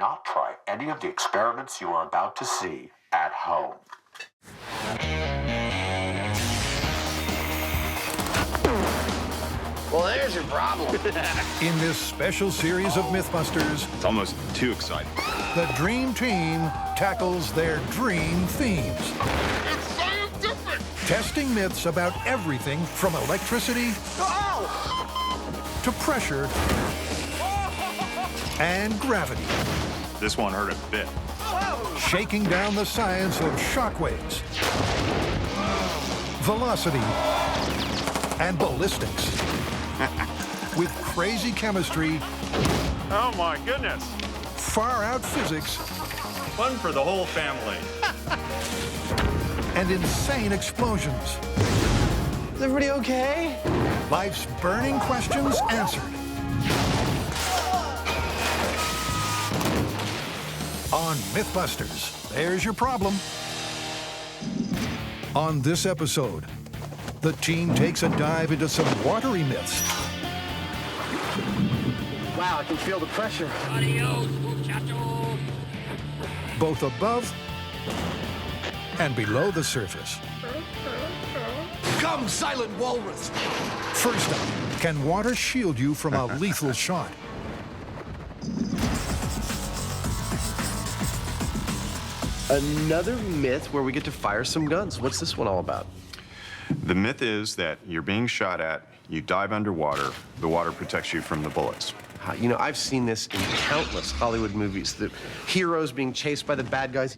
not try any of the experiments you are about to see at home. Well, there's your problem. In this special series of MythBusters, It's almost too exciting. the Dream Team tackles their dream themes. It's scientific! Testing myths about everything from electricity to pressure and gravity. This one hurt a bit. Shaking down the science of shockwaves, velocity, and ballistics. With crazy chemistry, Oh my goodness. far-out physics, Fun for the whole family. and insane explosions. Is everybody okay? Life's burning questions answered. On MythBusters, there's your problem. On this episode, the team takes a dive into some watery myths. Wow, I can feel the pressure. Both above and below the surface. Come, silent walrus! First up, can water shield you from a lethal shot? Another myth where we get to fire some guns. What's this one all about? The myth is that you're being shot at, you dive underwater, the water protects you from the bullets. You know, I've seen this in countless Hollywood movies. The heroes being chased by the bad guys.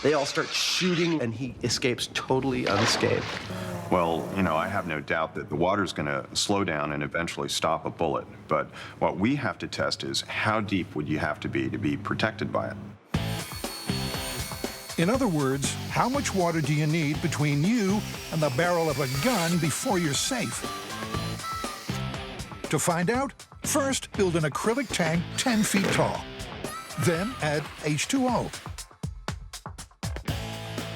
They all start shooting, and he escapes totally unscathed. Well, you know, I have no doubt that the water's going to slow down and eventually stop a bullet. But what we have to test is how deep would you have to be protected by it? In other words, how much water do you need between you and the barrel of a gun before you're safe? To find out, first build an acrylic tank 10 feet tall. Then add H2O.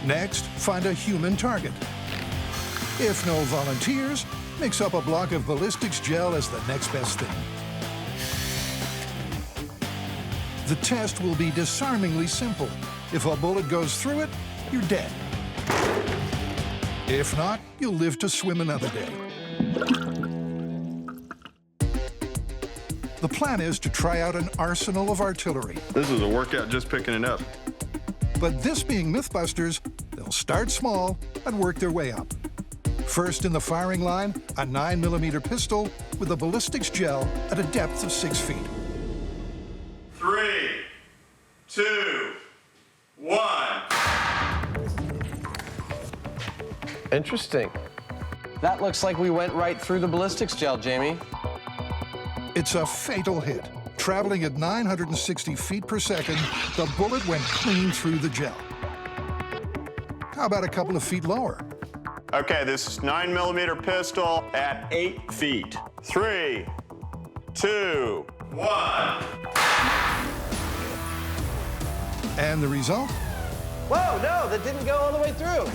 Next, find a human target. If no volunteers, mix up a block of ballistics gel as the next best thing. The test will be disarmingly simple. If a bullet goes through it, you're dead. If not, you'll live to swim another day. The plan is to try out an arsenal of artillery. This is a workout just picking it up. But this being MythBusters, they'll start small and work their way up. First in the firing line, a 9mm pistol with a ballistics gel at a depth of 6 feet. 3, 2, 1. Interesting. That looks like we went right through the ballistics gel, Jamie. It's a fatal hit. Traveling at 960 feet per second, the bullet went clean through the gel. How about a couple of feet lower? Okay, this is 9mm pistol at 8 feet. 3, 2, 1. And the result? Whoa, no, that didn't go all the way through.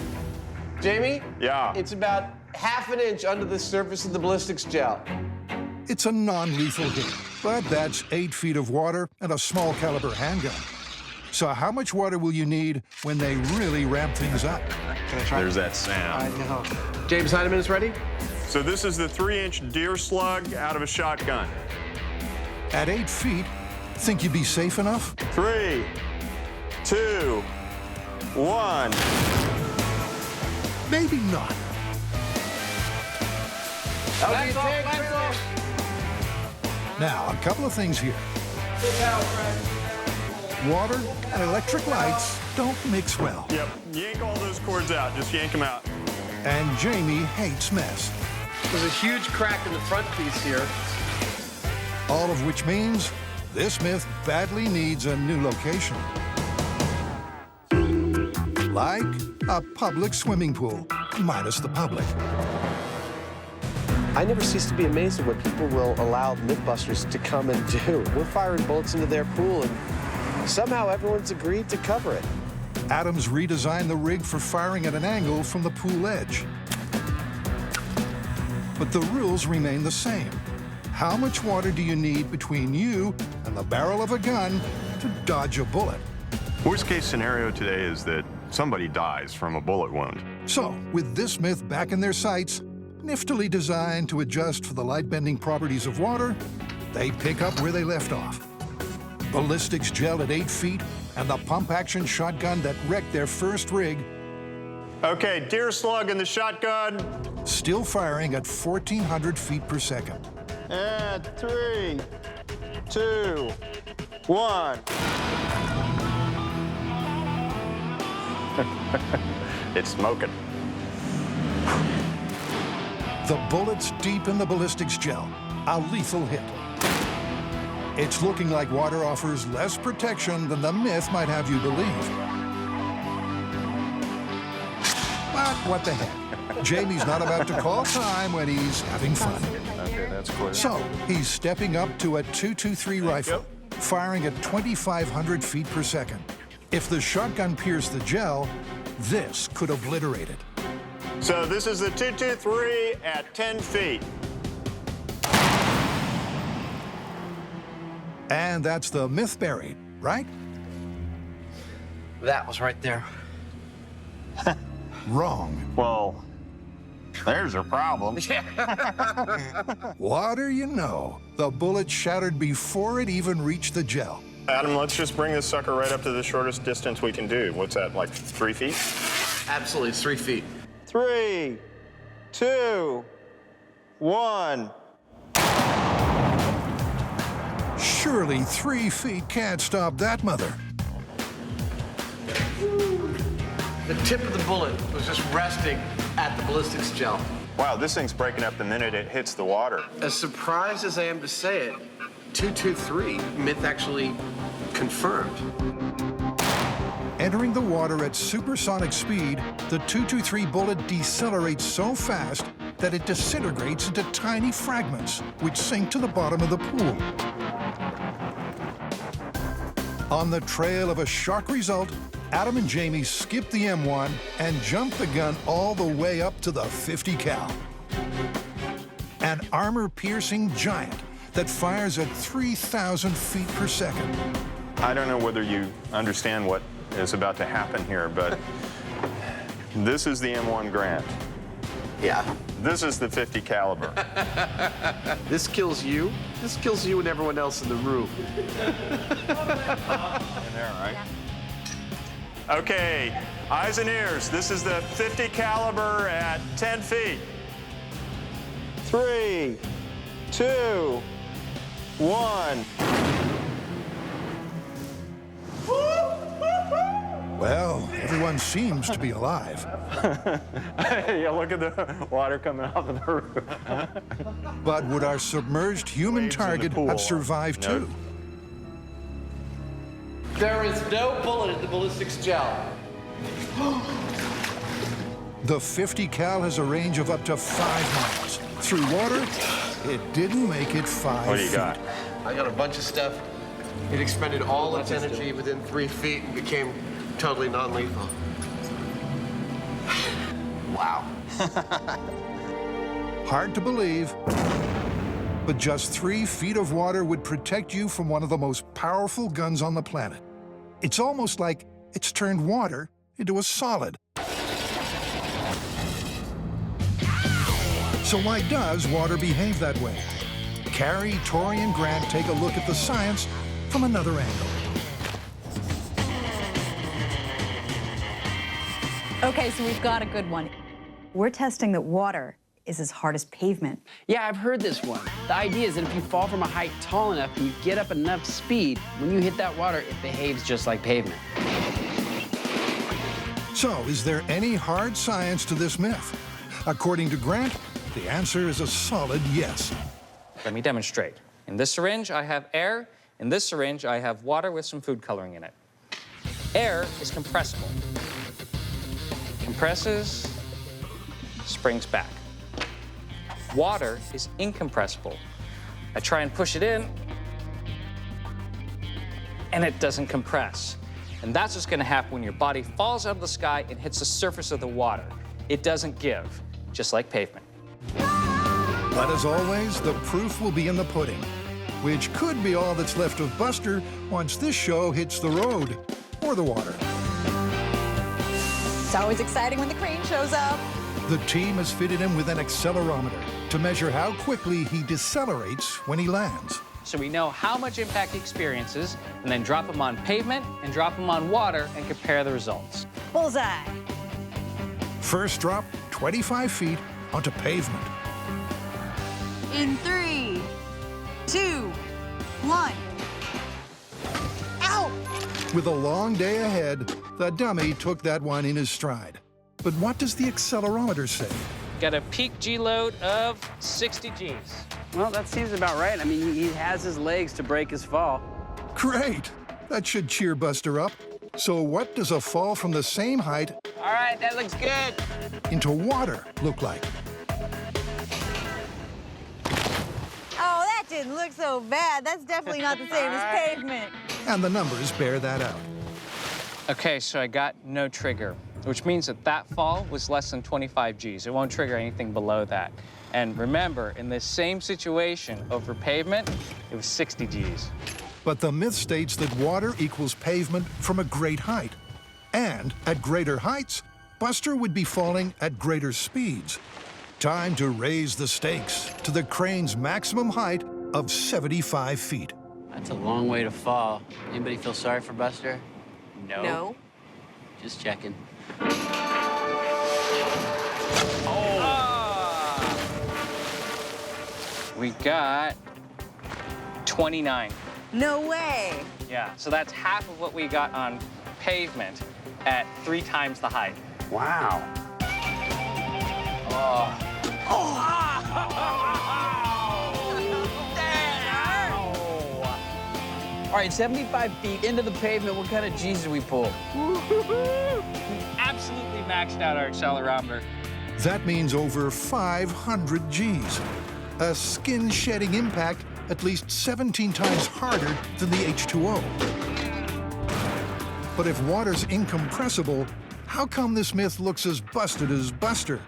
Jamie? Yeah. It's about ½ an inch under the surface of the ballistics gel. It's a non-lethal hit, but that's 8 feet of water and a small caliber handgun. So how much water will you need when they really ramp things up? Can I try? There's that sound. know. James Heineman is ready? So this is the 3-inch deer slug out of a shotgun. At 8 feet, think you'd be safe enough? 3, 2, 1. Maybe not. That's all. Now, a couple of things here. Water and electric lights don't mix well. Yep, yank all those cords out. Just yank them out. And Jamie hates mess. There's a huge crack in the front piece here. All of which means this myth badly needs a new location. Like a public swimming pool, minus the public. I never cease to be amazed at what people will allow MythBusters to come and do. We're firing bullets into their pool, and somehow everyone's agreed to cover it. Adams redesigned the rig for firing at an angle from the pool edge. But the rules remain the same. How much water do you need between you and the barrel of a gun to dodge a bullet. Worst case scenario today is that somebody dies from a bullet wound. So, with this myth back in their sights, niftily designed to adjust for the light-bending properties of water, they pick up where they left off. Ballistics gel at 8 feet and the pump-action shotgun that wrecked their first rig, Okay, deer slug in the shotgun. still firing at 1,400 feet per second. And 3, 2, 1. It's smoking. The bullet's deep in the ballistics gel, a lethal hit. It's looking like water offers less protection than the myth might have you believe. But what the heck? Jamie's not about to call time when he's having fun. Okay, that's clear. So he's stepping up to a .223 rifle, firing at 2,500 feet per second. If the shotgun pierced the gel, this could obliterate it. So this is the 223 at 10 feet. And that's the myth buried, right? That was right there. Wrong. Well, there's a problem. What do you know? The bullet shattered before it even reached the gel. Adam, let's just bring this sucker right up to the shortest distance we can do. What's that, like 3 feet? Absolutely, it's 3 feet. 3, 2, 1. Surely 3 feet can't stop that mother. The tip of the bullet was just resting at the ballistics gel. Wow, this thing's breaking up the minute it hits the water. As surprised as I am to say it, 223, myth actually confirmed. Entering the water at supersonic speed, the .223 bullet decelerates so fast that it disintegrates into tiny fragments, which sink to the bottom of the pool. On the trail of a shock result, Adam and Jamie skip the M1 and jump the gun all the way up to the 50 cal. An armor-piercing giant that fires at 3,000 feet per second. I don't know whether you understand what is about to happen here, but this is the M1 Grant. Yeah. This is the 50 caliber. This kills you. This kills you and everyone else in the room. In there, right? Okay, eyes and ears. This is the 50 caliber at 10 feet. 3, 2, 1. Well, everyone seems to be alive. Yeah, look at the water coming off of the roof. But would our submerged human Waves in the target pool. have survived too? There is no bullet in the ballistics gel. The 50 cal has a range of up to 5 miles. Through water, it didn't make it 5 What do you feet. got? I got a bunch of stuff. It expended all its energy within 3 feet and became totally non-lethal. Wow. Hard to believe, but just 3 feet of water would protect you from one of the most powerful guns on the planet. It's almost like it's turned water into a solid. So why does water behave that way? Carrie, Tori, and Grant take a look at the science from another angle. Okay, so we've got a good one. We're testing that water is as hard as pavement. Yeah, I've heard this one. The idea is that if you fall from a height tall enough and you get up enough speed, when you hit that water, it behaves just like pavement. So, is there any hard science to this myth? According to Grant, the answer is a solid yes. Let me demonstrate. In this syringe, I have air. In this syringe, I have water with some food coloring in it. Air is compressible. Compresses, springs back. Water is incompressible. I try and push it in, and it doesn't compress. And that's what's gonna happen when your body falls out of the sky and hits the surface of the water. It doesn't give, just like pavement. But as always, the proof will be in the pudding. which could be all that's left of Buster once this show hits the road or the water. It's always exciting when the crane shows up. The team has fitted him with an accelerometer to measure how quickly he decelerates when he lands. So we know how much impact he experiences, and then drop him on pavement and drop him on water and compare the results. Bullseye. First drop, 25 feet onto pavement. In 3, 2, 1. Ow! With a long day ahead, the dummy took that one in his stride. But what does the accelerometer say? Got a peak G load of 60 Gs. Well, that seems about right. I mean, he has his legs to break his fall. Great! That should cheer Buster up. So what does a fall from the same height All right, that looks good. into water look like? Oh, that didn't look so bad. That's definitely not the same as pavement. And the numbers bear that out. Okay, so I got no trigger, which means that that fall was less than 25 Gs. It won't trigger anything below that. And remember, in this same situation over pavement, it was 60 Gs. But the myth states that water equals pavement from a great height. And at greater heights, Buster would be falling at greater speeds. Time to raise the stakes to the crane's maximum height of 75 feet. That's a long way to fall. Anybody feel sorry for Buster? No. Just checking. We got 29. No way. Yeah, so that's half of what we got on pavement at 3 times the height. Wow. All right, 75 feet into the pavement, what kind of G's did we pull? Absolutely maxed out our accelerometer. That means over 500 Gs. A skin-shedding impact at least 17 times harder than the H2O. But if water's incompressible, how come this myth looks as busted as Buster?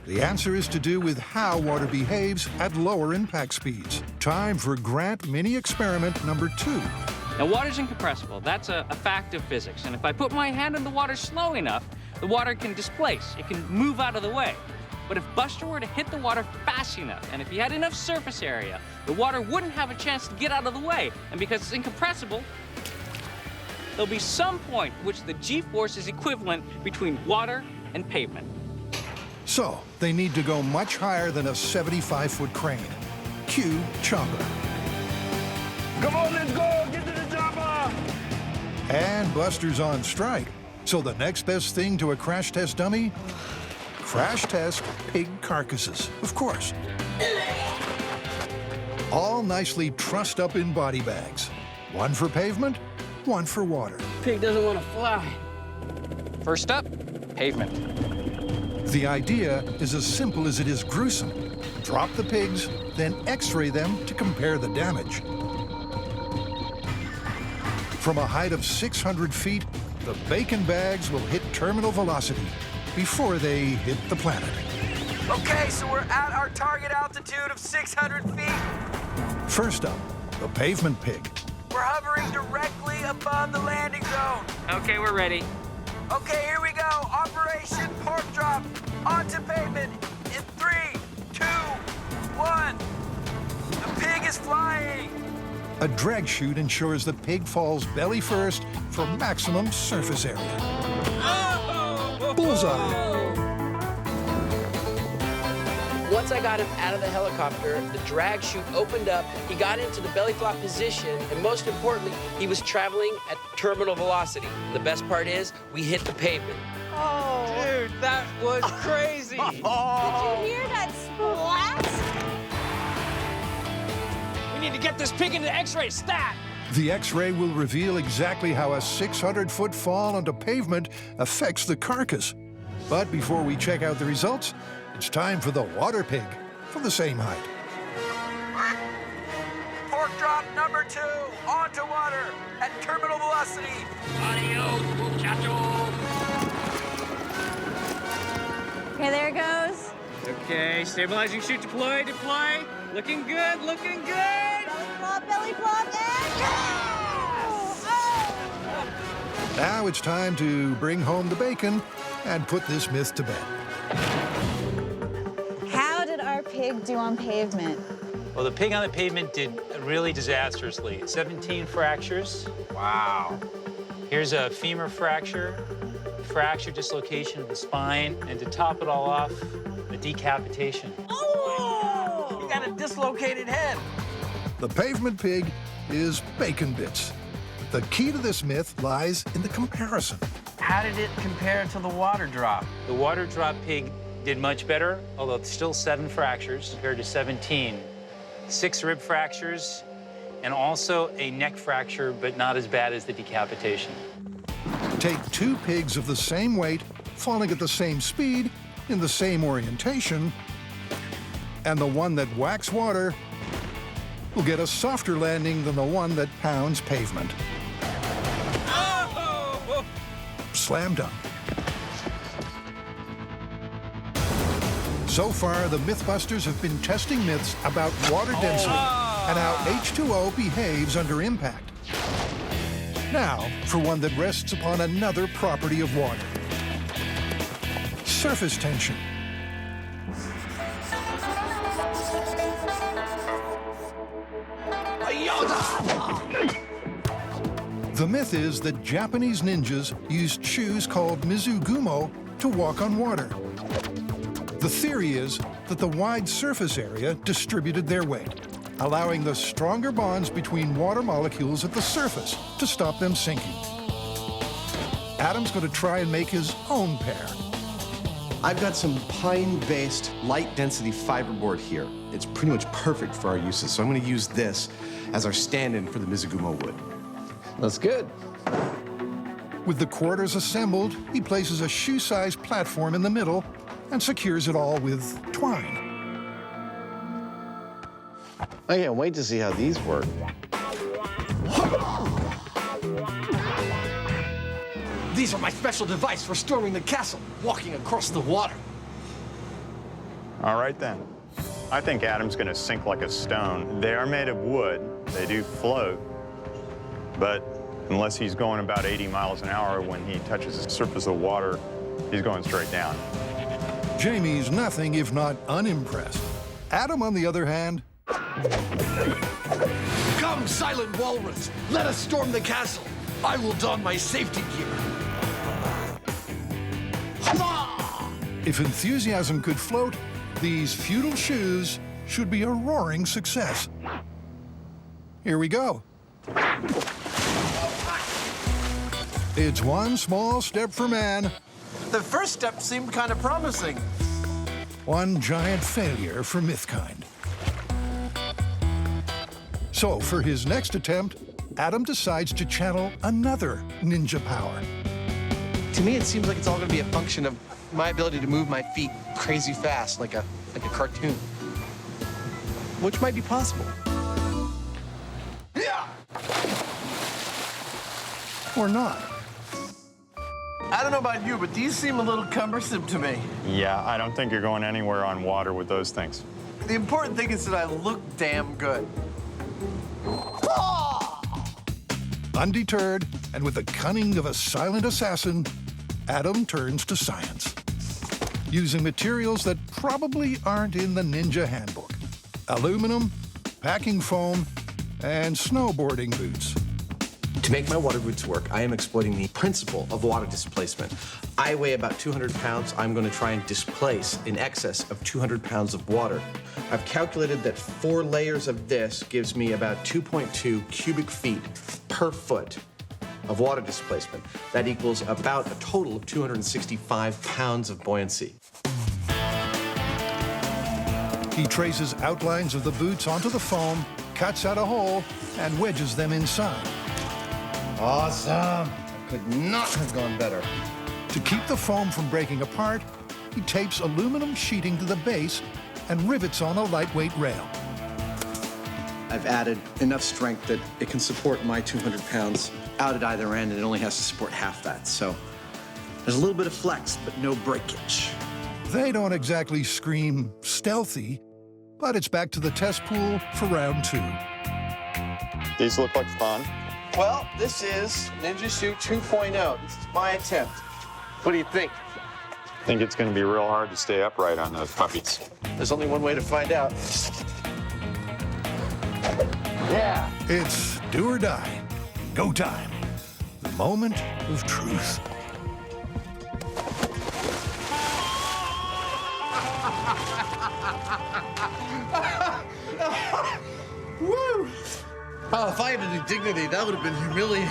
The answer is to do with how water behaves at lower impact speeds. Time for Grant mini experiment number 2. Now, water's incompressible. That's a fact of physics. And if I put my hand in the water slow enough, the water can displace. It can move out of the way. But if Buster were to hit the water fast enough, and if he had enough surface area, the water wouldn't have a chance to get out of the way. And because it's incompressible, there'll be some point at which the G-force is equivalent between water and pavement. So, they need to go much higher than a 75-foot crane. Cue Chopper. Come on, let's go! Get to the chopper! And Buster's on strike. So the next best thing to a crash test dummy? Crash test pig carcasses, of course. All nicely trussed up in body bags. One for pavement, one for water. Pig doesn't want to fly. First up, pavement. The idea is as simple as it is gruesome. Drop the pigs, then X-ray them to compare the damage. From a height of 600 feet, the bacon bags will hit terminal velocity before they hit the planet. Okay, so we're at our target altitude of 600 feet. First up, the pavement pig. We're hovering directly above the landing zone. Okay, we're ready. Okay, here we go. Operation Pork Drop onto pavement in 3, 2, 1. The pig is flying. A drag chute ensures the pig falls belly first for maximum surface area. Bullseye. Once I got him out of the helicopter, the drag chute opened up, he got into the belly flop position, and most importantly, he was traveling at terminal velocity. And the best part is, we hit the pavement. Oh. Dude, that was crazy. Did you hear that splat? We need to get this pig into X-ray stat. The X-ray will reveal exactly how a 600-foot fall onto pavement affects the carcass. But before we check out the results, it's time for the water pig from the same height. Pork drop number 2 onto water at terminal velocity. Adios, muchacho! Okay, there it goes. Okay, stabilizing chute, deploy. Looking good, looking good. flop, belly flop, and go! Oh! Now it's time to bring home the bacon and put this myth to bed. How did our pig do on pavement? Well, the pig on the pavement did really disastrously. 17 fractures. Wow. Here's a femur fracture dislocation of the spine, and to top it all off, a decapitation. Oh! You got a dislocated head. The pavement pig is bacon bits. The key to this myth lies in the comparison. How did it compare to the water drop? The water drop pig did much better, although still 7 fractures compared to 17. 6 rib fractures, and also a neck fracture, but not as bad as the decapitation. Take 2 pigs of the same weight, falling at the same speed, in the same orientation, and the one that whacks water will get a softer landing than the one that pounds pavement. Oh! Slam dunk. So far, the MythBusters have been testing myths about water density and how H2O behaves under impact. Now, for one that rests upon another property of water. Surface tension. The myth is that Japanese ninjas used shoes called mizugumo to walk on water. The theory is that the wide surface area distributed their weight, allowing the stronger bonds between water molecules at the surface to stop them sinking. Adam's going to try and make his own pair. I've got some pine-based light-density fiberboard here. It's pretty much perfect for our uses, so I'm going to use this as our stand-in for the mizugumo wood. That's good. With the quarters assembled, he places a shoe-sized platform in the middle and secures it all with twine. I can't wait to see how these work. These are my special device for storming the castle, walking across the water. All right, then. I think Adam's going to sink like a stone. They are made of wood. They do float. But unless he's going about 80 miles an hour when he touches the surface of the water, he's going straight down. Jamie's nothing if not unimpressed. Adam, on the other hand... Come, silent walrus, let us storm the castle. I will don my safety gear. If enthusiasm could float, these feudal shoes should be a roaring success. Here we go. It's one small step for man. The first step seemed kind of promising. One giant failure for Mythkind. So, for his next attempt, Adam decides to channel another ninja power. To me, it seems like it's all going to be a function of my ability to move my feet crazy fast, like a cartoon. Which might be possible. Or not. I don't know about you, but these seem a little cumbersome to me. Yeah, I don't think you're going anywhere on water with those things. The important thing is that I look damn good. Undeterred, and with the cunning of a silent assassin, Adam turns to science. Using materials that probably aren't in the ninja handbook. Aluminum, packing foam, and snowboarding boots. To make my water boots work, I am exploiting the principle of water displacement. I weigh about 200 pounds. I'm going to try and displace in excess of 200 pounds of water. I've calculated that 4 layers of this gives me about 2.2 cubic feet per foot of water displacement. That equals about a total of 265 pounds of buoyancy. He traces outlines of the boots onto the foam, cuts out a hole, and wedges them inside. Awesome! I could not have gone better. To keep the foam from breaking apart, he tapes aluminum sheeting to the base and rivets on a lightweight rail. I've added enough strength that it can support my 200 pounds out at either end, and it only has to support half that. So there's a little bit of flex, but no breakage. They don't exactly scream stealthy, but it's back to the test pool for round 2. These look like fun. Well, this is Ninja Suit 2.0. This is my attempt. What do you think? I think it's going to be real hard to stay upright on those puppies. There's only one way to find out. Yeah. It's do or die. Go time. The moment of truth. Woo! Oh, if I had any dignity, that would have been humiliating.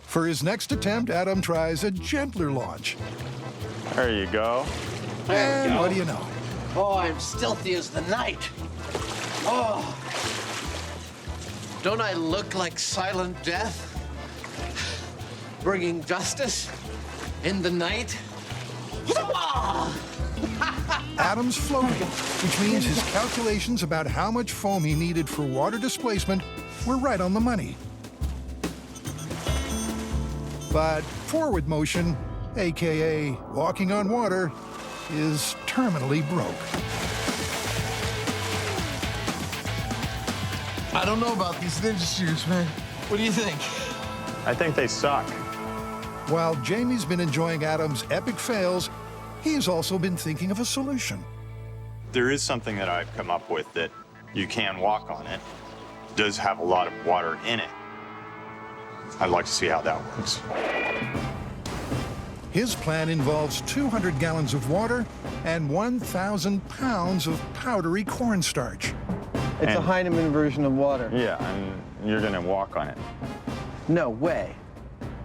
For his next attempt, Adam tries a gentler launch. There you go. And what do you know? Oh, I'm stealthy as the night. Oh. Don't I look like silent death? Bringing justice in the night? Adam's floating, which means his calculations about how much foam he needed for water displacement were right on the money. But forward motion, aka walking on water, is terminally broke. I don't know about these ninja shoes, man. What do you think? I think they suck. While Jamie's been enjoying Adam's epic fails, he's also been thinking of a solution. There is something that I've come up with that you can walk on it. It does have a lot of water in it. I'd like to see how that works. His plan involves 200 gallons of water and 1,000 pounds of powdery cornstarch. It's a Heinemann version of water. Yeah, and you're gonna walk on it. No way.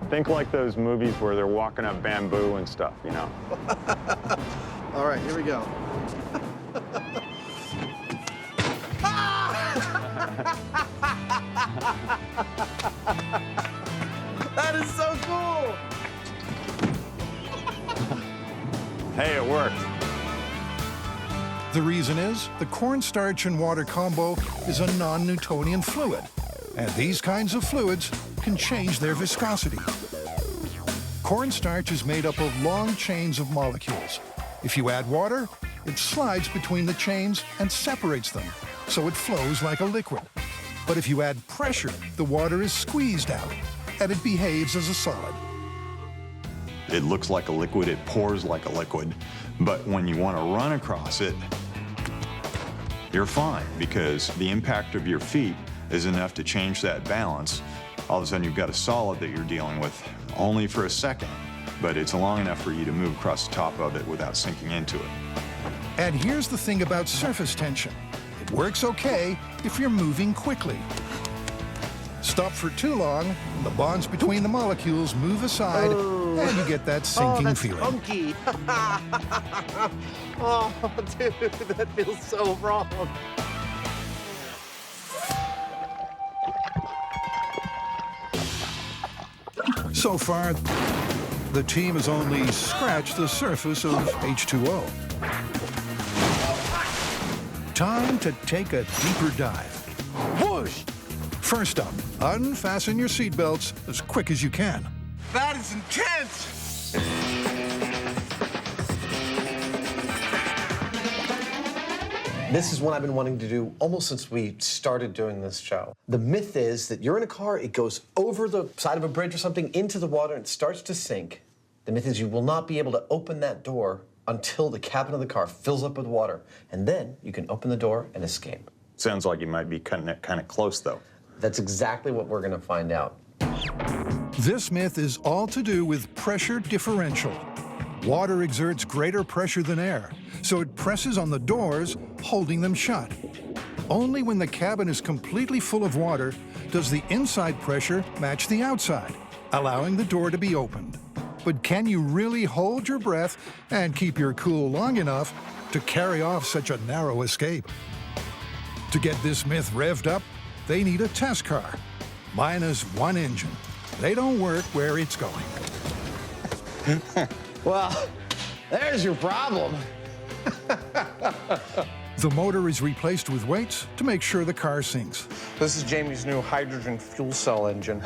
Think like those movies where they're walking up bamboo and stuff, you know? All right, here we go. That is so cool! Hey, it worked. The reason is the cornstarch and water combo is a non-Newtonian fluid, and these kinds of fluids can change their viscosity. Cornstarch is made up of long chains of molecules. If you add water, it slides between the chains and separates them, so it flows like a liquid. But if you add pressure, the water is squeezed out, and it behaves as a solid. It looks like a liquid, it pours like a liquid, but when you want to run across it, you're fine, because the impact of your feet is enough to change that balance. All of a sudden, you've got a solid that you're dealing with only for a second, but it's long enough for you to move across the top of it without sinking into it. And here's the thing about surface tension. It works okay if you're moving quickly. Stop for too long, and the bonds between the molecules move aside, and you get that sinking feeling. Funky. Oh, dude, that feels so wrong. So far, the team has only scratched the surface of H2O. Time to take a deeper dive. Whoosh! First up, unfasten your seatbelts as quick as you can. That is intense! This is what I've been wanting to do almost since we started doing this show. The myth is that you're in a car, it goes over the side of a bridge or something into the water and it starts to sink. The myth is you will not be able to open that door until the cabin of the car fills up with water. And then you can open the door and escape. Sounds like you might be cutting it kind of close, though. That's exactly what we're gonna find out. This myth is all to do with pressure differential. Water exerts greater pressure than air, so it presses on the doors, holding them shut. Only when the cabin is completely full of water does the inside pressure match the outside, allowing the door to be opened. But can you really hold your breath and keep your cool long enough to carry off such a narrow escape? To get this myth revved up, they need a test car, minus one engine. They don't work where it's going. Well, there's your problem. The motor is replaced with weights to make sure the car sinks. This is Jamie's new hydrogen fuel cell engine.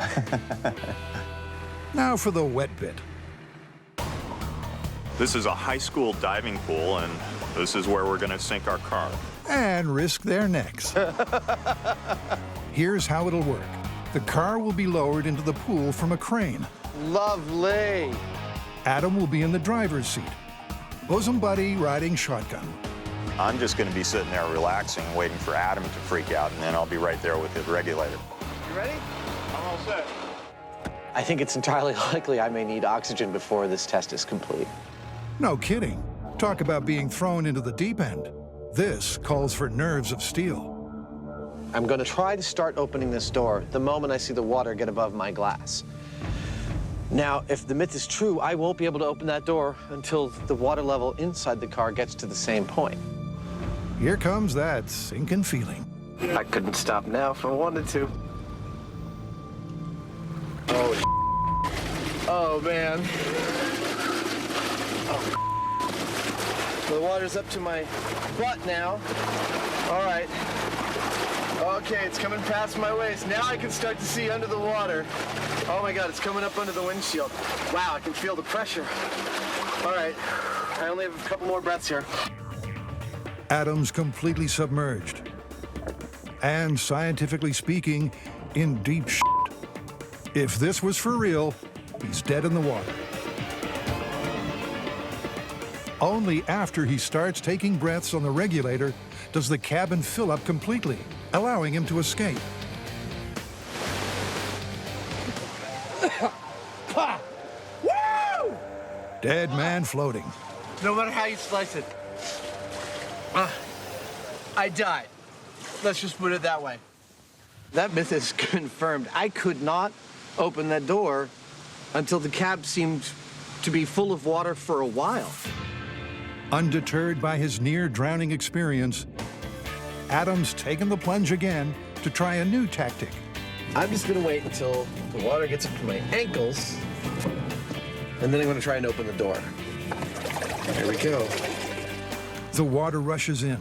Now for the wet bit. This is a high school diving pool, and this is where we're going to sink our car. And risk their necks. Here's how it'll work. The car will be lowered into the pool from a crane. Lovely. Adam will be in the driver's seat. Bosom buddy riding shotgun. I'm just going to be sitting there relaxing, waiting for Adam to freak out, and then I'll be right there with the regulator. You ready? I'm all set. I think it's entirely likely I may need oxygen before this test is complete. No kidding. Talk about being thrown into the deep end. This calls for nerves of steel. I'm going to try to start opening this door the moment I see the water get above my glass. Now, if the myth is true, I won't be able to open that door until the water level inside the car gets to the same point. Here comes that sinking feeling. I couldn't stop now if I wanted to. Oh, man. Oh. The water's up to my butt now. All right. Okay, it's coming past my waist. Now I can start to see under the water. Oh my God, it's coming up under the windshield. Wow, I can feel the pressure. All right, I only have a couple more breaths here. Adam's completely submerged. And scientifically speaking, in deep shit. If this was for real, he's dead in the water. Only after he starts taking breaths on the regulator does the cabin fill up completely, allowing him to escape. Woo! Dead man floating. No matter how you slice it, I died. Let's just put it that way. That myth is confirmed. I could not open that door until the cab seemed to be full of water for a while. Undeterred by his near-drowning experience, Adam's taken the plunge again to try a new tactic. I'm just gonna wait until the water gets up to my ankles, and then I'm gonna try and open the door. There we go. The water rushes in.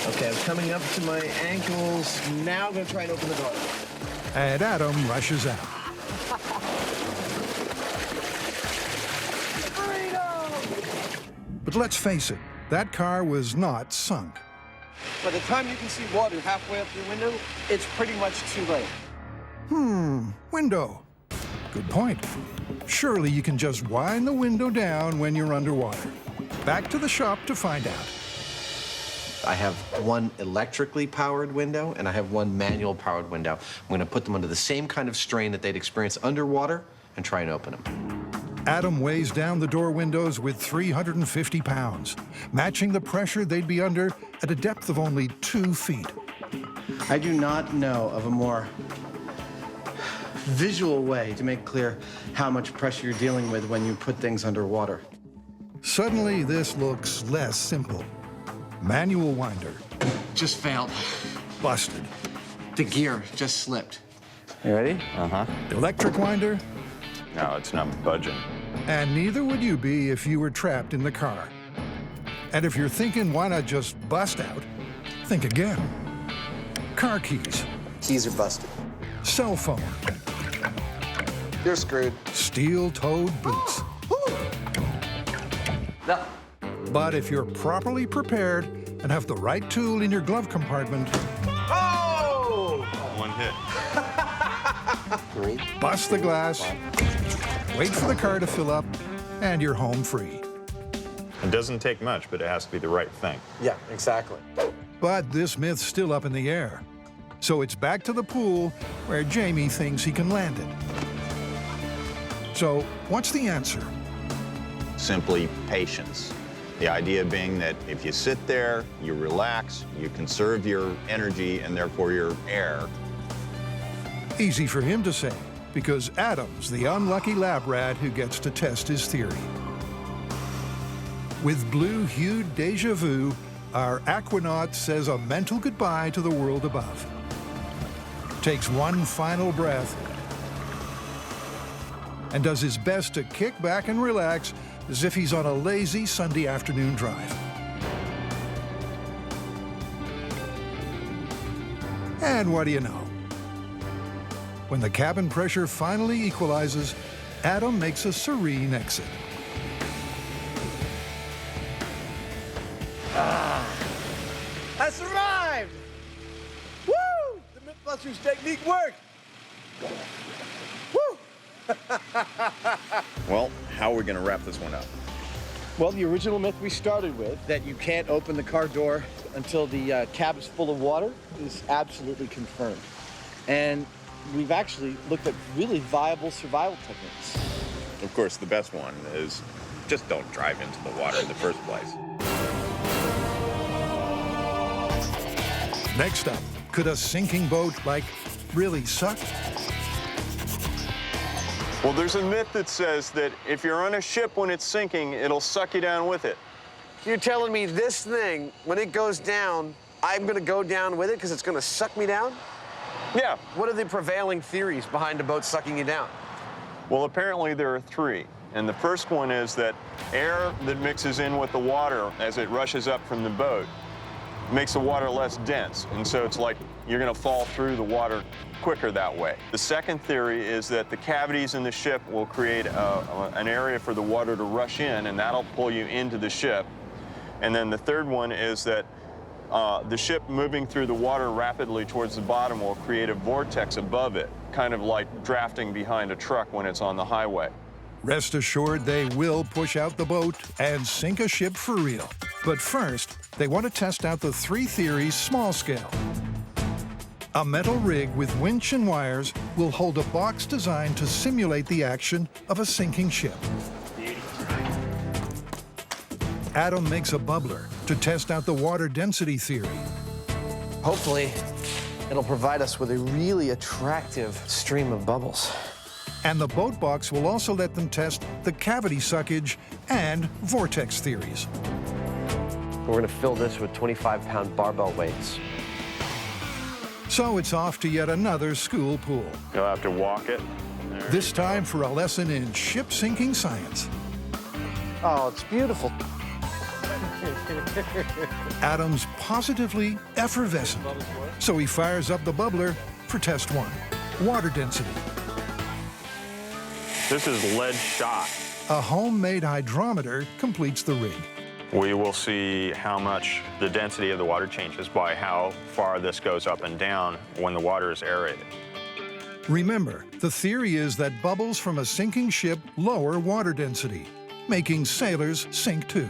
Okay, I'm coming up to my ankles. Now I'm gonna try and open the door. And Adam rushes out. But let's face it, that car was not sunk. By the time you can see water halfway up your window, it's pretty much too late. Window. Good point. Surely you can just wind the window down when you're underwater. Back to the shop to find out. I have one electrically powered window and I have one manual powered window. I'm going to put them under the same kind of strain that they'd experience underwater and try and open them. Adam weighs down the door windows with 350 pounds, matching the pressure they'd be under at a depth of only 2 feet. I do not know of a more visual way to make clear how much pressure you're dealing with when you put things underwater. Suddenly, this looks less simple. Manual winder. Just failed. Busted. The gear just slipped. You ready? Uh-huh. Electric winder. No, it's not budging. And neither would you be if you were trapped in the car. And if you're thinking, why not just bust out? Think again. Car keys. Keys are busted. Cell phone. You're screwed. Steel-toed boots. No. But if you're properly prepared and have the right tool in your glove compartment, Oh! One hit. 3. bust the glass, wait for the car to fill up, and you're home free. It doesn't take much, but it has to be the right thing. Yeah, exactly. But this myth's still up in the air. So it's back to the pool where Jamie thinks he can land it. So what's the answer? Simply patience. The idea being that if you sit there, you relax, you conserve your energy and therefore your air. Easy for him to say, because Adam's the unlucky lab rat who gets to test his theory. With blue-hued deja vu, our aquanaut says a mental goodbye to the world above. Takes one final breath and does his best to kick back and relax as if he's on a lazy Sunday afternoon drive. And what do you know? When the cabin pressure finally equalizes, Adam makes a serene exit. I survived! Woo! The MythBusters technique worked! Woo! Well, how are we going to wrap this one up? Well, the original myth we started with, that you can't open the car door until the cab is full of water, is absolutely confirmed. And we've actually looked at really viable survival techniques. Of course, the best one is just don't drive into the water in the first place. Next up, could a sinking boat, like, really suck? Well, there's a myth that says that if you're on a ship when it's sinking, it'll suck you down with it. You're telling me this thing, when it goes down, I'm gonna go down with it because it's gonna suck me down? Yeah. What are the prevailing theories behind a boat sucking you down? Well, apparently there are three. And the first one is that air that mixes in with the water as it rushes up from the boat makes the water less dense. And so it's like you're gonna fall through the water quicker that way. The second theory is that the cavities in the ship will create an area for the water to rush in, and that'll pull you into the ship. And then the third one is that the ship moving through the water rapidly towards the bottom will create a vortex above it, kind of like drafting behind a truck when it's on the highway. Rest assured they will push out the boat and sink a ship for real. But first, they want to test out the three theories small scale. A metal rig with winch and wires will hold a box designed to simulate the action of a sinking ship. Adam makes a bubbler to test out the water density theory. Hopefully, it'll provide us with a really attractive stream of bubbles. And the boat box will also let them test the cavity suckage and vortex theories. We're gonna fill this with 25-pound barbell weights. So it's off to yet another school pool. You'll have to walk it. This time for a lesson in ship sinking science. Oh, it's beautiful. Adam's positively effervescent. So he fires up the bubbler for test one, water density. This is lead shot. A homemade hydrometer completes the rig. We will see how much the density of the water changes by how far this goes up and down when the water is aerated. Remember, the theory is that bubbles from a sinking ship lower water density, making sailors sink too.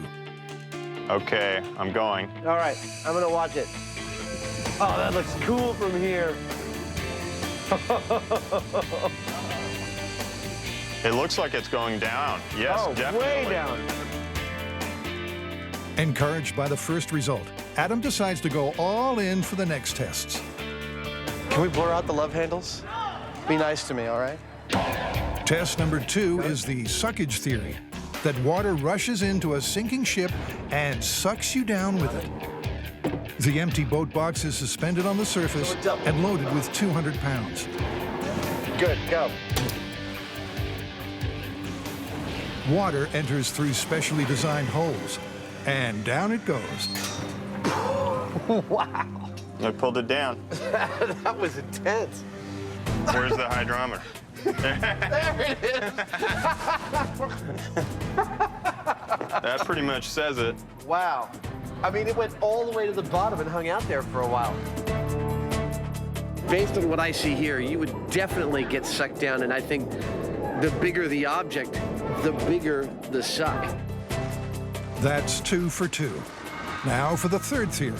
Okay, I'm going. All right, I'm gonna watch it. Oh, that looks cool from here. It looks like it's going down. Yes, oh, definitely. Way down. Encouraged by the first result, Adam decides to go all in for the next tests. Can we blur out the love handles? Be nice to me, all right? Test number 2 is the suckage theory, that water rushes into a sinking ship and sucks you down with it. The empty boat box is suspended on the surface and loaded with 200 pounds. Good, go. Water enters through specially designed holes, and down it goes. Wow. I pulled it down. That was intense. Where's the hydrometer? There it is. That pretty much says it. Wow. I mean, it went all the way to the bottom and hung out there for a while. Based on what I see here, you would definitely get sucked down, and I think the bigger the object, the bigger the suck. That's 2 for 2. Now for the third theory.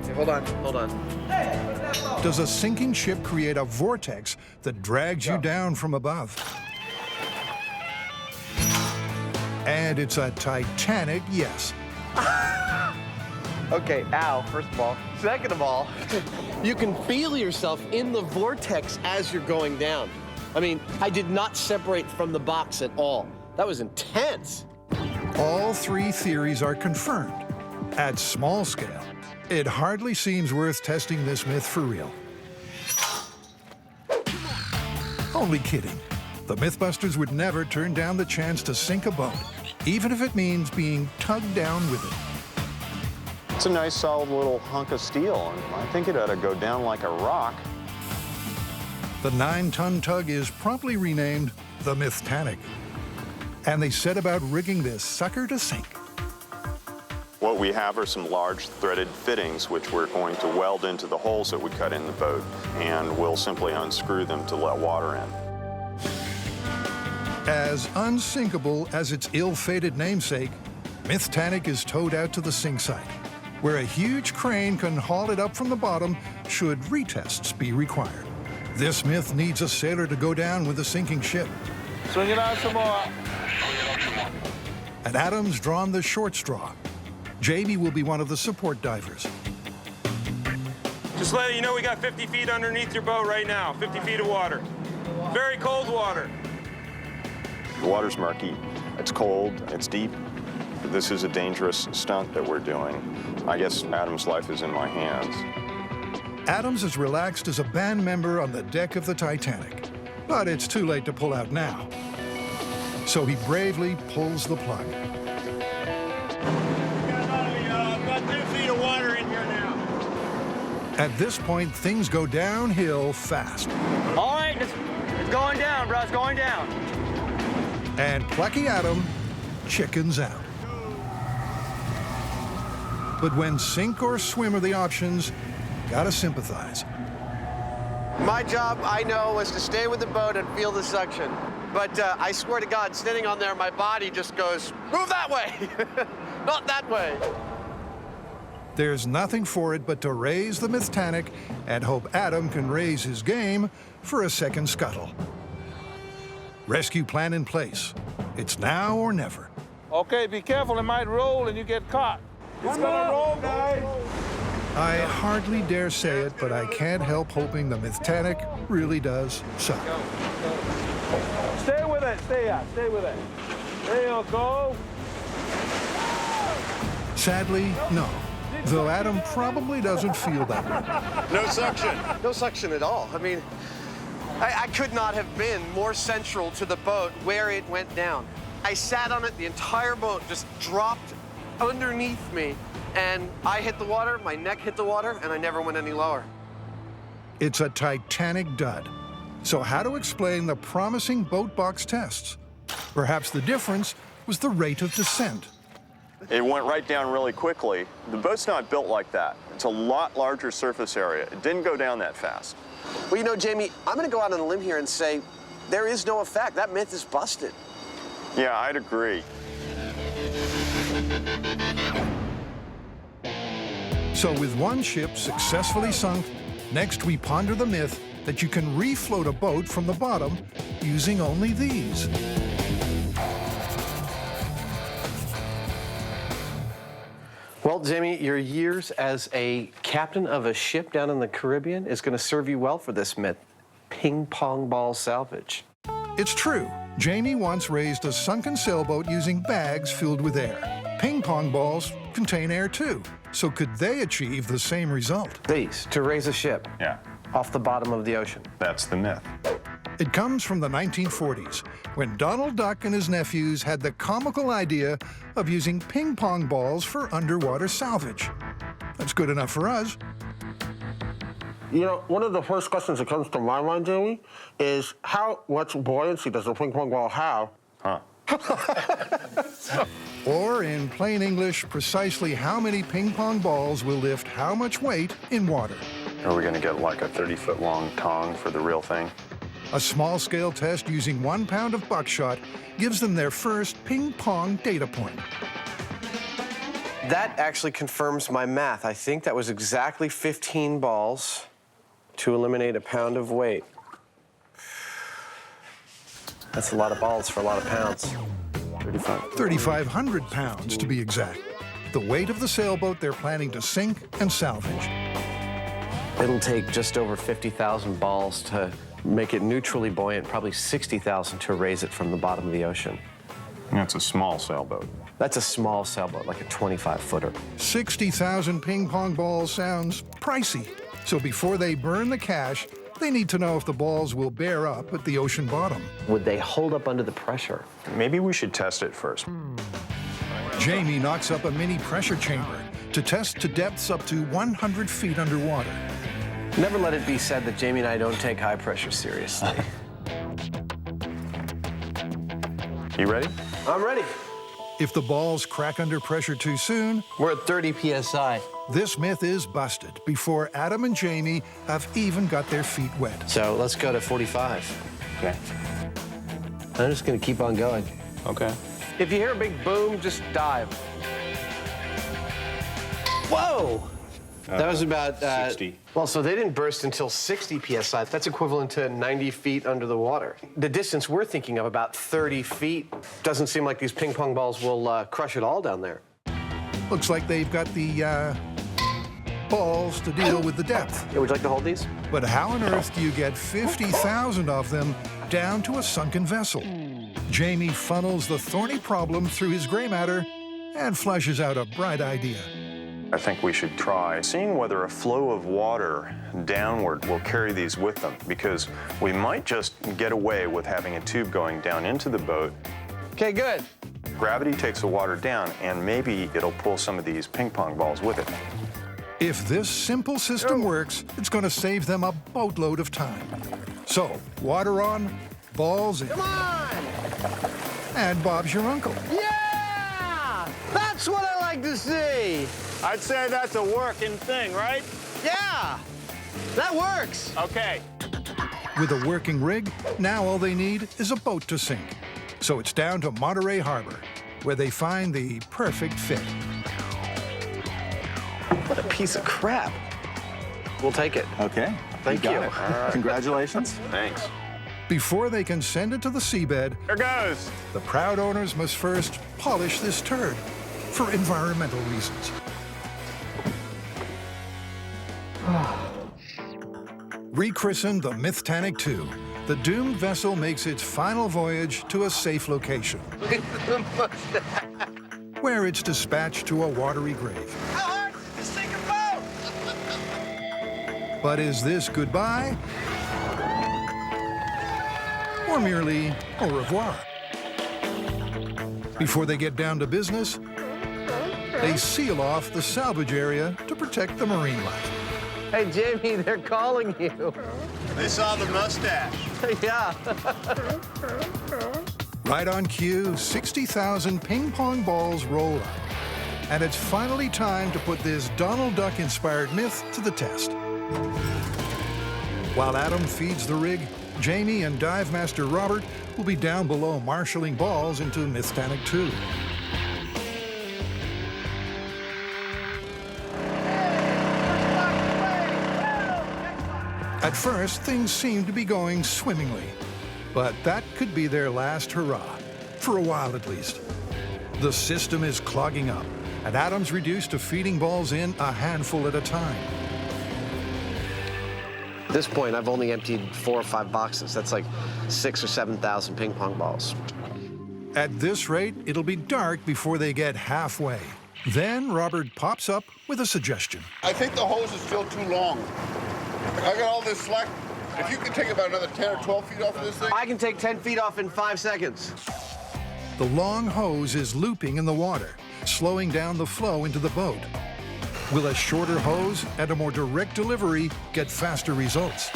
Hey, hold on. Does a sinking ship create a vortex that drags you down from above? And it's a titanic yes. Okay, ow, first of all. Second of all, you can feel yourself in the vortex as you're going down. I mean, I did not separate from the box at all. That was intense. All three theories are confirmed. At small scale, it hardly seems worth testing this myth for real. Only kidding. The MythBusters would never turn down the chance to sink a boat, even if it means being tugged down with it. It's a nice solid little hunk of steel, and I think it ought to go down like a rock. The 9-ton tug is promptly renamed the Mythtanic. And they set about rigging this sucker to sink. What we have are some large threaded fittings which we're going to weld into the holes that we cut in the boat, and we'll simply unscrew them to let water in. As unsinkable as its ill-fated namesake, MythTanic is towed out to the sink site, where a huge crane can haul it up from the bottom should retests be required. This myth needs a sailor to go down with a sinking ship. Swing it out some more. And Adam's drawn the short straw. Jamie will be one of the support divers. Just letting you know we got 50 feet underneath your boat right now. 50 feet of water. Very cold water. The water's murky, it's cold, it's deep. This is a dangerous stunt that we're doing. I guess Adam's life is in my hands. Adams is relaxed as a band member on the deck of the Titanic, but it's too late to pull out now. So he bravely pulls the plug. About 2 feet of water in here now. At this point, things go downhill fast. All right, it's going down, bro. It's going down. And plucky Adam chickens out. But when sink or swim are the options, gotta sympathize. My job, I know, was to stay with the boat and feel the suction. But I swear to God, standing on there, my body just goes, move that way, not that way. There's nothing for it but to raise the MythTanic and hope Adam can raise his game for a second scuttle. Rescue plan in place. It's now or never. Okay, be careful. It might roll and you get caught. It's gonna roll, guys. I hardly dare say it, but I can't help hoping the MythTanic really does suck. Stay with it. Stay with it. There you go. Sadly, no. Though Adam probably doesn't feel that way. No suction. No suction at all. I mean, I could not have been more central to the boat where it went down. I sat on it, the entire boat just dropped underneath me, and I hit the water, my neck hit the water, and I never went any lower. It's a Titanic dud. So how to explain the promising boat box tests? Perhaps the difference was the rate of descent. It went right down really quickly. The boat's not built like that. It's a lot larger surface area. It didn't go down that fast. Well, you know, Jamie, I'm gonna go out on a limb here and say there is no effect. That myth is busted. Yeah, I'd agree. So with one ship successfully sunk, next we ponder the myth that you can refloat a boat from the bottom using only these. Well, Jamie, your years as a captain of a ship down in the Caribbean is going to serve you well for this myth. Ping pong ball salvage. It's true. Jamie once raised a sunken sailboat using bags filled with air. Ping pong balls contain air too. So could they achieve the same result? These, to raise a ship. Yeah. Off the bottom of the ocean. That's the myth. It comes from the 1940s, when Donald Duck and his nephews had the comical idea of using ping pong balls for underwater salvage. That's good enough for us. You know, one of the first questions that comes to my mind, Jamie, is how much buoyancy does a ping pong ball have? Huh. Or in plain English, precisely how many ping pong balls will lift how much weight in water. Are we gonna get like a 30-foot long tong for the real thing? A small-scale test using 1 pound of buckshot gives them their first ping pong data point. That actually confirms my math. I think that was exactly 15 balls to eliminate a pound of weight. That's a lot of balls for a lot of pounds. 3,500 pounds, to be exact. The weight of the sailboat they're planning to sink and salvage. It'll take just over 50,000 balls to make it neutrally buoyant, probably 60,000 to raise it from the bottom of the ocean. That's a small sailboat. That's a small sailboat, like a 25-footer. 60,000 ping pong balls sounds pricey. So before they burn the cash, they need to know if the balls will bear up at the ocean bottom. Would they hold up under the pressure? Maybe we should test it first. Jamie knocks up a mini pressure chamber to test to depths up to 100 feet underwater. Never let it be said that Jamie and I don't take high pressure seriously. You ready? I'm ready. If the balls crack under pressure too soon, We're at 30 PSI. this myth is busted before Adam and Jamie have even got their feet wet. So let's go to 45. Okay. I'm just gonna keep on going. Okay. If you hear a big boom, just dive. Whoa! That was about 60. Well, so they didn't burst until 60 PSI. That's equivalent to 90 feet under the water. The distance we're thinking of, about 30 feet, doesn't seem like these ping pong balls will crush it all down there. Looks like they've got the balls to deal with the depth. Yeah, would you like to hold these? But how on earth do you get 50,000 of them down to a sunken vessel? Jamie funnels the thorny problem through his gray matter and flushes out a bright idea. I think we should try seeing whether a flow of water downward will carry these with them, because we might just get away with having a tube going down into the boat. Okay, good. Gravity takes the water down, and maybe it'll pull some of these ping pong balls with it. If this simple system works, it's going to save them a boatload of time. So, water on, balls in. Come on! And Bob's your uncle. Yeah! That's what I like to see! I'd say that's a working thing, right? Yeah! That works! Okay. With a working rig, now all they need is a boat to sink. So it's down to Monterey Harbor, where they find the perfect fit. What a piece of crap. We'll take it. Okay. Thank you. All right. Congratulations. Thanks. Before they can send it to the seabed, Here goes. the proud owners must first polish this turd for environmental reasons. Rechristened the Mythtanic II, the doomed vessel makes its final voyage to a safe location, where it's dispatched to a watery grave. How hard is this sink a boat? But is this goodbye? Or merely au revoir? Before they get down to business, they seal off the salvage area to protect the marine life. Hey, Jamie, they're calling you. They saw the mustache. Yeah. Right on cue, 60,000 ping pong balls roll up. And it's finally time to put this Donald Duck-inspired myth to the test. While Adam feeds the rig, Jamie and Dive Master Robert will be down below marshalling balls into Mythtanic II. At first, things seem to be going swimmingly, but that could be their last hurrah, for a while at least. The system is clogging up, and Adam's reduced to feeding balls in a handful at a time. At this point, I've only emptied 4 or 5 boxes. That's like 6,000 or 7,000 ping pong balls. At this rate, it'll be dark before they get halfway. Then Robert pops up with a suggestion. I think the hose is still too long. I got all this slack. If you could take about another 10 or 12 feet off of this thing. I can take 10 feet off in 5 seconds. The long hose is looping in the water, slowing down the flow into the boat. Will a shorter hose and a more direct delivery get faster results?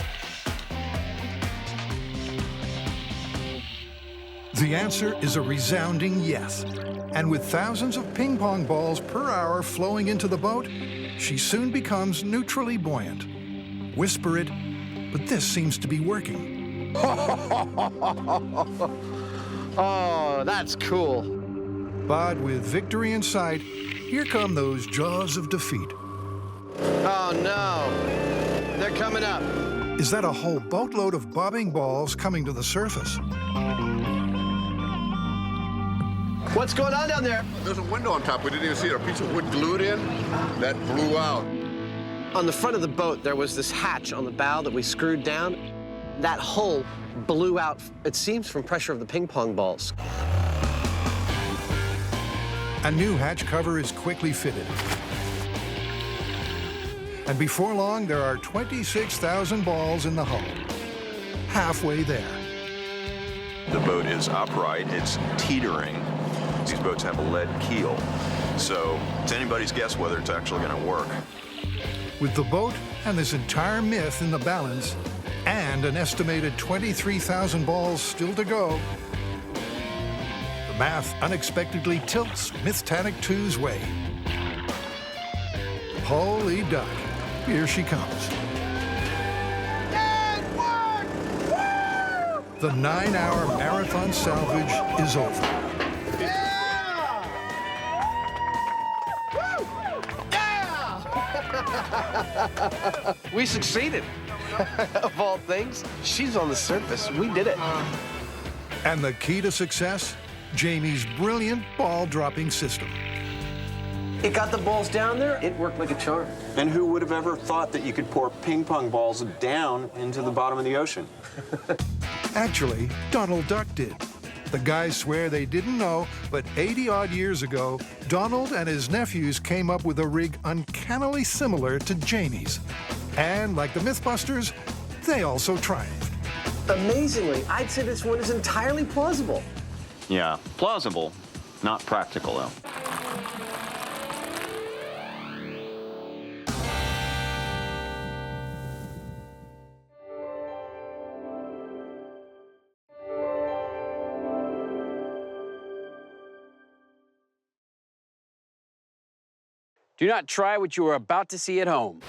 The answer is a resounding yes. And with thousands of ping pong balls per hour flowing into the boat, she soon becomes neutrally buoyant. Whisper it, but this seems to be working. Oh, that's cool. But with victory in sight, here come those jaws of defeat. Oh, no. They're coming up. Is that a whole boatload of bobbing balls coming to the surface? What's going on down there? There's a window on top. We didn't even see it. A piece of wood glued in. That blew out. On the front of the boat, there was this hatch on the bow that we screwed down. That hole blew out, it seems, from pressure of the ping pong balls. A new hatch cover is quickly fitted. And before long, there are 26,000 balls in the hull. Halfway there. The boat is upright, it's teetering. These boats have a lead keel, so it's anybody's guess whether it's actually going to work. With the boat and this entire myth in the balance, and an estimated 23,000 balls still to go, the The math unexpectedly tilts Mythtanic 2's way. Holy duck, here she comes. The 9-hour marathon salvage is over. We succeeded. Of all things, she's on the surface. We did it. And the key to success? Jamie's brilliant ball-dropping system. It got the balls down there. It worked like a charm. And who would have ever thought that you could pour ping pong balls down into the bottom of the ocean? Actually, Donald Duck did. The guys swear they didn't know, but 80-odd years ago, Donald and his nephews came up with a rig uncannily similar to Jamie's. And like the MythBusters, they also triumphed. Amazingly, I'd say this one is entirely plausible. Yeah, plausible, not practical, though. Do not try what you are about to see at home.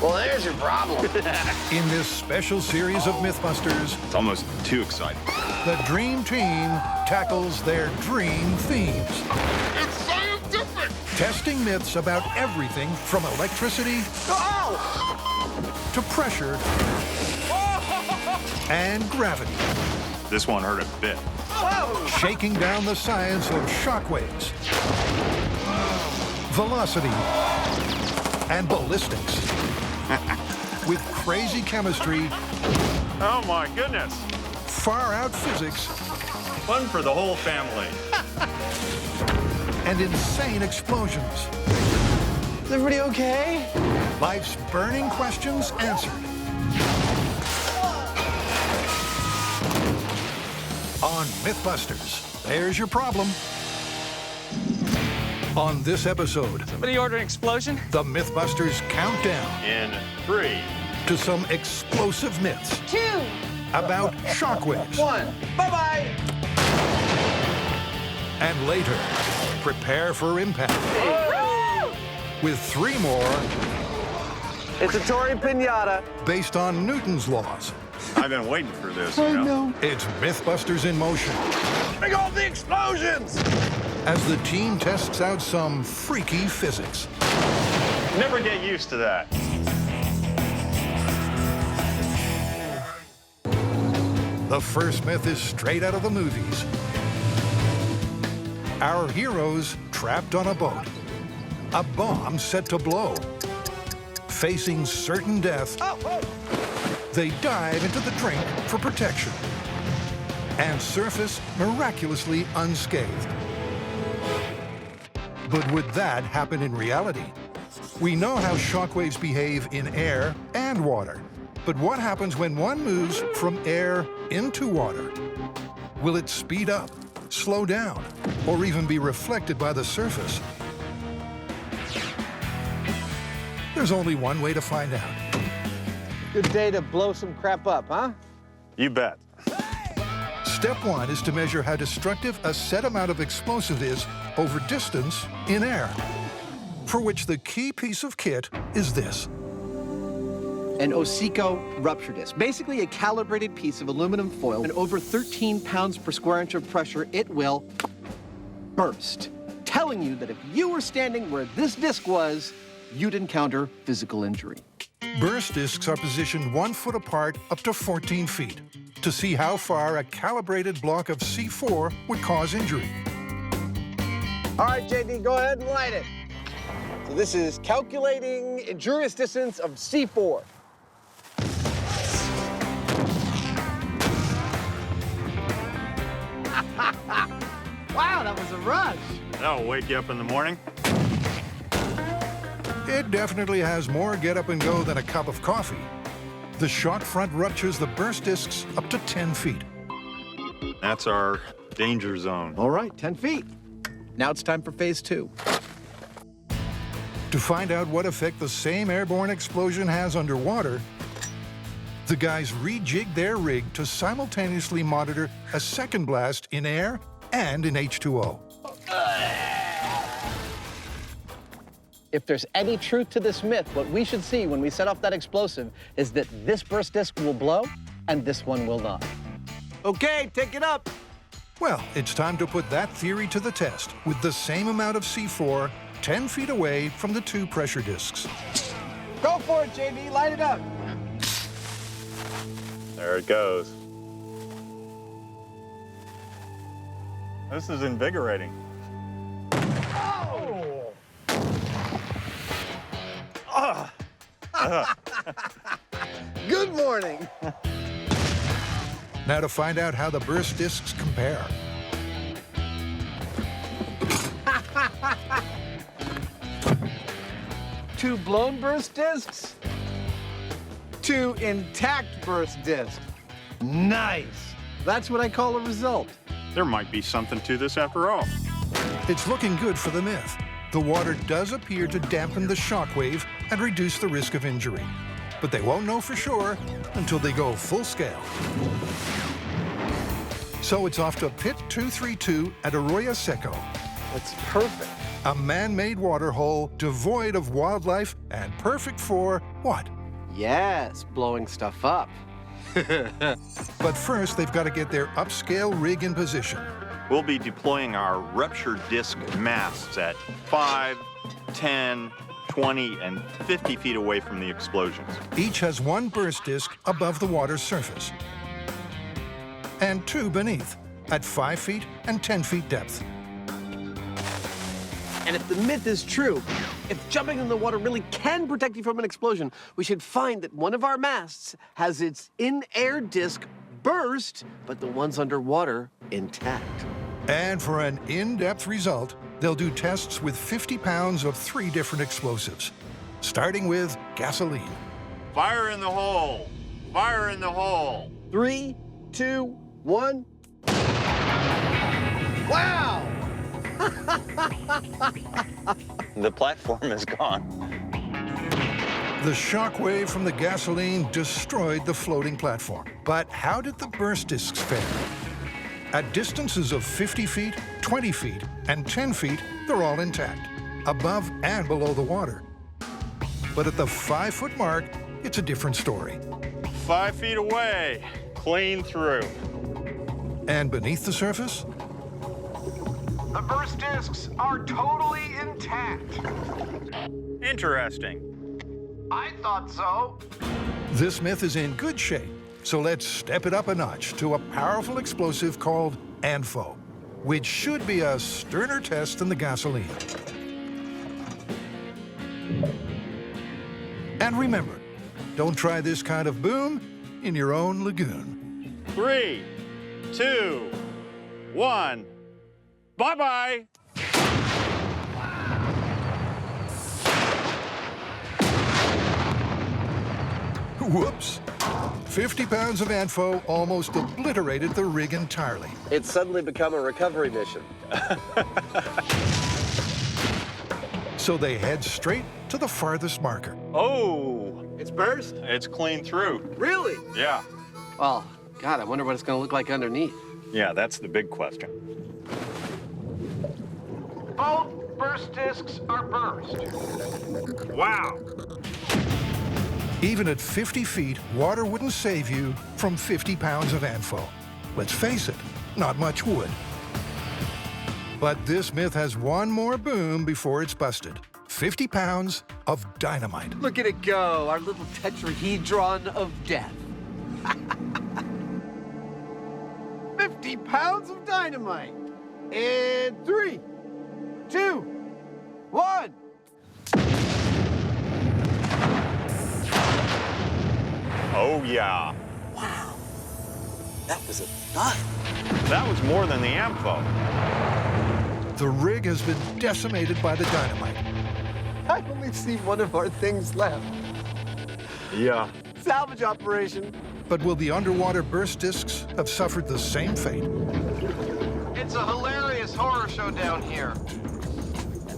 Well, there's your problem. In this special series of MythBusters, It's almost too exciting. the Dream Team tackles their dream themes. It's scientific! Testing myths about everything from electricity to pressure and gravity. This one hurt a bit. Shaking down the science of shockwaves, velocity, and ballistics. With crazy chemistry, Oh my goodness. far-out physics, Fun for the whole family. and insane explosions. Is everybody okay? Life's burning questions answered. On MythBusters, there's your problem. On this episode, Somebody order an explosion? the MythBusters countdown In 3. to some explosive myths 2. about shockwaves. 1. Bye-bye. And later, prepare for impact. With 3 more It's a Tory pinata. based on Newton's laws. I've been waiting for this, you know? It's MythBusters in motion Bring on the explosions! as the team tests out some freaky physics. Never get used to that. The first myth is straight out of the movies. Our heroes trapped on a boat. A bomb set to blow. Facing certain death, they dive into the drink for protection and surface miraculously unscathed. But would that happen in reality? We know how shockwaves behave in air and water. But what happens when one moves from air into water? Will it speed up, slow down, or even be reflected by the surface? There's only one way to find out. Good day to blow some crap up, huh? You bet. Step 1 is to measure how destructive a set amount of explosive is over distance in air, for which the key piece of kit is this. An Osico rupture disc, basically a calibrated piece of aluminum foil, and over 13 pounds per square inch of pressure, it will burst, telling you that if you were standing where this disc was, you'd encounter physical injury. Burst discs are positioned 1 foot apart up to 14 feet to see how far a calibrated block of C4 would cause injury. All right, JD, go ahead and light it. So this is calculating injurious distance of C4. Wow, that was a rush. That'll wake you up in the morning. It definitely has more get up and go than a cup of coffee. The shock front ruptures the burst discs up to 10 feet. That's our danger zone. All right, 10 feet. Now it's time for phase 2. To find out what effect the same airborne explosion has underwater, The guys rejigged their rig to simultaneously monitor a second blast in air and in H2O. If there's any truth to this myth, what we should see when we set off that explosive is that this burst disc will blow and this one will not. Okay, take it up. Well, it's time to put that theory to the test with the same amount of C4 10 feet away from the two pressure discs. Go for it, JD, light it up. There it goes. This is invigorating. Good morning. Now to find out how the burst discs compare. Two blown burst discs, two intact burst discs. Nice. That's what I call a result. There might be something to this after all. It's looking good for the myth. The water does appear to dampen the shockwave and reduce the risk of injury. But they won't know for sure until they go full scale. So it's off to Pit 232 at Arroyo Seco. It's perfect. A man-made water hole devoid of wildlife and perfect for what? Yes, blowing stuff up. But first, they've got to get their upscale rig in position. We'll be deploying our rupture disc masts at 5, 10, 20, and 50 feet away from the explosions. Each has one burst disc above the water's surface, and two beneath, at 5 feet and 10 feet depth. And if the myth is true, if jumping in the water really can protect you from an explosion, we should find that one of our masts has its in-air disc burst, but the ones underwater intact. And for an in-depth result, they'll do tests with 50 pounds of 3 different explosives, starting with gasoline. Fire in the hole! Fire in the hole! 3, 2, 1. Wow! The platform is gone. The shockwave from the gasoline destroyed the floating platform. But how did the burst discs fare? At distances of 50 feet, 20 feet, and 10 feet, they're all intact, above and below the water. But at the 5-foot mark, it's a different story. 5 feet away, clean through. And beneath the surface? The burst discs are totally intact. Interesting. I thought so. This myth is in good shape, so let's step it up a notch to a powerful explosive called ANFO, which should be a sterner test than the gasoline. And remember, don't try this kind of boom in your own lagoon. 3, 2, 1. Bye-bye. Whoops. 50 pounds of ANFO almost obliterated the rig entirely. It's suddenly become a recovery mission. So they head straight to the farthest marker. Oh! It's burst? It's clean through. Really? Yeah. Well, God, I wonder what it's going to look like underneath. Yeah, that's the big question. Both burst discs are burst. Wow. Even at 50 feet, water wouldn't save you from 50 pounds of ANFO. Let's face it, not much would. But this myth has one more boom before it's busted. 50 pounds of dynamite. Look at it go, our little tetrahedron of death. 50 pounds of dynamite. And 3, 2, 1. Oh, yeah. Wow. That was a thud. That was more than the ANFO. The rig has been decimated by the dynamite. I only see one of our things left. Yeah. Salvage operation. But will the underwater burst discs have suffered the same fate? It's a hilarious horror show down here.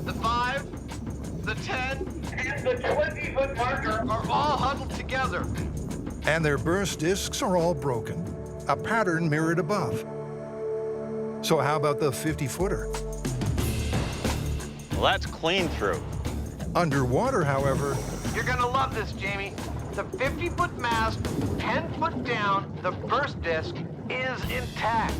The 5, the 10, and the 20-foot marker are all huddled together. And their burst discs are all broken, a pattern mirrored above. So how about the 50-footer? Well, that's clean through. Underwater, however, You're gonna love this, Jamie. The 50-foot mast, 10 foot down, the burst disc is intact.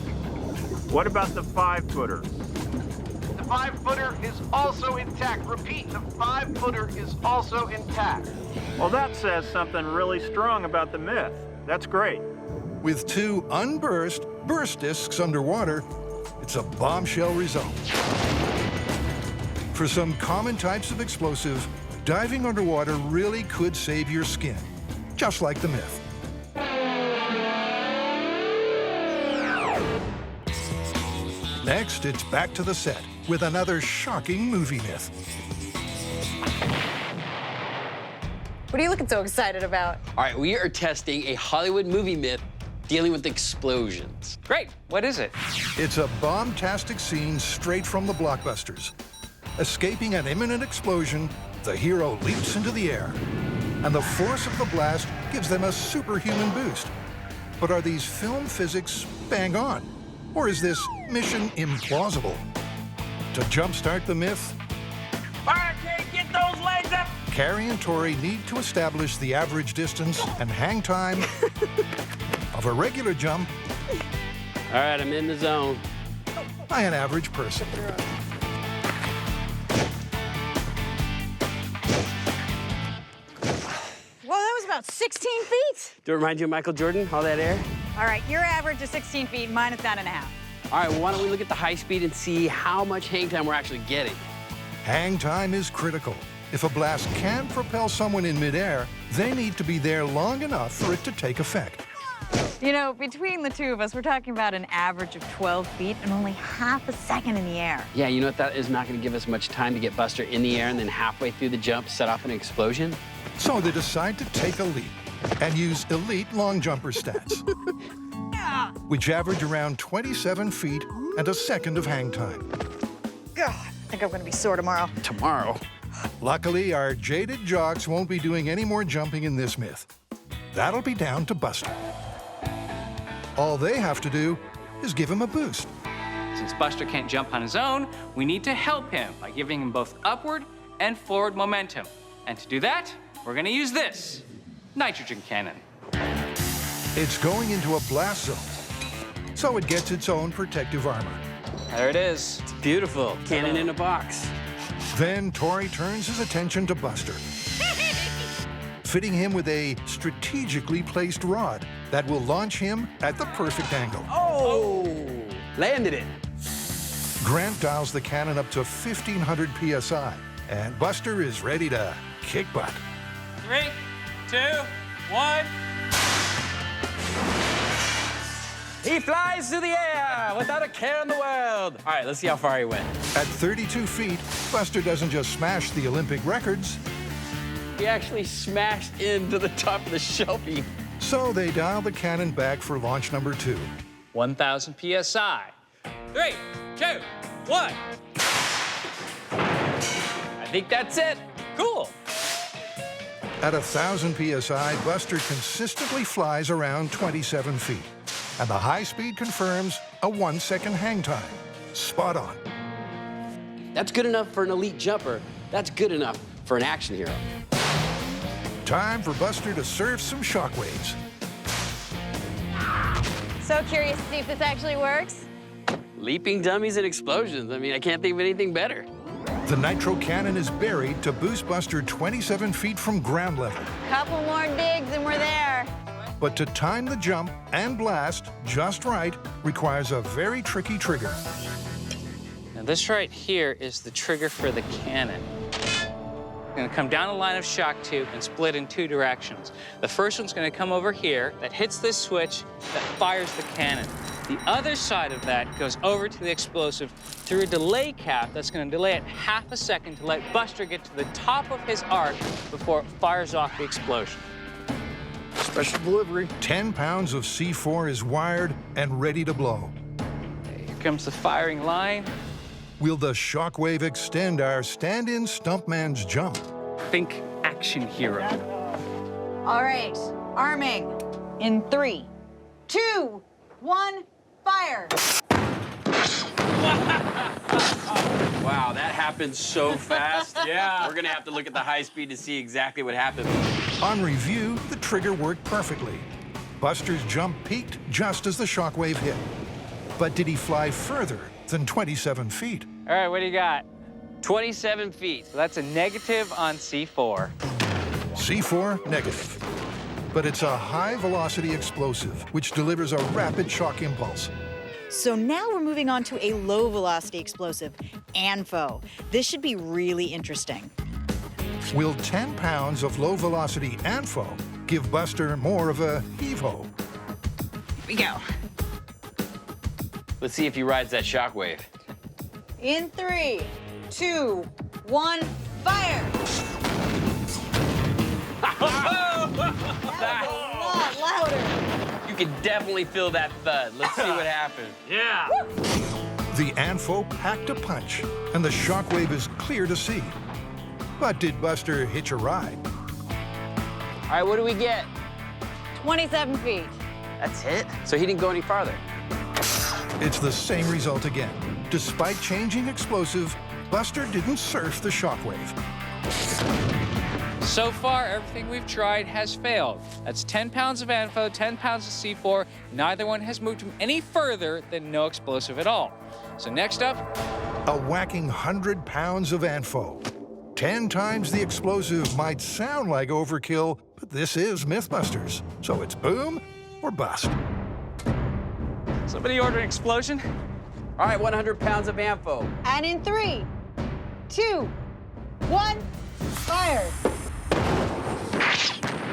What about the 5-footer? The 5-footer is also intact. Repeat, the 5-footer is also intact. Well, that says something really strong about the myth. That's great. with 2 unburst burst discs underwater, it's a bombshell result. For some common types of explosive, diving underwater really could save your skin, just like the myth. Next, it's back to the set with another shocking movie myth. What are you looking so excited about? All right, we are testing a Hollywood movie myth dealing with explosions. Great. What is it? It's a bomb-tastic scene straight from the blockbusters. Escaping an imminent explosion, the hero leaps into the air, and the force of the blast gives them a superhuman boost. But are these film physics bang on? Or is this mission implausible? To jumpstart the myth, Pycrete, get those legs up! Carrie and Tori need to establish the average distance and hang time of a regular jump All right, I'm in the zone. by an average person. Whoa, that was about 16 feet. Do it remind you of Michael Jordan, all that air? All right, your average is 16 feet, mine is 9.5. All right, well, why don't we look at the high speed and see how much hang time we're actually getting? Hang time is critical. If a blast can propel someone in midair, they need to be there long enough for it to take effect. You know, between the two of us, we're talking about an average of 12 feet and only half a second in the air. Yeah, you know what? That is not going to give us much time to get Buster in the air and then halfway through the jump set off an explosion. So they decide to take a leap and use elite long jumper stats, which average around 27 feet and a second of hang time. God, I think I'm gonna be sore tomorrow. Tomorrow? Luckily, our jaded jocks won't be doing any more jumping in this myth. That'll be down to Buster. All they have to do is give him a boost. Since Buster can't jump on his own, we need to help him by giving him both upward and forward momentum. And to do that, we're gonna use this nitrogen cannon. It's going into a blast zone, so it gets its own protective armor. There it is. It's beautiful. Cannon in a box. Then Tori turns his attention to Buster, fitting him with a strategically placed rod that will launch him at the perfect angle. Oh! Landed it. Grant dials the cannon up to 1,500 PSI, and Buster is ready to kick butt. 3, 2, 1. He flies through the air without a care in the world. All right, let's see how far he went. At 32 feet, Buster doesn't just smash the Olympic records. He actually smashed into the top of the shelving. So they dial the cannon back for launch number 2. 1,000 PSI. 3, 2, 1. I think that's it. Cool. At 1,000 PSI, Buster consistently flies around 27 feet. And the high speed confirms a 1-second hang time. Spot on. That's good enough for an elite jumper. That's good enough for an action hero. Time for Buster to surf some shockwaves. So curious to see if this actually works. Leaping dummies and explosions. I mean, I can't think of anything better. The nitro cannon is buried to boost Buster 27 feet from ground level. Couple more digs and we're there. But to time the jump and blast just right requires a very tricky trigger. Now this right here is the trigger for the cannon. It's gonna come down a line of shock tube and split in 2 directions. The first one's gonna come over here, that hits this switch, that fires the cannon. The other side of that goes over to the explosive through a delay cap that's gonna delay it half a second to let Buster get to the top of his arc before it fires off the explosion. Special delivery. 10 pounds of C4 is wired and ready to blow. Okay, here comes the firing line. Will the shockwave extend our stand-in stumpman's jump? Think action hero. All right, Arming. In 3, 2, 1, fire. Wow, that happened so fast. Yeah. We're gonna have to look at the high speed to see exactly what happened. On review, the trigger worked perfectly. Buster's jump peaked just as the shockwave hit. But did he fly further than 27 feet? All right, what do you got? 27 feet. So that's a negative on C4. C4, negative. But it's a high-velocity explosive, which delivers a rapid shock impulse. So now we're moving on to a low-velocity explosive, ANFO. This should be really interesting. Will 10 pounds of low-velocity ANFO give Buster more of a heave-ho? Here we go. Let's see if he rides that shockwave. In 3, 2, 1, fire. That was a lot louder. You can definitely feel that thud. Let's see what happens. Yeah. The ANFO packed a punch, and the shockwave is clear to see. But did Buster hitch a ride? All right, what do we get? 27 feet. That's it? So he didn't go any farther. It's the same result again. Despite changing explosive, Buster didn't surf the shockwave. So far, everything we've tried has failed. That's 10 pounds of ANFO, 10 pounds of C4. Neither one has moved him any further than no explosive at all. So next up, A whacking 100 pounds of ANFO. 10 times the explosive might sound like overkill, but this is MythBusters. So it's boom or bust. somebody order an explosion? All right, 100 pounds of ANFO. And in 3, 2, 1, fire.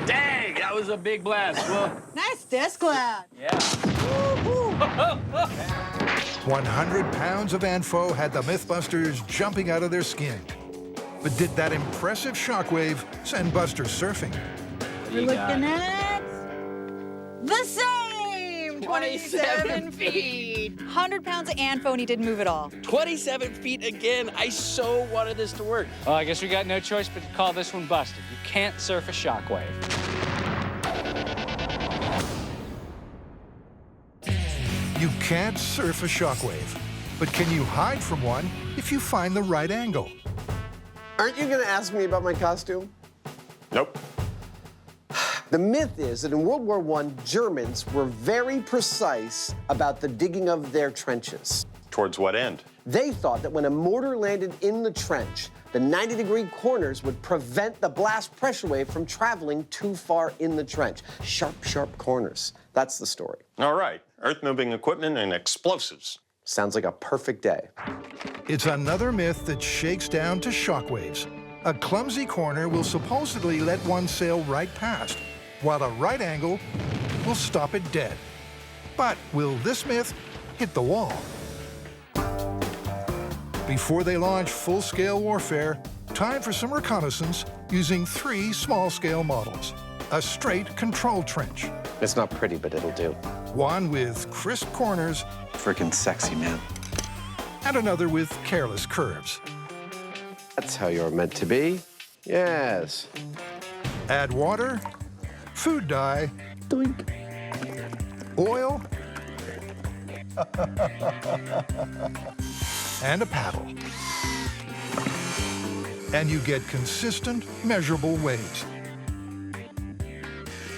Dang, that was a big blast. Well, Nice disc cloud. yeah. 100 pounds of ANFO had the MythBusters jumping out of their skin. But did that impressive shockwave send Buster surfing? We're looking at the same 27 feet. 100 pounds of ANFO and he didn't move at all. 27 feet again. I so wanted this to work. Well, I guess we got no choice but to call this one busted. You can't surf a shockwave. You can't surf a shockwave, but can you hide from one if you find the right angle? Aren't you going to ask me about my costume? Nope. The myth is that in World War I, Germans were very precise about the digging of their trenches. Towards what end? They thought that when a mortar landed in the trench, the 90-degree corners would prevent the blast pressure wave from traveling too far in the trench. Sharp, sharp corners. That's the story. All right. Earth-moving equipment and explosives. Sounds like a perfect day. It's another myth that shakes down to shockwaves. A clumsy corner will supposedly let one sail right past, while a right angle will stop it dead. But will this myth hit the wall? Before they launch full-scale warfare, time for some reconnaissance using 3 small-scale models. A straight control trench. It's not pretty, but it'll do. One with crisp corners. Freaking sexy, man. And another with careless curves. That's how you're meant to be. Yes. Add water, food dye, Doink. oil, and a paddle. And you get consistent, measurable waves.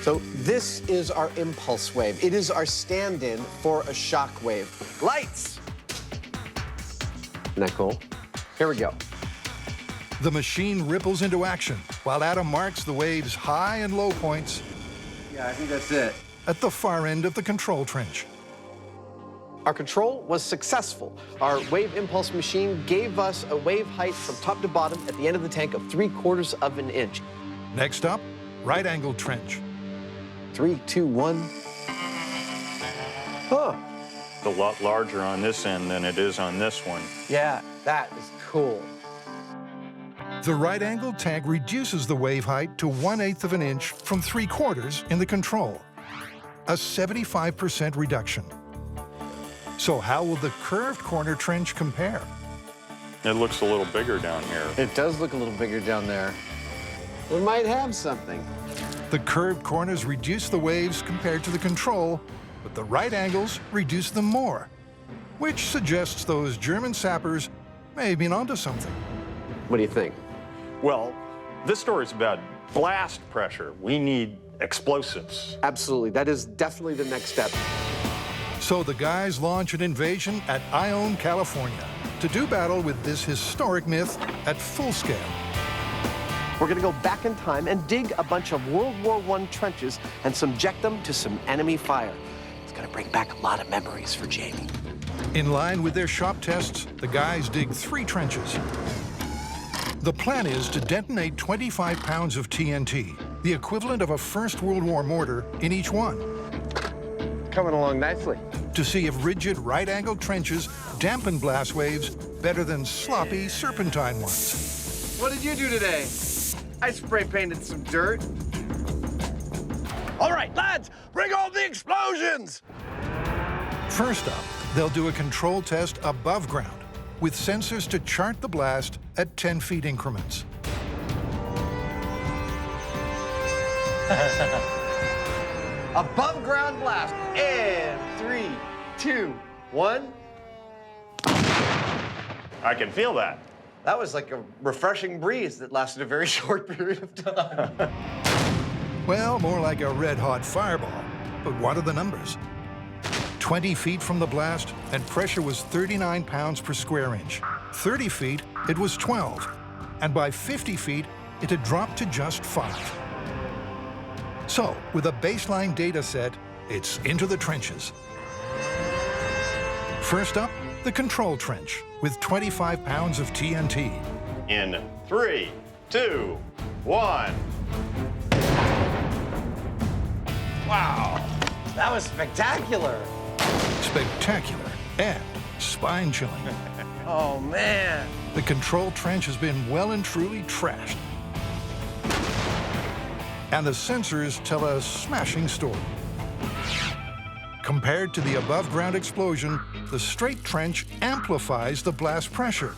So this is our impulse wave. It is our stand-in for a shock wave. Lights! Isn't that cool? Here we go. The machine ripples into action while Adam marks the wave's high and low points. Yeah, I think that's it. At the far end of the control trench. Our control was successful. Our wave impulse machine gave us a wave height from top to bottom at the end of the tank of 3/4 of an inch. Next up, right angle trench. 3, 2, 1. Huh. It's a lot larger on this end than it is on this one. Yeah, that is cool. The right angle tank reduces the wave height to 1/8 of an inch from 3/4 in the control. A 75% reduction. So how will the curved corner trench compare? It looks a little bigger down here. It does look a little bigger down there. We might have something. The curved corners reduce the waves compared to the control, but the right angles reduce them more, which suggests those German sappers may have been onto something. What do you think? Well, this story's about blast pressure. We need explosives. Absolutely. That is definitely the next step. So the guys launch an invasion at Ione, California, to do battle with this historic myth at full scale. We're gonna go back in time and dig a bunch of World War I trenches and subject them to some enemy fire. It's gonna bring back a lot of memories for Jamie. In line with their shop tests, the guys dig 3 trenches. The plan is to detonate 25 pounds of TNT, the equivalent of a First World War mortar, in each one. Coming along nicely. To see if rigid right-angled trenches dampen blast waves better than sloppy serpentine ones. What did you do today? I spray painted some dirt. All right, lads, bring on the explosions! First up, they'll do a control test above ground with sensors to chart the blast at 10 feet increments. Above ground blast. And 3, 2, 1. I can feel that. That was like a refreshing breeze that lasted a very short period of time. Well, more like a red-hot fireball. But what are the numbers? 20 feet from the blast, and pressure was 39 pounds per square inch. 30 feet, it was 12. And by 50 feet, it had dropped to just 5. So, with a baseline data set, it's into the trenches. First up, the control trench, with 25 pounds of TNT. In 3, 2, 1. Wow, that was spectacular. Spectacular and spine-chilling. Oh, man. The control trench has been well and truly trashed. And the sensors tell a smashing story. Compared to the above-ground explosion, the straight trench amplifies the blast pressure.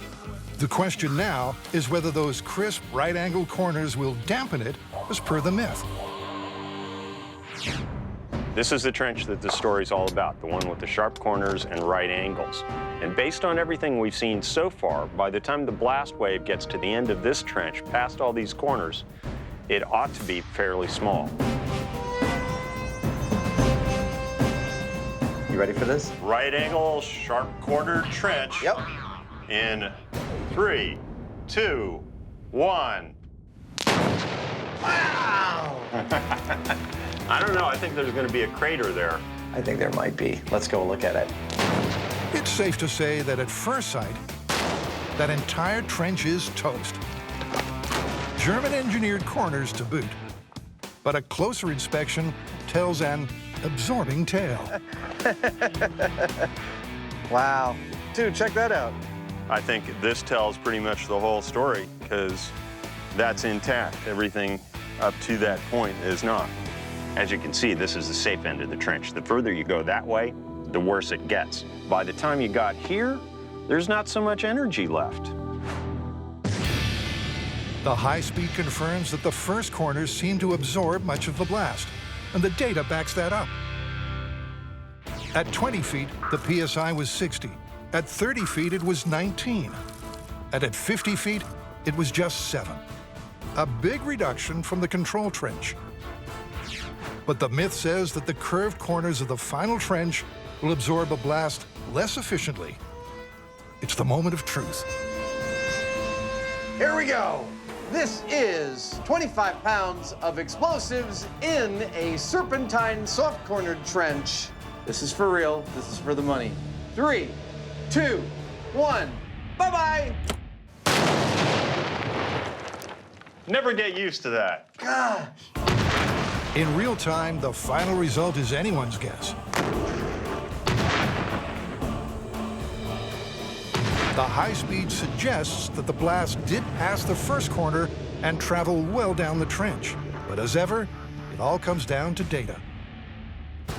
The question now is whether those crisp right-angled corners will dampen it as per the myth. This is the trench that the story's all about, the one with the sharp corners and right angles. And based on everything we've seen so far, by the time the blast wave gets to the end of this trench, past all these corners, it ought to be fairly small. You ready for this? Right angle, sharp cornered trench. Yep. In 3, 2, 1. Wow! I don't know, I think there's gonna be a crater there. I think there might be. Let's go look at it. It's safe to say that at first sight, that entire trench is toast. German-engineered corners to boot. But a closer inspection tells an absorbing tale. Wow. Dude, check that out. I think this tells pretty much the whole story, because that's intact. Everything up to that point is not. As you can see, this is the safe end of the trench. The further you go that way, the worse it gets. By the time you got here, there's not so much energy left. The high speed confirms that the first corners seem to absorb much of the blast, and the data backs that up. At 20 feet, the PSI was 60. At 30 feet, it was 19. And at 50 feet, it was just 7. A big reduction from the control trench. But the myth says that the curved corners of the final trench will absorb a blast less efficiently. It's the moment of truth. Here we go. This is 25 pounds of explosives in a serpentine soft-cornered trench. This is for real. This is for the money. 3, 2, 1. Bye-bye. Never get used to that. Gosh. In real time, the final result is anyone's guess. The high speed suggests that the blast did pass the first corner and travel well down the trench. But as ever, it all comes down to data.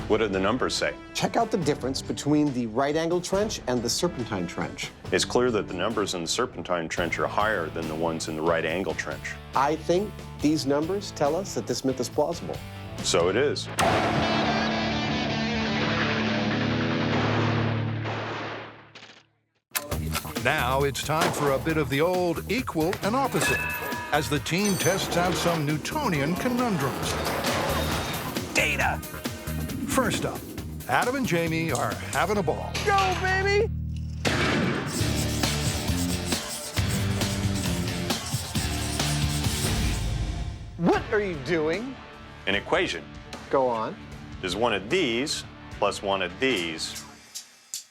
What do the numbers say? Check out the difference between the right-angle trench and the serpentine trench. It's clear that the numbers in the serpentine trench are higher than the ones in the right-angle trench. I think these numbers tell us that this myth is plausible. So it is. Now it's time for a bit of the old equal and opposite as the team tests out some Newtonian conundrums. Data! First up, Adam and Jamie are having a ball. Go, baby! What are you doing? An equation. Go on. Does one of these plus one of these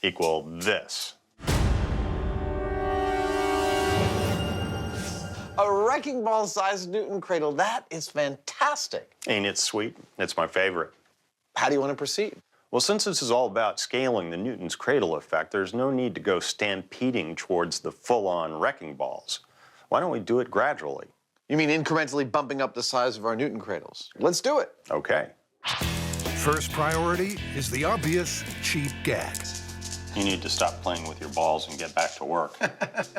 equal this? A wrecking ball-sized Newton cradle. That is fantastic. Ain't it sweet? It's my favorite. How do you want to proceed? Well, since this is all about scaling the Newton's cradle effect, there's no need to go stampeding towards the full-on wrecking balls. Why don't we do it gradually? You mean incrementally bumping up the size of our Newton cradles? Let's do it. Okay. First priority is the obvious cheap gag. You need to stop playing with your balls and get back to work.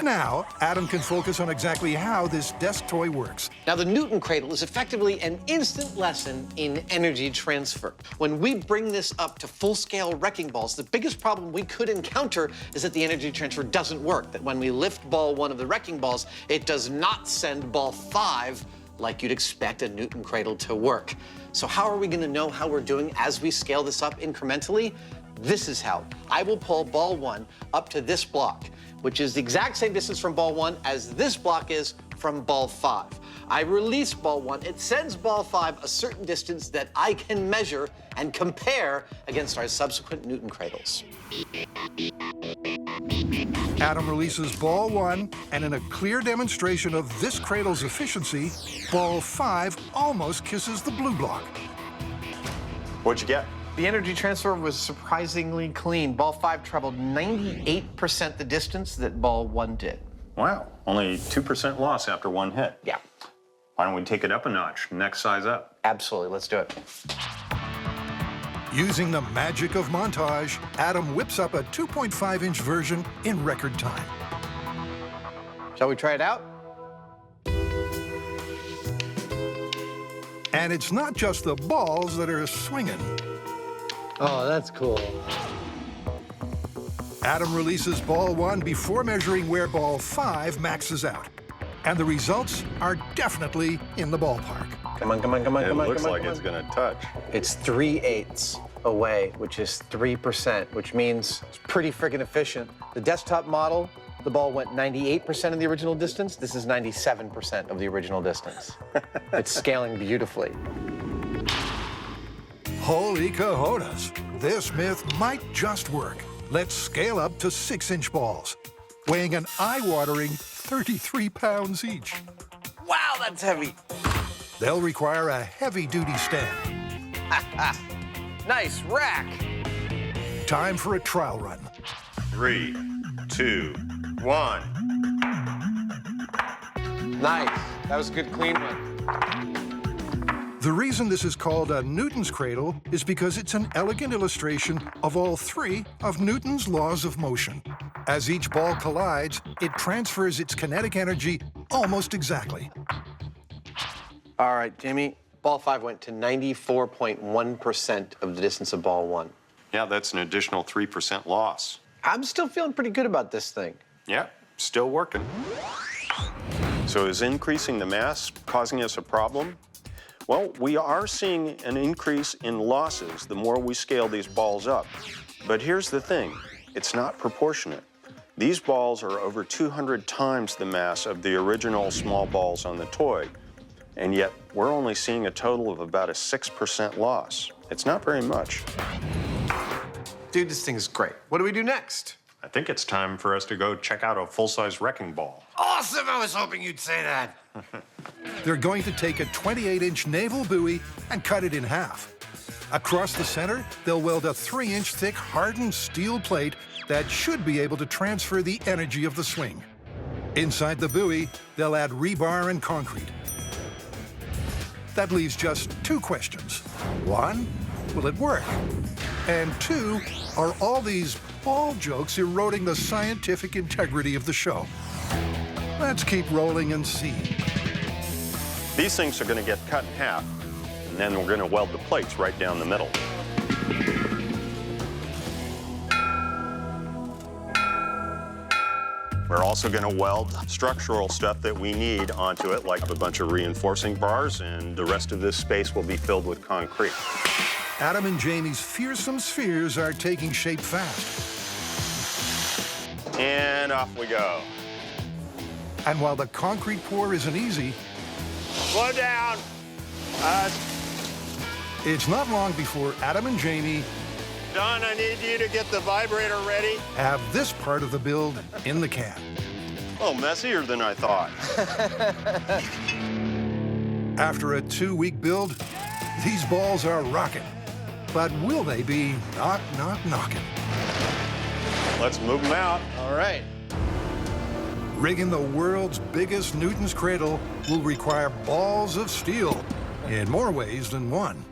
Now, Adam can focus on exactly how this desk toy works. Now, the Newton cradle is effectively an instant lesson in energy transfer. When we bring this up to full-scale wrecking balls, the biggest problem we could encounter is that the energy transfer doesn't work, that when we lift ball 1 of the wrecking balls, it does not send ball 5 like you'd expect a Newton cradle to work. So how are we going to know how we're doing as we scale this up incrementally? This is how. I will pull ball 1 up to this block, which is the exact same distance from ball 1 as this block is from ball 5. I release ball 1. It sends ball 5 a certain distance that I can measure and compare against our subsequent Newton cradles. Adam releases ball 1, and in a clear demonstration of this cradle's efficiency, ball 5 almost kisses the blue block. What'd you get? The energy transfer was surprisingly clean. Ball 5 traveled 98% the distance that ball 1 did. Wow, only 2% loss after one hit. Yeah. Why don't we take it up a notch, next size up? Absolutely, let's do it. Using the magic of montage, Adam whips up a 2.5-inch version in record time. Shall we try it out? And it's not just the balls that are swinging. Oh, that's cool. Adam releases ball 1 before measuring where ball 5 maxes out. And the results are definitely in the ballpark. Come on, come on, come on, It come on, looks come on, like come it's on. gonna touch. It's 3/8 away, which is 3%, which means it's pretty freaking efficient. The desktop model, the ball went 98% of the original distance. This is 97% of the original distance. It's scaling beautifully. Holy cojones. This myth might just work. Let's scale up to 6-inch balls, weighing an eye-watering 33 pounds each. Wow, that's heavy. They'll require a heavy-duty stand. Nice rack. Time for a trial run. 3, 2, 1. Nice. That was a good clean one. The reason this is called a Newton's cradle is because it's an elegant illustration of all 3 of Newton's laws of motion. As each ball collides, it transfers its kinetic energy almost exactly. All right, Jamie, ball 5 went to 94.1% of the distance of ball 1. Yeah, that's an additional 3% loss. I'm still feeling pretty good about this thing. Yeah, still working. So is increasing the mass causing us a problem? Well, we are seeing an increase in losses the more we scale these balls up. But here's the thing, it's not proportionate. These balls are over 200 times the mass of the original small balls on the toy, and yet we're only seeing a total of about a 6% loss. It's not very much. Dude, this thing is great. What do we do next? I think it's time for us to go check out a full-size wrecking ball. Awesome! I was hoping you'd say that. They're going to take a 28-inch naval buoy and cut it in half. Across the center, they'll weld a 3-inch thick hardened steel plate that should be able to transfer the energy of the swing. Inside the buoy, they'll add rebar and concrete. That leaves just 2 questions. 1, will it work? And two, are all these ball jokes eroding the scientific integrity of the show? Let's keep rolling and see. These things are going to get cut in half, and then we're going to weld the plates right down the middle. We're also going to weld structural stuff that we need onto it, like a bunch of reinforcing bars, and the rest of this space will be filled with concrete. Adam and Jamie's fearsome spheres are taking shape fast. And off we go. And while the concrete pour isn't easy, slow down. It's not long before Adam and Jamie Don, I need you to get the vibrator ready. Have this part of the build in the can. Oh, messier than I thought. After a 2-week build, these balls are rocking. But will they be knocking? Let's move them out. All right. Rigging the world's biggest Newton's cradle will require balls of steel in more ways than one.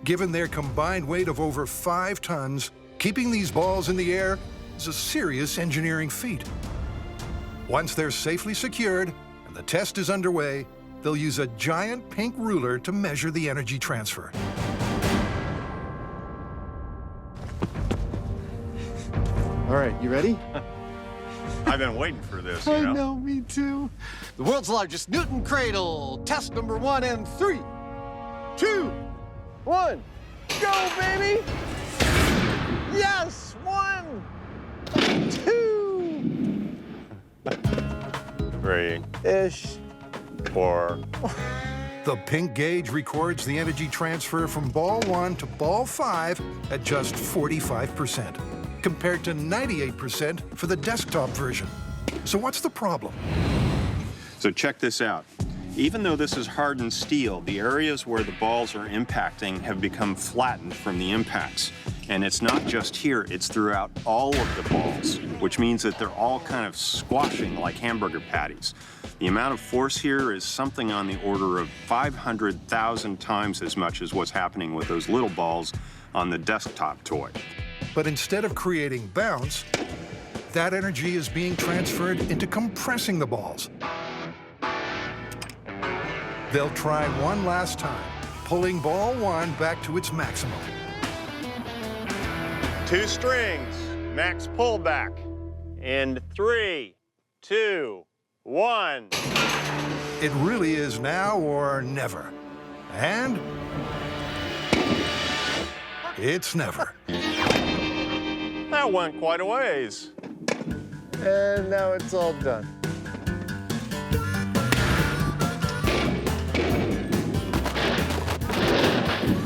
Given their combined weight of over 5 tons, keeping these balls in the air is a serious engineering feat. Once they're safely secured and the test is underway, they'll use a giant pink ruler to measure the energy transfer. All right, you ready? I've been waiting for this, you I know? know, me too. The world's largest Newton cradle. Test number 1 and 3, 2, 1. Go, baby! Yes! 1, 2. 3. Ish. 4. The pink gauge records the energy transfer from ball 1 to ball 5 at just 45%, compared to 98% for the desktop version. So what's the problem? So check this out. Even though this is hardened steel, the areas where the balls are impacting have become flattened from the impacts. And it's not just here, it's throughout all of the balls, which means that they're all kind of squashing like hamburger patties. The amount of force here is something on the order of 500,000 times as much as what's happening with those little balls on the desktop toy. But instead of creating bounce, that energy is being transferred into compressing the balls. They'll try one last time, pulling ball 1 back to its maximum. 2 strings, max pullback. In 3, 2, 1. It really is now or never. And it's never. That went quite a ways. And now it's all done.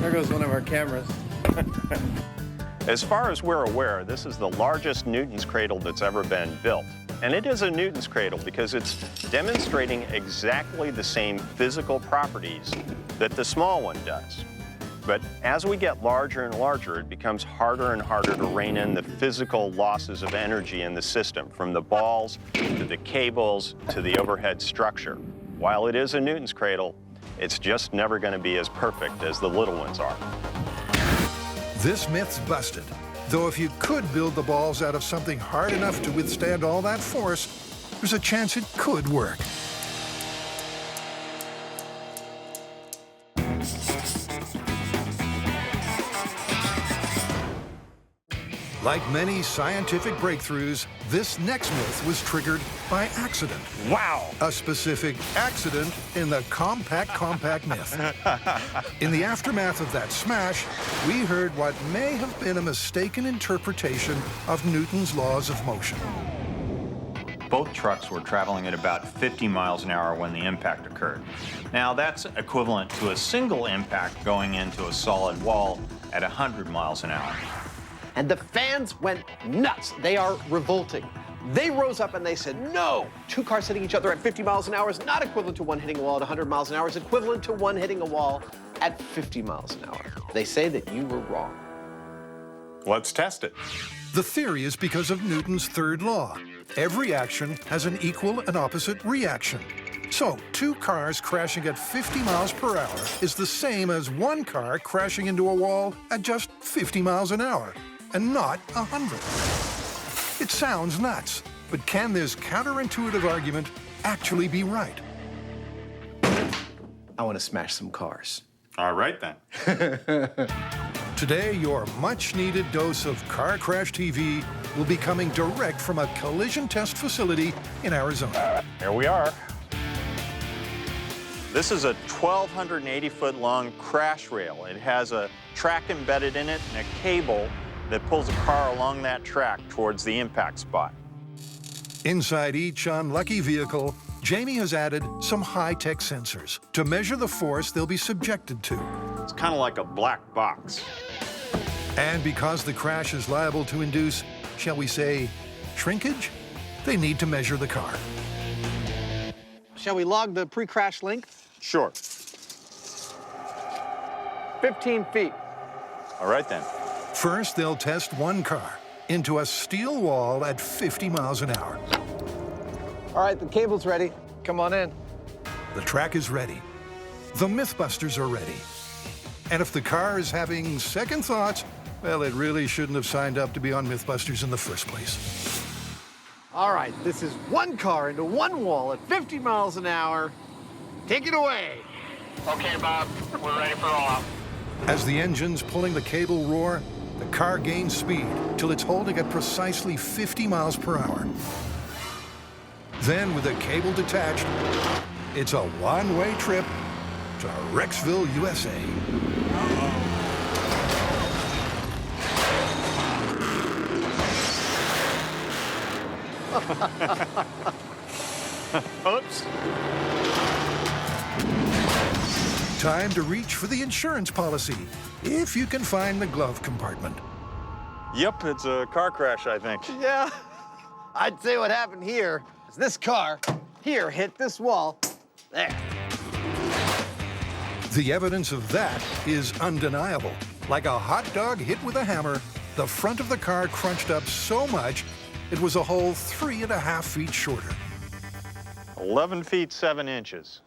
There goes one of our cameras. As far as we're aware, this is the largest Newton's cradle that's ever been built. And it is a Newton's cradle because it's demonstrating exactly the same physical properties that the small one does. But as we get larger and larger, it becomes harder and harder to rein in the physical losses of energy in the system, from the balls to the cables to the overhead structure. While it is a Newton's cradle, it's just never going to be as perfect as the little ones are. This myth's busted. Though if you could build the balls out of something hard enough to withstand all that force, there's a chance it could work. Like many scientific breakthroughs, this next myth was triggered by accident. Wow! A specific accident in the compact myth. In the aftermath of that smash, we heard what may have been a mistaken interpretation of Newton's laws of motion. Both trucks were traveling at about 50 miles an hour when the impact occurred. Now, that's equivalent to a single impact going into a solid wall at 100 miles an hour. And the fans went nuts. They are revolting. They rose up and they said, no, 2 cars hitting each other at 50 miles an hour is not equivalent to one hitting a wall at 100 miles an hour. It's equivalent to one hitting a wall at 50 miles an hour. They say that you were wrong. Let's test it. The theory is because of Newton's third law. Every action has an equal and opposite reaction. So, two cars crashing at 50 miles per hour is the same as one car crashing into a wall at just 50 miles an hour, and not 100. It sounds nuts, but can this counterintuitive argument actually be right? I want to smash some cars. All right, then. Today, your much-needed dose of car crash TV will be coming direct from a collision test facility in Arizona. Here we are. This is a 1,280-foot long crash rail. It has a track embedded in it and a cable that pulls a car along that track towards the impact spot. Inside each unlucky vehicle, Jamie has added some high-tech sensors to measure the force they'll be subjected to. It's kind of like a black box. And because the crash is liable to induce, shall we say, shrinkage, they need to measure the car. Shall we log the pre-crash length? Sure. 15 feet. All right, then. First, they'll test one car into a steel wall at 50 miles an hour. All right, the cable's ready. Come on in. The track is ready. The MythBusters are ready. And if the car is having second thoughts, well, it really shouldn't have signed up to be on MythBusters in the first place. All right, this is one car into one wall at 50 miles an hour. Take it away. Okay, Bob, we're ready for roll-off. As the engines pulling the cable roar, the car gains speed till it's holding at precisely 50 miles per hour. Then, with the cable detached, it's a one-way trip to Rexville, USA. Oops. Time to reach for the insurance policy, if you can find the glove compartment. Yep, it's a car crash, I think. Yeah, I'd say what happened here is this car here hit this wall. There. The evidence of that is undeniable. Like a hot dog hit with a hammer, the front of the car crunched up so much, it was a whole 3.5 feet shorter. 11 feet 7 inches.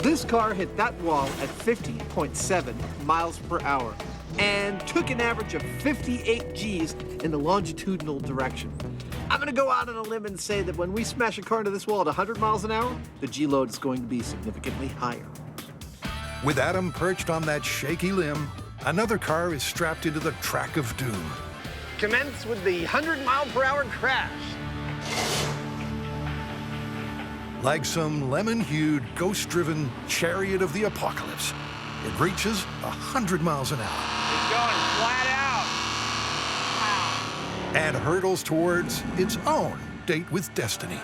This car hit that wall at 50.7 miles per hour and took an average of 58 Gs in the longitudinal direction. I'm gonna go out on a limb and say that when we smash a car into this wall at 100 miles an hour, the G load is going to be significantly higher. With Adam perched on that shaky limb, another car is strapped into the track of doom. Commence with the 100-mile-per-hour crash. Like some lemon-hued, ghost-driven chariot of the apocalypse, it reaches 100 miles an hour. It's going flat out. And hurtles towards its own date with destiny.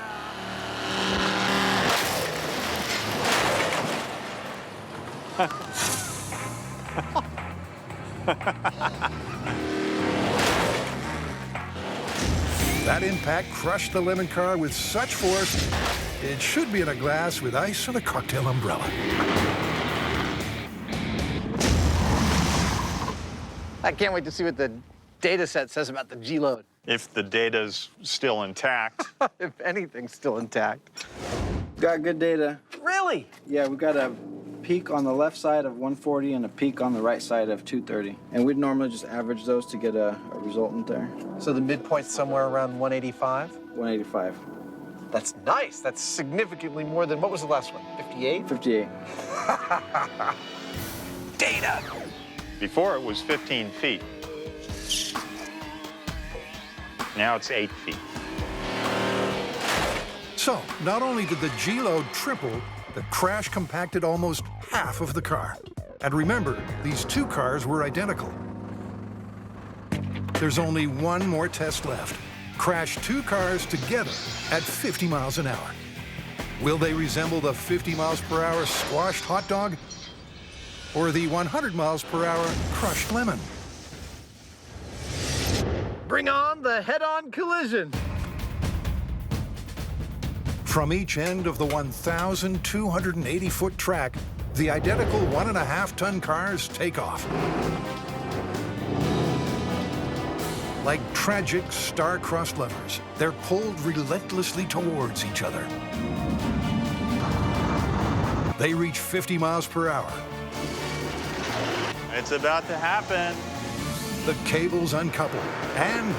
That impact crushed the lemon car with such force, it should be in a glass with ice and a cocktail umbrella. I can't wait to see what the data set says about the G load. If the data's still intact. If anything's still intact. Got good data. Really? Yeah, we got a peak on the left side of 140 and a peak on the right side of 230. And we'd normally just average those to get a resultant there. So the midpoint's somewhere around 185? 185. That's nice. That's significantly more than, what was the last one, 58? 58. Data! Before it was 15 feet. Now it's 8 feet. So, not only did the G-load triple, the crash compacted almost half of the car. And remember, these two cars were identical. There's only one more test left. Crash two cars together at 50 miles an hour. Will they resemble the 50 miles per hour squashed hot dog? Or the 100 miles per hour crushed lemon? Bring on the head-on collision. From each end of the 1,280-foot track, the identical 1.5-ton cars take off. Like tragic star-crossed lovers, they're pulled relentlessly towards each other. They reach 50 miles per hour. It's about to happen. The cables uncouple, and...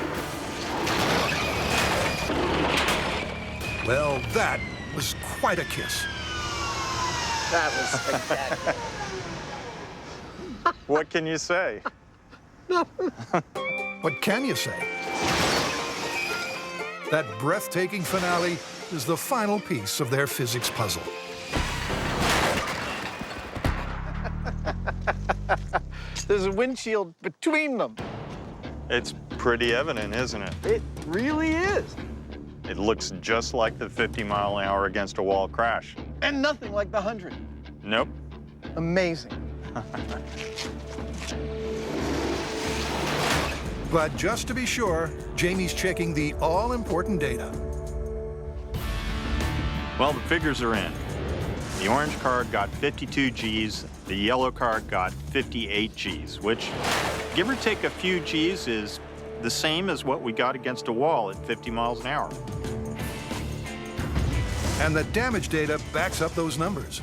well, that was quite a kiss. That was spectacular. What can you say? What can you say? That breathtaking finale is the final piece of their physics puzzle. There's a windshield between them. It's pretty evident, isn't it? It really is. It looks just like the 50-mile-an-hour against a wall crash. And nothing like the 100. Nope. Amazing. But just to be sure, Jamie's checking the all-important data. Well, the figures are in. The orange card got 52 Gs, the yellow card got 58 Gs, which, give or take a few Gs, is the same as what we got against a wall at 50 miles an hour. And the damage data backs up those numbers.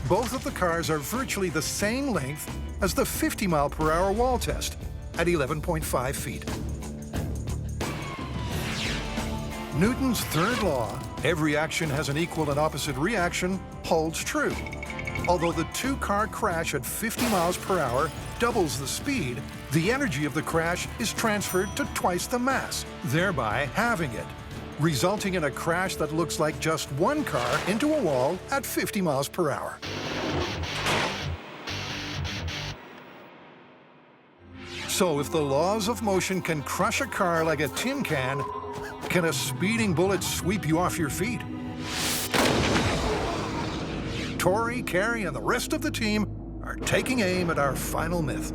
Both of the cars are virtually the same length as the 50-mile-per-hour wall test at 11.5 feet. Newton's third law, every action has an equal and opposite reaction, holds true. Although the two-car crash at 50 miles per hour doubles the speed, the energy of the crash is transferred to twice the mass, thereby halving it, resulting in a crash that looks like just one car into a wall at 50 miles per hour. So if the laws of motion can crush a car like a tin can, can a speeding bullet sweep you off your feet? Tori, Carrie, and the rest of the team are taking aim at our final myth.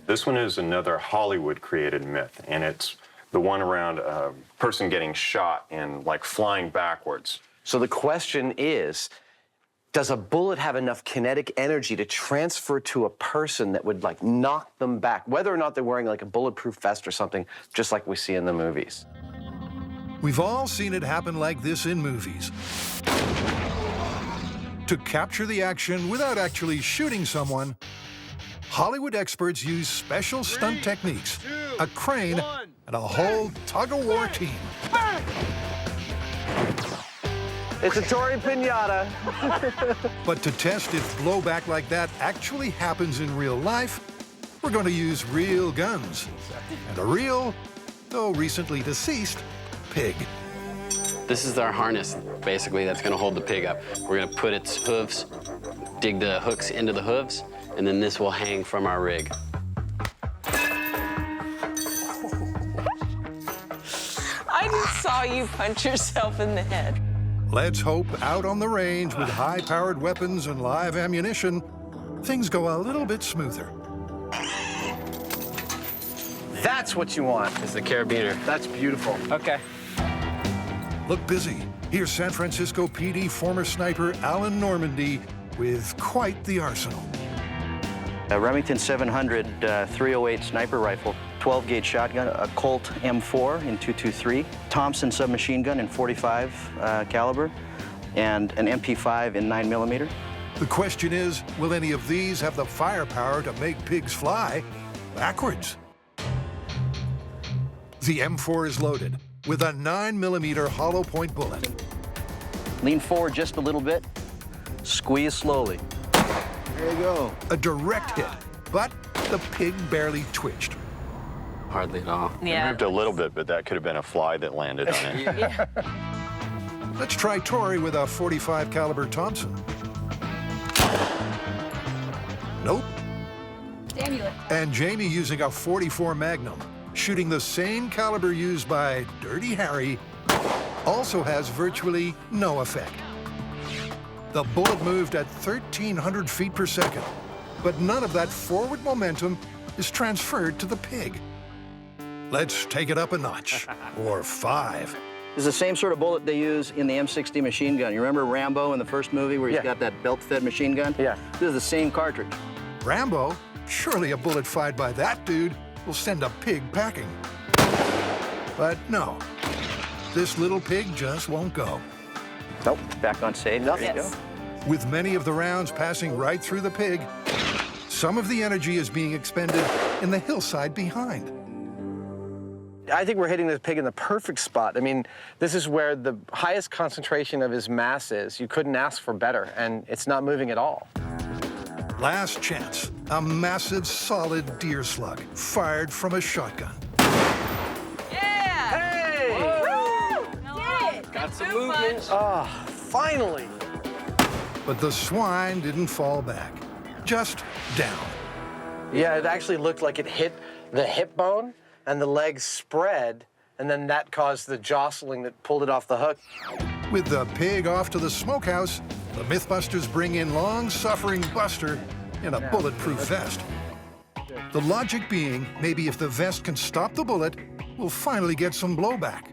This one is another Hollywood-created myth, and it's the one around a person getting shot and, like, flying backwards. So the question is, does a bullet have enough kinetic energy to transfer to a person that would, like, knock them back, whether or not they're wearing, like, a bulletproof vest or something, just like we see in the movies? We've all seen it happen like this in movies. To capture the action without actually shooting someone, Hollywood experts use special stunt techniques, a crane, and a whole tug-of-war team. It's a Tory pinata. But to test if blowback like that actually happens in real life, we're going to use real guns and a real, though recently deceased, pig. This is our harness, basically, that's gonna hold the pig up. We're gonna put its hooves, dig the hooks into the hooves, and then this will hang from our rig. I just saw you punch yourself in the head. Let's hope out on the range with high-powered weapons and live ammunition, things go a little bit smoother. That's what you want. It's the carabiner. That's beautiful. Okay. Look busy. Here's San Francisco PD former sniper Alan Normandy with quite the arsenal. A Remington 700 308 sniper rifle, 12-gauge shotgun, a Colt M4 in .223, Thompson submachine gun in .45 caliber, and an MP5 in 9mm. The question is, will any of these have the firepower to make pigs fly backwards? The M4 is loaded with a 9mm hollow point bullet. Lean forward just a little bit, squeeze slowly. There you go. A direct hit, but the pig barely twitched. Hardly at all. It moved a little bit, but that could have been a fly that landed on it. Yeah. Let's try Tori with a .45 caliber Thompson. Nope. And Jamie using a .44 Magnum, shooting the same caliber used by Dirty Harry, also has virtually no effect. The bullet moved at 1,300 feet per second, but none of that forward momentum is transferred to the pig. Let's take it up a notch, or 5. It's the same sort of bullet they use in the M60 machine gun. You remember Rambo in the first movie where he's got that belt-fed machine gun? Yeah. This is the same cartridge. Rambo Surely a bullet fired by that dude will send a pig packing. But no, this little pig just won't go. Nope, back on stage. There you go. With many of the rounds passing right through the pig, some of the energy is being expended in the hillside behind. I think we're hitting this pig in the perfect spot. I mean, this is where the highest concentration of his mass is. You couldn't ask for better, and it's not moving at all. Last chance, a massive solid deer slug fired from a shotgun. Got some movement. Ah, finally. But the swine didn't fall back, just down. Yeah, it actually looked like it hit the hip bone and the legs spread, and then that caused the jostling that pulled it off the hook. With the pig off to the smokehouse, the MythBusters bring in long-suffering Buster in a bulletproof vest. The logic being, maybe if the vest can stop the bullet, we'll finally get some blowback.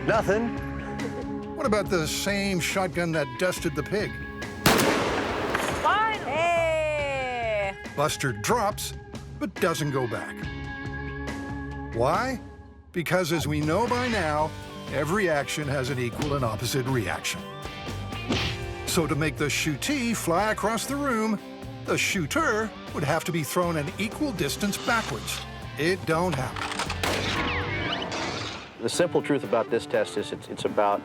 Nothing. What about the same shotgun that dusted the pig? Hey! Buster drops, but doesn't go back. Why? Because as we know by now, every action has an equal and opposite reaction. So to make the shootee fly across the room, the shooter would have to be thrown an equal distance backwards. It don't happen. The simple truth about this test is it's about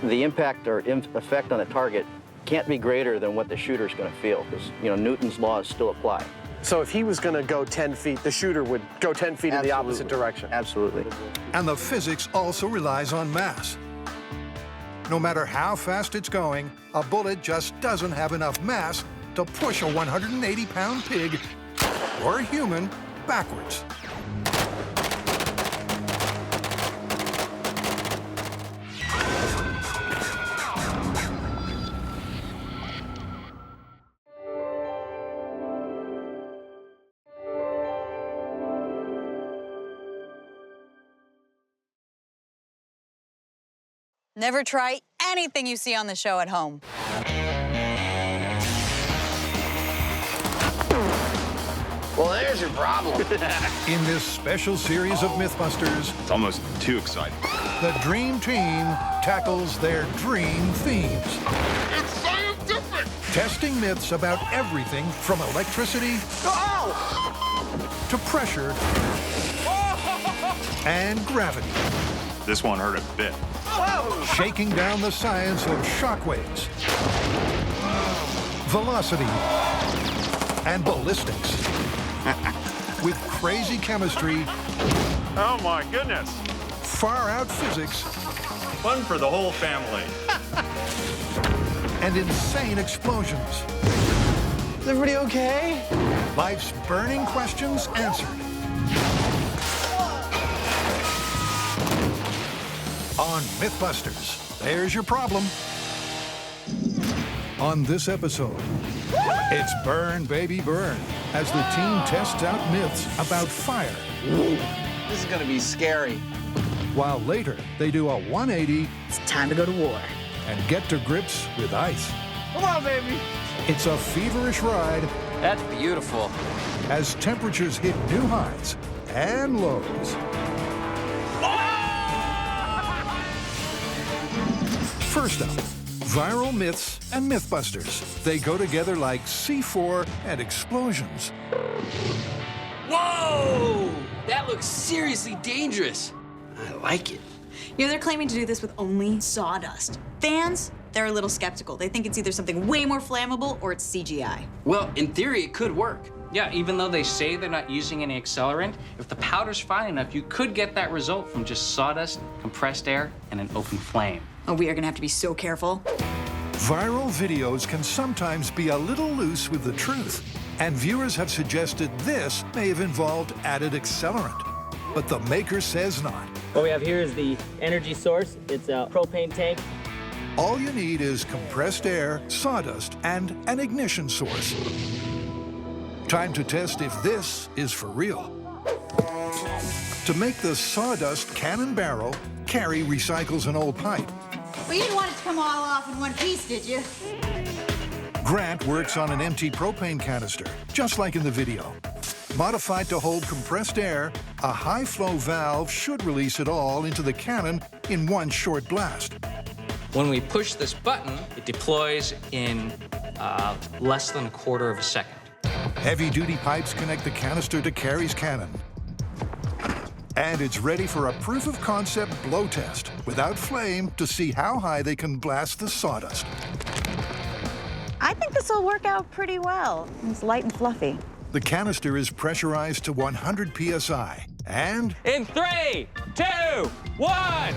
the impact or effect on a target can't be greater than what the shooter's going to feel, because, you know, Newton's laws still apply. So if he was going to go 10 feet, the shooter would go 10 feet in the opposite direction. Absolutely. And the physics also relies on mass. No matter how fast it's going, a bullet just doesn't have enough mass to push a 180-pound pig or human backwards. Never try anything you see on the show at home. Well, there's your problem. In this special series of MythBusters, It's almost too exciting. the Dream Team tackles their dream themes. It's scientific! Testing myths about everything from electricity to pressure and gravity. This one hurt a bit. Shaking down the science of shockwaves, velocity, and ballistics. With crazy chemistry, Oh my goodness. far-out physics, Fun for the whole family. and insane explosions. Is everybody okay? Life's burning questions answered. On MythBusters, there's your problem. On this episode, it's burn, baby, burn, as the team tests out myths about fire. This is gonna be scary. While later, they do a 180 It's time to go to war. and get to grips with ice. Come on, baby. It's a feverish ride That's beautiful. as temperatures hit new highs and lows. First up, viral myths and MythBusters. They go together like C4 and explosions. Whoa! That looks seriously dangerous. I like it. You know, they're claiming to do this with only sawdust. Fans, they're a little skeptical. They think it's either something way more flammable or it's CGI. Well, in theory, it could work. Yeah, even though they say they're not using any accelerant, if the powder's fine enough, you could get that result from just sawdust, compressed air, and an open flame. Oh, we are gonna have to be so careful. Viral videos can sometimes be a little loose with the truth, and viewers have suggested this may have involved added accelerant. But the maker says not. What we have here is the energy source. It's a propane tank. All you need is compressed air, sawdust, and an ignition source. Time to test if this is for real. To make the sawdust cannon barrel, Carrie recycles an old pipe. Well, you didn't want it to come all off in one piece, did you? Grant works on an empty propane canister, just like in the video. Modified to hold compressed air, a high-flow valve should release it all into the cannon in one short blast. When we push this button, it deploys in less than a quarter of a second. Heavy-duty pipes connect the canister to Carey's cannon. And it's ready for a proof-of-concept blow test without flame to see how high they can blast the sawdust. I think this will work out pretty well. It's light and fluffy. The canister is pressurized to 100 psi, and... In 3, 2, 1!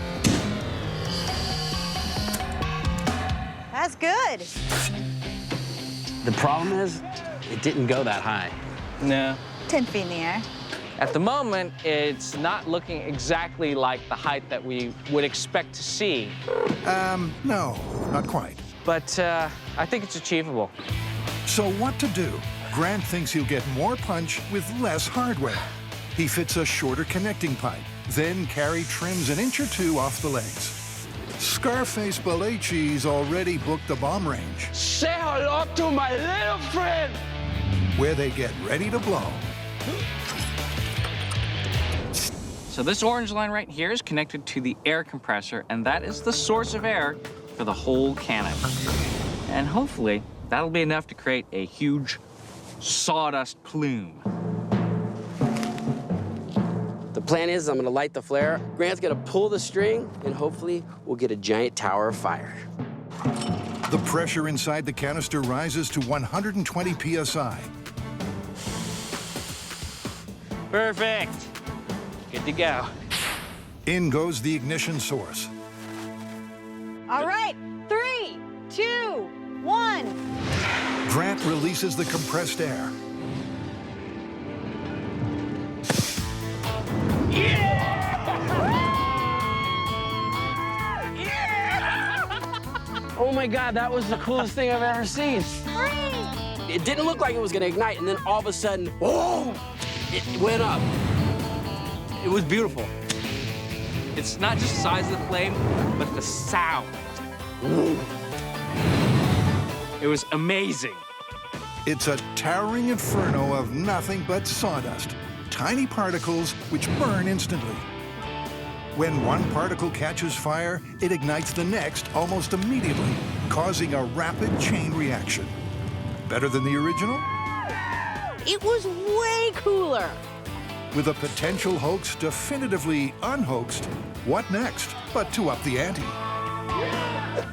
That's good. The problem is, it didn't go that high. No. 10 feet in the air. At the moment, it's not looking exactly like the height that we would expect to see. No, not quite. But I think it's achievable. So what to do? Grant thinks he'll get more punch with less hardware. He fits a shorter connecting pipe. Then Carey trims an inch or two off the legs. Scarface Ballet Cheese already booked the bomb range, Say hello to my little friend. where they get ready to blow. So this orange line right here is connected to the air compressor, and that is the source of air for the whole cannon. And hopefully, that'll be enough to create a huge sawdust plume. The plan is I'm gonna light the flare. Grant's gonna pull the string, and hopefully we'll get a giant tower of fire. The pressure inside the canister rises to 120 psi. Perfect. Good to go. In goes the ignition source. All right, 3, 2, 1. Grant releases the compressed air. Oh my God, that was the coolest thing I've ever seen. It didn't look like it was gonna ignite, and then all of a sudden, whoa, it went up. It was beautiful. It's not just the size of the flame, but the sound. It was amazing. It's a towering inferno of nothing but sawdust, tiny particles which burn instantly. When one particle catches fire, it ignites the next almost immediately, causing a rapid chain reaction. Better than the original? It was way cooler. With a potential hoax definitively unhoaxed, what next but to up the ante?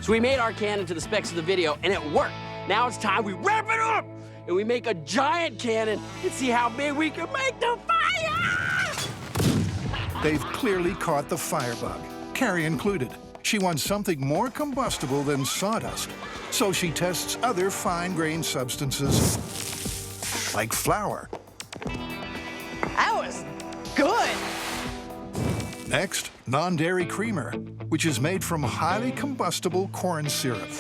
So we made our cannon to the specs of the video, and it worked. Now it's time we ramp it up, and we make a giant cannon and see how big we can make the fire! They've clearly caught the firebug, Carey included. She wants something more combustible than sawdust, so she tests other fine-grained substances, like flour. That was good. Next, non-dairy creamer, which is made from highly combustible corn syrup.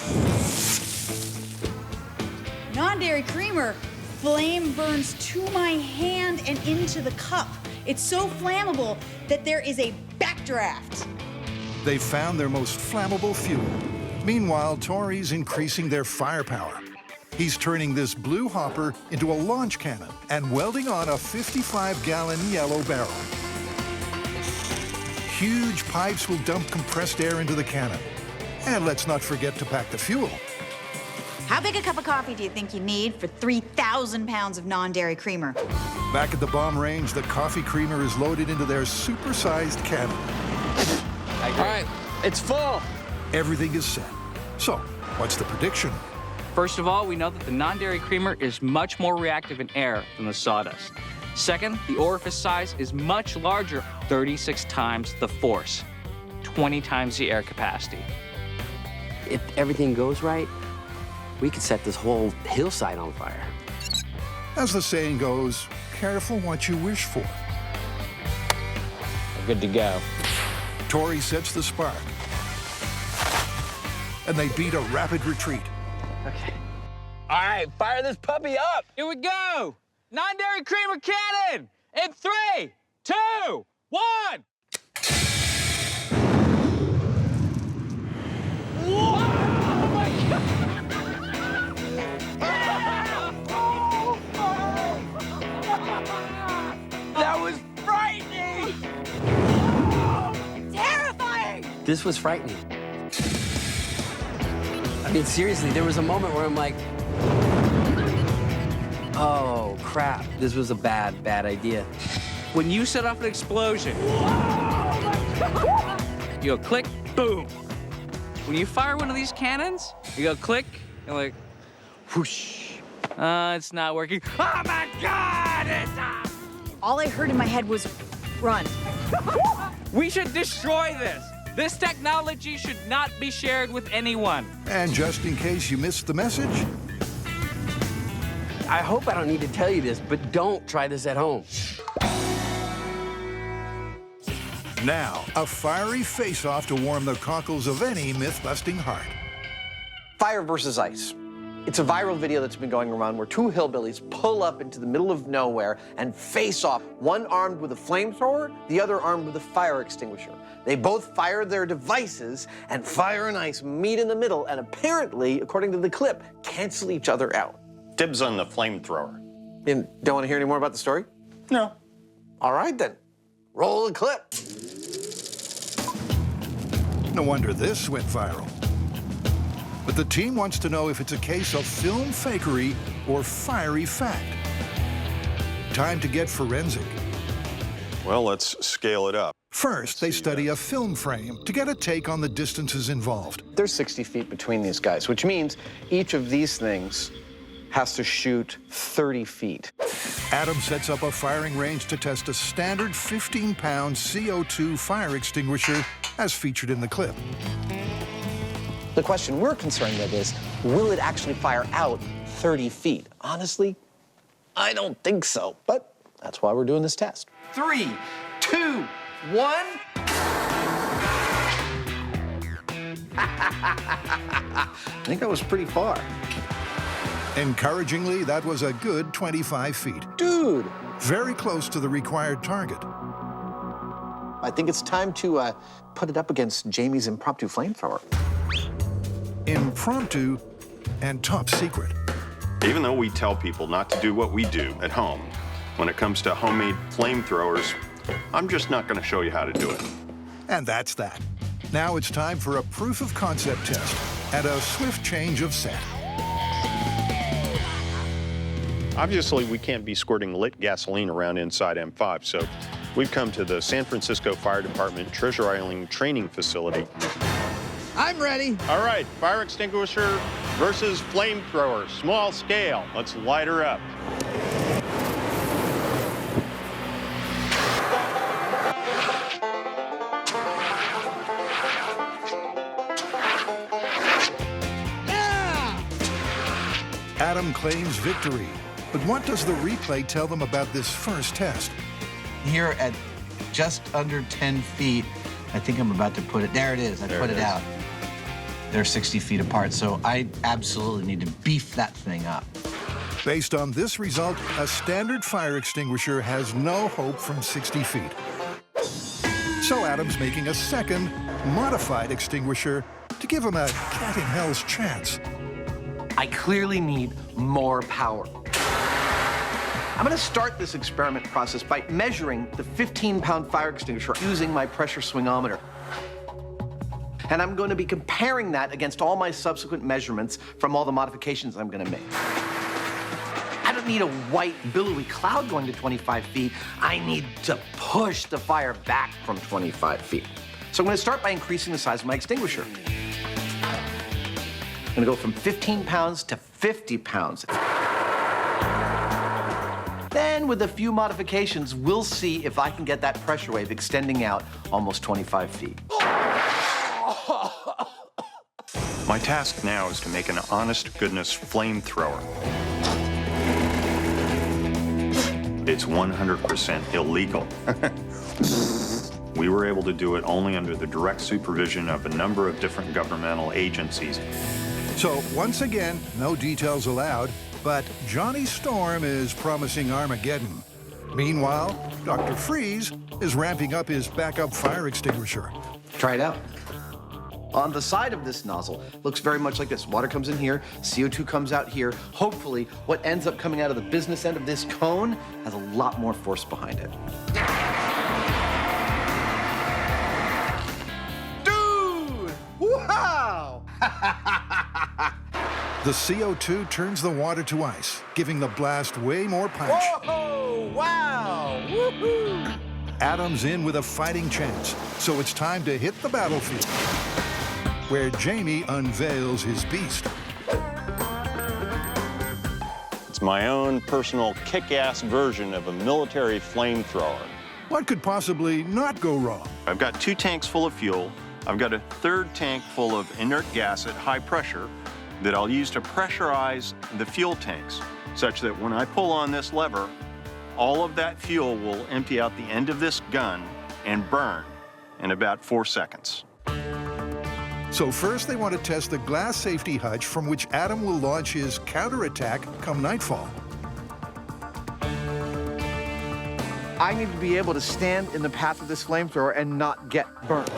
Non-dairy creamer. Flame burns to my hand and into the cup. It's so flammable that there is a backdraft. They've found their most flammable fuel. Meanwhile, Tori's increasing their firepower. He's turning this blue hopper into a launch cannon and welding on a 55-gallon yellow barrel. Huge pipes will dump compressed air into the cannon. And let's not forget to pack the fuel. How big a cup of coffee do you think you need for 3,000 pounds of non-dairy creamer? Back at the bomb range, the coffee creamer is loaded into their super-sized cannon. All right, it's full. Everything is set. So, what's the prediction? First of all, we know that the non-dairy creamer is much more reactive in air than the sawdust. Second, the orifice size is much larger, 36 times the force, 20 times the air capacity. If everything goes right, we could set this whole hillside on fire. As the saying goes, careful what you wish for. We're good to go. Tori sets the spark. And they beat a rapid retreat. Okay. All right, fire this puppy up. Here we go. Non-dairy creamer cannon in 3, 2, 1. This was frightening. I mean, seriously, there was a moment where I'm like, oh, crap. This was a bad idea. When you set off an explosion, you go click, boom. When you fire one of these cannons, you go click, and like, whoosh. It's not working. Oh my God! All I heard in my head was, run. We should destroy this. This technology should not be shared with anyone. And just in case you missed the message, I hope I don't need to tell you this, but don't try this at home. now a fiery face-off to warm the cockles of any myth-busting heart. Fire versus ice. It's a viral video that's been going around where two hillbillies pull up into the middle of nowhere and face off, one armed with a flamethrower, the other armed with a fire extinguisher. They both fire their devices, and fire and ice meet in the middle and apparently, according to the clip, cancel each other out. Dibs on the flamethrower. And don't want to hear any more about the story? No. All right, then. Roll the clip. No wonder this went viral. But the team wants to know if it's a case of film fakery or fiery fact. Time to get forensic. Well, let's scale it up. First, they study a film frame to get a take on the distances involved. There's 60 feet between these guys, which means each of these things has to shoot 30 feet. Adam sets up a firing range to test a standard 15-pound CO2 fire extinguisher as featured in the clip. The question we're concerned with is, will it actually fire out 30 feet? Honestly, I don't think so, but that's why we're doing this test. 3, 2, 1. I think that was pretty far. Encouragingly, that was a good 25 feet. Dude! Very close to the required target. I think it's time to put it up against Jamie's impromptu flamethrower. Impromptu and top secret. Even though we tell people not to do what we do at home, when it comes to homemade flamethrowers, I'm just not going to show you how to do it. And that's that. Now it's time for a proof of concept test and a swift change of set. Obviously, we can't be squirting lit gasoline around inside M5, so we've come to the San Francisco Fire Department Treasure Island Training Facility. I'm ready. All right, fire extinguisher versus flamethrower, small scale. Let's light her up. Adam claims victory. But what does the replay tell them about this first test? Here at just under 10 feet, I think I'm about to put it, there it is, I put it out. They're 60 feet apart, so I absolutely need to beef that thing up. Based on this result, a standard fire extinguisher has no hope from 60 feet. So Adam's making a second, modified extinguisher to give him a cat in hell's chance. I clearly need more power. I'm gonna start this experiment process by measuring the 15-pound fire extinguisher using my pressure swingometer. And I'm going to be comparing that against all my subsequent measurements from all the modifications I'm gonna make. I don't need a white, billowy cloud going to 25 feet. I need to push the fire back from 25 feet. So I'm gonna start by increasing the size of my extinguisher. I'm gonna go from 15 pounds to 50 pounds. Then, with a few modifications, we'll see if I can get that pressure wave extending out almost 25 feet. My task now is to make an honest-to-goodness flamethrower. It's 100% illegal. We were able to do it only under the direct supervision of a number of different governmental agencies. So once again, no details allowed, but Johnny Storm is promising Armageddon. Meanwhile, Dr. Freeze is ramping up his backup fire extinguisher. Try it out. On the side of this nozzle, looks very much like this. Water comes in here, CO2 comes out here. Hopefully, what ends up coming out of the business end of this cone has a lot more force behind it. The CO2 turns the water to ice, giving the blast way more punch. Whoa! Wow! Woohoo! Adam's in with a fighting chance, so it's time to hit the battlefield, where Jamie unveils his beast. It's my own personal kick-ass version of a military flamethrower. What could possibly not go wrong? I've got 2 tanks full of fuel. I've got a 3rd tank full of inert gas at high pressure that I'll use to pressurize the fuel tanks, such that when I pull on this lever, all of that fuel will empty out the end of this gun and burn in about 4 seconds. So first they want to test the glass safety hutch from which Adam will launch his counterattack come nightfall. I need to be able to stand in the path of this flamethrower and not get burnt.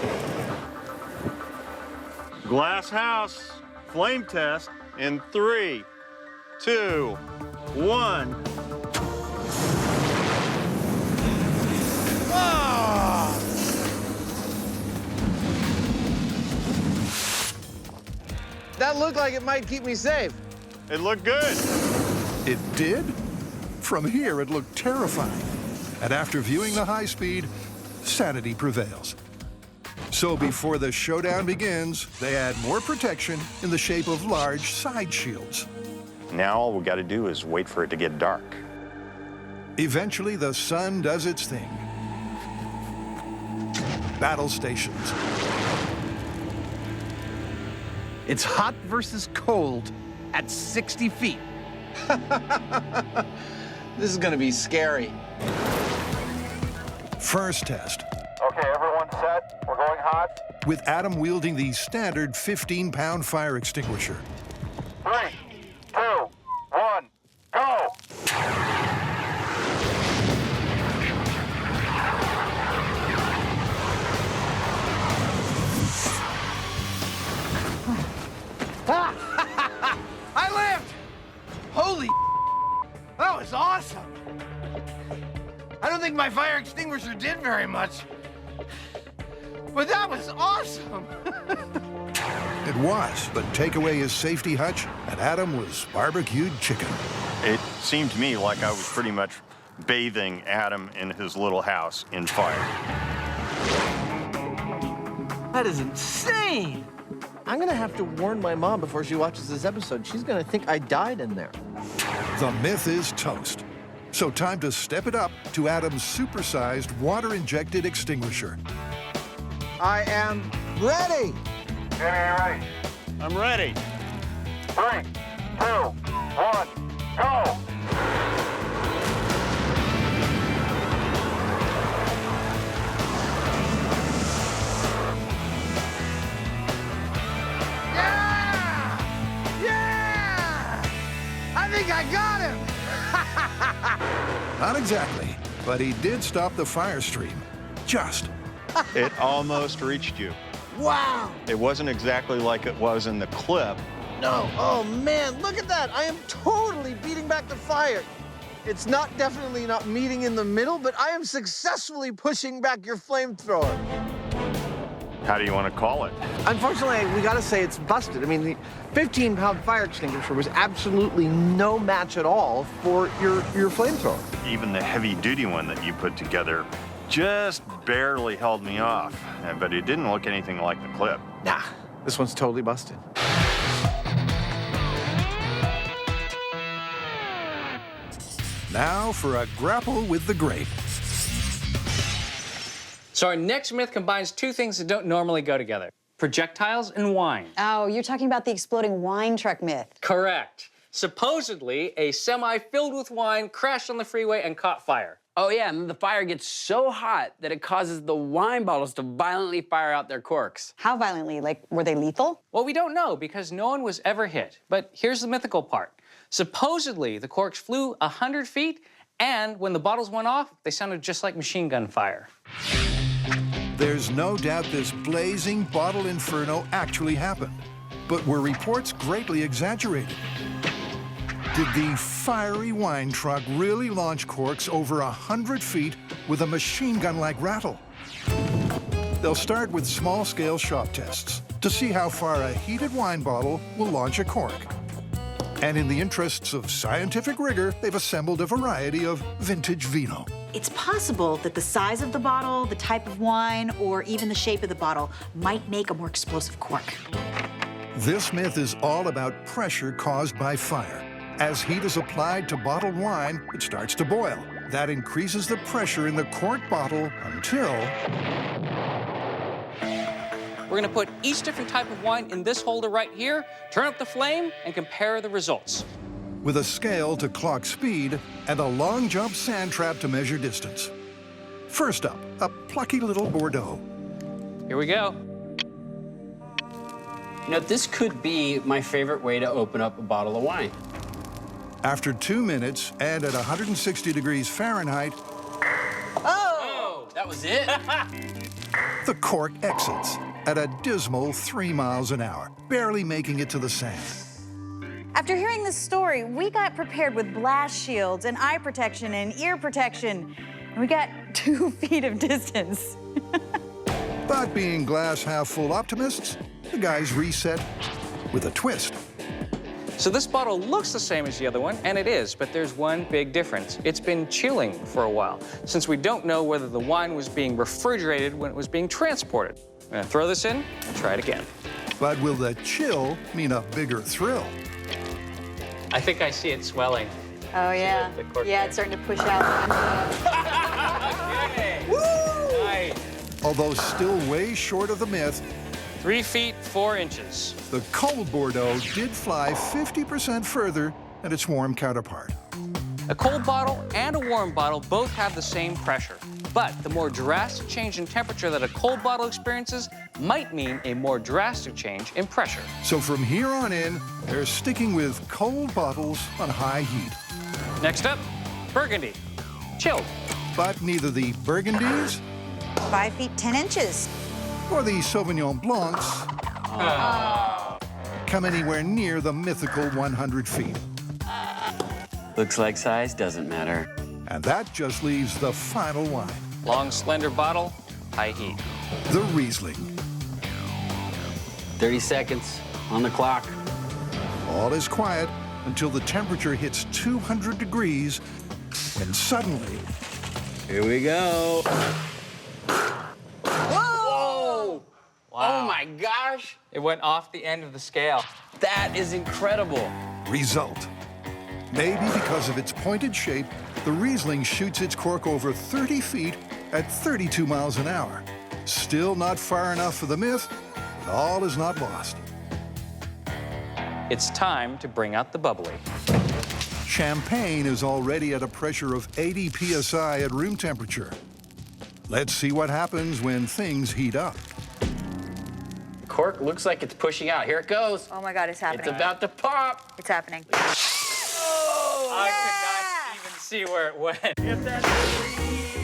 Glass house, flame test in 3, 2, 1. That looked like it might keep me safe. It looked good. It did? From here, it looked terrifying. And after viewing the high speed, sanity prevails. So before the showdown begins, they add more protection in the shape of large side shields. Now all we got to do is wait for it to get dark. Eventually, the sun does its thing. Battle stations. It's hot versus cold at 60 feet. This is gonna be scary. First test, Okay, everyone set. We're going hot. with Adam wielding the standard 15-pound fire extinguisher. 3, 2, 1, go! I lived! Holy that was awesome! I don't think my fire extinguisher did very much, but that was awesome! It was, but take away his safety hutch, and Adam was barbecued chicken. It seemed to me like I was pretty much bathing Adam in his little house in fire. That is insane! I'm gonna have to warn my mom before she watches this episode. She's gonna think I died in there. The myth is toast. So time to step it up to Adam's supersized water-injected extinguisher. I am ready! Jimmy, you ready? I'm ready. 3, 2, 1, go! I think I got him! Not exactly, but he did stop the fire stream. Just. It almost reached you. Wow! It wasn't exactly like it was in the clip. No, oh man, look at that! I am totally beating back the fire. It's definitely not meeting in the middle, but I am successfully pushing back your flamethrower. How do you want to call it? Unfortunately, we gotta say it's busted. I mean, the 15-pound fire extinguisher was absolutely no match at all for your flamethrower. Even the heavy-duty one that you put together just barely held me off, but it didn't look anything like the clip. Nah, this one's totally busted. Now for a grapple with the grape. So our next myth combines 2 things that don't normally go together: projectiles and wine. Oh, you're talking about the exploding wine truck myth. Correct. Supposedly, a semi filled with wine crashed on the freeway and caught fire. Oh yeah, and the fire gets so hot that it causes the wine bottles to violently fire out their corks. How violently? Like, were they lethal? Well, we don't know because no one was ever hit. But here's the mythical part. Supposedly, the corks flew 100 feet, and when the bottles went off, they sounded just like machine gun fire. There's no doubt this blazing bottle inferno actually happened, but were reports greatly exaggerated? Did the fiery wine truck really launch corks over 100 feet with a machine gun-like rattle? They'll start with small-scale shop tests. to see how far a heated wine bottle will launch a cork. And in the interests of scientific rigor, they've assembled a variety of vintage vino. It's possible that the size of the bottle, the type of wine, or even the shape of the bottle might make a more explosive cork. This myth is all about pressure caused by fire. As heat is applied to bottled wine, it starts to boil. That increases the pressure in the cork bottle until... We're gonna put each different type of wine in this holder right here, turn up the flame, and compare the results. With a scale to clock speed and a long jump sand trap to measure distance. First up, a plucky little Bordeaux. Here we go. You know, this could be my favorite way to open up a bottle of wine. After 2 minutes and at 160 degrees Fahrenheit, Oh, that was it? the cork exits at a dismal 3 miles an hour, barely making it to the sand. After hearing this story, we got prepared with blast shields and eye protection and ear protection. And we got 2 feet of distance. But being glass half full optimists, the guys reset with a twist. So this bottle looks the same as the other one, and it is, but there's one big difference. It's been chilling for a while, since we don't know whether the wine was being refrigerated when it was being transported. I'm gonna throw this in and try it again. But will the chill mean a bigger thrill? I think I see it swelling. Oh, yeah. Yeah, it's starting to push out. Woo! Nice. Although still way short of the myth, 3 feet, 4 inches. the cold Bordeaux did fly 50% further than its warm counterpart. A cold bottle and a warm bottle both have the same pressure. But the more drastic change in temperature that a cold bottle experiences might mean a more drastic change in pressure. So from here on in, they're sticking with cold bottles on high heat. Next up, Burgundy. Chilled. But neither the Burgundies 5 feet, 10 inches. or the Sauvignon Blancs come anywhere near the mythical 100 feet. Looks like size doesn't matter. And that just leaves the final wine, Long, slender bottle, high heat. the Riesling. 30 seconds on the clock. All is quiet until the temperature hits 200 degrees, and suddenly... Here we go. Whoa! Wow. Oh my gosh. It went off the end of the scale. That is incredible. Result. Maybe because of its pointed shape, the Riesling shoots its cork over 30 feet at 32 miles an hour. Still not far enough for the myth, but all is not lost. It's time to bring out the bubbly. Champagne is already at a pressure of 80 psi at room temperature. Let's see what happens when things heat up. The cork looks like it's pushing out. Here it goes. Oh my God, it's happening. It's about to pop. It's happening. I could not even see where it went.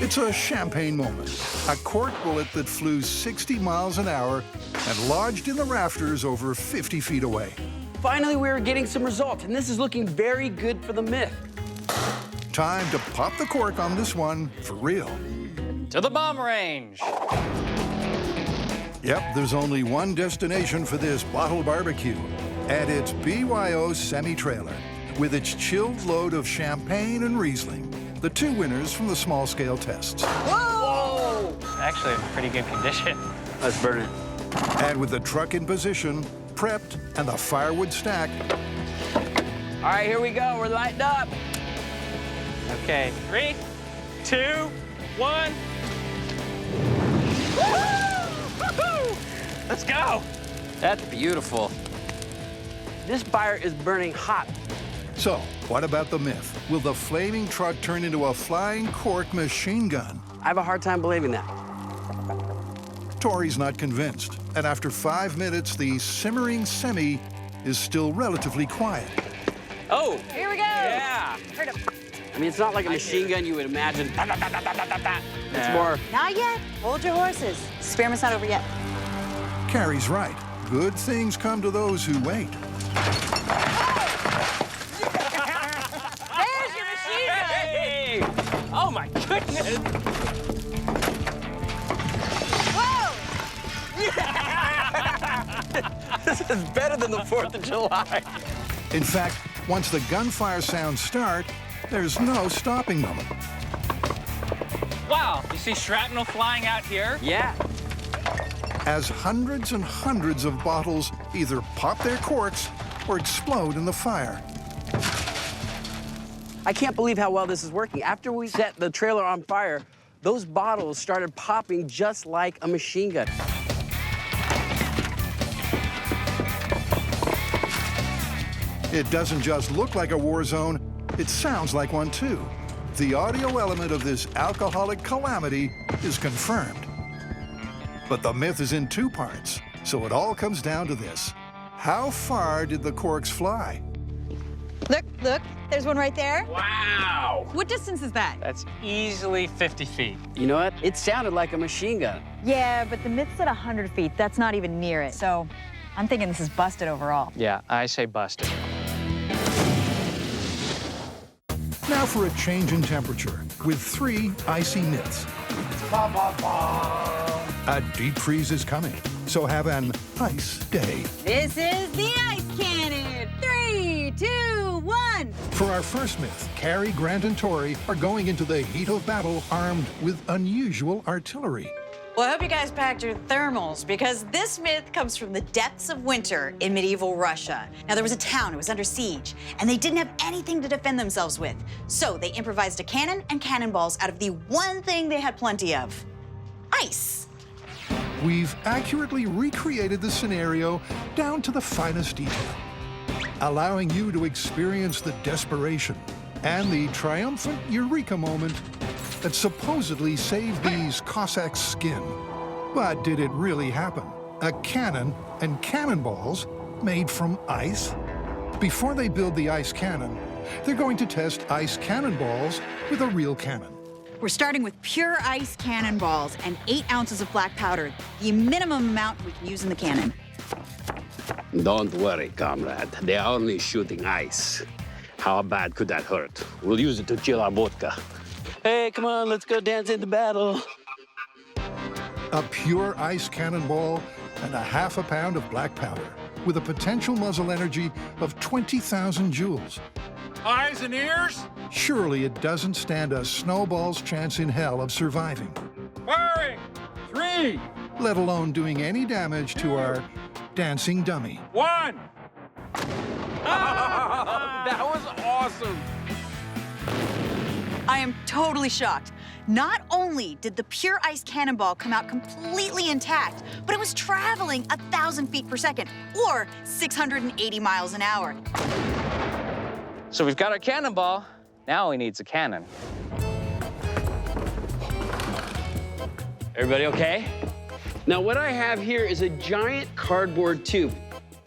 It's a champagne moment. A cork bullet that flew 60 miles an hour and lodged in the rafters over 50 feet away. Finally, we are getting some results, and this is looking very good for the myth. Time to pop the cork on this one for real. To the bomb range. Yep, there's only one destination for this bottle barbecue, and it's BYO's semi-trailer, with its chilled load of champagne and Riesling, the 2 winners from the small-scale tests. Whoa! Actually, in pretty good condition. Let's burn it. And with the truck in position, prepped, and the firewood stack, All right, here we go. We're lighting up. Okay, 3, 2, 1. Woo! Let's go. That's beautiful. This fire is burning hot. So, what about the myth? Will the flaming truck turn into a flying cork machine gun? I have a hard time believing that. Tori's not convinced, and after 5 minutes, the simmering semi is still relatively quiet. Oh! Here we go. Yeah! Heard him. I mean, it's not like a machine gun you would imagine. It's more. Not yet. Hold your horses. This experiment's not over yet. Carrie's right. Good things come to those who wait. There's your machine gun. Hey! Oh my goodness! Whoa! It's better than the 4th of July. In fact, once the gunfire sounds start, there's no stopping them. Wow, you see shrapnel flying out here? Yeah. As hundreds and hundreds of bottles either pop their corks or explode in the fire. I can't believe how well this is working. After we set the trailer on fire, those bottles started popping just like a machine gun. It doesn't just look like a war zone, it sounds like one too. The audio element of this alcoholic calamity is confirmed. But the myth is in two parts, so it all comes down to this. How far did the corks fly? Look, there's one right there. Wow. What distance is that? That's easily 50 feet. You know what? It sounded like a machine gun. Yeah, but the myth's at 100 feet. That's not even near it. So I'm thinking this is busted overall. Yeah, I say busted. Now for a change in temperature with 3 icy myths. A deep freeze is coming, so have an ice day. This is the ice cannon. 3, 2, 1. For our first myth, Carrie, Grant, and Tori are going into the heat of battle armed with unusual artillery. Well, I hope you guys packed your thermals, because this myth comes from the depths of winter in medieval Russia. Now, there was a town, it was under siege, and they didn't have anything to defend themselves with. So they improvised a cannon and cannonballs out of the one thing they had plenty of: ice. We've accurately recreated the scenario down to the finest detail, allowing you to experience the desperation and the triumphant eureka moment that supposedly saved these Cossacks' skin. But did it really happen? A cannon and cannonballs made from ice? Before they build the ice cannon, they're going to test ice cannonballs with a real cannon. We're starting with pure ice cannonballs and 8 ounces of black powder, the minimum amount we can use in the cannon. Don't worry, comrade. They are only shooting ice. How bad could that hurt? We'll use it to chill our vodka. Hey, come on, let's go dance in the battle. A pure ice cannonball and a half a pound of black powder with a potential muzzle energy of 20,000 joules. Eyes and ears? Surely it doesn't stand a snowball's chance in hell of surviving. Firing! 3, let alone doing any damage to our dancing dummy. 1. That was awesome. I am totally shocked. Not only did the pure ice cannonball come out completely intact, but it was traveling 1,000 feet per second, or 680 miles an hour. So we've got our cannonball. Now he needs a cannon. Everybody okay? Now what I have here is a giant cardboard tube.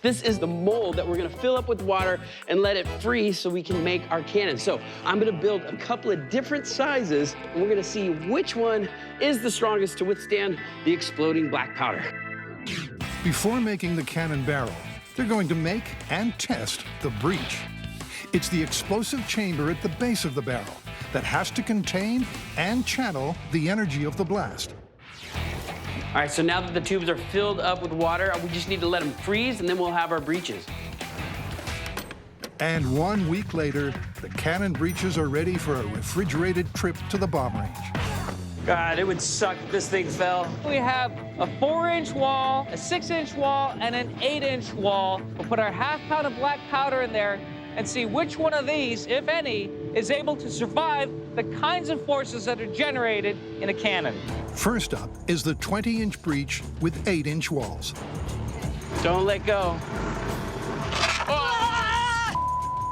This is the mold that we're gonna fill up with water and let it freeze so we can make our cannon. So I'm gonna build a couple of different sizes, and we're gonna see which one is the strongest to withstand the exploding black powder. Before making the cannon barrel, they're going to make and test the breech. It's the explosive chamber at the base of the barrel that has to contain and channel the energy of the blast. All right, so now that the tubes are filled up with water, we just need to let them freeze, and then we'll have our breeches. And 1 week later, the cannon breeches are ready for a refrigerated trip to the bomb range. God, it would suck if this thing fell. We have a 4-inch wall, a 6-inch wall, and an 8-inch wall. We'll put our half pound of black powder in there and see which one of these, if any, is able to survive the kinds of forces that are generated in a cannon. First up is the 20-inch breech with 8-inch walls. Don't let go.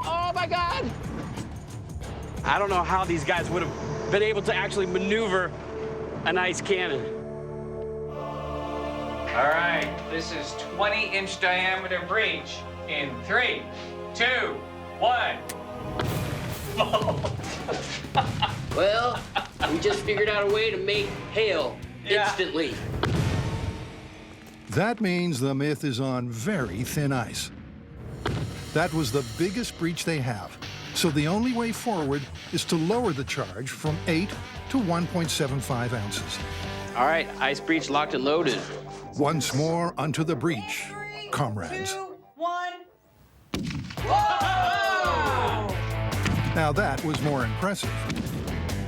Oh my God! I don't know how these guys would have been able to actually maneuver an ice cannon. All right, this is 20-inch diameter breech in 3, 2, 1. Well, we just figured out a way to make hail instantly. That means the myth is on very thin ice. That was the biggest breach they have, so the only way forward is to lower the charge from 8 to 1.75 ounces. All right, ice breech locked and loaded. Once more onto the breach. comrades. 2, 1. Now that was more impressive.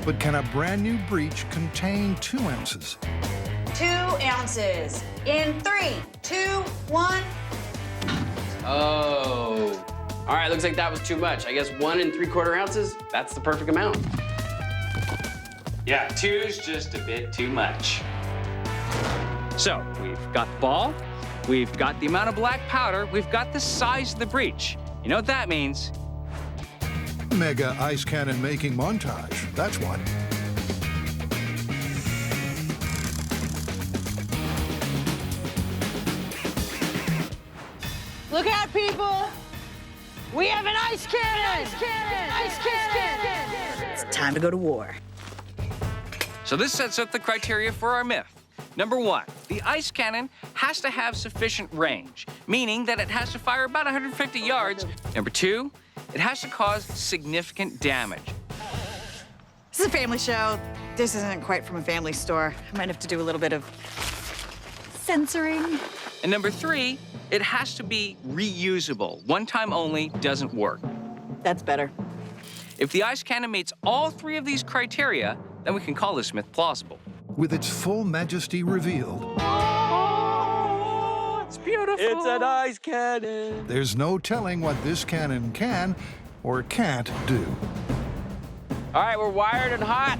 But can a brand new breech contain 2 ounces? 2 ounces. In 3, 2, 1. Oh. All right, looks like that was too much. I guess 1 3/4 ounces, that's the perfect amount. Yeah, 2's just a bit too much. So we've got the ball, we've got the amount of black powder, we've got the size of the breech. You know what that means? Mega ice cannon making montage, that's what. Look out, people! We have an ice cannon! Ice cannon! Ice cannon! It's time to go to war. So this sets up the criteria for our myth. Number 1, the ice cannon has to have sufficient range, meaning that it has to fire about 150 yards. Number 2, it has to cause significant damage. This is a family show. This isn't quite from a family store. I might have to do a little bit of censoring. And number 3, it has to be reusable. One time only doesn't work. That's better. If the ice cannon meets all 3 of these criteria, then we can call this myth plausible. With its full majesty revealed, It's beautiful. It's an ice cannon. there's no telling what this cannon can or can't do. All right, we're wired and hot.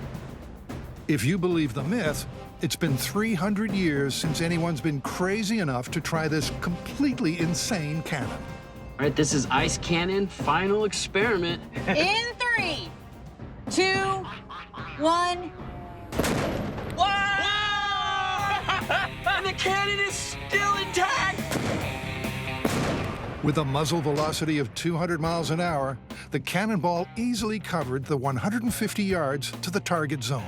If you believe the myth, it's been 300 years since anyone's been crazy enough to try this completely insane cannon. All right, this is ice cannon final experiment. In 3, 2, 1. And the cannon is still intact! With a muzzle velocity of 200 miles an hour, the cannonball easily covered the 150 yards to the target zone.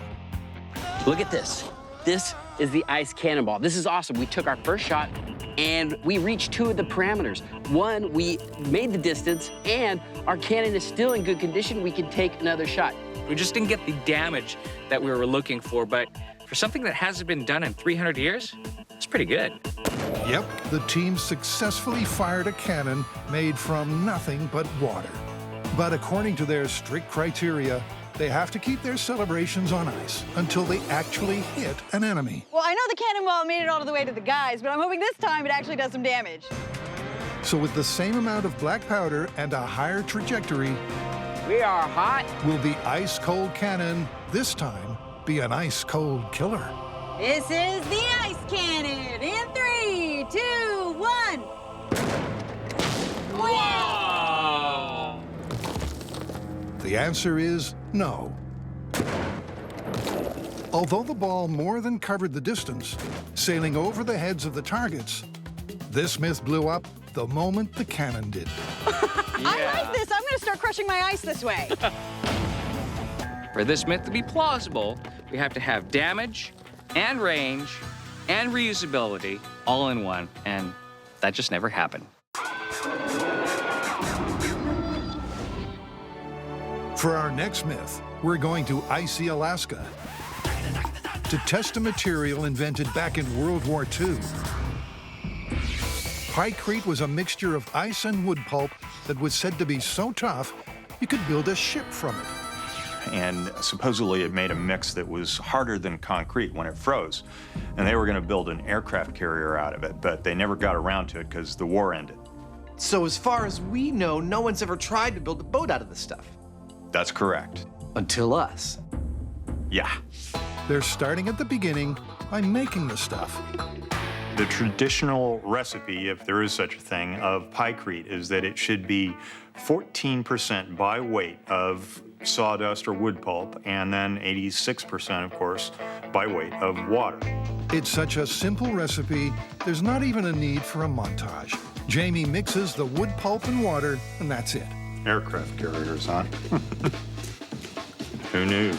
Look at this. This is the ice cannonball. This is awesome. We took our first shot and we reached 2 of the parameters. 1, we made the distance, and our cannon is still in good condition. We can take another shot. We just didn't get the damage that we were looking for, but for something that hasn't been done in 300 years, it's pretty good. Yep, the team successfully fired a cannon made from nothing but water. But according to their strict criteria, they have to keep their celebrations on ice until they actually hit an enemy. Well, I know the cannonball made it all the way to the guys, but I'm hoping this time it actually does some damage. So with the same amount of black powder and a higher trajectory, we are hot. Will the ice-cold cannon this time be an ice-cold killer? This is the ice cannon. In 3, 2, 1. Wow! The answer is no. Although the ball more than covered the distance, sailing over the heads of the targets, this myth blew up the moment the cannon did. I like this. I'm going to start crushing my ice this way. For this myth to be plausible, we have to have damage and range and reusability all in one, and that just never happened. For our next myth, we're going to icy Alaska to test a material invented back in World War II. Pycrete was a mixture of ice and wood pulp that was said to be so tough you could build a ship from it. And supposedly it made a mix that was harder than concrete when it froze. And they were going to build an aircraft carrier out of it, but they never got around to it because the war ended. So as far as we know, no one's ever tried to build a boat out of this stuff. That's correct. Until us. Yeah. They're starting at the beginning by making the stuff. The traditional recipe, if there is such a thing, of Pycrete is that it should be 14% by weight of sawdust or wood pulp, and then 86%, of course, by weight of water. It's such a simple recipe, there's not even a need for a montage. Jamie mixes the wood pulp and water, and that's it. Aircraft carriers, huh? Who knew?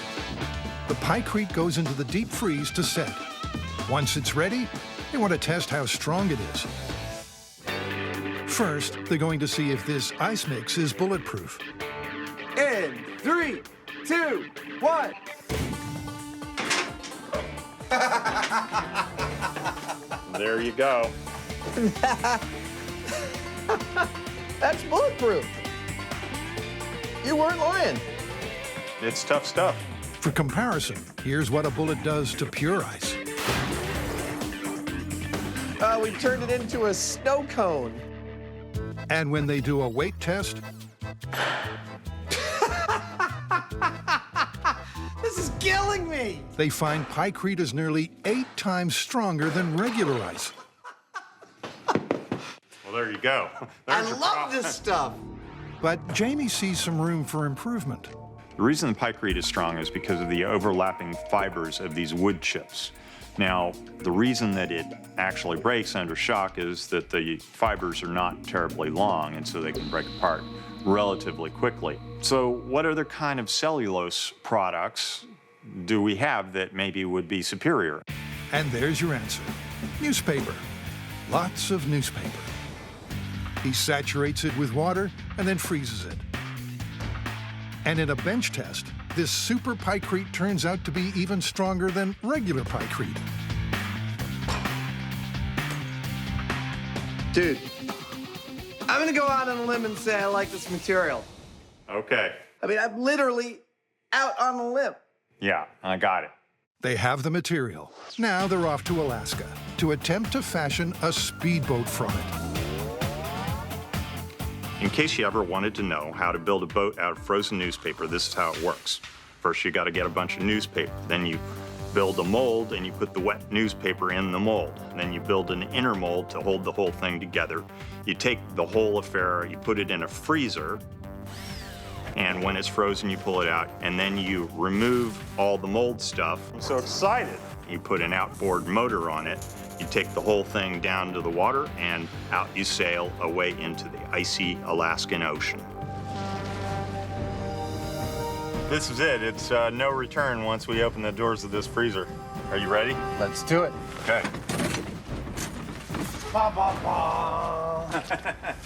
The Pycrete goes into the deep freeze to set. Once it's ready, they want to test how strong it is. First, they're going to see if this ice mix is bulletproof. In 3, 2, 1. There you go. That's bulletproof. You weren't lying. It's tough stuff. For comparison, here's what a bullet does to pure ice. We turned it into a snow cone. And when they do a weight test, This is killing me. they find Pycrete is nearly 8 times stronger than regular ice. Well, there you go. I There's your love problem. this stuff. But Jamie sees some room for improvement. The reason the Pycrete is strong is because of the overlapping fibers of these wood chips. Now, the reason that it actually breaks under shock is that the fibers are not terribly long, and so they can break apart relatively quickly. So what other kind of cellulose products do we have that maybe would be superior? And there's your answer. Newspaper. Lots of newspaper. He saturates it with water and then freezes it. And in a bench test, this super Pycrete turns out to be even stronger than regular Pycrete. Dude, I'm gonna go out on a limb and say I like this material. Okay. I mean, I'm literally out on a limb. Yeah, I got it. They have the material. Now they're off to Alaska to attempt to fashion a speedboat from it. In case you ever wanted to know how to build a boat out of frozen newspaper, this is how it works. First, you got to get a bunch of newspaper. Then you build a mold and you put the wet newspaper in the mold. And then you build an inner mold to hold the whole thing together. You take the whole affair, you put it in a freezer, and when it's frozen, you pull it out, and then you remove all the mold stuff. I'm so excited. You put an outboard motor on it. You take the whole thing down to the water, and out you sail away into the icy Alaskan Ocean. This is it. It's no return once we open the doors of this freezer. Are you ready? Let's do it. Okay. Ba, ba, ba.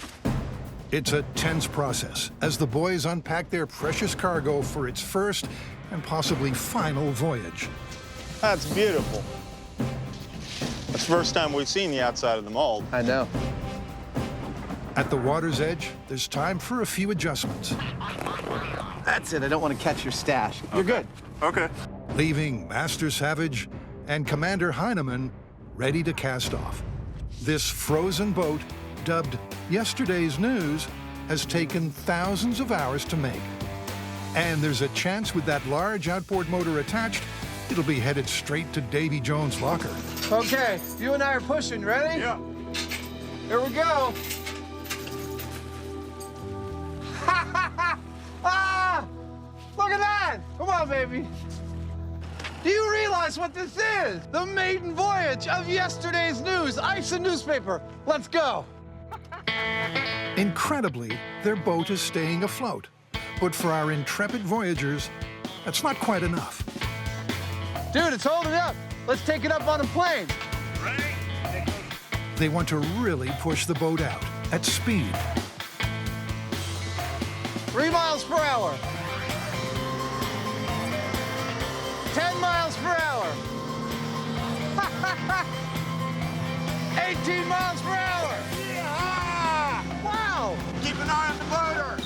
It's a tense process as the boys unpack their precious cargo for its first and possibly final voyage. That's beautiful. That's the first time we've seen the outside of the mold. I know. At the water's edge, there's time for a few adjustments. That's it. I don't want to catch your stash. You're good. Okay. Leaving Master Savage and Commander Heinemann ready to cast off. This frozen boat, dubbed Yesterday's News, has taken thousands of hours to make. And there's a chance with that large outboard motor attached, it'll be headed straight to Davy Jones' locker. Okay, you and I are pushing. Ready? Yeah. Here we go. Ah! Look at that! Come on, baby. Do you realize what this is? The maiden voyage of Yesterday's News, ice and newspaper. Let's go. Incredibly, their boat is staying afloat. But for our intrepid voyagers, that's not quite enough. Dude, it's holding up. Let's take it up on a plane. They want to really push the boat out at speed. 3 miles per hour. 10 miles per hour. 18 miles per hour. Yeah! Wow! Keep an eye on the motor.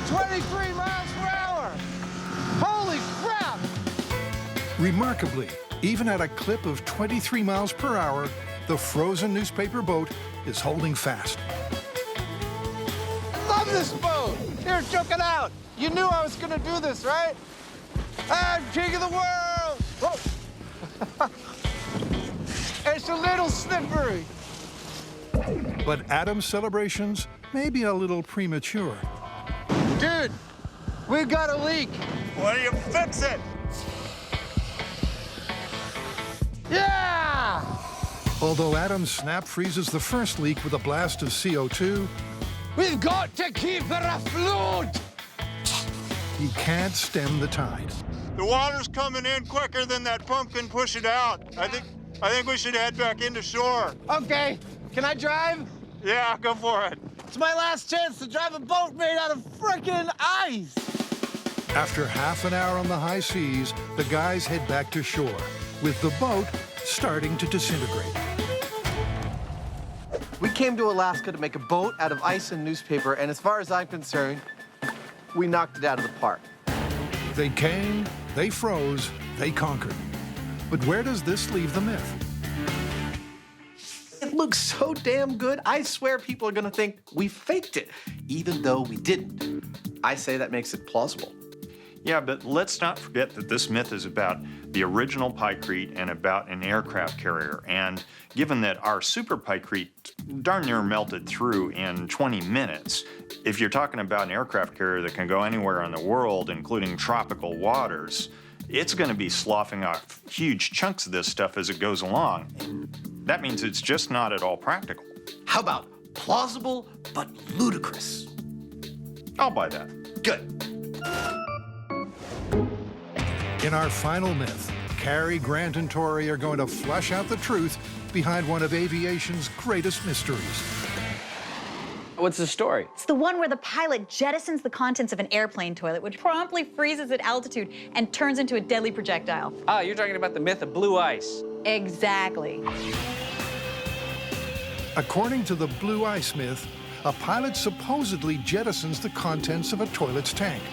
23 miles per hour. Holy crap! Remarkably, even at a clip of 23 miles per hour, the frozen newspaper boat is holding fast. Love this boat. Here, check it out. You knew I was gonna do this, right? I'm king of the world. Whoa. It's a little slippery. But Adam's celebrations may be a little premature. Dude, we've got a leak. Why do you fix it? Yeah! Although Adam's snap freezes the first leak with a blast of CO2, we've got to keep it afloat. he can't stem the tide. The water's coming in quicker than that pump can push it out. I think we should head back into shore. Okay, can I drive? Yeah, go for it. It's my last chance to drive a boat made out of frickin' ice. After half an hour on the high seas, the guys head back to shore, with the boat starting to disintegrate. We came to Alaska to make a boat out of ice and newspaper, and as far as I'm concerned, we knocked it out of the park. They came, they froze, they conquered. But where does this leave the myth? It looks so damn good, I swear people are gonna think we faked it, even though we didn't. I say that makes it plausible. Yeah, but let's not forget that this myth is about the original Pycrete and about an aircraft carrier. And given that our super Pycrete darn near melted through in 20 minutes, if you're talking about an aircraft carrier that can go anywhere in the world, including tropical waters, it's going to be sloughing off huge chunks of this stuff as it goes along. That means it's just not at all practical. How about plausible but ludicrous? I'll buy that. Good. In our final myth, Carrie, Grant, and Tori are going to flesh out the truth behind one of aviation's greatest mysteries. What's the story? It's the one where the pilot jettisons the contents of an airplane toilet, which promptly freezes at altitude and turns into a deadly projectile. Ah, you're talking about the myth of blue ice. Exactly. According to the blue ice myth, a pilot supposedly jettisons the contents of a toilet's tank.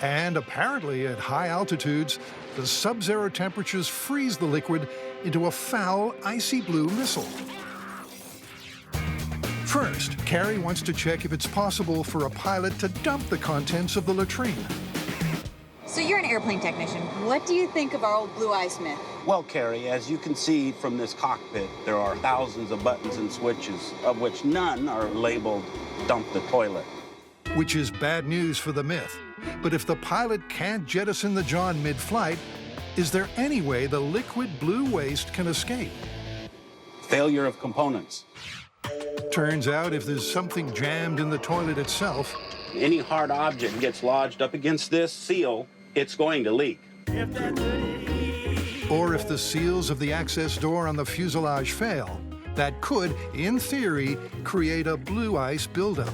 And apparently at high altitudes, the sub-zero temperatures freeze the liquid into a foul, icy blue missile. First, Carrie wants to check if it's possible for a pilot to dump the contents of the latrine. So you're an airplane technician. What do you think of our old blue ice myth? Well, Carrie, as you can see from this cockpit, there are thousands of buttons and switches, of which none are labeled dump the toilet. Which is bad news for the myth. But if the pilot can't jettison the John mid-flight, is there any way the liquid blue waste can escape? Failure of components. Turns out if there's something jammed in the toilet itself, any hard object gets lodged up against this seal, it's going to leak. Or if the seals of the access door on the fuselage fail, that could, in theory, create a blue ice buildup.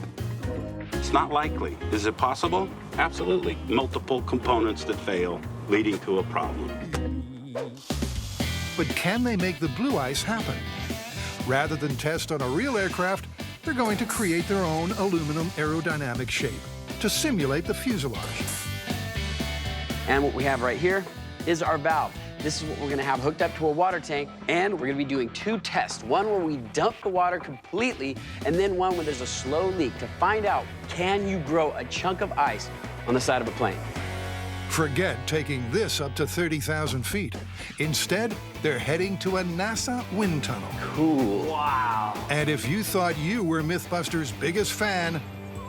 It's not likely. Is it possible? Absolutely. Multiple components that fail, leading to a problem. But can they make the blue ice happen? Rather than test on a real aircraft, they're going to create their own aluminum aerodynamic shape to simulate the fuselage. And what we have right here is our valve. This is what we're gonna have hooked up to a water tank, and we're gonna be doing two tests. One where we dump the water completely, and then one where there's a slow leak to find out, can you grow a chunk of ice on the side of a plane? Forget taking this up to 30,000 feet. Instead, they're heading to a NASA wind tunnel. Cool. Wow. And if you thought you were MythBusters' biggest fan,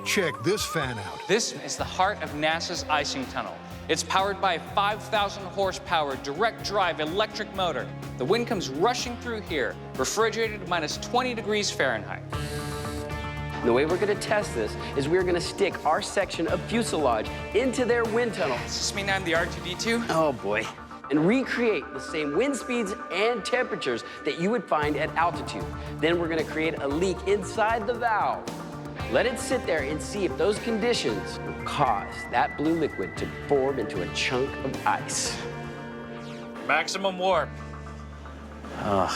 check this fan out. This is the heart of NASA's icing tunnel. It's powered by a 5,000 horsepower direct drive electric motor. The wind comes rushing through here, refrigerated to minus 20 degrees Fahrenheit. And the way we're gonna test this is we're gonna stick our section of fuselage into their wind tunnel. Does this mean I'm the R2-D2? Oh boy. And recreate the same wind speeds and temperatures that you would find at altitude. Then we're gonna create a leak inside the valve. Let it sit there and see if those conditions will cause that blue liquid to form into a chunk of ice. Maximum warp. Ugh,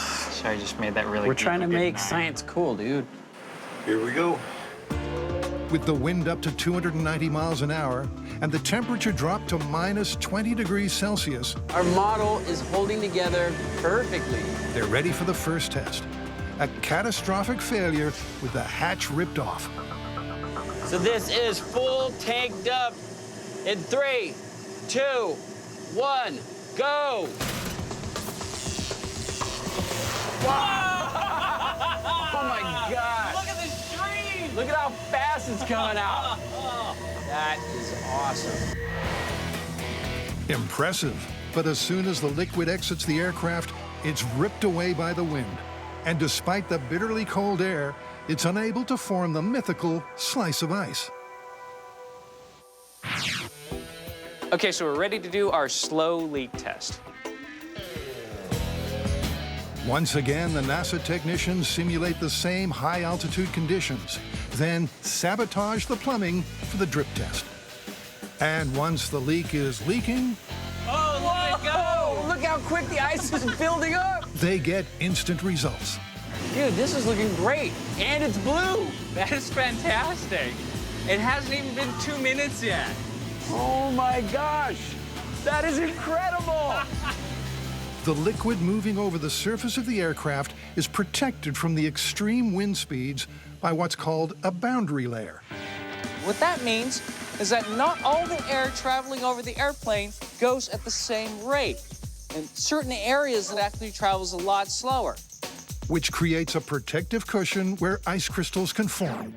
I just made that really We're trying to make science. science cool, dude. Here we go. With the wind up to 290 miles an hour and the temperature dropped to minus 20 degrees Celsius, Our model is holding together perfectly. they're ready for the first test. A catastrophic failure with the hatch ripped off. So this is full tanked up in 3, 2, 1, go! Wow! Oh my God! Look at the stream! Look at how fast it's coming out. That is awesome. Impressive. But as soon as the liquid exits the aircraft, it's ripped away by the wind. And despite the bitterly cold air, it's unable to form the mythical slice of ice. Okay, so we're ready to do our slow leak test. Once again, the NASA technicians simulate the same high-altitude conditions, then sabotage the plumbing for the drip test. And once the leak is leaking, Oh, look at it go! Look how quick the ice is building up! they get instant results. Dude, this is looking great. And it's blue. That is fantastic. It hasn't even been 2 minutes yet. Oh my gosh, that is incredible. The liquid moving over the surface of the aircraft is protected from the extreme wind speeds by what's called a boundary layer. What that means is that not all the air traveling over the airplane goes at the same rate. In certain areas, it actually travels a lot slower. Which creates a protective cushion where ice crystals can form.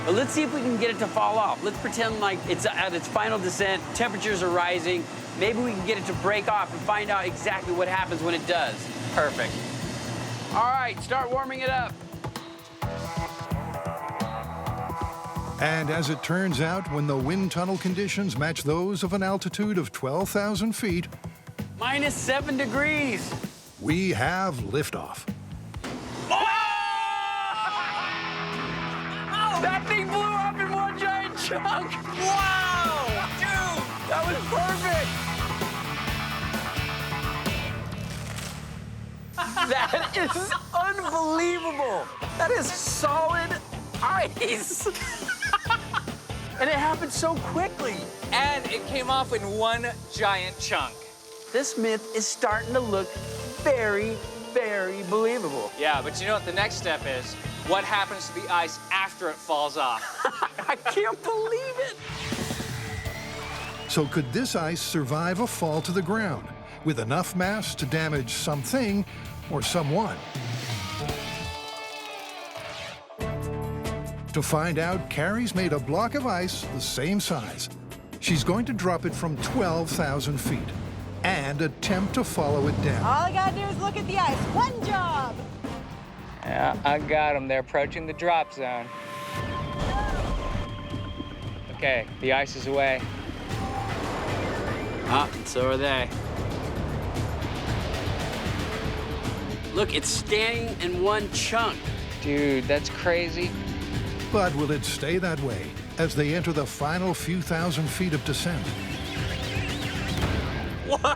But let's see if we can get it to fall off. Let's pretend like it's at its final descent, temperatures are rising. Maybe we can get it to break off and find out exactly what happens when it does. Perfect. All right, start warming it up. And as it turns out, when the wind tunnel conditions match those of an altitude of 12,000 feet, Minus 7 degrees. we have liftoff. That thing blew up in one giant chunk. Wow, dude, that was perfect. That is unbelievable. That is solid ice. And it happened so quickly. And it came off in one giant chunk. This myth is starting to look very, very believable. Yeah, but you know what the next step is? What happens to the ice after it falls off? I can't believe it. So could this ice survive a fall to the ground with enough mass to damage something or someone? To find out, Carrie's made a block of ice the same size. She's going to drop it from 12,000 feet and attempt to follow it down. All I gotta do is look at the ice. One job. Yeah, I got them. They're approaching the drop zone. Okay, the ice is away. Ah, so are they. Look, it's standing in one chunk. Dude, that's crazy. But will it stay that way as they enter the final few thousand feet of descent? Whoa!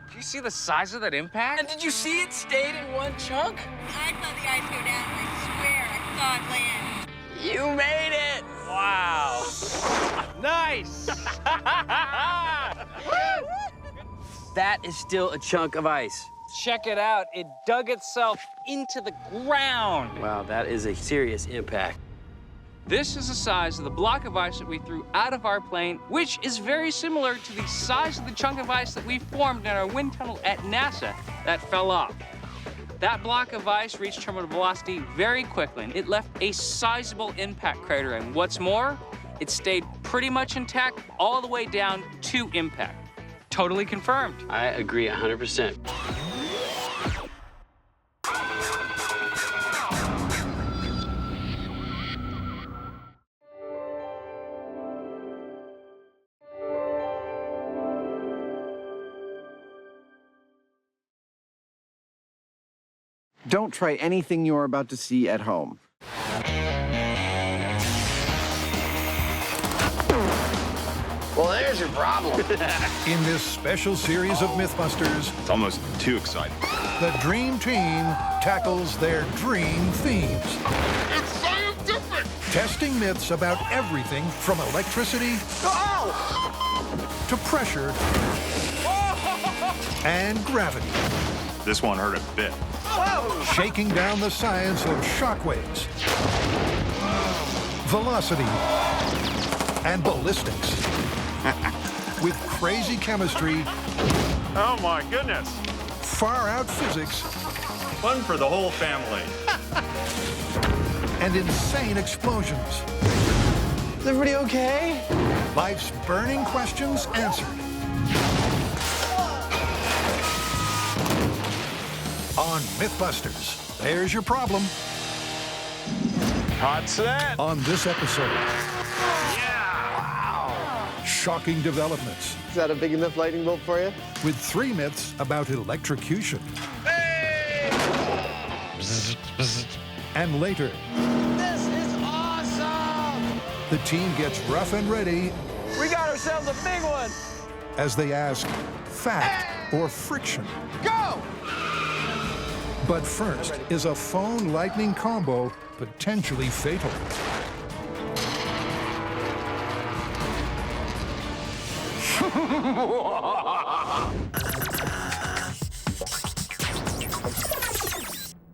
Do you see the size of that impact? And did you see it stayed in one chunk? I saw the ice go down, and I swear I saw it land. You made it! Wow. Nice! That is still a chunk of ice. Check it out. It dug itself into the ground. Wow, that is a serious impact. This is the size of the block of ice that we threw out of our plane, which is very similar to the size of the chunk of ice that we formed in our wind tunnel at NASA that fell off. That block of ice reached terminal velocity very quickly, and it left a sizable impact crater. And what's more, it stayed pretty much intact all the way down to impact. Totally confirmed. I agree 100%. Don't try anything you're about to see at home. Well, there's your problem. In this special series of MythBusters, It's almost too exciting. the Dream Team tackles their dream themes. It's scientific! Testing myths about everything from electricity to pressure and gravity. This one hurt a bit. Shaking down the science of shockwaves, velocity, and ballistics. With crazy chemistry, Oh my goodness. far-out physics, Fun for the whole family. and insane explosions. Is everybody okay? Life's burning questions answered. On MythBusters, there's your problem. Hot set. On this episode, shocking developments Is that a big enough lightning bolt for you? with 3 myths about electrocution. And later, This is awesome! the team gets rough and ready We got ourselves a big one. as they ask fact or friction. Go! But first is a phone lightning combo potentially fatal.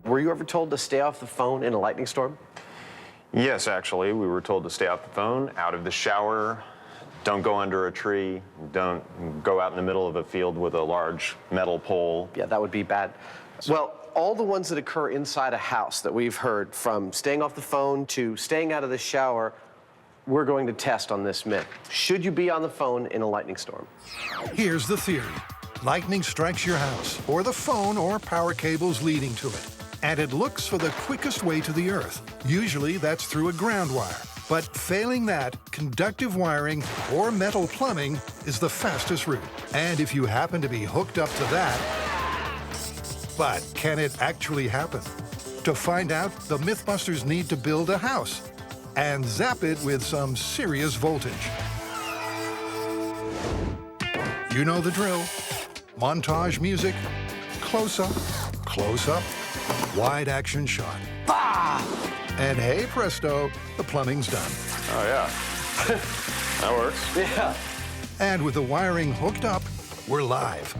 Were you ever told to stay off the phone in a lightning storm? Yes, actually, we were told to stay off the phone, out of the shower, don't go under a tree, don't go out in the middle of a field with a large metal pole. Yeah, that would be bad. Well, all the ones that occur inside a house that we've heard, from staying off the phone to staying out of the shower, we're going to test on this myth. Should you be on the phone in a lightning storm? Here's the theory. Lightning strikes your house, or the phone or power cables leading to it, and it looks for the quickest way to the earth. Usually that's through a ground wire. But failing that, conductive wiring or metal plumbing is the fastest route. And if you happen to be hooked up to that, but can it actually happen? To find out, the MythBusters need to build a house and zap it with some serious voltage. You know the drill. Montage music, close up, wide action shot. Bah! And hey presto, the plumbing's done. Oh yeah, that works. Yeah. And with the wiring hooked up, we're live.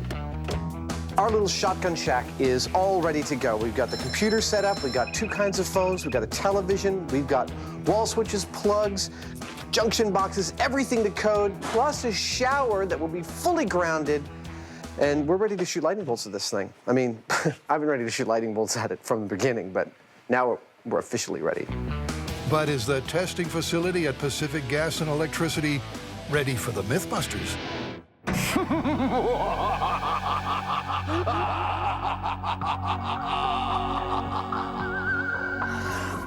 Our little shotgun shack is all ready to go. We've got the computer set up, we've got 2 kinds of phones, we've got a television, we've got wall switches, plugs, junction boxes, everything to code, plus a shower that will be fully grounded. And we're ready to shoot lightning bolts at this thing. I mean, I've been ready to shoot lightning bolts at it from the beginning, but now we're officially ready. But is the testing facility at Pacific Gas and Electricity ready for the MythBusters?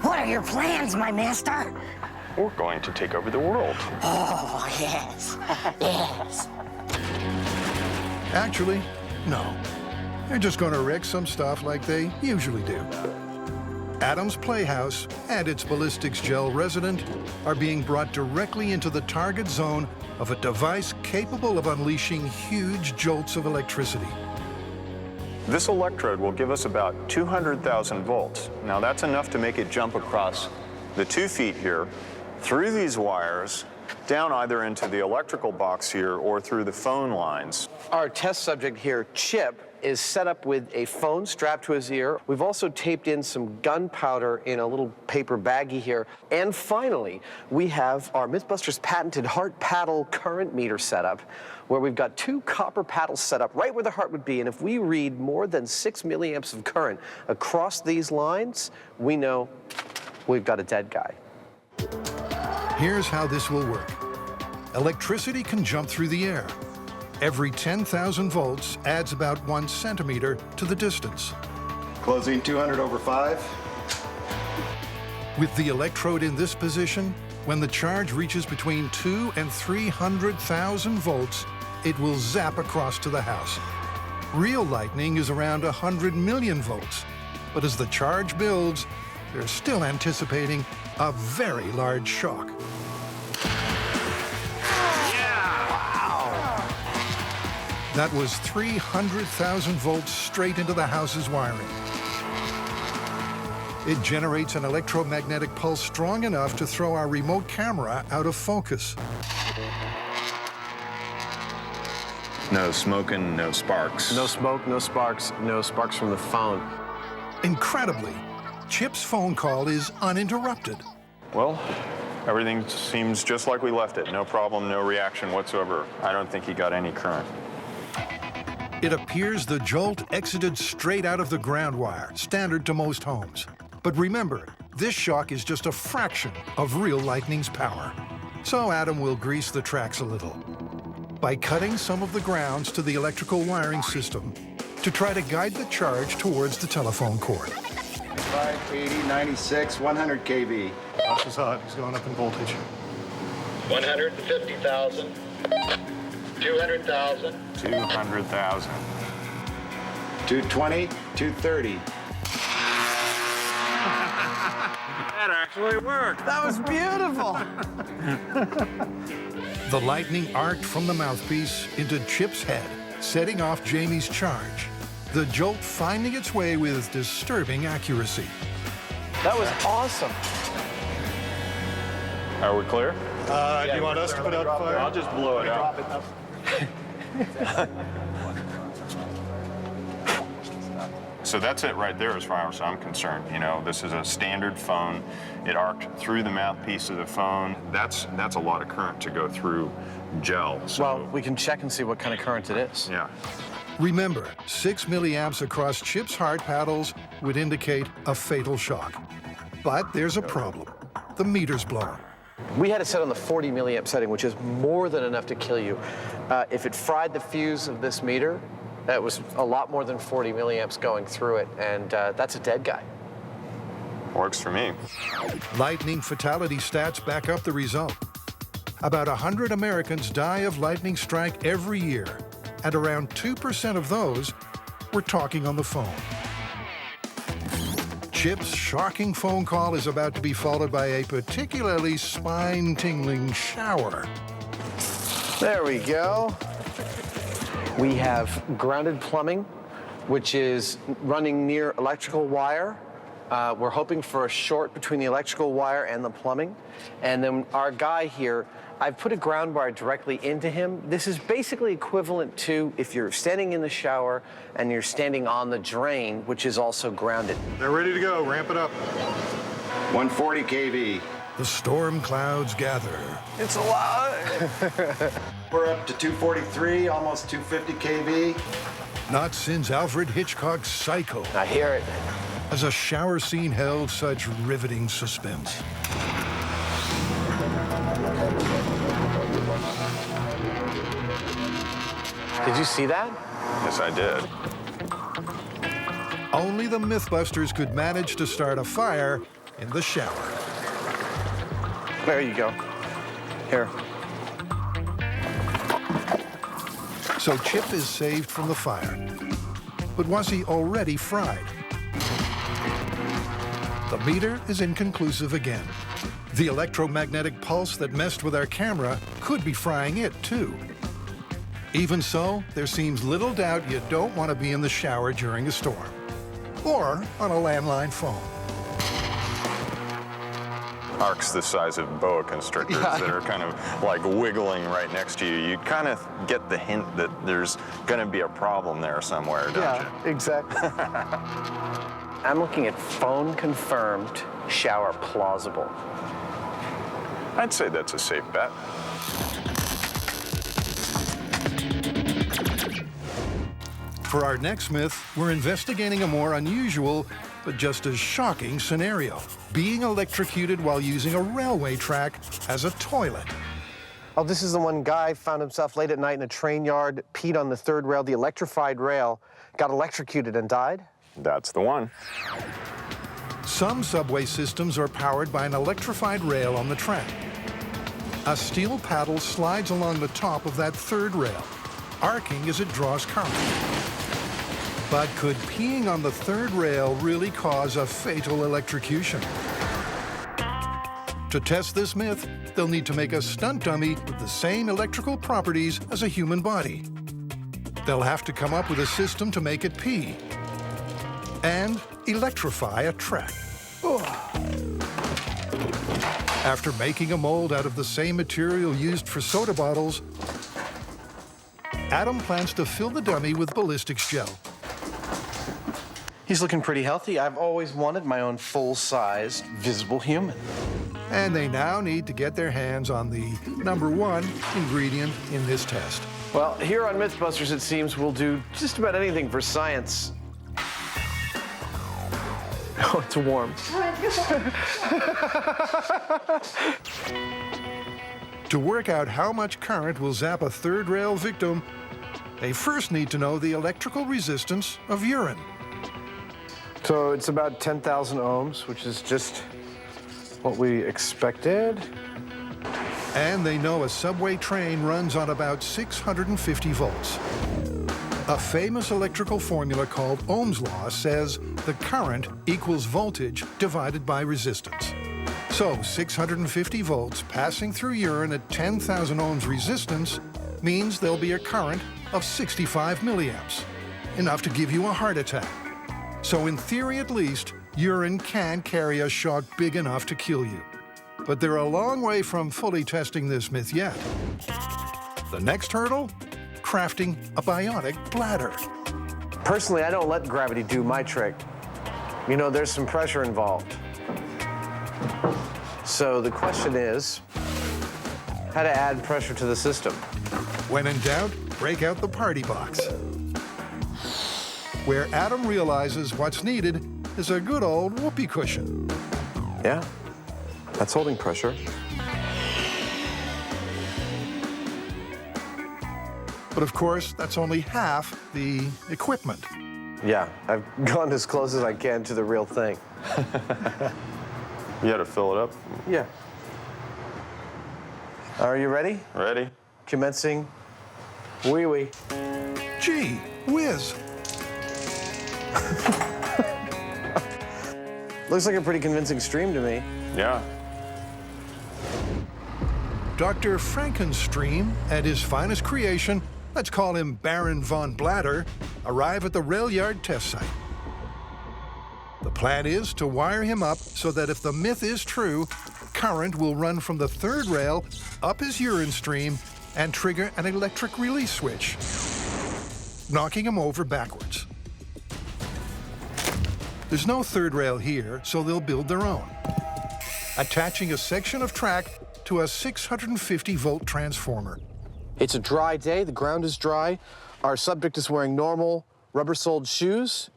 What are your plans, my master? We're going to take over the world. Oh, yes. Yes. Actually, no. They're just going to wreck some stuff like they usually do. Adam's Playhouse and its ballistics gel resident are being brought directly into the target zone of a device capable of unleashing huge jolts of electricity. This electrode will give us about 200,000 volts. Now that's enough to make it jump across the 2 feet here, through these wires, down either into the electrical box here or through the phone lines. Our test subject here, Chip, is set up with a phone strapped to his ear. We've also taped in some gunpowder in a little paper baggie here. And finally, we have our MythBusters patented heart paddle current meter setup, where we've got 2 copper paddles set up right where the heart would be. And if we read more than 6 milliamps of current across these lines, we know we've got a dead guy. Here's how this will work. Electricity can jump through the air. Every 10,000 volts adds about 1 centimeter to the distance. Closing 200 over 5. With the electrode in this position, when the charge reaches between 200,000 and 300,000 volts, it will zap across to the house. Real lightning is around 100 million volts, but as the charge builds, they're still anticipating a very large shock. That was 300,000 volts straight into the house's wiring. It generates an electromagnetic pulse strong enough to throw our remote camera out of focus. No smoking, no sparks. No smoke, no sparks from the phone. Incredibly, Chip's phone call is uninterrupted. Well, everything seems just like we left it. No problem, no reaction whatsoever. I don't think he got any current. It appears the jolt exited straight out of the ground wire, standard to most homes. But remember, this shock is just a fraction of real lightning's power. So Adam will grease the tracks a little by cutting some of the grounds to the electrical wiring system to try to guide the charge towards the telephone cord. 580, 96, 100 kV. Watch his hot, he's going up in voltage. 150,000. 200,000. 200,000. 220, 230. That actually worked. That was beautiful. The lightning arced from the mouthpiece into Chip's head, setting off Jamie's charge. the jolt finding its way with disturbing accuracy. That was awesome. Are we clear? Do you want us to put out the fire? I'll just blow it out. So that's it right there as far as I'm concerned. You know, this is a standard phone. It arced through the mouthpiece of the phone. That's a lot of current to go through gel. So, Well, we can check and see what kind of current it is. yeah. Remember, 6 milliamps across Chip's hard paddles would indicate a fatal shock. But there's a problem. The meter's blown. We had it set on the 40 milliamp setting, which is more than enough to kill you. If it fried the fuse of this meter, that was a lot more than 40 milliamps going through it, and that's a dead guy. Works for me. Lightning fatality stats back up the result. About 100 Americans die of lightning strike every year, and around 2% of those were talking on the phone. Chip's shocking phone call is about to be followed by a particularly spine-tingling shower. There we go. We have grounded plumbing, which is running near electrical wire. We're hoping for a short between the electrical wire and the plumbing. And then our guy here, I've put a ground wire directly into him. This is basically equivalent to if you're standing in the shower and you're standing on the drain, which is also grounded. They're ready to go. Ramp it up. 140 kV. The storm clouds gather. It's a lot. We're up to 243, almost 250 kV. Not since Alfred Hitchcock's Psycho I hear it. has a shower scene held such riveting suspense. Did you see that? Yes, I did. Only the MythBusters could manage to start a fire in the shower. There you go. Here. So Chip is saved from the fire. But was he already fried? The meter is inconclusive again. The electromagnetic pulse that messed with our camera could be frying it too. Even so, there seems little doubt you don't want to be in the shower during a storm. Or on a landline phone. Arcs the size of boa constrictors that are kind of like wiggling right next to you. You kind of get the hint that there's going to be a problem there somewhere, don't you? Exactly. I'm looking at phone confirmed, shower plausible. I'd say that's a safe bet. For our next myth, we're investigating a more unusual, but just as shocking scenario. Being electrocuted while using a railway track as a toilet. Oh, this is the one guy found himself late at night in a train yard, peed on the third rail, the electrified rail, got electrocuted and died? That's the one. Some subway systems are powered by an electrified rail on the track. A steel paddle slides along the top of that third rail, arcing as it draws current. But could peeing on the third rail really cause a fatal electrocution? To test this myth, they'll need to make a stunt dummy with the same electrical properties as a human body. They'll have to come up with a system to make it pee and electrify a track. After making a mold out of the same material used for soda bottles, Adam plans to fill the dummy with ballistics gel. He's looking pretty healthy. I've always wanted my own full-sized, visible human. And they now need to get their hands on the #1 ingredient in this test. Well, here on MythBusters, it seems we'll do just about anything for science. Oh, it's warm. To work out how much current will zap a third rail victim, they first need to know the electrical resistance of urine. So it's about 10,000 ohms, which is just what we expected. And they know a subway train runs on about 650 volts. A famous electrical formula called Ohm's law says the current equals voltage divided by resistance. So 650 volts passing through urine at 10,000 ohms resistance means there'll be a current of 65 milliamps. enough to give you a heart attack. So in theory at least, urine can carry a shock big enough to kill you. But they're a long way from fully testing this myth yet. The next hurdle? Crafting a bionic bladder. Personally, I don't let gravity do my trick. You know, there's some pressure involved. So the question is, how to add pressure to the system. When in doubt, break out the party box, where Adam realizes what's needed is a good old whoopee cushion. Yeah, that's holding pressure. But of course, that's only half the equipment. Yeah, I've gone as close as I can to the real thing. You had to fill it up? Yeah. Are you ready? Ready. Commencing. Wee-wee. Gee whiz. Looks like a pretty convincing stream to me. Yeah. Dr. Frankenstream and his finest creation, let's call him Baron von Bladder, arrive at the rail yard test site. The plan is to wire him up so that if the myth is true, current will run from the third rail up his urine stream and trigger an electric release switch, knocking him over backwards. There's no third rail here, so they'll build their own, attaching a section of track to a 650-volt transformer. It's a dry day. The ground is dry. Our subject is wearing normal rubber-soled shoes.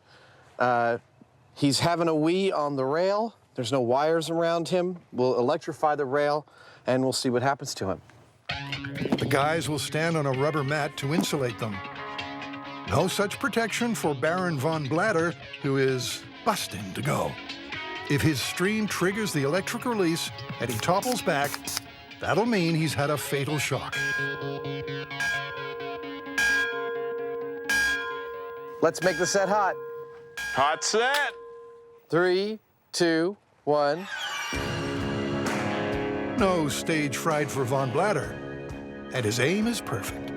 He's having a wee on the rail. There's no wires around him. We'll electrify the rail, and we'll see what happens to him. The guys will stand on a rubber mat to insulate them. No such protection for Baron von Bladder, who is busting to go. If his stream triggers the electric release and he topples back, that'll mean he's had a fatal shock. Let's make the set hot. Hot set. 3, 2, 1. No stage fright for von Bladder, and his aim is perfect.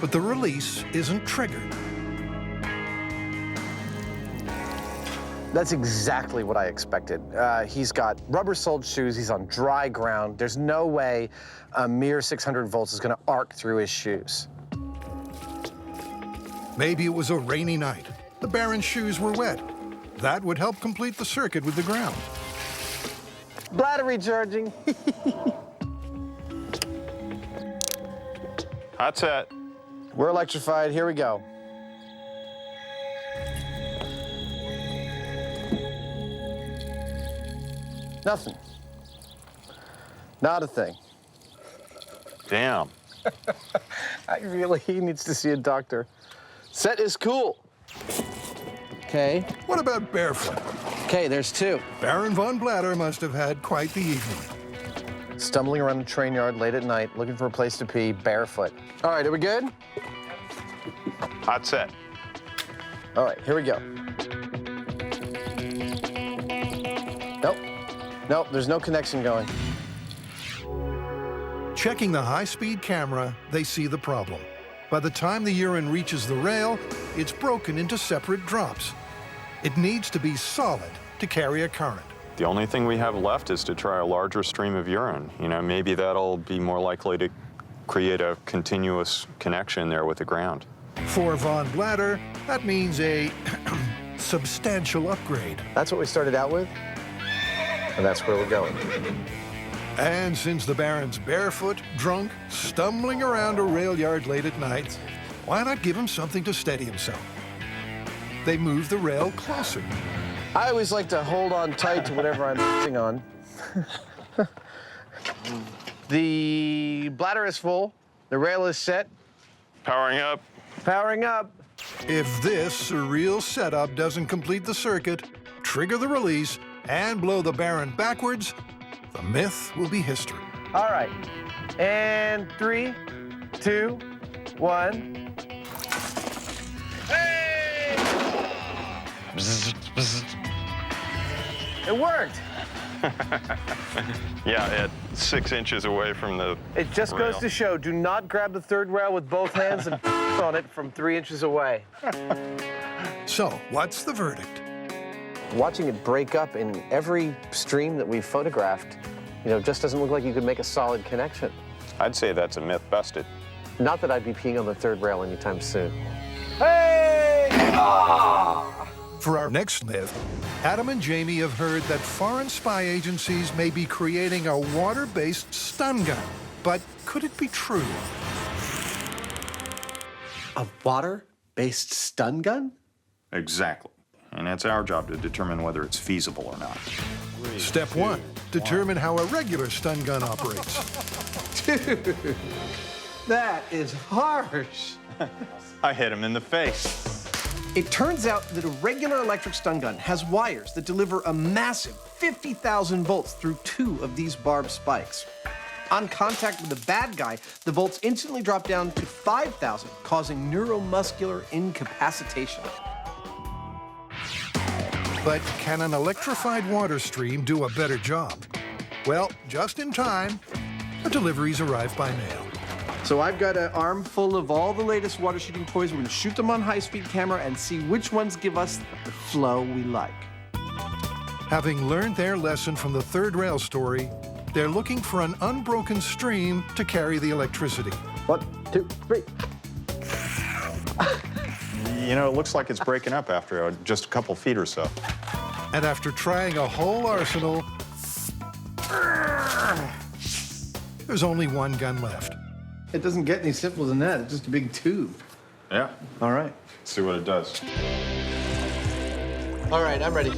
But the release isn't triggered. That's exactly what I expected. He's got rubber-soled shoes. He's on dry ground. There's no way a mere 600 volts is going to arc through his shoes. Maybe it was a rainy night. The Baron's shoes were wet. That would help complete the circuit with the ground. Bladder recharging. Hot set. We're electrified. Here we go. Nothing. Not a thing. Damn. He needs to see a doctor. Set is cool. Okay. What about barefoot? Okay, there's 2. Baron von Bladder must have had quite the evening. Stumbling around a train yard late at night, looking for a place to pee, barefoot. All right, are we good? Hot set. All right, here we go. Nope, there's no connection going. Checking the high-speed camera, they see the problem. By the time the urine reaches the rail, it's broken into separate drops. It needs to be solid to carry a current. The only thing we have left is to try a larger stream of urine. You know, maybe that'll be more likely to create a continuous connection there with the ground. For von Bladder, that means a substantial upgrade. That's what we started out with, and that's where we're going. And since the Baron's barefoot, drunk, stumbling around a rail yard late at night, why not give him something to steady himself? They move the rail closer. I always like to hold on tight to whatever I'm sitting on. The bladder is full. The rail is set. Powering up. Powering up. If this surreal setup doesn't complete the circuit, trigger the release, and blow the Baron backwards, the myth will be history. All right. And 3, 2, 1. Hey! It worked. Yeah, at 6 inches away from the It just rail. goes to show, do not grab the third rail with both hands and on it from 3 inches away. So, what's the verdict? Watching it break up in every stream that we've photographed, just doesn't look like you could make a solid connection. I'd say that's a myth busted. Not that I'd be peeing on the third rail anytime soon. Hey! Ah! For our next myth, Adam and Jamie have heard that foreign spy agencies may be creating a water-based stun gun. But could it be true? A water-based stun gun? Exactly. And it's our job to determine whether it's feasible or not. Step 1, determine how a regular stun gun operates. Dude, that is harsh. I hit him in the face. It turns out that a regular electric stun gun has wires that deliver a massive 50,000 volts through 2 of these barbed spikes. On contact with the bad guy, the volts instantly drop down to 5,000, causing neuromuscular incapacitation. But can an electrified water stream do a better job? Well, just in time, the deliveries arrive by mail. So I've got an armful of all the latest water shooting toys. We're gonna shoot them on high-speed camera and see which ones give us the flow we like. Having learned their lesson from the third rail story, they're looking for an unbroken stream to carry the electricity. 1, 2, 3. You know, it looks like it's breaking up after just a couple feet or so. And after trying a whole arsenal, there's only one gun left. It doesn't get any simpler than that. It's just a big tube. Yeah. All right. Let's see what it does. All right, I'm ready.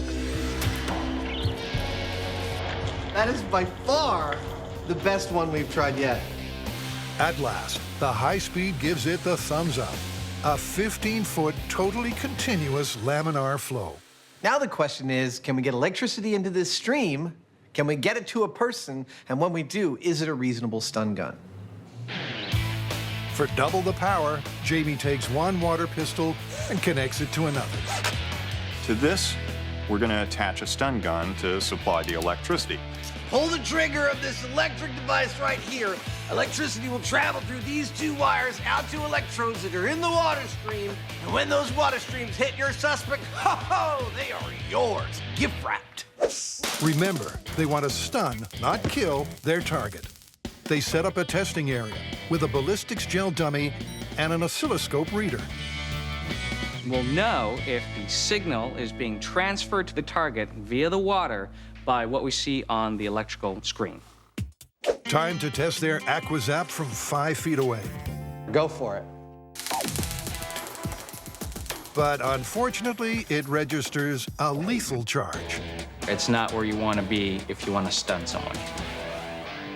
That is by far the best one we've tried yet. At last, the high speed gives it the thumbs up. A 15-foot, totally continuous laminar flow. Now the question is, can we get electricity into this stream? Can we get it to a person? And when we do, is it a reasonable stun gun? For double the power, Jamie takes one water pistol and connects it to another. To this, we're going to attach a stun gun to supply the electricity. Pull the trigger of this electric device right here. Electricity will travel through these 2 wires out to electrodes that are in the water stream. And when those water streams hit your suspect, ho-ho, they are yours, gift wrapped. Remember, they want to stun, not kill, their target. They set up a testing area with a ballistics gel dummy and an oscilloscope reader. We'll know if the signal is being transferred to the target via the water by what we see on the electrical screen. Time to test their AquaZap from 5 feet away. Go for it. But unfortunately, it registers a lethal charge. It's not where you want to be if you want to stun someone.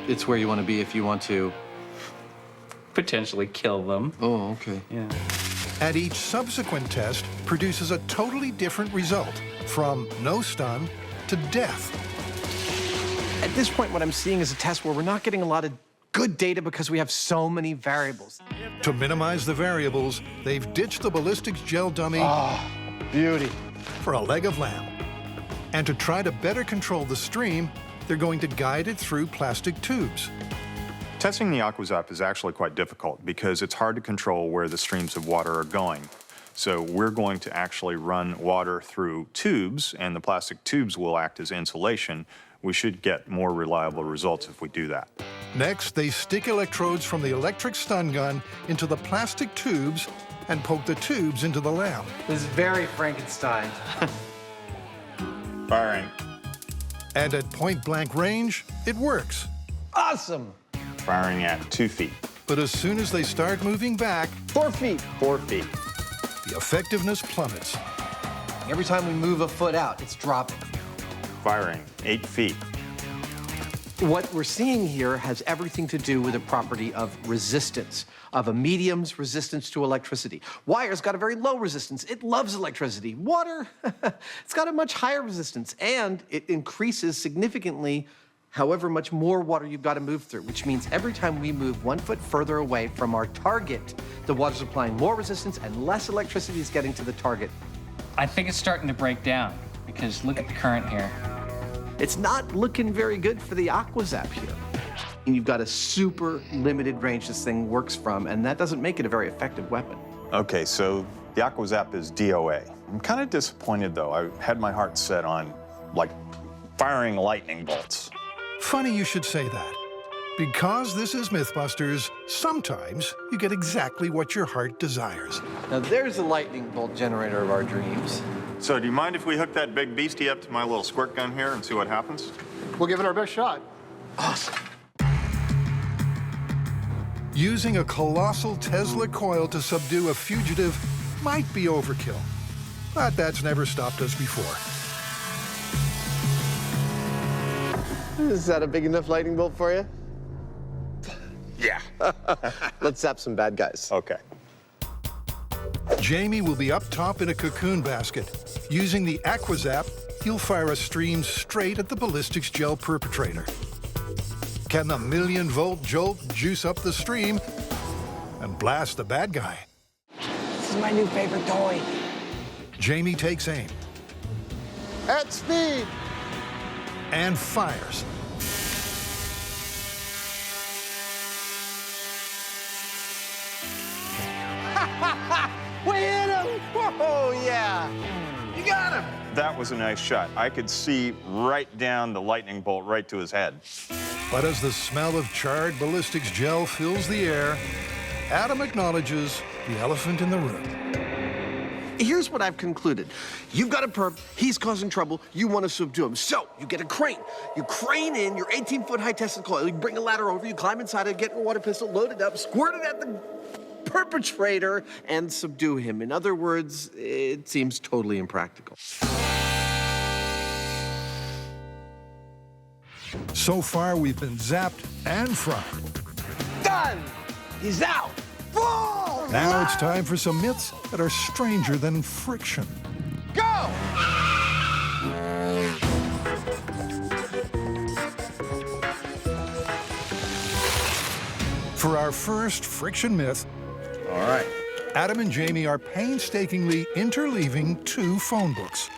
It's where you want to be if you want to potentially kill them. Oh, okay. Yeah. And each subsequent test produces a totally different result, from no stun to death. At this point, what I'm seeing is a test where we're not getting a lot of good data because we have so many variables. To minimize the variables, they've ditched the ballistics gel dummy beauty for a leg of lamb. And to try to better control the stream, they're going to guide it through plastic tubes. Testing the AquaZap is actually quite difficult because it's hard to control where the streams of water are going. So we're going to actually run water through tubes, and the plastic tubes will act as insulation. We should get more reliable results if we do that. Next, they stick electrodes from the electric stun gun into the plastic tubes and poke the tubes into the lamb. This is very Frankenstein. Firing. And at point-blank range, it works. Awesome. Firing at 2 feet. But as soon as they start moving back, 4 feet. 4 feet. The effectiveness plummets. Every time we move a foot out, it's dropping. Firing 8 feet. What we're seeing here has everything to do with the property of resistance, of a medium's resistance to electricity. Wire's got a very low resistance. It loves electricity. Water, it's got a much higher resistance, and it increases significantly however much more water you've got to move through, which means every time we move 1 foot further away from our target, the water's applying more resistance and less electricity is getting to the target. I think it's starting to break down because look at the current here. It's not looking very good for the AquaZap here. And you've got a super limited range this thing works from, and that doesn't make it a very effective weapon. Okay, so the AquaZap is DOA. I'm kind of disappointed, though. I had my heart set on, like, firing lightning bolts. Funny you should say that. Because this is MythBusters, sometimes you get exactly what your heart desires. Now there's the lightning bolt generator of our dreams. So do you mind if we hook that big beastie up to my little squirt gun here and see what happens? We'll give it our best shot. Awesome. Using a colossal Tesla coil to subdue a fugitive might be overkill, but that's never stopped us before. Is that a big enough lightning bolt for you? Yeah. Let's zap some bad guys. Okay. Jamie will be up top in a cocoon basket. Using the AquaZap, he'll fire a stream straight at the ballistics gel perpetrator. Can the 1,000,000-volt jolt juice up the stream and blast the bad guy? This is my new favorite toy. Jamie takes aim At speed. and fires. We hit him! Whoa, yeah! You got him! That was a nice shot. I could see right down the lightning bolt right to his head. But as the smell of charred ballistics gel fills the air, Adam acknowledges the elephant in the room. Here's what I've concluded. You've got a perp, he's causing trouble, you want to subdue him. So, you get a crane. You crane in your 18-foot high Tesla coil, you bring a ladder over, you climb inside it, get your water pistol, load it up, squirt it at the perpetrator, and subdue him. In other words, it seems totally impractical. So far, we've been zapped and fried. Done! He's out! Whoa! Now it's time for some myths that are stranger than friction. Go! For our first friction myth, all right, Adam and Jamie are painstakingly interleaving two phone books.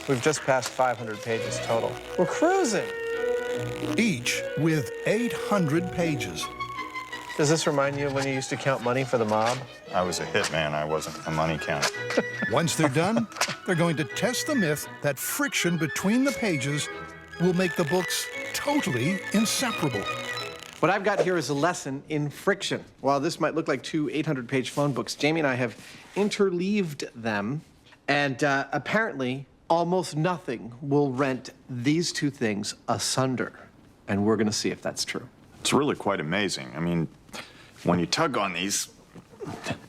We've just passed 500 pages total. We're cruising. Each with 800 pages. Does this remind you of when you used to count money for the mob? I was a hitman, I wasn't a money counter. Once they're done, they're going to test the myth that friction between the pages will make the books totally inseparable. What I've got here is a lesson in friction. While this might look like two 800-page phone books, Jamie and I have interleaved them, and apparently almost nothing will rent these two things asunder. And we're gonna see if that's true. It's really quite amazing. I mean, when you tug on these,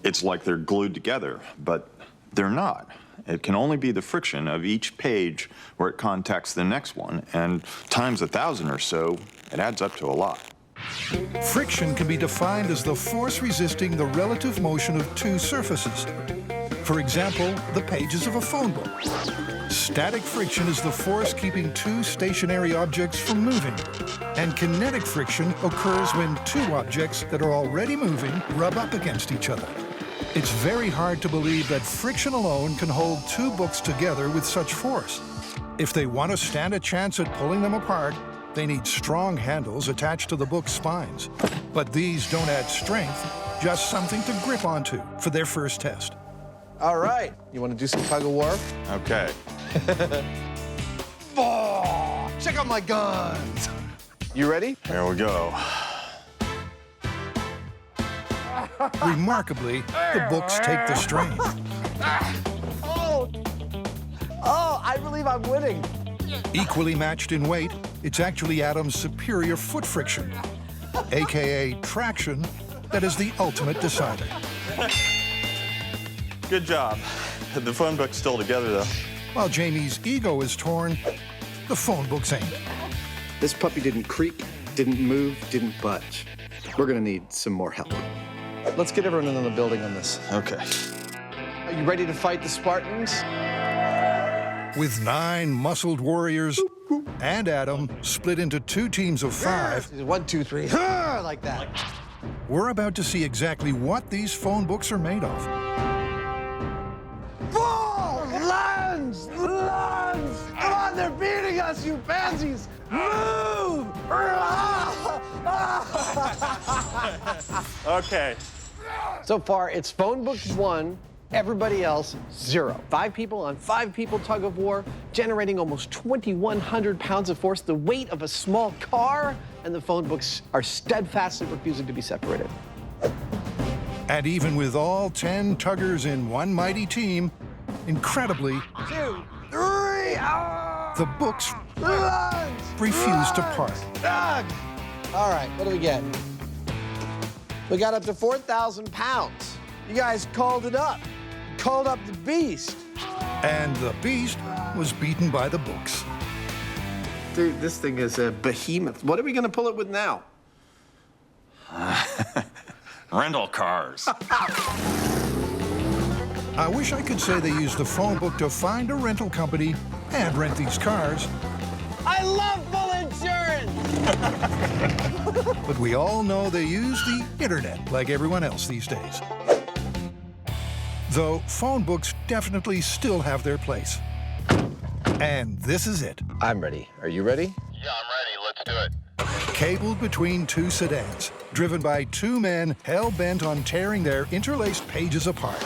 it's like they're glued together, but they're not. It can only be the friction of each page where it contacts the next one, and times 1,000 or so, it adds up to a lot. Friction can be defined as the force resisting the relative motion of two surfaces. For example, the pages of a phone book. Static friction is the force keeping two stationary objects from moving. And kinetic friction occurs when two objects that are already moving rub up against each other. It's very hard to believe that friction alone can hold two books together with such force. If they want to stand a chance at pulling them apart, they need strong handles attached to the book's spines. But these don't add strength, just something to grip onto for their first test. All right, you want to do some tug of war? Okay. Oh, check out my guns. You ready? Here we go. Remarkably, the books take the strain. Oh, I believe I'm winning. Equally matched in weight, it's actually Adam's superior foot friction, aka traction, that is the ultimate decider. Good job. The phone book's still together, though. While Jamie's ego is torn, the phone books ain't. This puppy didn't creak, didn't move, didn't budge. We're gonna need some more help. Let's get everyone in the building on this. Okay. Are you ready to fight the Spartans? With 9 muscled warriors and Adam split into 2 teams of 5. 1, 2, 3, like that. We're about to see exactly what these phone books are made of. Whoa! Lands! Lands! Come on, they're beating us! us, you pansies! Move! Okay. So far, it's phone books 1, everybody else 0. 5 people on 5 people tug of war, generating almost 2,100 pounds of force, the weight of a small car, and the phone books are steadfastly refusing to be separated. And even with all 10 tuggers in one mighty team, incredibly, 2, 3, the books refuse to part. All right, what do we get? We got up to 4,000 pounds. You guys called it up. Called up the beast. And the beast was beaten by the books. Dude, this thing is a behemoth. What are we gonna pull it with now? Rental cars. I wish I could say they used the phone book to find a rental company and rent these cars, I love full insurance! but we all know they use the internet like everyone else these days. Though phone books definitely still have their place. And this is it. I'm ready. Are you ready? Yeah, I'm ready. Let's do it. Cabled between 2 sedans, driven by 2 men hell-bent on tearing their interlaced pages apart.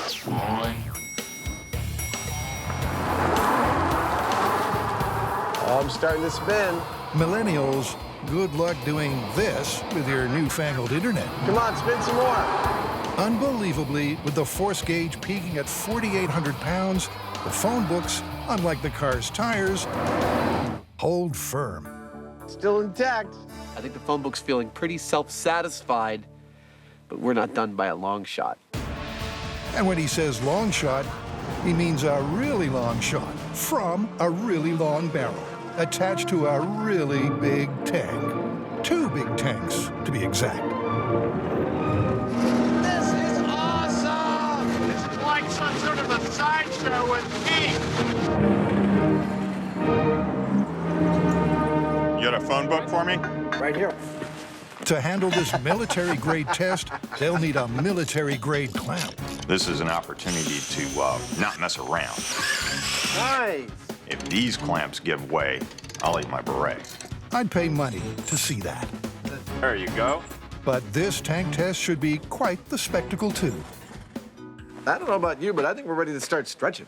I'm starting to spin. Millennials, good luck doing this with your newfangled internet. Come on, spin some more. Unbelievably, with the force gauge peaking at 4,800 pounds, the phone books, unlike the car's tires, hold firm. Still intact. I think the phone book's feeling pretty self-satisfied, but we're not done by a long shot. And when he says long shot, he means a really long shot from a really long barrel attached to a really big tank. 2 big tanks, to be exact. This is awesome! It's like some sort of a sideshow with me. You got a phone book for me? Right here. To handle this military-grade test, they'll need a military-grade clamp. This is an opportunity to not mess around. Nice. If these clamps give way, I'll eat my beret. I'd pay money to see that. There you go. But this tank test should be quite the spectacle, too. I don't know about you, but I think we're ready to start stretching.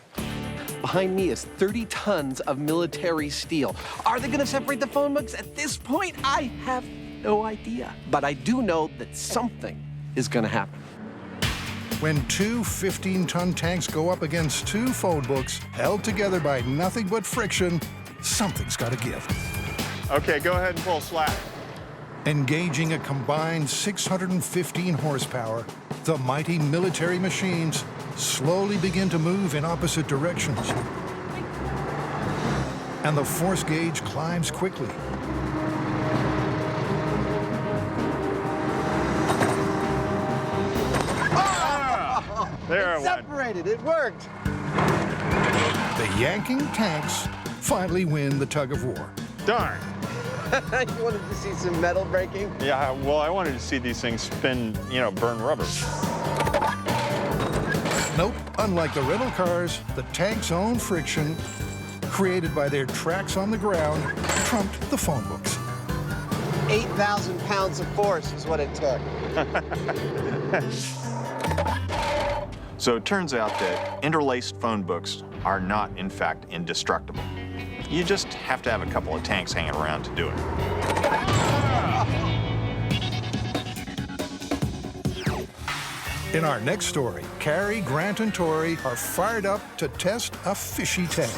Behind me is 30 tons of military steel. Are they gonna separate the phone books? At this point, I have no idea. But I do know that something is gonna happen. When 2 15-ton tanks go up against 2 phone books held together by nothing but friction, something's got to give. Okay, go ahead and pull slack. Engaging a combined 615 horsepower, the mighty military machines slowly begin to move in opposite directions. And the force gauge climbs quickly. There it went. Separated, it worked. The yanking tanks finally win the tug of war. Darn. You wanted to see some metal breaking? Yeah, well, I wanted to see these things spin, burn rubber. Nope, unlike the rental cars, the tank's own friction, created by their tracks on the ground, trumped the phone books. 8,000 pounds of force is what it took. So it turns out that interlaced phone books are not, in fact, indestructible. You just have to have a couple of tanks hanging around to do it. In our next story, Carrie, Grant, and Tori are fired up to test a fishy tale.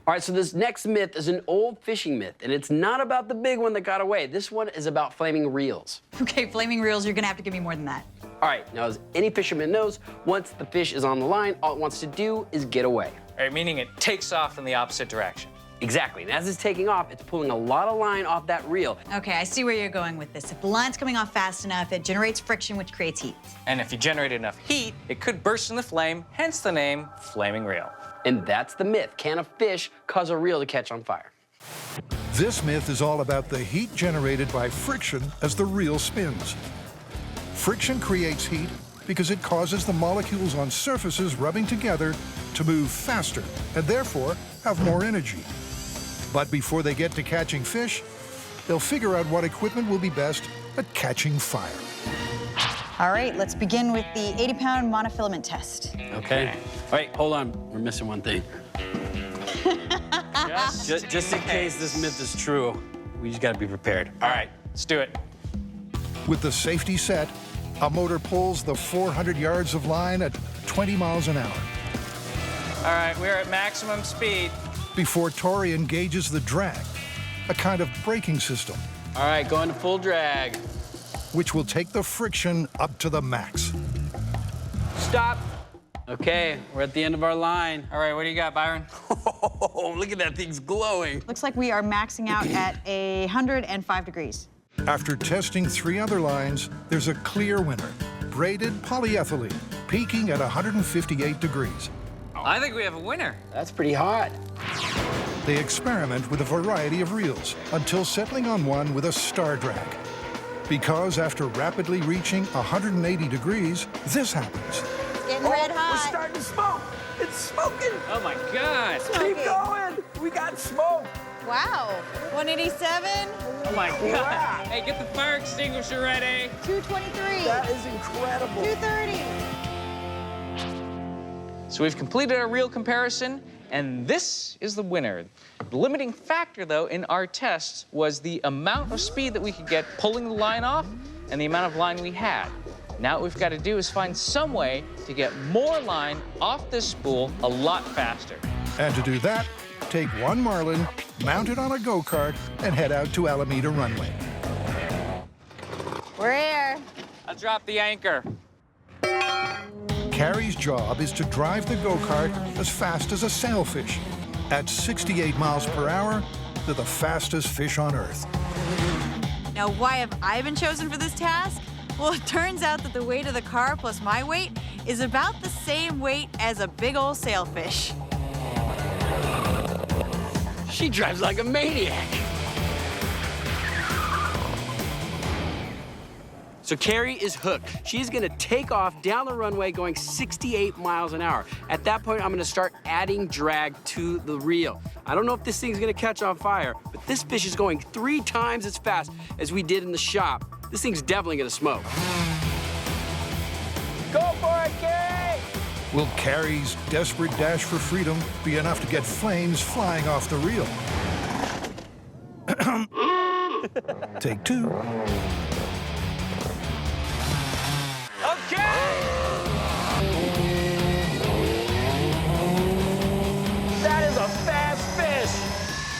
All right, so this next myth is an old fishing myth, and it's not about the big one that got away. This one is about flaming reels. Okay, flaming reels, you're gonna have to give me more than that. All right, now as any fisherman knows, once the fish is on the line, all it wants to do is get away. All right, meaning it takes off in the opposite direction. Exactly, and as it's taking off, it's pulling a lot of line off that reel. Okay, I see where you're going with this. If the line's coming off fast enough, it generates friction, which creates heat. And if you generate enough heat, it could burst in the flame, hence the name flaming reel. And that's the myth. Can a fish cause a reel to catch on fire? This myth is all about the heat generated by friction as the reel spins. Friction creates heat, because it causes the molecules on surfaces rubbing together to move faster and therefore have more energy. But before they get to catching fish, they'll figure out what equipment will be best at catching fire. All right, let's begin with the 80-pound monofilament test. Okay. Wait, hold on. We're missing one thing. Just in case this myth is true, we just gotta be prepared. All right, let's do it. With the safety set, a motor pulls the 400 yards of line at 20 miles an hour. All right, we're at maximum speed. Before Tori engages the drag, a kind of braking system. All right, going to full drag. Which will take the friction up to the max. Stop. Okay, we're at the end of our line. All right, what do you got, Byron? Oh, look at that, thing's glowing. Looks like we are maxing out at 105 degrees. After testing 3 other lines, there's a clear winner, braided polyethylene, peaking at 158 degrees. I think we have a winner. That's pretty hot. They experiment with a variety of reels until settling on one with a star drag. Because after rapidly reaching 180 degrees, this happens. It's getting red hot. We're starting to smoke. It's smoking. Oh my God. Keep going. We got smoke. Wow. 187. Oh my God. Wow. Hey, get the fire extinguisher ready. 223. That is incredible. 230. So we've completed our reel comparison, and this is the winner. The limiting factor, though, in our tests was the amount of speed that we could get pulling the line off and the amount of line we had. Now what we've got to do is find some way to get more line off this spool a lot faster. And to do that, take one marlin, mount it on a go-kart, and head out to Alameda Runway. We're here. I'll drop the anchor. Carrie's job is to drive the go-kart as fast as a sailfish. At 68 miles per hour, they're the fastest fish on Earth. Now, why have I been chosen for this task? Well, it turns out that the weight of the car plus my weight is about the same weight as a big old sailfish. She drives like a maniac. So Carrie is hooked. She's gonna take off down the runway going 68 miles an hour. At that point, I'm gonna start adding drag to the reel. I don't know if this thing's gonna catch on fire, but this fish is going 3 times as fast as we did in the shop. This thing's definitely gonna smoke. Go for it, Carrie! Will Carrie's desperate dash for freedom be enough to get flames flying off the reel? Take 2. Okay! That is a fast fish.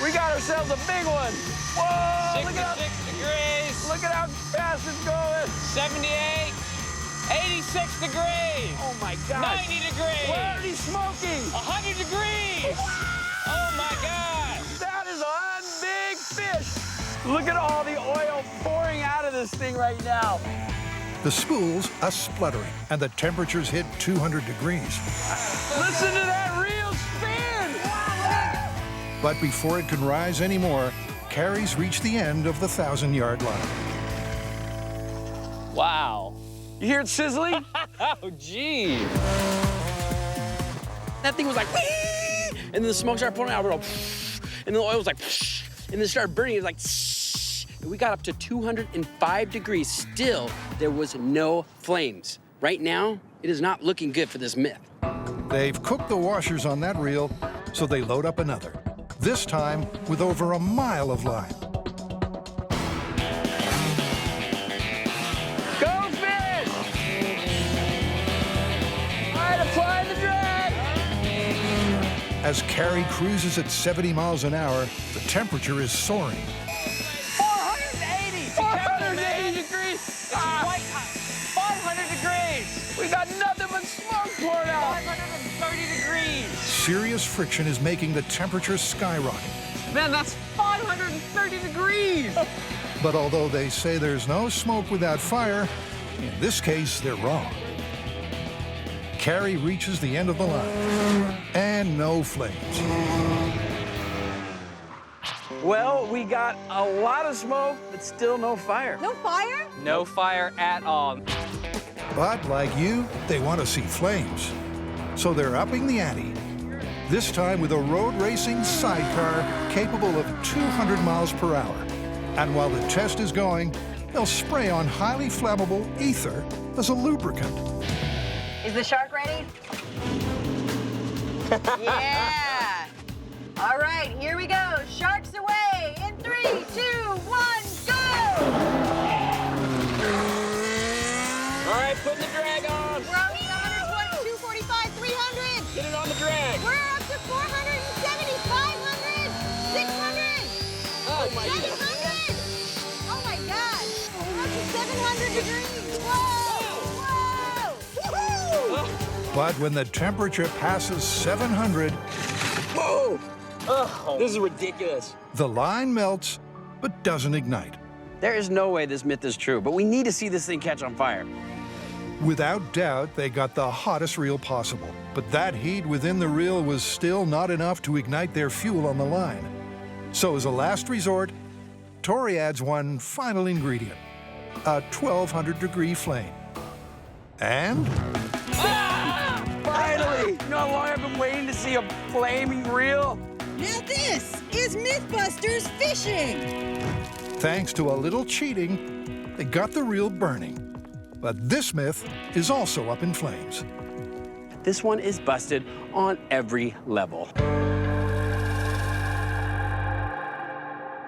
We got ourselves a big one. Whoa! 66 degrees. Look at how fast it's going. 78. 86 degrees. Oh my God. 90 degrees. We're already smoking. 100 degrees. Oh my God. That is a big fish. Look at all the oil pouring out of this thing right now. The spools are spluttering, and the temperatures hit 200 degrees. Listen to that reel spin! But before it can rise anymore, Carrie's reached the end of the 1,000-yard line. Wow. You hear it sizzling? Oh, gee. That thing was like, whee! And then the smoke started pouring out, and then the oil was like, and then it started burning. It was like, and we got up to 205 degrees. Still, there was no flames. Right now, it is not looking good for this myth. They've cooked the washers on that reel, so they load up another, this time with over a mile of line. Go fish! All right, apply the drag! As Carrie cruises at 70 miles an hour, the temperature is soaring. 480 degrees! It's quite hot. 500 degrees. We got nothing but smoke pouring out! 530 degrees. Serious friction is making the temperature skyrocket. Man, that's 530 degrees. But although they say there's no smoke without fire, in this case, they're wrong. Carrie reaches the end of the line, and no flames. Well, we got a lot of smoke, but still no fire. No fire? No fire at all. But like you, they want to see flames. So they're upping the ante. This time with a road racing sidecar capable of 200 miles per hour. And while the test is going, they'll spray on highly flammable ether as a lubricant. Is the shark ready? Yeah. All right, here we go. Sharks away in 3, 2, 1, go! All right, putting the drag on. We're on 120, 245, 300. Get it on the drag. We're up to 470, 500, 600, Oh my 700. Oh my God. We're up to 700 degrees. Whoa! Whoa! Woohoo! But when the temperature passes 700, Whoa! Oh, this is ridiculous. the line melts but doesn't ignite. There is no way this myth is true, but we need to see this thing catch on fire. Without doubt, they got the hottest reel possible. But that heat within the reel was still not enough to ignite their fuel on the line. So as a last resort, Tori adds one final ingredient, a 1,200-degree flame. And Finally! You know how long I've been waiting to see a flaming reel? Now this is MythBusters fishing. thanks to a little cheating, they got the reel burning. But this myth is also up in flames. This one is busted on every level.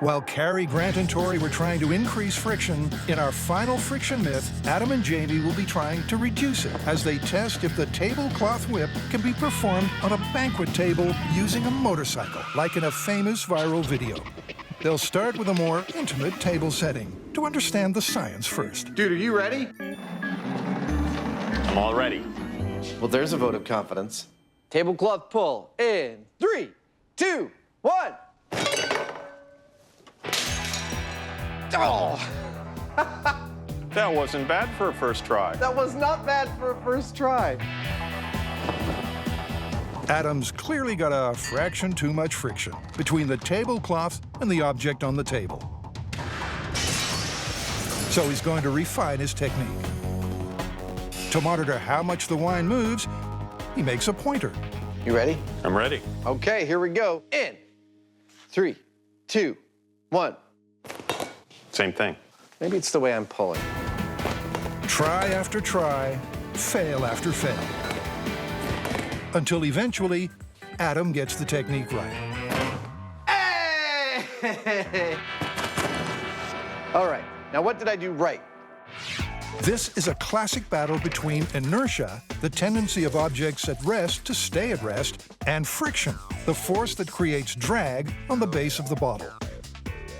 While Carrie, Grant, and Tori were trying to increase friction, in our final friction myth, Adam and Jamie will be trying to reduce it as they test if the tablecloth whip can be performed on a banquet table using a motorcycle, like in a famous viral video. They'll start with a more intimate table setting to understand the science first. Dude, are you ready? I'm all ready. Well, there's a vote of confidence. Tablecloth pull in 3, 2, 1. Oh! That wasn't bad for a first try. That was not bad for a first try. Adam's clearly got a fraction too much friction between the tablecloth and the object on the table. So he's going to refine his technique. To monitor how much the wine moves, he makes a pointer. You ready? I'm ready. Okay, here we go. In 3, 2, 1. Same thing. Maybe it's the way I'm pulling. Try after try, fail after fail. Until eventually, Adam gets the technique right. Hey! All right, now what did I do right? This is a classic battle between inertia, the tendency of objects at rest to stay at rest, and friction, the force that creates drag on the base of the bottle.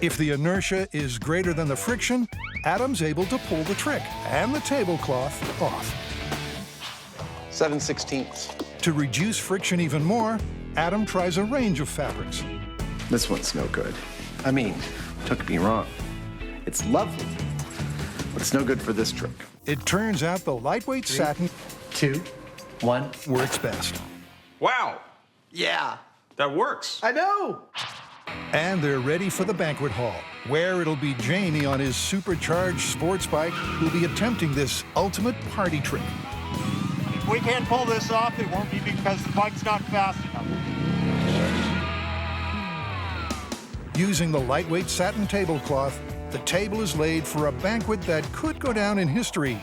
If the inertia is greater than the friction, Adam's able to pull the trick and the tablecloth off. 7/16. To reduce friction even more, Adam tries a range of fabrics. This one's no good. I mean, don't get me wrong. It's lovely, but it's no good for this trick. It turns out the lightweight satin 2, 1 works best. Wow, Yeah, that works. I know. And they're ready for the banquet hall, where it'll be Jamie on his supercharged sports bike who'll be attempting this ultimate party trick. If we can't pull this off, it won't be because the bike's not fast enough. Using the lightweight satin tablecloth, the table is laid for a banquet that could go down in history,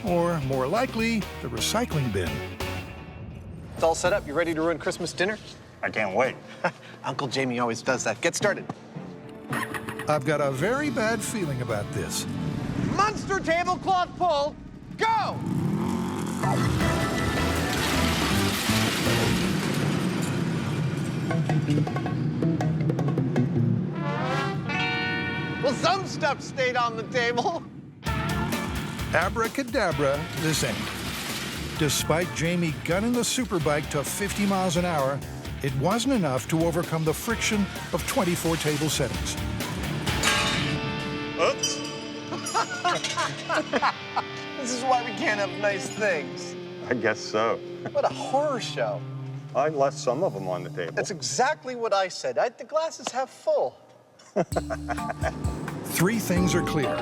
or more likely, the recycling bin. It's all set up. You ready to ruin Christmas dinner? I can't wait. Uncle Jamie always does that. Get started. I've got a very bad feeling about this. Monster tablecloth pull, go! Well, some stuff stayed on the table. Abracadabra, this ain't. Despite Jamie gunning the superbike to 50 miles an hour, it wasn't enough to overcome the friction of 24 table settings. Oops. This is why we can't have nice things. I guess so. What a horror show. I left some of them on the table. That's exactly what I said. The glasses half full. 3 things are clear.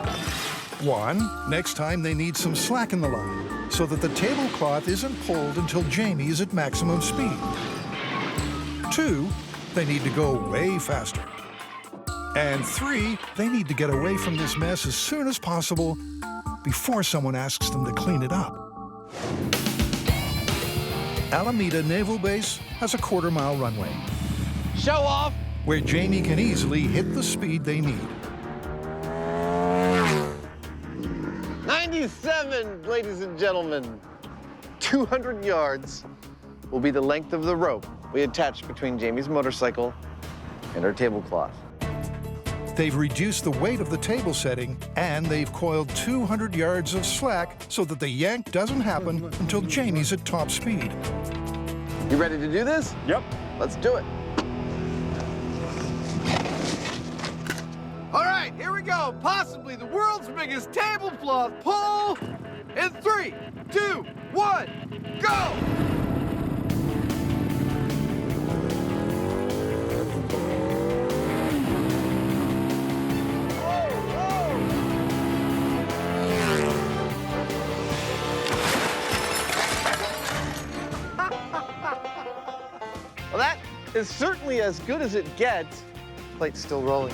1, next time they need some slack in the line so that the tablecloth isn't pulled until Jamie is at maximum speed. 2, they need to go way faster. And 3, they need to get away from this mess as soon as possible before someone asks them to clean it up. Alameda Naval Base has a quarter-mile runway. Show off! Where Jamie can easily hit the speed they need. 97, ladies and gentlemen. 200 yards will be the length of the rope we attached between Jamie's motorcycle and our tablecloth. They've reduced the weight of the table setting, and they've coiled 200 yards of slack so that the yank doesn't happen until Jamie's at top speed. You ready to do this? Yep. Let's do it. All right, here we go. Possibly the world's biggest tablecloth pull in 3, 2, 1, go! Well, that is certainly as good as it gets. Plate's still rolling.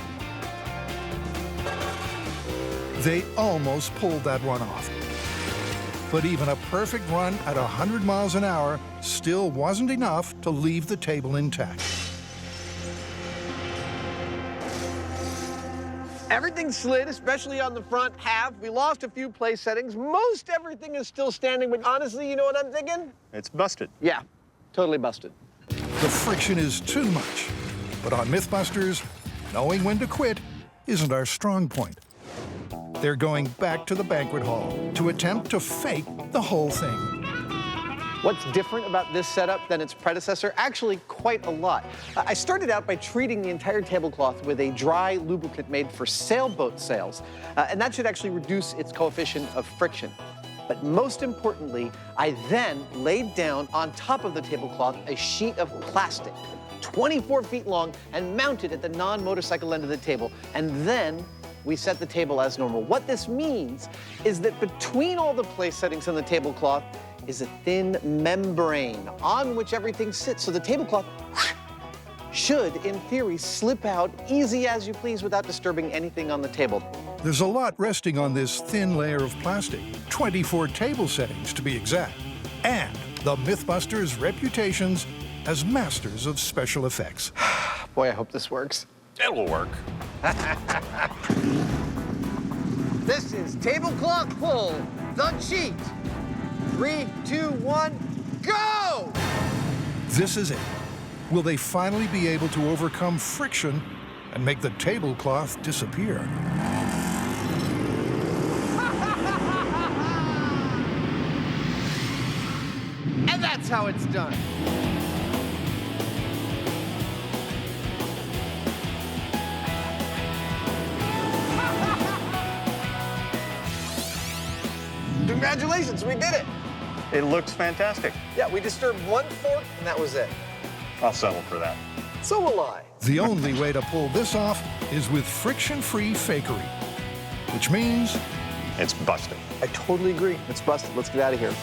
They almost pulled that one off. But even a perfect run at 100 miles an hour still wasn't enough to leave the table intact. Everything slid, especially on the front half. We lost a few place settings. Most everything is still standing, but honestly, you know what I'm thinking? It's busted. Yeah, totally busted. The friction is too much. But on MythBusters, knowing when to quit isn't our strong point. They're going back to the banquet hall to attempt to fake the whole thing. What's different about this setup than its predecessor? Actually, quite a lot. I started out by treating the entire tablecloth with a dry lubricant made for sailboat sails, and that should actually reduce its coefficient of friction. But most importantly, I then laid down on top of the tablecloth a sheet of plastic, 24 feet long, and mounted at the non-motorcycle end of the table. And then we set the table as normal. What this means is that between all the place settings on the tablecloth is a thin membrane on which everything sits. So the tablecloth should, in theory, slip out easy as you please without disturbing anything on the table. There's a lot resting on this thin layer of plastic, 24 table settings to be exact, and the MythBusters' reputations as masters of special effects. Boy, I hope this works. It'll work. This is tablecloth pull, the cheat. 3, 2, 1, go! This is it. Will they finally be able to overcome friction and make the tablecloth disappear? And that's how it's done. Congratulations, we did it. It looks fantastic. Yeah, we disturbed one fork, and that was it. I'll settle for that. So will I. The only way to pull this off is with friction-free fakery, which means it's busted. I totally agree. It's busted. Let's get out of here.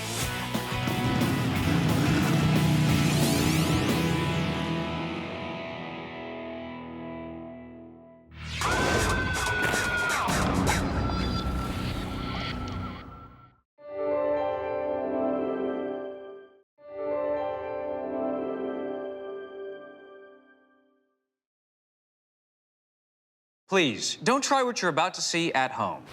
Please, don't try what you're about to see at home.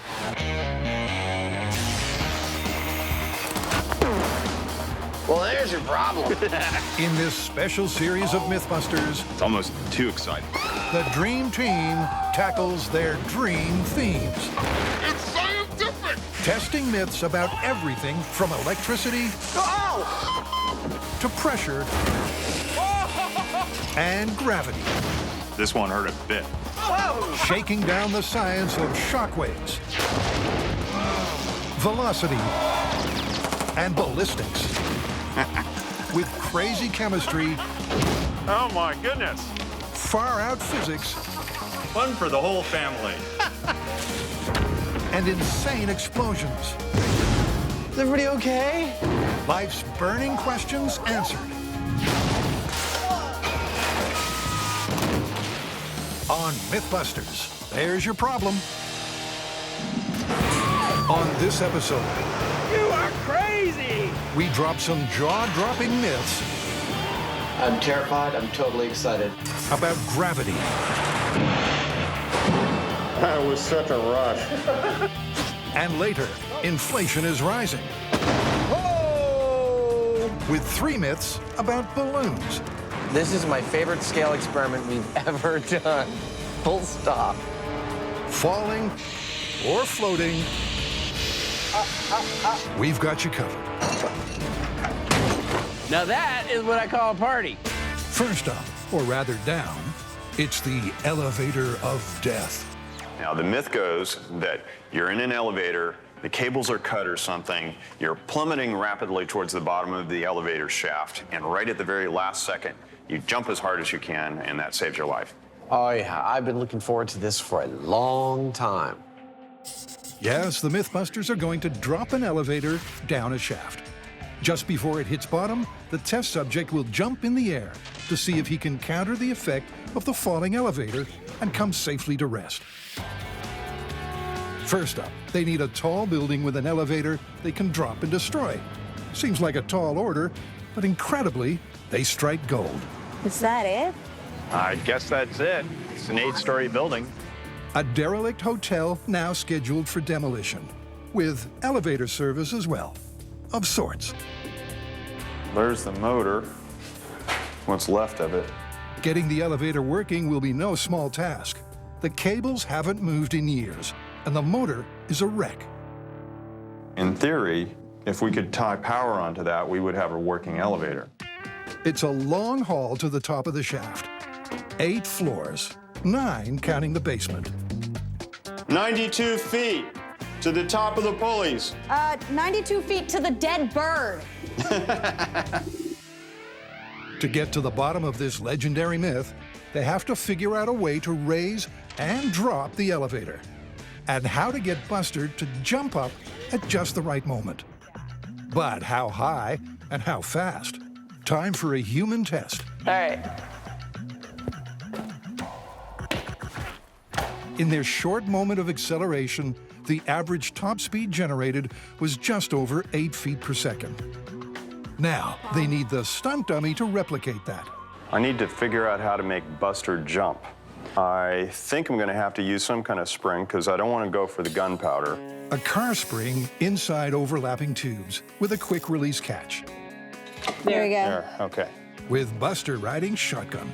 Well, there's your problem. in this special series of MythBusters, It's almost too exciting. the Dream Team tackles their dream themes. It's scientific! Testing myths about everything from electricity to pressure and gravity. This one hurt a bit. Shaking down the science of shockwaves, velocity, and ballistics. With crazy chemistry, Oh my goodness. far-out physics, Fun for the whole family. and insane explosions. Is everybody okay? Life's burning questions answered. On MythBusters, there's your problem. On this episode, You are crazy! we drop some jaw-dropping myths I'm terrified. I'm totally excited. about gravity. That was such a rush. And later, inflation is rising. With 3 myths about balloons. This is my favorite scale experiment we've ever done. Full stop. Falling or floating, we've got you covered. Now that is what I call a party. First up, or rather down, it's the elevator of death. Now, the myth goes that you're in an elevator, the cables are cut or something, you're plummeting rapidly towards the bottom of the elevator shaft, and right at the very last second, you jump as hard as you can, and that saves your life. Oh, yeah. I've been looking forward to this for a long time. Yes, the MythBusters are going to drop an elevator down a shaft. Just before it hits bottom, the test subject will jump in the air to see if he can counter the effect of the falling elevator and come safely to rest. First up, they need a tall building with an elevator they can drop and destroy. Seems like a tall order, but incredibly, they strike gold. Is that it? I guess that's it. It's an 8-story building. A derelict hotel now scheduled for demolition, with elevator service as well, of sorts. There's the motor. What's left of it. Getting the elevator working will be no small task. The cables haven't moved in years, and the motor is a wreck. In theory, if we could tie power onto that, we would have a working elevator. It's a long haul to the top of the shaft. 8 floors, 9 counting the basement. 92 feet to the top of the pulleys. 92 feet to the dead bird. To get to the bottom of this legendary myth, they have to figure out a way to raise and drop the elevator, and how to get Buster to jump up at just the right moment. But how high and how fast? Time for a human test. All right. In their short moment of acceleration, the average top speed generated was just over 8 feet per second. Now, they need the stunt dummy to replicate that. I need to figure out how to make Buster jump. I think I'm going to have to use some kind of spring because I don't want to go for the gunpowder. A car spring inside overlapping tubes with a quick release catch. There we go. There, okay. With Buster riding shotgun.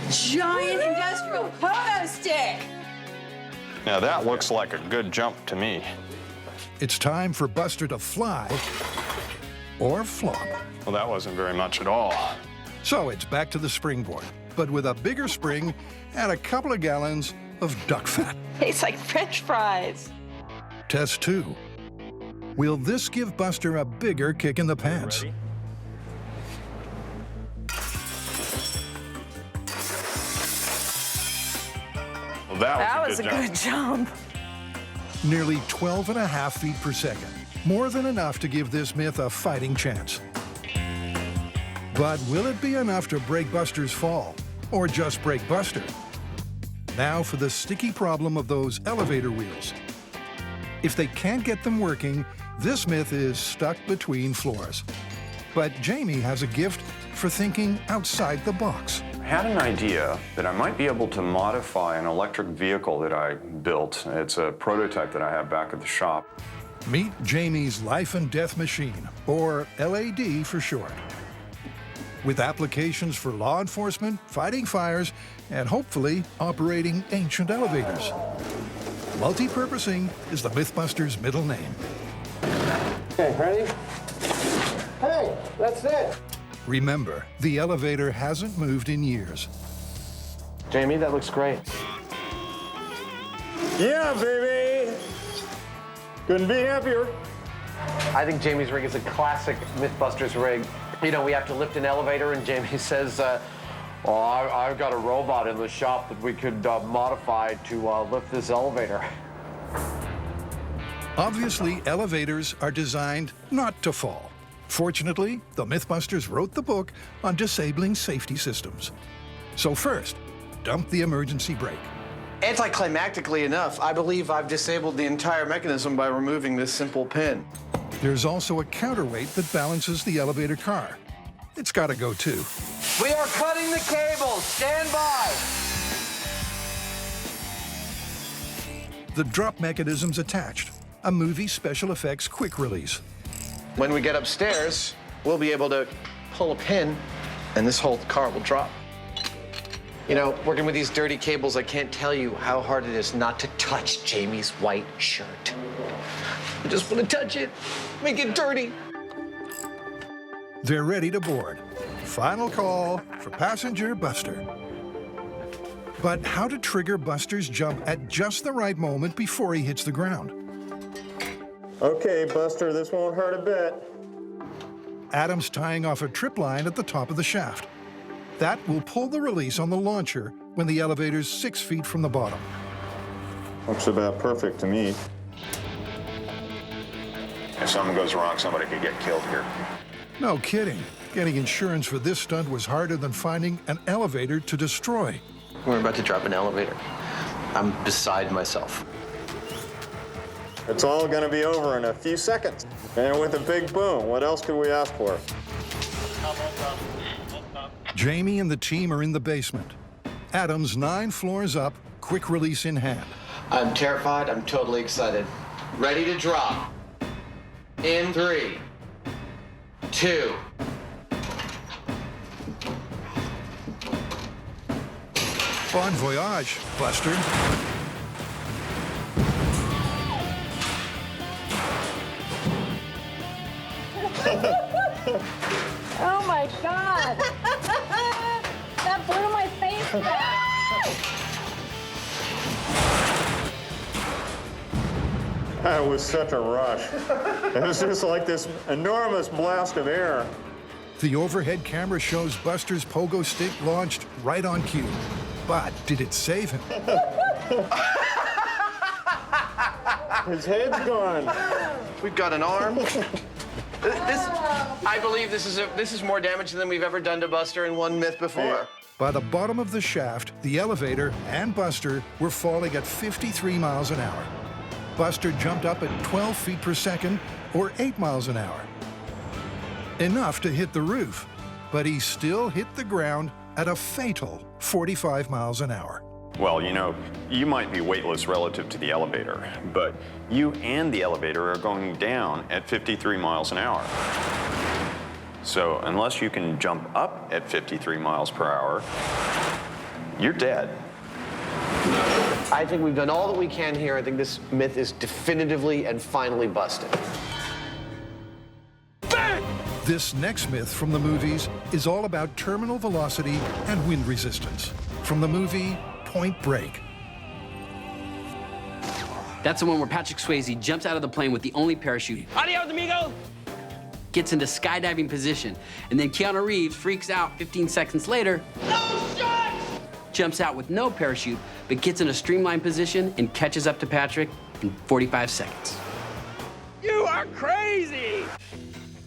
Giant industrial pogo stick! Now that looks like a good jump to me. It's time for Buster to fly or flop. Well, that wasn't very much at all. So it's back to the springboard, but with a bigger spring and a couple of gallons of duck fat. Tastes like French fries. Test 2. Will this give Buster a bigger kick in the pants? Ready? Well, that was a good jump. Nearly 12.5 feet per second. More than enough to give this myth a fighting chance. But will it be enough to break Buster's fall? Or just break Buster? Now for the sticky problem of those elevator wheels. If they can't get them working, this myth is stuck between floors. But Jamie has a gift for thinking outside the box. I had an idea that I might be able to modify an electric vehicle that I built. It's a prototype that I have back at the shop. Meet Jamie's Life and Death Machine, or LAD for short. With applications for law enforcement, fighting fires, and hopefully operating ancient elevators. Multi-purposing is the MythBusters' middle name. Okay, ready? Hey, that's it. Remember, the elevator hasn't moved in years. Jamie, that looks great. Yeah, baby. Couldn't be happier. I think Jamie's rig is a classic MythBusters rig. You know, we have to lift an elevator, and Jamie says, well, I've got a robot in the shop that we could modify to lift this elevator. Obviously, elevators are designed not to fall. Fortunately, the MythBusters wrote the book on disabling safety systems. So first, dump the emergency brake. Anticlimactically enough, I believe I've disabled the entire mechanism by removing this simple pin. There's also a counterweight that balances the elevator car. It's got to go too. We are cutting the cable. Stand by. The drop mechanism's attached, a movie special effects quick release. When we get upstairs, we'll be able to pull a pin, and this whole car will drop. You know, working with these dirty cables, I can't tell you how hard it is not to touch Jamie's white shirt. I just want to touch it, make it dirty. They're ready to board. Final call for passenger Buster. But how to trigger Buster's jump at just the right moment before he hits the ground? Okay, Buster, this won't hurt a bit. Adam's tying off a trip line at the top of the shaft. That will pull the release on the launcher when the elevator's 6 feet from the bottom. Looks about perfect to me. If something goes wrong, somebody could get killed here. No kidding. Getting insurance for this stunt was harder than finding an elevator to destroy. We're about to drop an elevator. I'm beside myself. It's all gonna be over in a few seconds. And with a big boom, what else could we ask for? Jamie and the team are in the basement. Adam's 9 floors up, quick release in hand. I'm terrified. I'm totally excited. Ready to drop. In 3, 2. Bon voyage, Buster. Oh my God! That blew my face back. That was such a rush. It was just like this enormous blast of air. The overhead camera shows Buster's pogo stick launched right on cue. But did it save him? His head's gone. We've got an arm. I believe this is more damage than we've ever done to Buster in one myth before. By the bottom of the shaft, the elevator and Buster were falling at 53 miles an hour. Buster jumped up at 12 feet per second, or 8 miles an hour. Enough to hit the roof, but he still hit the ground at a fatal 45 miles an hour. Well, you know, you might be weightless relative to the elevator, but you and the elevator are going down at 53 miles an hour. So unless you can jump up at 53 miles per hour, you're dead. I think we've done all that we can here. I think this myth is definitively and finally busted. This next myth from the movies is all about terminal velocity and wind resistance. From the movie Point Break. That's the one where Patrick Swayze jumps out of the plane with the only parachute. Adios, amigo! Gets into skydiving position. And then Keanu Reeves freaks out 15 seconds later. No shot! Jumps out with no parachute, but gets in a streamlined position and catches up to Patrick in 45 seconds. You are crazy!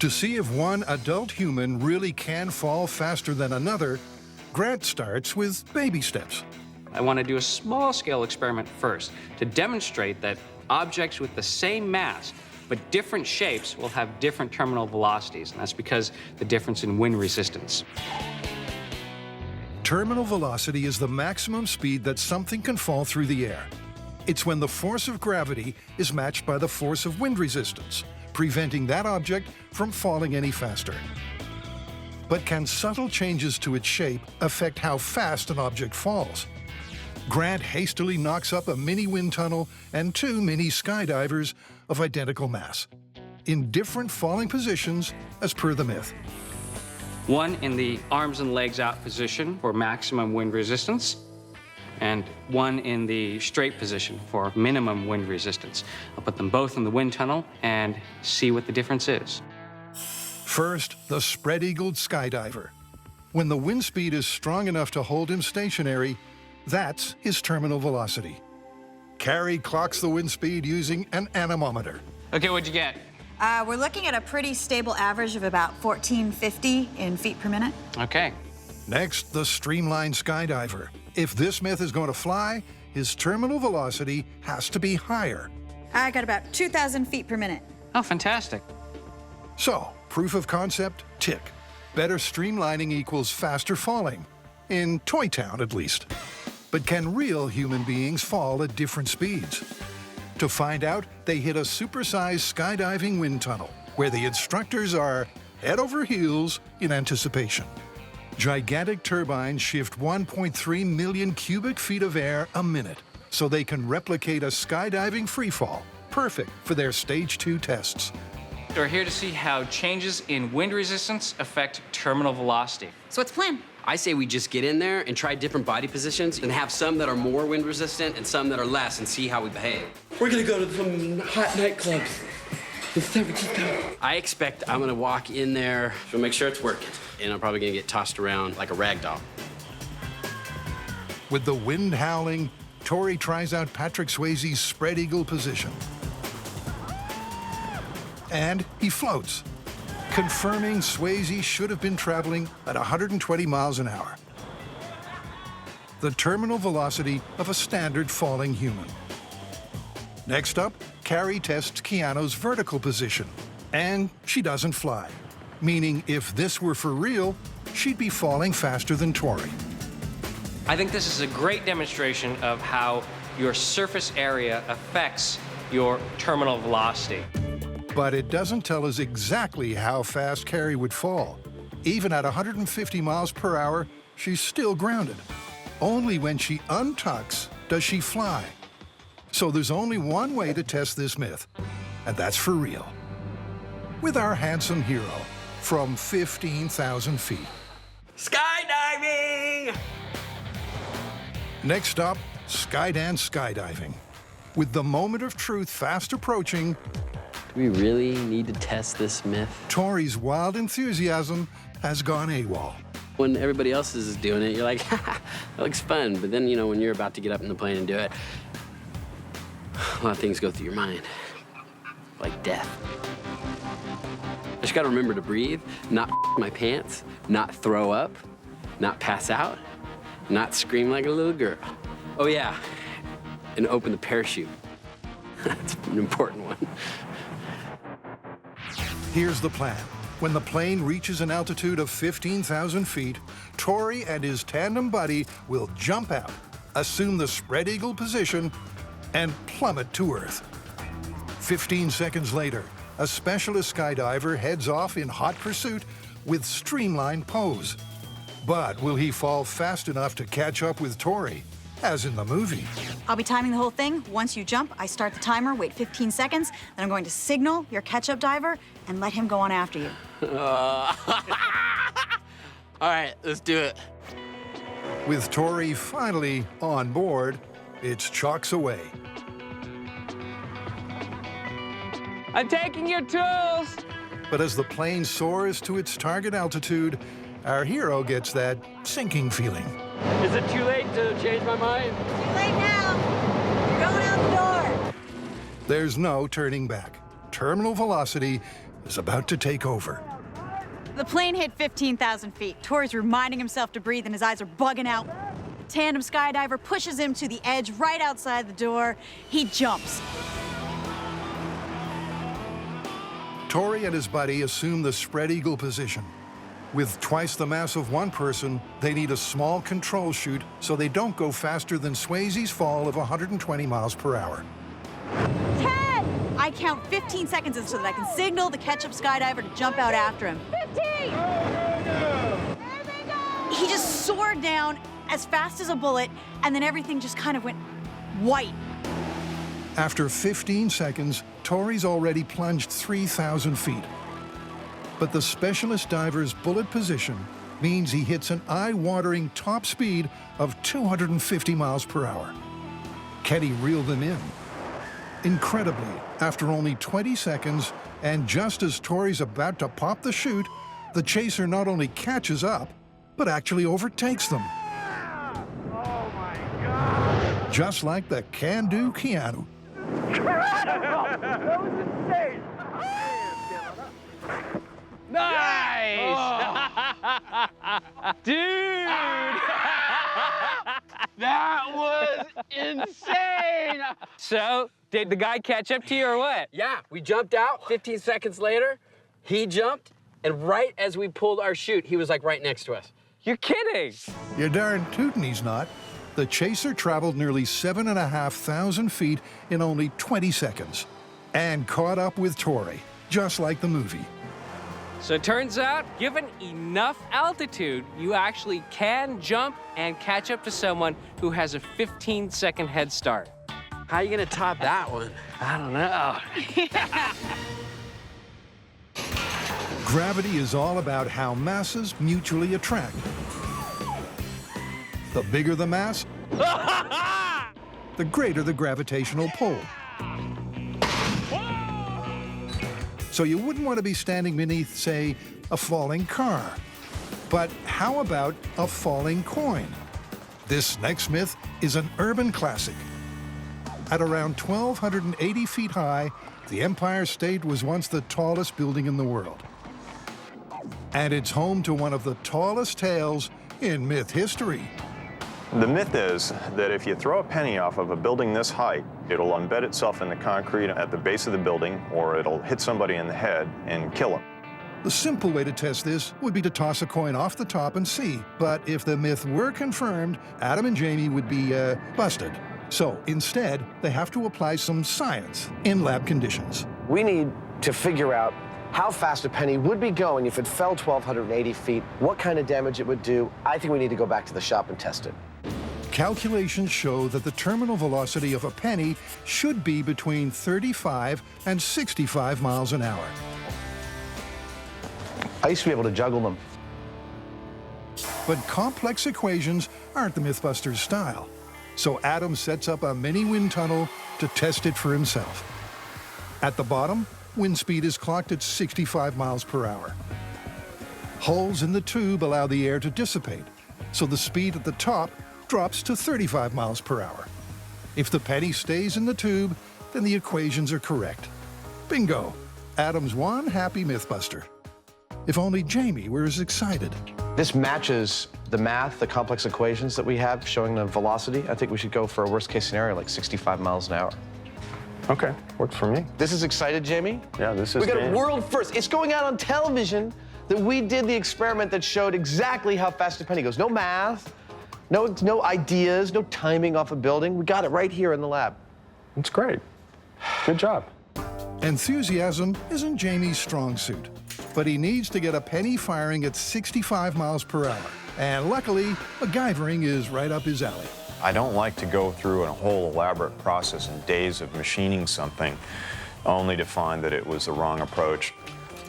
To see if one adult human really can fall faster than another, Grant starts with baby steps. I want to do a small-scale experiment first to demonstrate that objects with the same mass but different shapes will have different terminal velocities, and that's because the difference in wind resistance. Terminal velocity is the maximum speed that something can fall through the air. It's when the force of gravity is matched by the force of wind resistance, preventing that object from falling any faster. But can subtle changes to its shape affect how fast an object falls? Grant hastily knocks up a mini wind tunnel and 2 mini skydivers of identical mass, in different falling positions as per the myth. One in the arms and legs out position for maximum wind resistance, and one in the straight position for minimum wind resistance. I'll put them both in the wind tunnel and see what the difference is. First, the spread-eagled skydiver. When the wind speed is strong enough to hold him stationary, that's his terminal velocity. Carrie clocks the wind speed using an anemometer. Okay, what'd you get? We're looking at a pretty stable average of about 1450 in feet per minute. Okay. Next, the streamlined skydiver. If this myth is going to fly, his terminal velocity has to be higher. I got about 2,000 feet per minute. Oh, fantastic. So, proof of concept, tick. Better streamlining equals faster falling. In Toy Town, at least. But can real human beings fall at different speeds? To find out, they hit a supersized skydiving wind tunnel, where the instructors are head over heels in anticipation. Gigantic turbines shift 1.3 million cubic feet of air a minute, so they can replicate a skydiving freefall, perfect for their Stage 2 tests. We're here to see how changes in wind resistance affect terminal velocity. So what's the plan? I say we just get in there and try different body positions and have some that are more wind resistant and some that are less and see how we behave. We're gonna go to some hot nightclubs. I expect I'm gonna walk in there, to make sure it's working, and I'm probably gonna get tossed around like a rag doll. With the wind howling, Tori tries out Patrick Swayze's spread eagle position. And he floats, confirming Swayze should have been traveling at 120 miles an hour. The terminal velocity of a standard falling human. Next up, Carrie tests Keanu's vertical position, and she doesn't fly. Meaning if this were for real, she'd be falling faster than Tori. I think this is a great demonstration of how your surface area affects your terminal velocity. But it doesn't tell us exactly how fast Carrie would fall. Even at 150 miles per hour, she's still grounded. Only when she untucks does she fly. So there's only one way to test this myth, and that's for real. With our handsome hero from 15,000 feet. Skydiving! Next up, Skydance skydiving. With the moment of truth fast approaching, Do we really need to test this myth? Tori's wild enthusiasm has gone AWOL. When everybody else is doing it, you're like, haha, that looks fun. But then, when you're about to get up in the plane and do it, a lot of things go through your mind, like death. I just gotta remember to breathe, not my pants, not throw up, not pass out, not scream like a little girl. Oh yeah, and open the parachute. That's an important one. Here's the plan. When the plane reaches an altitude of 15,000 feet, Tori and his tandem buddy will jump out, assume the spread eagle position, and plummet to Earth. 15 seconds later, a specialist skydiver heads off in hot pursuit with streamlined pose. But will he fall fast enough to catch up with Tori, as in the movie? I'll be timing the whole thing. Once you jump, I start the timer, wait 15 seconds, then I'm going to signal your catch-up diver and let him go on after you. All right, let's do it. With Tori finally on board, it's chalks away. I'm taking your tools. But as the plane soars to its target altitude, our hero gets that sinking feeling. Is it too late to change my mind? Too late now. You're going out the door. There's no turning back. Terminal velocity is about to take over. The plane hit 15,000 feet. Tori's reminding himself to breathe and his eyes are bugging out. The tandem skydiver pushes him to the edge right outside the door. He jumps. Tori and his buddy assume the spread eagle position. With twice the mass of one person, they need a small control chute so they don't go faster than Swayze's fall of 120 miles per hour. 10! I count 15 seconds in so that I can signal the catch-up skydiver to jump out after him. 15! He just soared down as fast as a bullet, and then everything just kind of went white. After 15 seconds, Tori's already plunged 3,000 feet. But the specialist diver's bullet position means he hits an eye-watering top speed of 250 miles per hour. Can he reel them in? Incredibly, after only 20 seconds, and just as Tori's about to pop the chute, the chaser not only catches up, but actually overtakes them. Oh my God! just like the can-do Keanu. That was insane! Nice! Dude! That was insane! So, did the guy catch up to you or what? Yeah, we jumped out. 15 seconds later, he jumped, and right as we pulled our chute, he was like right next to us. You're kidding! You're darn tootin' he's not. The chaser traveled nearly 7,500 feet in only 20 seconds and caught up with Tori, just like the movie. So it turns out, given enough altitude, you actually can jump and catch up to someone who has a 15-second head start. How are you gonna top that one? I don't know. Gravity is all about how masses mutually attract. The bigger the mass, the greater the gravitational pull. So you wouldn't want to be standing beneath, say, a falling car. But how about a falling coin? This next myth is an urban classic. At around 1,280 feet high, the Empire State was once the tallest building in the world. And it's home to one of the tallest tales in myth history. The myth is that if you throw a penny off of a building this height, it'll embed itself in the concrete at the base of the building, or it'll hit somebody in the head and kill them. The simple way to test this would be to toss a coin off the top and see. But if the myth were confirmed, Adam and Jamie would be busted. So instead, they have to apply some science in lab conditions. We need to figure out how fast a penny would be going if it fell 1,280 feet, what kind of damage it would do. I think we need to go back to the shop and test it. Calculations show that the terminal velocity of a penny should be between 35 and 65 miles an hour. I used to be able to juggle them. But complex equations aren't the MythBusters' style. So Adam sets up a mini wind tunnel to test it for himself. At the bottom, wind speed is clocked at 65 miles per hour. Holes in the tube allow the air to dissipate, so the speed at the top drops to 35 miles per hour. If the penny stays in the tube, then the equations are correct. Bingo! Adam's one happy MythBuster. If only Jamie were as excited. This matches the math, the complex equations that we have showing the velocity. I think we should go for a worst case scenario, like 65 miles an hour. Okay, works for me. This is excited, Jamie? Yeah, this is We got a game. world first. It's going out on television that we did the experiment that showed exactly how fast a penny goes. No math, no ideas, no timing off a building. We got it right here in the lab. It's great. Good job. Enthusiasm isn't Jamie's strong suit, but he needs to get a penny firing at 65 miles per hour. And luckily, MacGyvering is right up his alley. I don't like to go through a whole elaborate process and days of machining something only to find that it was the wrong approach.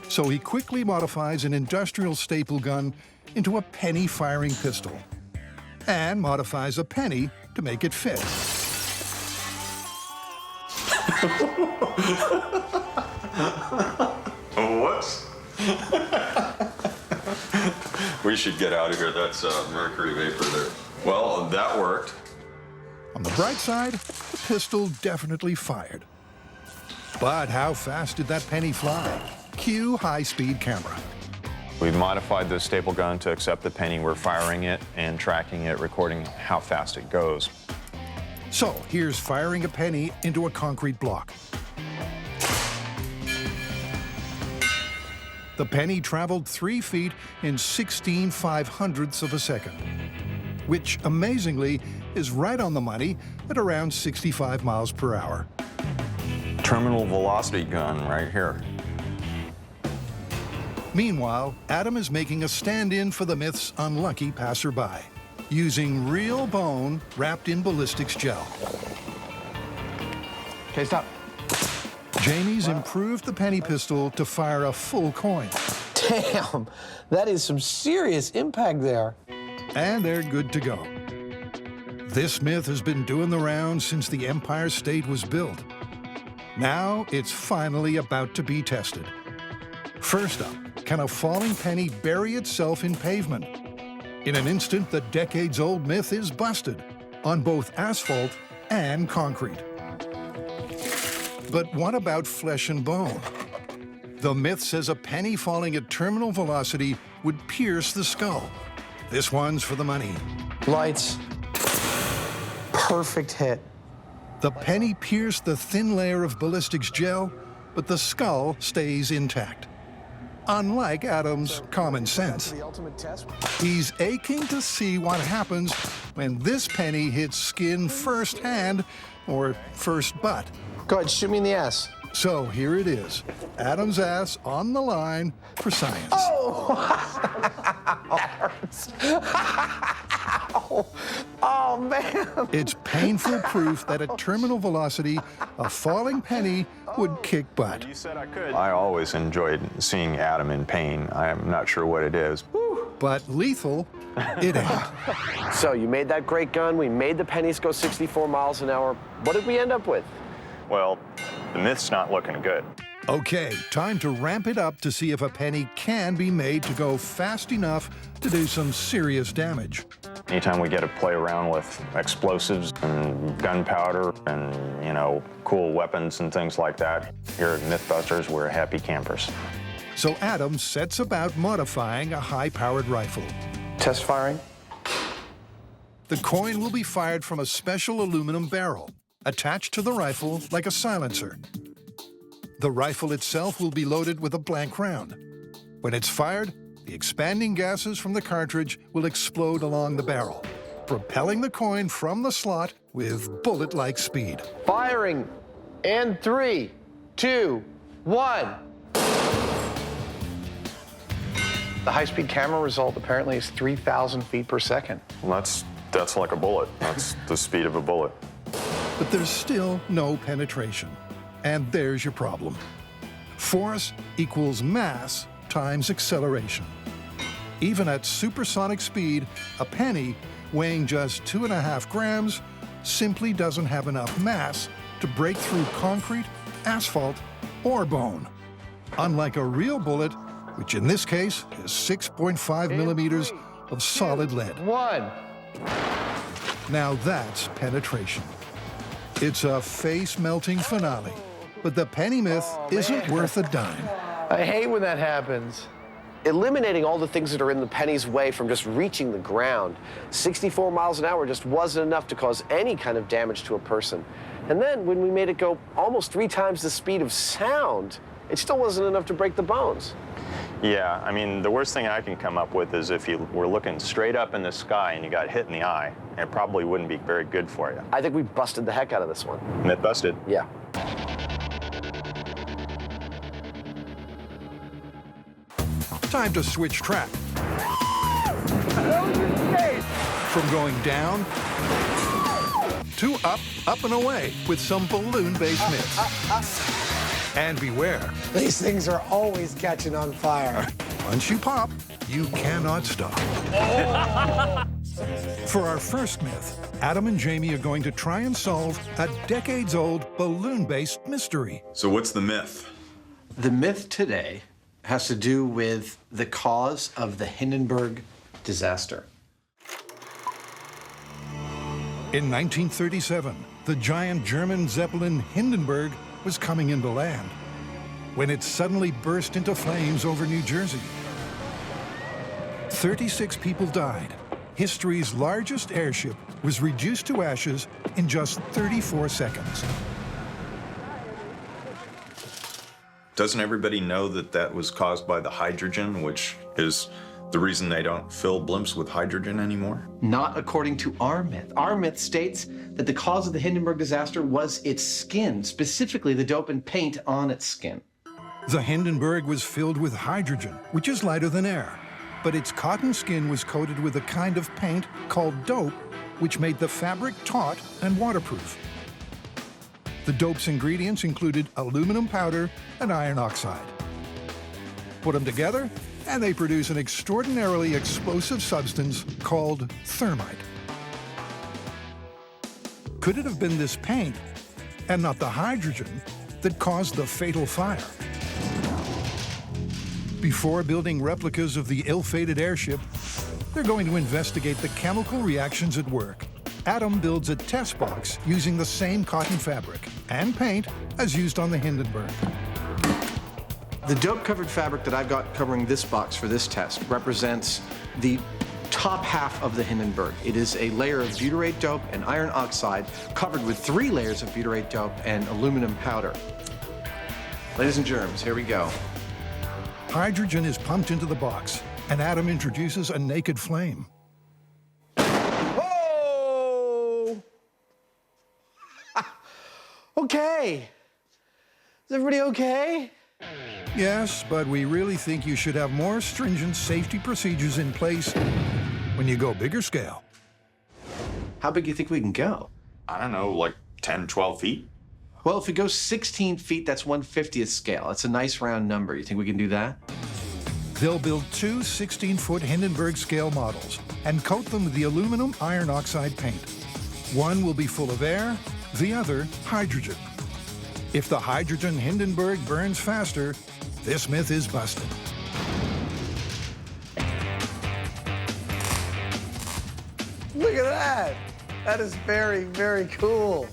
So he quickly modifies an industrial staple gun into a penny-firing pistol and modifies a penny to make it fit. Whoops. We should get out of here. That's mercury vapor there. Well, that worked. On the bright side, the pistol definitely fired. But how fast did that penny fly? Cue high-speed camera. We've modified the staple gun to accept the penny. We're firing it and tracking it, recording how fast it goes. So here's firing a penny into a concrete block. The penny traveled 3 feet in 16/500ths of a second, which amazingly is right on the money at around 65 miles per hour. Terminal velocity gun right here. Meanwhile, Adam is making a stand-in for the myth's unlucky passerby, using real bone wrapped in ballistics gel. Okay, stop. Jamie's improved the penny pistol to fire a full coin. Damn, that is some serious impact there. And they're good to go. This myth has been doing the rounds since the Empire State was built. Now it's finally about to be tested. First up, can a falling penny bury itself in pavement? In an instant, the decades-old myth is busted on both asphalt and concrete. But what about flesh and bone? The myth says a penny falling at terminal velocity would pierce the skull. This one's for the money. Lights. Perfect hit. The penny pierced the thin layer of ballistics gel, but the skull stays intact. Unlike Adam's common sense. He's aching to see what happens when this penny hits skin firsthand, or first butt. Go ahead, shoot me in the ass. So here it is, Adam's ass on the line for science. Oh, that hurts. Oh, man. It's painful proof that at terminal velocity, a falling penny would kick butt. You said I could. I always enjoyed seeing Adam in pain. I'm not sure what it is. But lethal, it ain't. So you made that great gun. We made the pennies go 64 miles an hour. What did we end up with? Well, the myth's not looking good. Okay, time to ramp it up to see if a penny can be made to go fast enough to do some serious damage. Anytime we get to play around with explosives and gunpowder and, you know, cool weapons and things like that, here at MythBusters, we're happy campers. So Adam sets about modifying a high-powered rifle. Test firing. The coin will be fired from a special aluminum barrel, attached to the rifle like a silencer. The rifle itself will be loaded with a blank round. When it's fired, the expanding gases from the cartridge will explode along the barrel, propelling the coin from the slot with bullet-like speed. Firing in 3, 2, 1. The high-speed camera result apparently is 3,000 feet per second. Well, that's like a bullet. That's the speed of a bullet. But there's still no penetration. And there's your problem. Force equals mass times acceleration. Even at supersonic speed, a penny weighing just 2.5 grams simply doesn't have enough mass to break through concrete, asphalt, or bone. Unlike a real bullet, which in this case is 6.5 millimeters of solid lead. 1. Now that's penetration. It's a face-melting finale, but the penny myth isn't worth a dime. I hate when that happens. Eliminating all the things that are in the penny's way from just reaching the ground, 64 miles an hour just wasn't enough to cause any kind of damage to a person. And then when we made it go almost 3 times the speed of sound, it still wasn't enough to break the bones. Yeah, I mean, the worst thing I can come up with is if you were looking straight up in the sky and you got hit in the eye, it probably wouldn't be very good for you. I think we busted the heck out of this one. Myth busted. Yeah. Time to switch track. From going down to up and away with some balloon-based myths. And beware. These things are always catching on fire. Once you pop, you cannot stop. For our first myth, Adam and Jamie are going to try and solve a decades-old balloon-based mystery. So what's the myth? The myth today has to do with the cause of the Hindenburg disaster. In 1937, the giant German Zeppelin Hindenburg was coming into land when it suddenly burst into flames over New Jersey. 36 people died. History's largest airship was reduced to ashes in just 34 seconds. Doesn't everybody know that that was caused by the hydrogen, which is the reason they don't fill blimps with hydrogen anymore? Not according to our myth. Our myth states that the cause of the Hindenburg disaster was its skin, specifically the dope and paint on its skin. The Hindenburg was filled with hydrogen, which is lighter than air, but its cotton skin was coated with a kind of paint called dope, which made the fabric taut and waterproof. The dope's ingredients included aluminum powder and iron oxide. Put them together, and they produce an extraordinarily explosive substance called thermite. Could it have been this paint, and not the hydrogen, that caused the fatal fire? Before building replicas of the ill-fated airship, they're going to investigate the chemical reactions at work Adam builds a test box using the same cotton fabric and paint as used on the Hindenburg. The dope-covered fabric that I've got covering this box for this test represents the top half of the Hindenburg. It is a layer of butyrate dope and iron oxide covered with 3 layers of butyrate dope and aluminum powder. Ladies and germs, here we go. Hydrogen is pumped into the box, and Adam introduces a naked flame. Whoa! Okay. Is everybody okay? Yes, but we really think you should have more stringent safety procedures in place when you go bigger scale. How big do you think we can go? I don't know, like 10, 12 feet? Well, if we go 16 feet, that's 1/50th scale. That's a nice round number. You think we can do that? They'll build 2 16-foot Hindenburg scale models and coat them with the aluminum iron oxide paint. One will be full of air, the other hydrogen. If the hydrogen Hindenburg burns faster, this myth is busted. Look at that. That is very, very cool.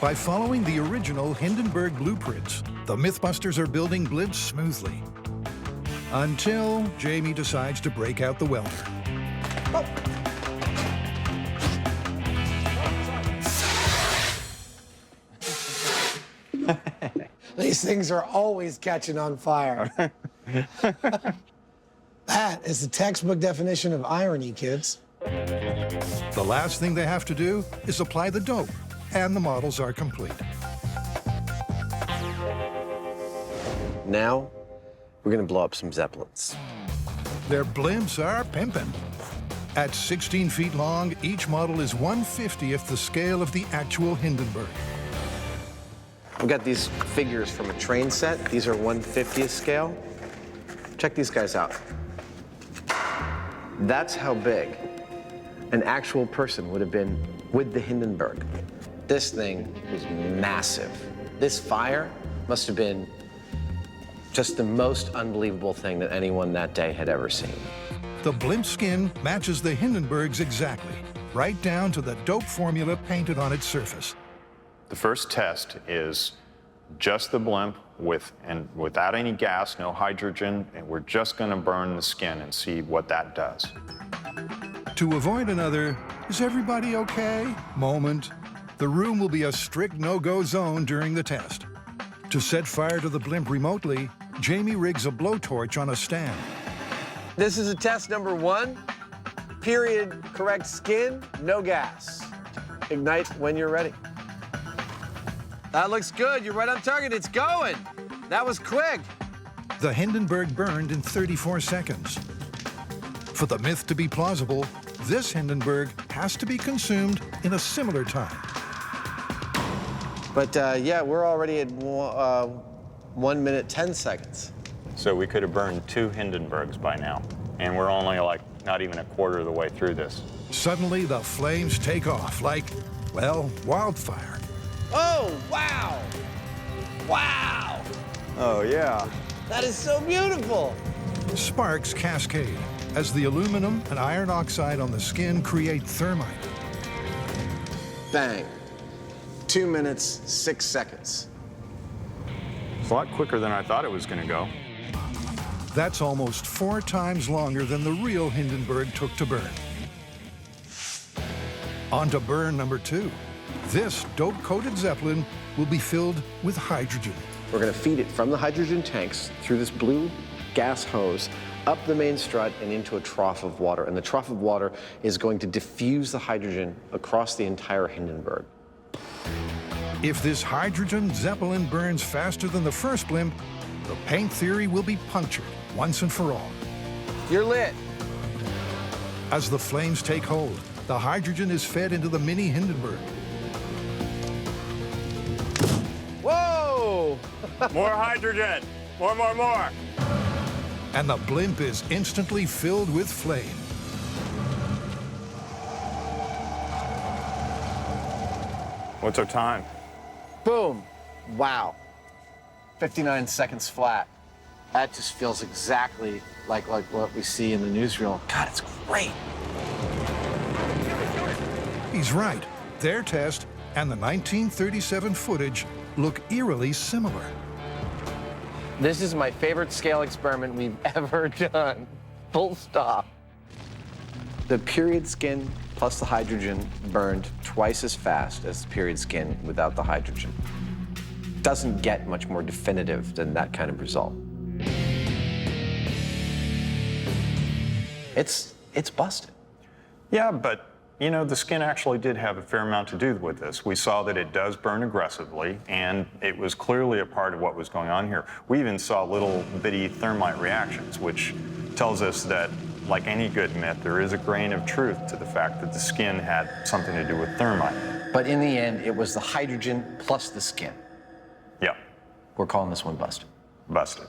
By following the original Hindenburg blueprints, the MythBusters are building blimps smoothly. Until Jamie decides to break out the welder. Oh. These things are always catching on fire. That is the textbook definition of irony, kids. The last thing they have to do is apply the dope, and the models are complete. Now, we're gonna blow up some Zeppelins. Their blimps are pimpin'. At 16 feet long, each model is 1/50th the scale of the actual Hindenburg. We've got these figures from a train set. These are 1/50th scale. Check these guys out. That's how big an actual person would have been with the Hindenburg. This thing was massive. This fire must have been just the most unbelievable thing that anyone that day had ever seen. The blimp skin matches the Hindenburg's exactly, right down to the dope formula painted on its surface. The first test is just the blimp without any gas, no hydrogen, and we're just going to burn the skin and see what that does. To avoid another, is everybody okay moment, the room will be a strict no-go zone during the test. To set fire to the blimp remotely, Jamie rigs a blowtorch on a stand. This is a test number 1. Period, correct skin, no gas. Ignite when you're ready. That looks good. You're right on target. It's going. That was quick. The Hindenburg burned in 34 seconds. For the myth to be plausible, this Hindenburg has to be consumed in a similar time. But yeah, we're already at 1 minute, 10 seconds. So we could have burned 2 Hindenburgs by now, and we're only like not even a quarter of the way through this. Suddenly, the flames take off like, well, wildfire. Oh, wow. Wow. Oh, yeah. That is so beautiful. Sparks cascade as the aluminum and iron oxide on the skin create thermite. Bang. 2 minutes, 6 seconds. It's a lot quicker than I thought it was going to go. That's almost 4 times longer than the real Hindenburg took to burn. On to burn number 2. This dope-coated Zeppelin will be filled with hydrogen. We're gonna feed it from the hydrogen tanks through this blue gas hose up the main strut and into a trough of water. And the trough of water is going to diffuse the hydrogen across the entire Hindenburg. If this hydrogen Zeppelin burns faster than the first blimp, the paint theory will be punctured once and for all. You're lit. As the flames take hold, the hydrogen is fed into the mini Hindenburg. Whoa! More hydrogen. More. And the blimp is instantly filled with flame. What's our time? Boom. Wow. 59 seconds flat. That just feels exactly like what we see in the newsreel. God, it's great. He's right. Their test and the 1937 footage look eerily similar. This is my favorite scale experiment we've ever done. Full stop. The period skin plus the hydrogen burned twice as fast as the period skin without the hydrogen. Doesn't get much more definitive than that kind of result. It's busted. Yeah, but you know, the skin actually did have a fair amount to do with this. We saw that it does burn aggressively, and it was clearly a part of what was going on here. We even saw little bitty thermite reactions, which tells us that, like any good myth, there is a grain of truth to the fact that the skin had something to do with thermite. But in the end, it was the hydrogen plus the skin. Yeah. We're calling this one busted. Busted.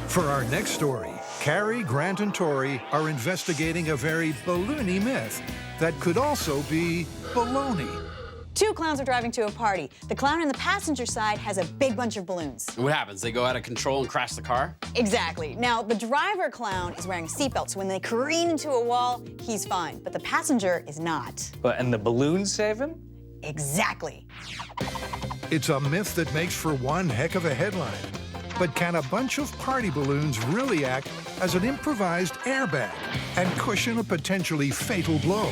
For our next story, Carrie, Grant, and Tori are investigating a very balloony myth that could also be baloney. Two clowns are driving to a party. The clown on the passenger side has a big bunch of balloons. What happens? They go out of control and crash the car? Exactly. Now, the driver clown is wearing a seatbelt, so when they careen into a wall, he's fine. But the passenger is not. And the balloons save him? Exactly. It's a myth that makes for one heck of a headline. But can a bunch of party balloons really act as an improvised airbag and cushion a potentially fatal blow?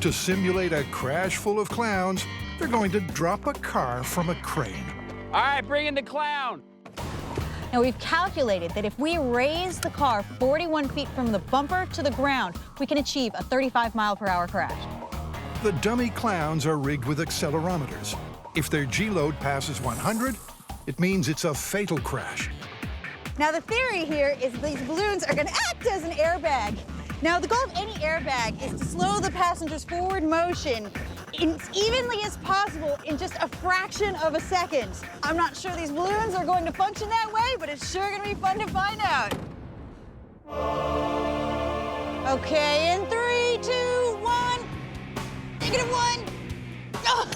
To simulate a crash full of clowns, they're going to drop a car from a crane. All right, bring in the clown. Now, we've calculated that if we raise the car 41 feet from the bumper to the ground, we can achieve a 35-mile-per-hour crash. The dummy clowns are rigged with accelerometers. If their G-load passes 100, it means it's a fatal crash. Now, the theory here is these balloons are going to act as an airbag. Now, the goal of any airbag is to slow the passenger's forward motion as evenly as possible in just a fraction of a second. I'm not sure these balloons are going to function that way, but it's sure going to be fun to find out. Okay, in 3, 2, 1. -1. Oh.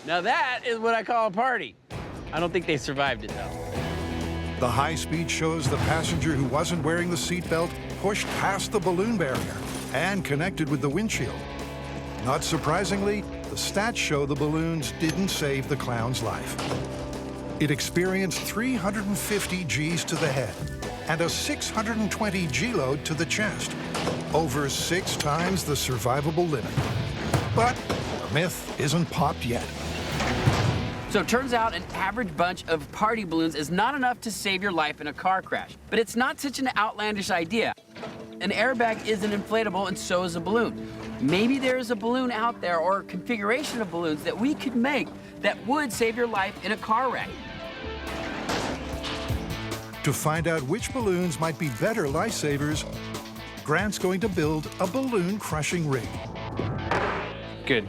Now that is what I call a party. I don't think they survived it, though. The high speed shows the passenger who wasn't wearing the seatbelt pushed past the balloon barrier and connected with the windshield. Not surprisingly, the stats show the balloons didn't save the clown's life. It experienced 350 Gs to the head and a 620 G-load to the chest, over 6 times the survivable limit. But the myth isn't popped yet. So it turns out an average bunch of party balloons is not enough to save your life in a car crash. But it's not such an outlandish idea. An airbag is an inflatable, and so is a balloon. Maybe there is a balloon out there or a configuration of balloons that we could make that would save your life in a car wreck. To find out which balloons might be better lifesavers, Grant's going to build a balloon crushing rig. Good.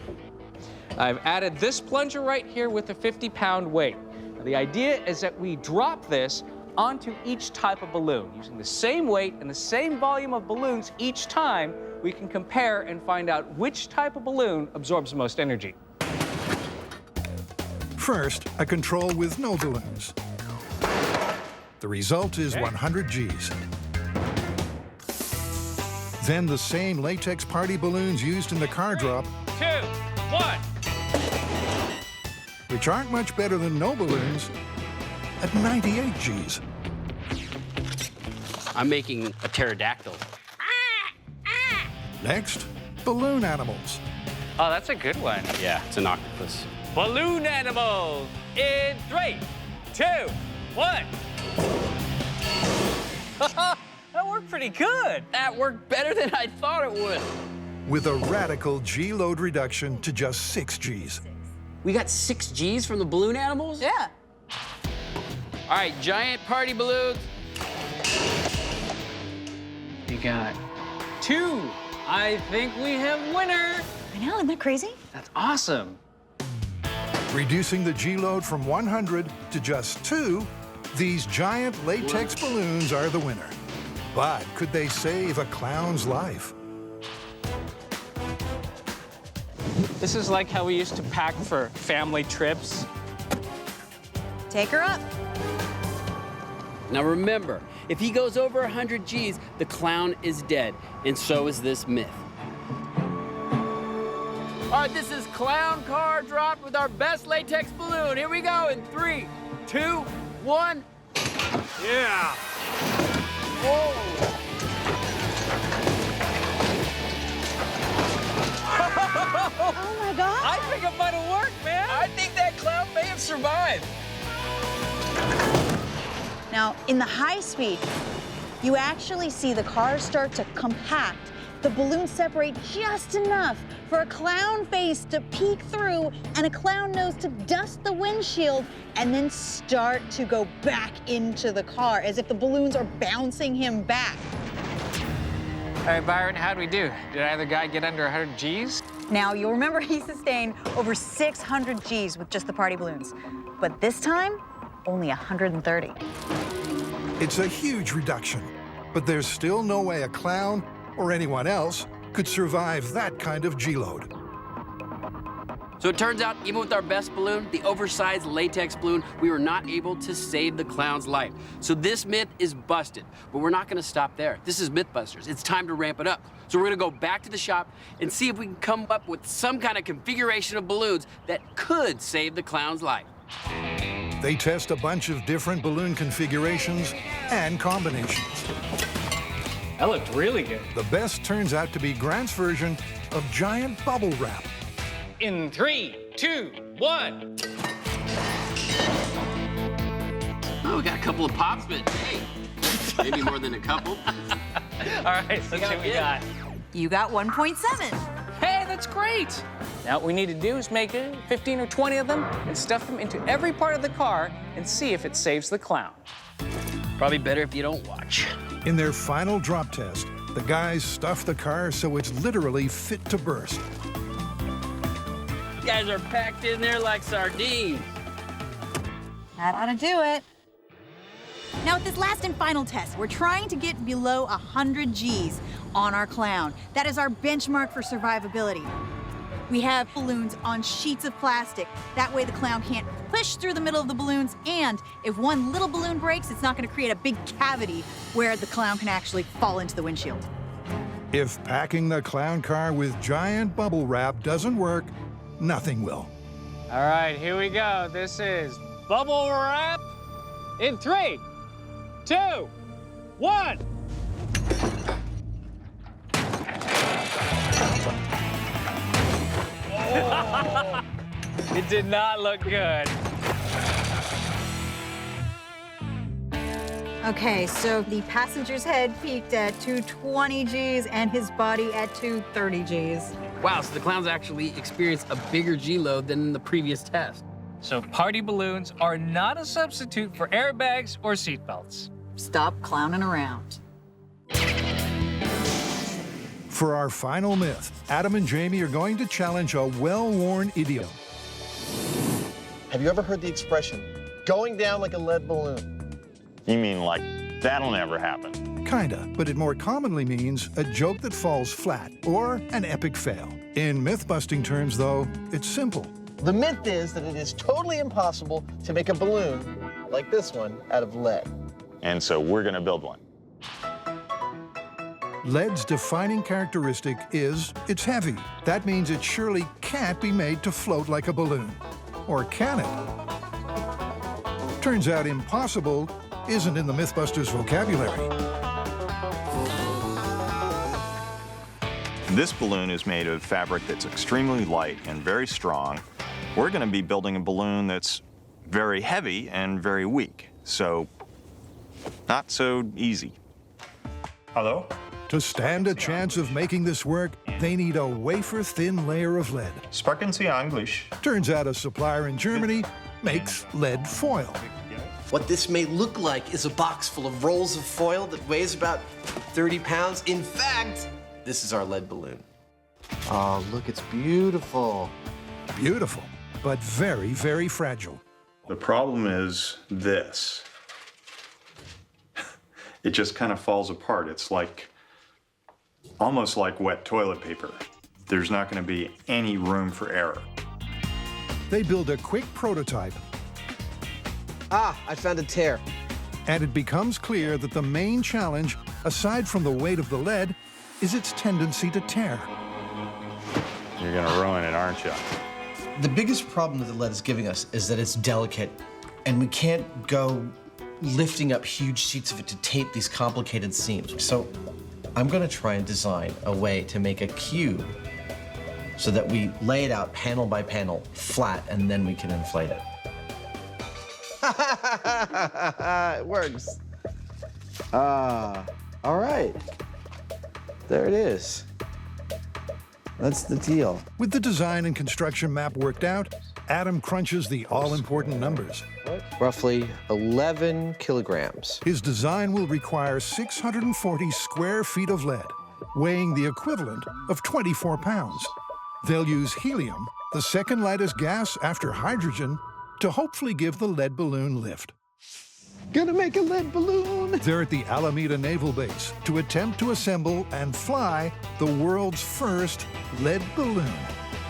I've added this plunger right here with a 50-pound weight. Now, the idea is that we drop this onto each type of balloon. Using the same weight and the same volume of balloons each time, we can compare and find out which type of balloon absorbs the most energy. First, a control with no balloons. The result is 100 Gs. Then the same latex party balloons used in the car drop, 2, 1. which aren't much better than no balloons, at 98 Gs. I'm making a pterodactyl. Next, balloon animals. Oh, that's a good one. Yeah, it's an octopus. Balloon animals in 3, 2, 1. That worked pretty good. That worked better than I thought it would. With a radical G-load reduction to just 6 Gs. We got 6 Gs from the balloon animals? Yeah. All right, giant party balloons. We got 2. I think we have winner. I know, isn't that crazy? That's awesome. Reducing the G-load from 100 to just 2, these giant latex balloons are the winner. But could they save a clown's life? This is like how we used to pack for family trips. Take her up. Now remember, if he goes over 100 Gs, the clown is dead, and so is this myth. All right, this is clown car drop with our best latex balloon. Here we go in 3, 2, 1. Yeah. Whoa. Oh my God! I think it might have worked, man. I think that clown may have survived. Now, in the high speed, you actually see the cars start to compact. The balloons separate just enough for a clown face to peek through and a clown nose to dust the windshield and then start to go back into the car as if the balloons are bouncing him back. All right, Byron, how'd we do? Did either guy get under 100 Gs? Now, you'll remember he sustained over 600 Gs with just the party balloons. But this time, only 130. It's a huge reduction, but there's still no way a clown or anyone else could survive that kind of G-load. So it turns out, even with our best balloon, the oversized latex balloon, we were not able to save the clown's life. So this myth is busted, but we're not gonna stop there. This is MythBusters. It's time to ramp it up. So we're gonna go back to the shop and see if we can come up with some kind of configuration of balloons that could save the clown's life. They test a bunch of different balloon configurations and combinations. That looked really good. The best turns out to be Grant's version of giant bubble wrap. In 3, 2, 1. Oh, we got a couple of pops, but hey, maybe more than a couple. All right, let's see what we got. You got 1.7. Hey, that's great. Now what we need to do is make 15 or 20 of them and stuff them into every part of the car and see if it saves the clown. Probably better if you don't watch. In their final drop test, the guys stuff the car so it's literally fit to burst. You guys are packed in there like sardines. That ought to do it. Now, with this last and final test, we're trying to get below 100 Gs on our clown. That is our benchmark for survivability. We have balloons on sheets of plastic. That way the clown can't push through the middle of the balloons, and if one little balloon breaks, it's not gonna create a big cavity where the clown can actually fall into the windshield. If packing the clown car with giant bubble wrap doesn't work, nothing will. All right, here we go. This is bubble wrap in 3, 2, 1. Oh. It did not look good. Okay, so the passenger's head peaked at 220 Gs and his body at 230 Gs. Wow, so the clowns actually experienced a bigger G-load than in the previous test. So party balloons are not a substitute for airbags or seatbelts. Stop clowning around. For our final myth, Adam and Jamie are going to challenge a well-worn idiom. Have you ever heard the expression, going down like a lead balloon? You mean like, that'll never happen? Kinda, but it more commonly means a joke that falls flat or an epic fail. In myth-busting terms, though, it's simple. The myth is that it is totally impossible to make a balloon like this one out of lead. And so we're gonna build one. Lead's defining characteristic is it's heavy. That means it surely can't be made to float like a balloon. Or can it? Turns out impossible isn't in the MythBusters vocabulary. This balloon is made of fabric that's extremely light and very strong. We're going to be building a balloon that's very heavy and very weak, so not so easy. Hello? To stand a chance of making this work, they need a wafer-thin layer of lead. Sprechen Sie English? Turns out a supplier in Germany makes lead foil. What this may look like is a box full of rolls of foil that weighs about 30 pounds. In fact, this is our lead balloon. Oh, look, it's beautiful. Beautiful, but very, very fragile. The problem is this. It just kind of falls apart. It's like, almost like wet toilet paper. there's not going to be any room for error. They build a quick prototype. Ah, I found a tear. And it becomes clear that the main challenge, aside from the weight of the lead, is its tendency to tear. You're going to ruin it, aren't you? The biggest problem that the lead is giving us is that it's delicate, and we can't go lifting up huge sheets of it to tape these complicated seams. So I'm gonna try and design a way to make a cube so that we lay it out panel by panel, flat, and then we can inflate it. It works. All right. There it is. That's the deal. With the design and construction map worked out, Adam crunches the all-important numbers. Roughly 11 kilograms. His design will require 640 square feet of lead, weighing the equivalent of 24 pounds. They'll use helium, the second lightest gas after hydrogen, to hopefully give the lead balloon lift. Gonna make a lead balloon! They're at the Alameda Naval Base to attempt to assemble and fly the world's first lead balloon.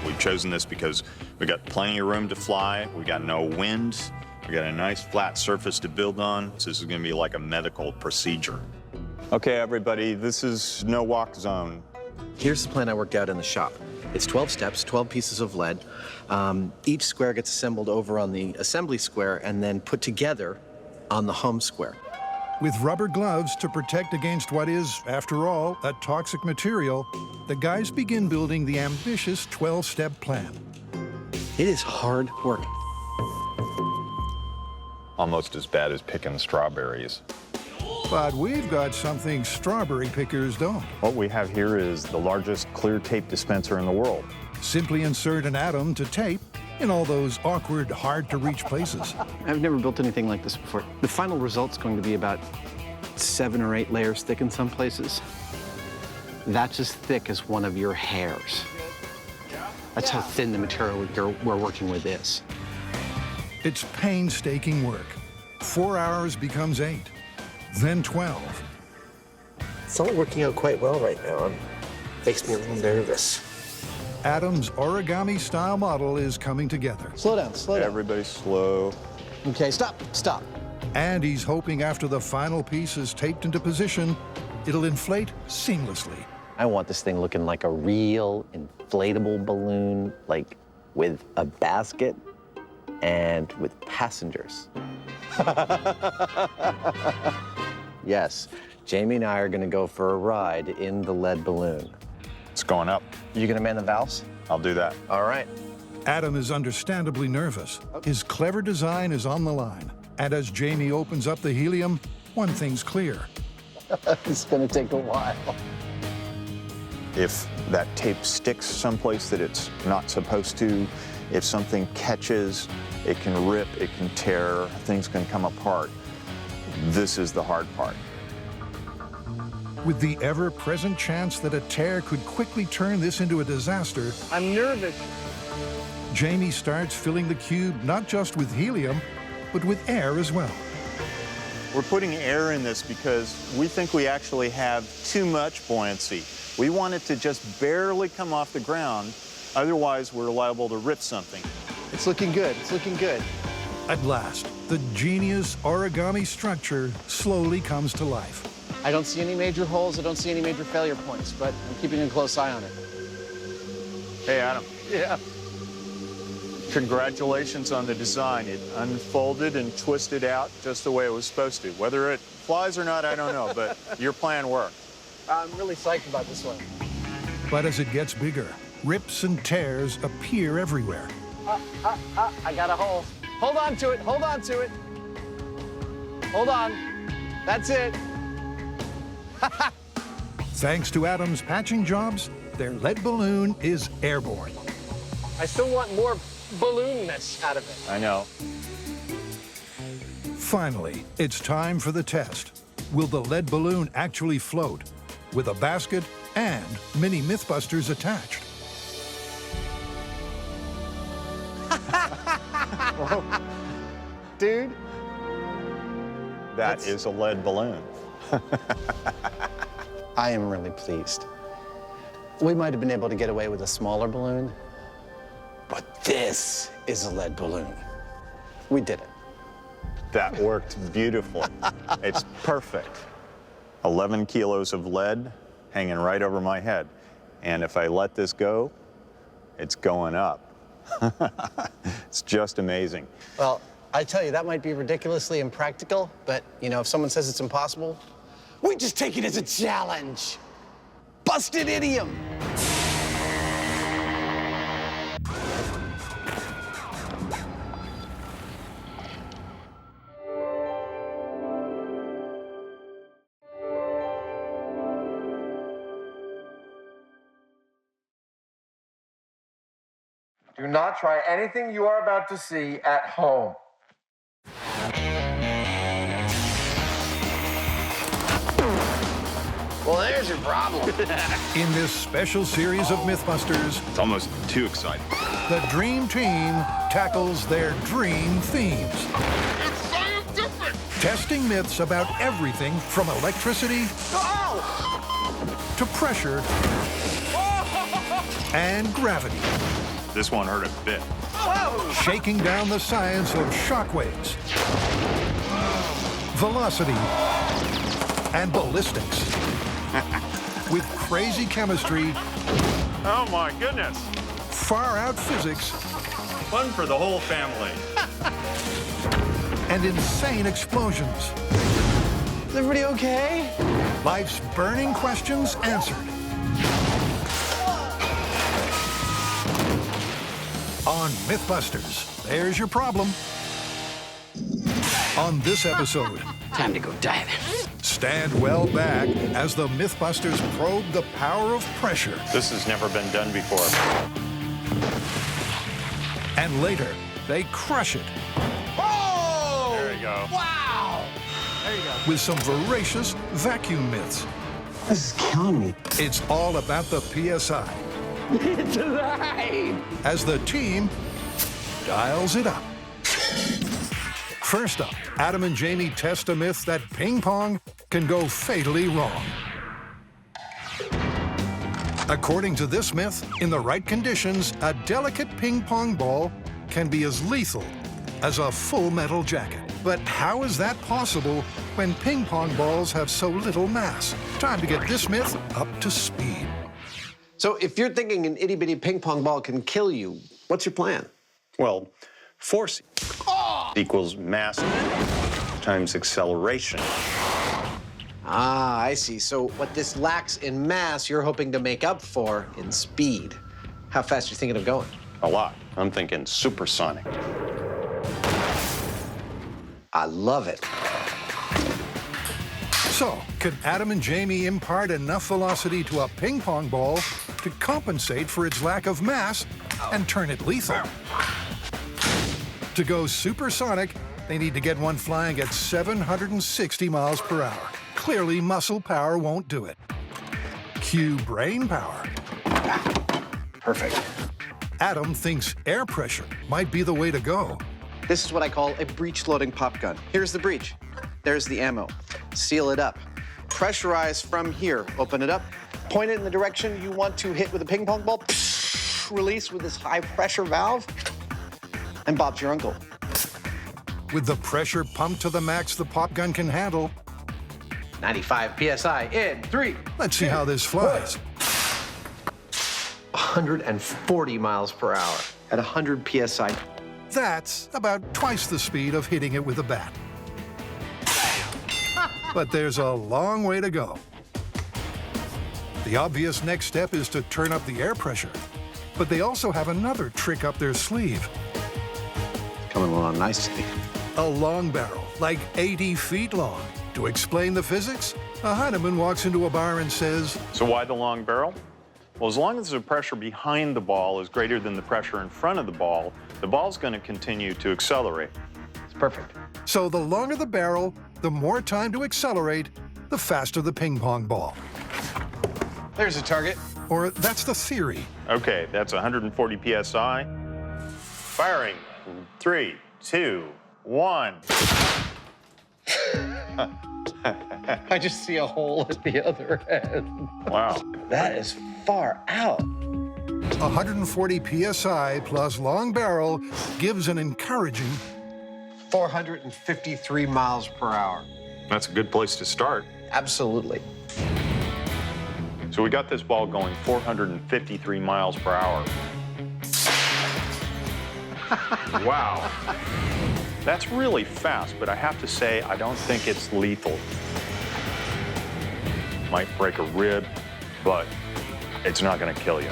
We've chosen this because we got plenty of room to fly, we got no wind, we got a nice flat surface to build on, so this is gonna be like a medical procedure. Okay, everybody, this is no walk zone. Here's the plan I worked out in the shop. It's 12 steps, 12 pieces of lead. Each square gets assembled over on the assembly square and then put together on the home square. With rubber gloves to protect against what is, after all, a toxic material, the guys begin building the ambitious 12-step plan. It is hard work. Almost as bad as picking strawberries. But we've got something strawberry pickers don't. What we have here is the largest clear tape dispenser in the world. Simply insert an atom to tape in all those awkward, hard-to-reach places. I've never built anything like this before. The final result's going to be about 7 or 8 layers thick in some places. That's as thick as one of your hairs. That's how thin the material we're working with is. It's painstaking work. 4 hours becomes 8, then 12. It's all working out quite well right now. It makes me a little nervous. Adam's origami-style model is coming together. Slow down, slow down. Everybody slow. Okay, stop, stop. And he's hoping after the final piece is taped into position, it'll inflate seamlessly. I want this thing looking like a real inflatable balloon, like with a basket and with passengers. Yes, Jamie and I are gonna go for a ride in the lead balloon. It's going up. You gonna man the valves? I'll do that. All right. Adam is understandably nervous. His clever design is on the line. And as Jamie opens up the helium, one thing's clear. It's gonna take a while. If that tape sticks someplace that it's not supposed to, if something catches, it can rip, it can tear, things can come apart. This is the hard part. With the ever-present chance that a tear could quickly turn this into a disaster, I'm nervous. Jamie starts filling the cube not just with helium, but with air as well. We're putting air in this because we think we actually have too much buoyancy. We want it to just barely come off the ground, otherwise we're liable to rip something. It's looking good, it's looking good. At last, the genius origami structure slowly comes to life. I don't see any major holes, I don't see any major failure points, but I'm keeping a close eye on it. Hey, Adam. Yeah. Congratulations on the design. It unfolded and twisted out just the way it was supposed to. Whether it flies or not, I don't know, but your plan worked. I'm really psyched about this one. But as it gets bigger, rips and tears appear everywhere. I got a hole. Hold on to it, hold on to it. Hold on, that's it. Thanks to Adam's patching jobs, their lead balloon is airborne. I still want more balloonness out of it. I know. Finally, it's time for the test. Will the lead balloon actually float with a basket and mini MythBusters attached? Dude. That is a lead balloon. I am really pleased. We might have been able to get away with a smaller balloon, but this is a lead balloon. We did it. That worked beautifully. It's perfect. 11 kilos of lead hanging right over my head. And if I let this go, it's going up. It's just amazing. Well, I tell you, that might be ridiculously impractical, but, you know, if someone says it's impossible, we just take it as a challenge. Busted idiom. Do not try anything you are about to see at home. Well, there's your problem. In this special series of MythBusters, It's almost too exciting. the Dream Team tackles their dream themes. It's scientific! Testing myths about everything from electricity to pressure and gravity. This one hurt a bit. Shaking down the science of shockwaves, velocity, and ballistics. With crazy chemistry, Oh my goodness. far-out physics, Fun for the whole family. and insane explosions. Is everybody okay? Life's burning questions answered. On MythBusters, there's your problem. On this episode, Time to go diving. stand well back as the MythBusters probe the power of pressure. This has never been done before. And later, they crush it There you go. Wow! There you go. with some voracious vacuum myths. This is killing me. It's all about the PSI It's alive! as the team dials it up. First up, Adam and Jamie test a myth that ping pong can go fatally wrong. According to this myth, in the right conditions, a delicate ping pong ball can be as lethal as a full metal jacket. But how is that possible when ping pong balls have so little mass? Time to get this myth up to speed. So if you're thinking an itty-bitty ping pong ball can kill you, what's your plan? Well, force equals mass times acceleration. Ah, I see. So what this lacks in mass, you're hoping to make up for in speed. How fast are you thinking of going? A lot. I'm thinking supersonic. I love it. So, could Adam and Jamie impart enough velocity to a ping pong ball to compensate for its lack of mass and turn it lethal? To go supersonic, they need to get one flying at 760 miles per hour. Clearly, muscle power won't do it. Cue brain power. Perfect. Adam thinks air pressure might be the way to go. This is what I call a breech-loading pop gun. Here's the breech. There's the ammo. Seal it up. Pressurize from here. Open it up. Point it in the direction you want to hit with a ping pong ball. Release with this high-pressure valve. And Bob's your uncle. With the pressure pumped to the max the pop gun can handle, 95 PSI in 3. let's see how this flies. 140 miles per hour at 100 PSI. That's about twice the speed of hitting it with a bat. But there's a long way to go. The obvious next step is to turn up the air pressure. But they also have another trick up their sleeve. Coming along nicely. A long barrel, like 80 feet long. To explain the physics, a Heineman walks into a bar and says, So why the long barrel? Well, as long as the pressure behind the ball is greater than the pressure in front of the ball's going to continue to accelerate. It's perfect. So the longer the barrel, the more time to accelerate, the faster the ping pong ball. There's a target. Or that's the theory. Okay, that's 140 PSI. Firing. 3, 2, 1. I just see a hole at the other end. Wow. That is far out. 140 PSI plus long barrel gives an encouraging 453 miles per hour. That's a good place to start. Absolutely. So we got this ball going 453 miles per hour. Wow. That's really fast, but I have to say, I don't think it's lethal. Might break a rib, but it's not going to kill you.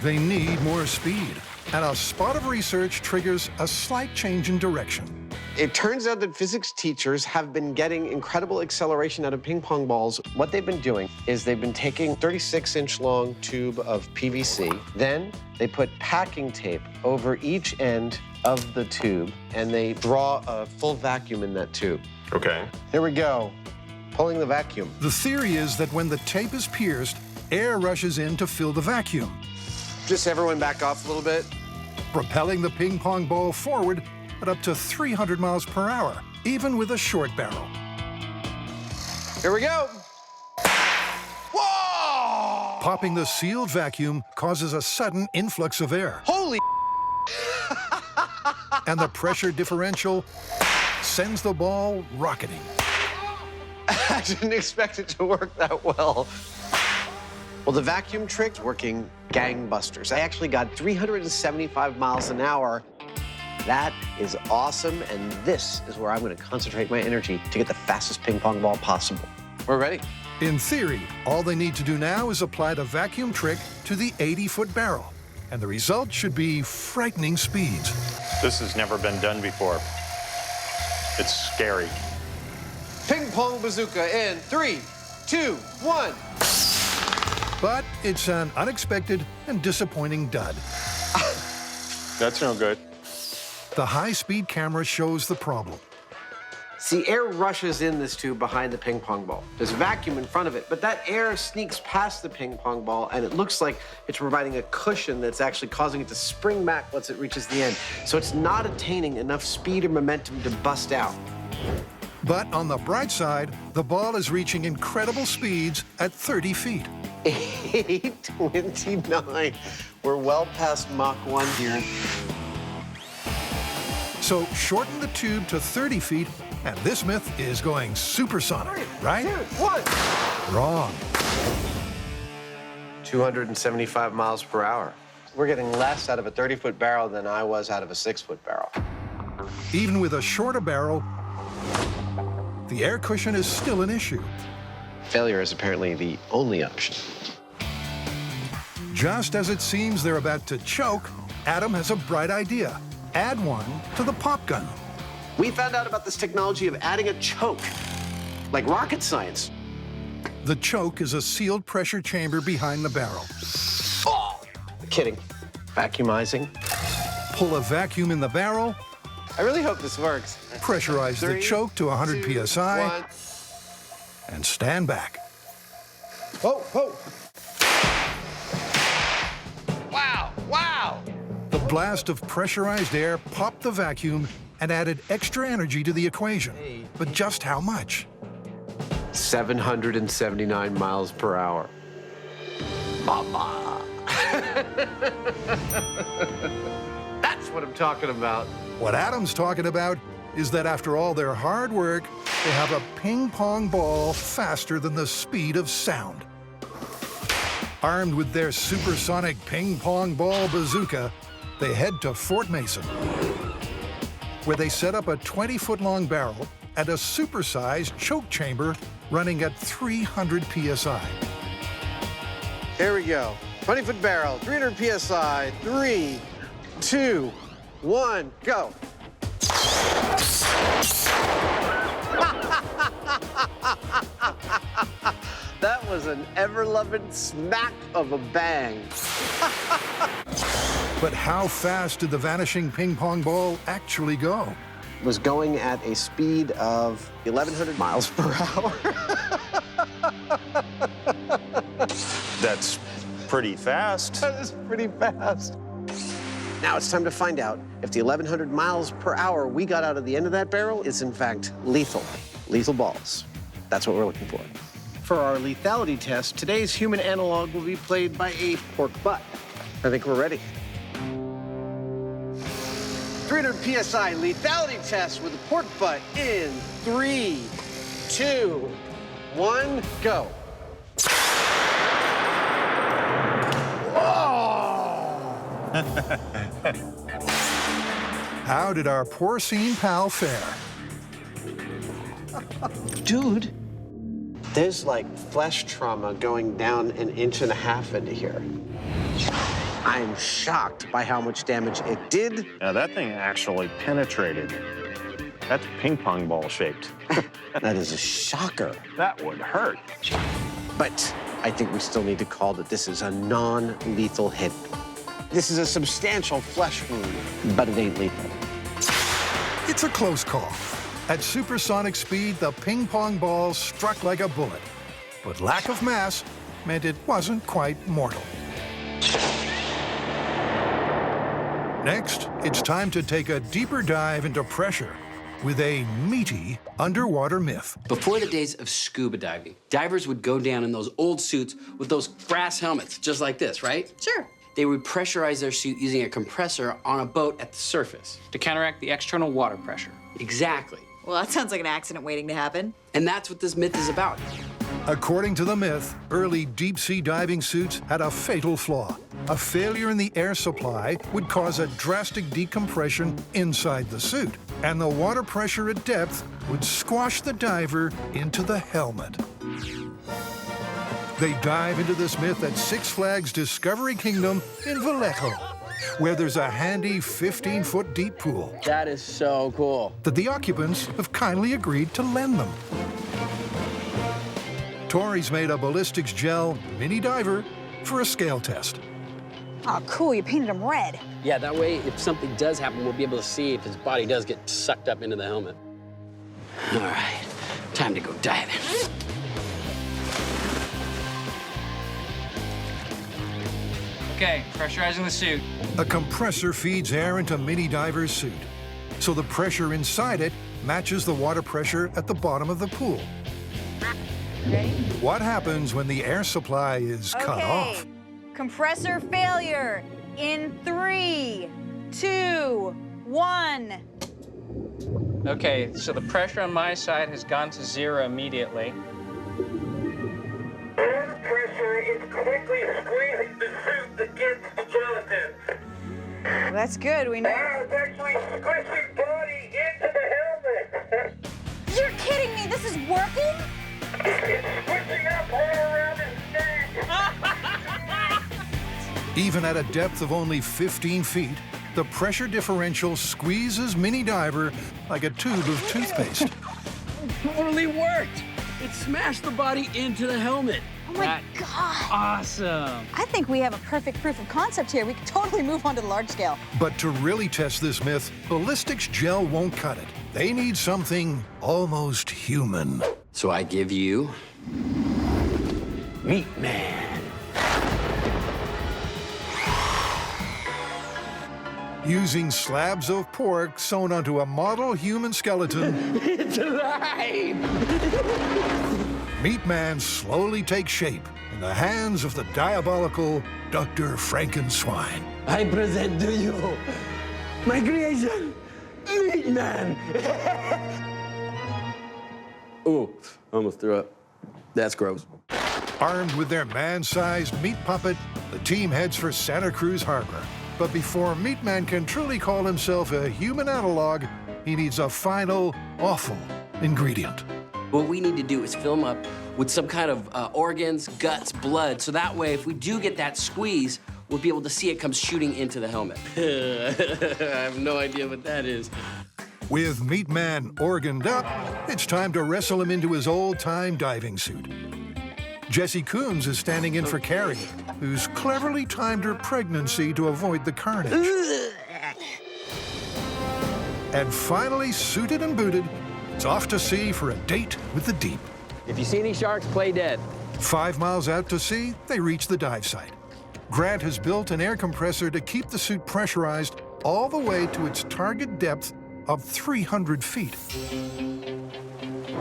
They need more speed, and a spot of research triggers a slight change in direction. It turns out that physics teachers have been getting incredible acceleration out of ping pong balls. What they've been doing is they've been taking a 36-inch long tube of PVC, then they put packing tape over each end of the tube, and they draw a full vacuum in that tube. Okay. Here we go, pulling the vacuum. The theory is that when the tape is pierced, air rushes in to fill the vacuum, Just everyone back off a little bit. propelling the ping pong ball forward at up to 300 miles per hour, even with a short barrel. Here we go. Whoa! Popping the sealed vacuum causes a sudden influx of air, Holy! and the pressure differential sends the ball rocketing. I didn't expect it to work that well. Well, the vacuum trick's working gangbusters. I actually got 375 miles an hour. That is awesome, and this is where I'm going to concentrate my energy to get the fastest ping pong ball possible. We're ready. In theory, all they need to do now is apply the vacuum trick to the 80-foot barrel, and the result should be frightening speeds. This has never been done before. It's scary. Ping pong bazooka in 3, 2, 1. But it's an unexpected and disappointing dud. That's no good. The high-speed camera shows the problem. See, air rushes in this tube behind the ping pong ball. There's a vacuum in front of it, but that air sneaks past the ping pong ball, and it looks like it's providing a cushion that's actually causing it to spring back once it reaches the end. So it's not attaining enough speed or momentum to bust out. But on the bright side, the ball is reaching incredible speeds at 30 feet. 8:29. We're well past Mach 1 here. So shorten the tube to 30 feet, and this myth is going supersonic, right? 3, 2, 1. Wrong. 275 miles per hour. We're getting less out of a 30-foot barrel than I was out of a 6-foot barrel. Even with a shorter barrel, the air cushion is still an issue. Failure is apparently the only option. Just as it seems they're about to choke, Adam has a bright idea. Add one to the pop gun. We found out about this technology of adding a choke, like rocket science. The choke is a sealed pressure chamber behind the barrel. Oh, kidding. Vacuumizing. Pull a vacuum in the barrel. I really hope this works. Pressurize the choke to 100 PSI. 1. And stand back. Whoa, whoa. Wow, wow. The blast of pressurized air popped the vacuum and added extra energy to the equation. But just how much? 779 miles per hour. Mama. That's what I'm talking about. What Adam's talking about is that after all their hard work, they have a ping pong ball faster than the speed of sound. Armed with their supersonic ping pong ball bazooka, they head to Fort Mason, where they set up a 20-foot-long barrel and a supersized choke chamber running at 300 PSI. Here we go. 20-foot barrel, 300 PSI. 3, 2, 1, go. That was an ever-loving smack of a bang. But how fast did the vanishing ping pong ball actually go? It was going at a speed of 1,100 miles per hour. That's pretty fast. That is pretty fast. Now it's time to find out if the 1,100 miles per hour we got out of the end of that barrel is in fact lethal. Lethal balls. That's what we're looking for. For our lethality test, today's human analog will be played by a pork butt. I think we're ready. 300 PSI lethality test with a pork butt in 3, 2, 1, go. How did our porcine pal fare? Dude, there's like flesh trauma going down 1.5 inches into here. I'm shocked by how much damage it did. Now, that thing actually penetrated. That's ping pong ball shaped. That is a shocker. That would hurt. But I think we still need to call that this is a non-lethal hit. This is a substantial flesh wound, but it ain't lethal. It's a close call. At supersonic speed, the ping pong ball struck like a bullet. But lack of mass meant it wasn't quite mortal. Next, it's time to take a deeper dive into pressure with a meaty underwater myth. Before the days of scuba diving, divers would go down in those old suits with those brass helmets, just like this, right? Sure. They would pressurize their suit using a compressor on a boat at the surface. To counteract the external water pressure. Exactly. Well, that sounds like an accident waiting to happen. And that's what this myth is about. According to the myth, early deep-sea diving suits had a fatal flaw. A failure in the air supply would cause a drastic decompression inside the suit, and the water pressure at depth would squash the diver into the helmet. They dive into this myth at Six Flags Discovery Kingdom in Vallejo, where there's a handy 15-foot deep pool That is so cool. that the occupants have kindly agreed to lend them. Tori's made a ballistics gel mini diver for a scale test. Oh, cool, you painted him red. Yeah, that way, if something does happen, we'll be able to see if his body does get sucked up into the helmet. All right, time to go diving. Okay, pressurizing the suit. A compressor feeds air into mini diver's suit, so the pressure inside it matches the water pressure at the bottom of the pool. Ready? What happens when the air supply is cut off? Compressor failure in 3, 2, 1. Okay, so the pressure on my side has gone to 0 immediately. Air pressure is quickly squeezing the suit against the gelatin. Well, that's good, we know. Now it's actually squishing body into the helmet. You're kidding me, this is working? It's squishing up all around his neck. Even at a depth of only 15 feet, the pressure differential squeezes Mini Diver like a tube of toothpaste. Totally worked. It smashed the body into the helmet. Oh my God. Awesome. I think we have a perfect proof of concept here. We can totally move on to the large scale. But to really test this myth, ballistics gel won't cut it. They need something almost human. So I give you Meat Man. Using slabs of pork sewn onto a model human skeleton, It's alive! Meat Man slowly takes shape in the hands of the diabolical Dr. Frankenswine. I present to you my creation, Meat Man. Ooh, almost threw up. That's gross. Armed with their man-sized meat puppet, the team heads for Santa Cruz Harbor. But before Meat Man can truly call himself a human analog, he needs a final, awful ingredient. What we need to do is fill him up with some kind of organs, guts, blood, so that way if we do get that squeeze, we'll be able to see it come shooting into the helmet. I have no idea what that is. With Meat Man organed up, it's time to wrestle him into his old-time diving suit. Jesse Coons is standing in for Carrie, who's cleverly timed her pregnancy to avoid the carnage. And finally suited and booted, it's off to sea for a date with the deep. If you see any sharks, play dead. 5 miles out to sea, they reach the dive site. Grant has built an air compressor to keep the suit pressurized all the way to its target depth of 300 feet.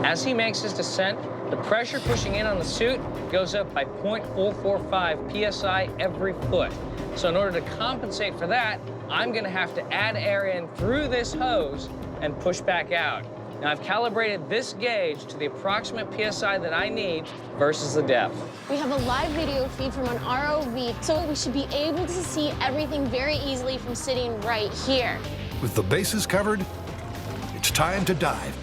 As he makes his descent, the pressure pushing in on the suit goes up by 0.445 psi every foot. So in order to compensate for that, I'm gonna have to add air in through this hose and push back out. Now I've calibrated this gauge to the approximate psi that I need versus the depth. We have a live video feed from an ROV, so we should be able to see everything very easily from sitting right here. With the bases covered, it's time to dive.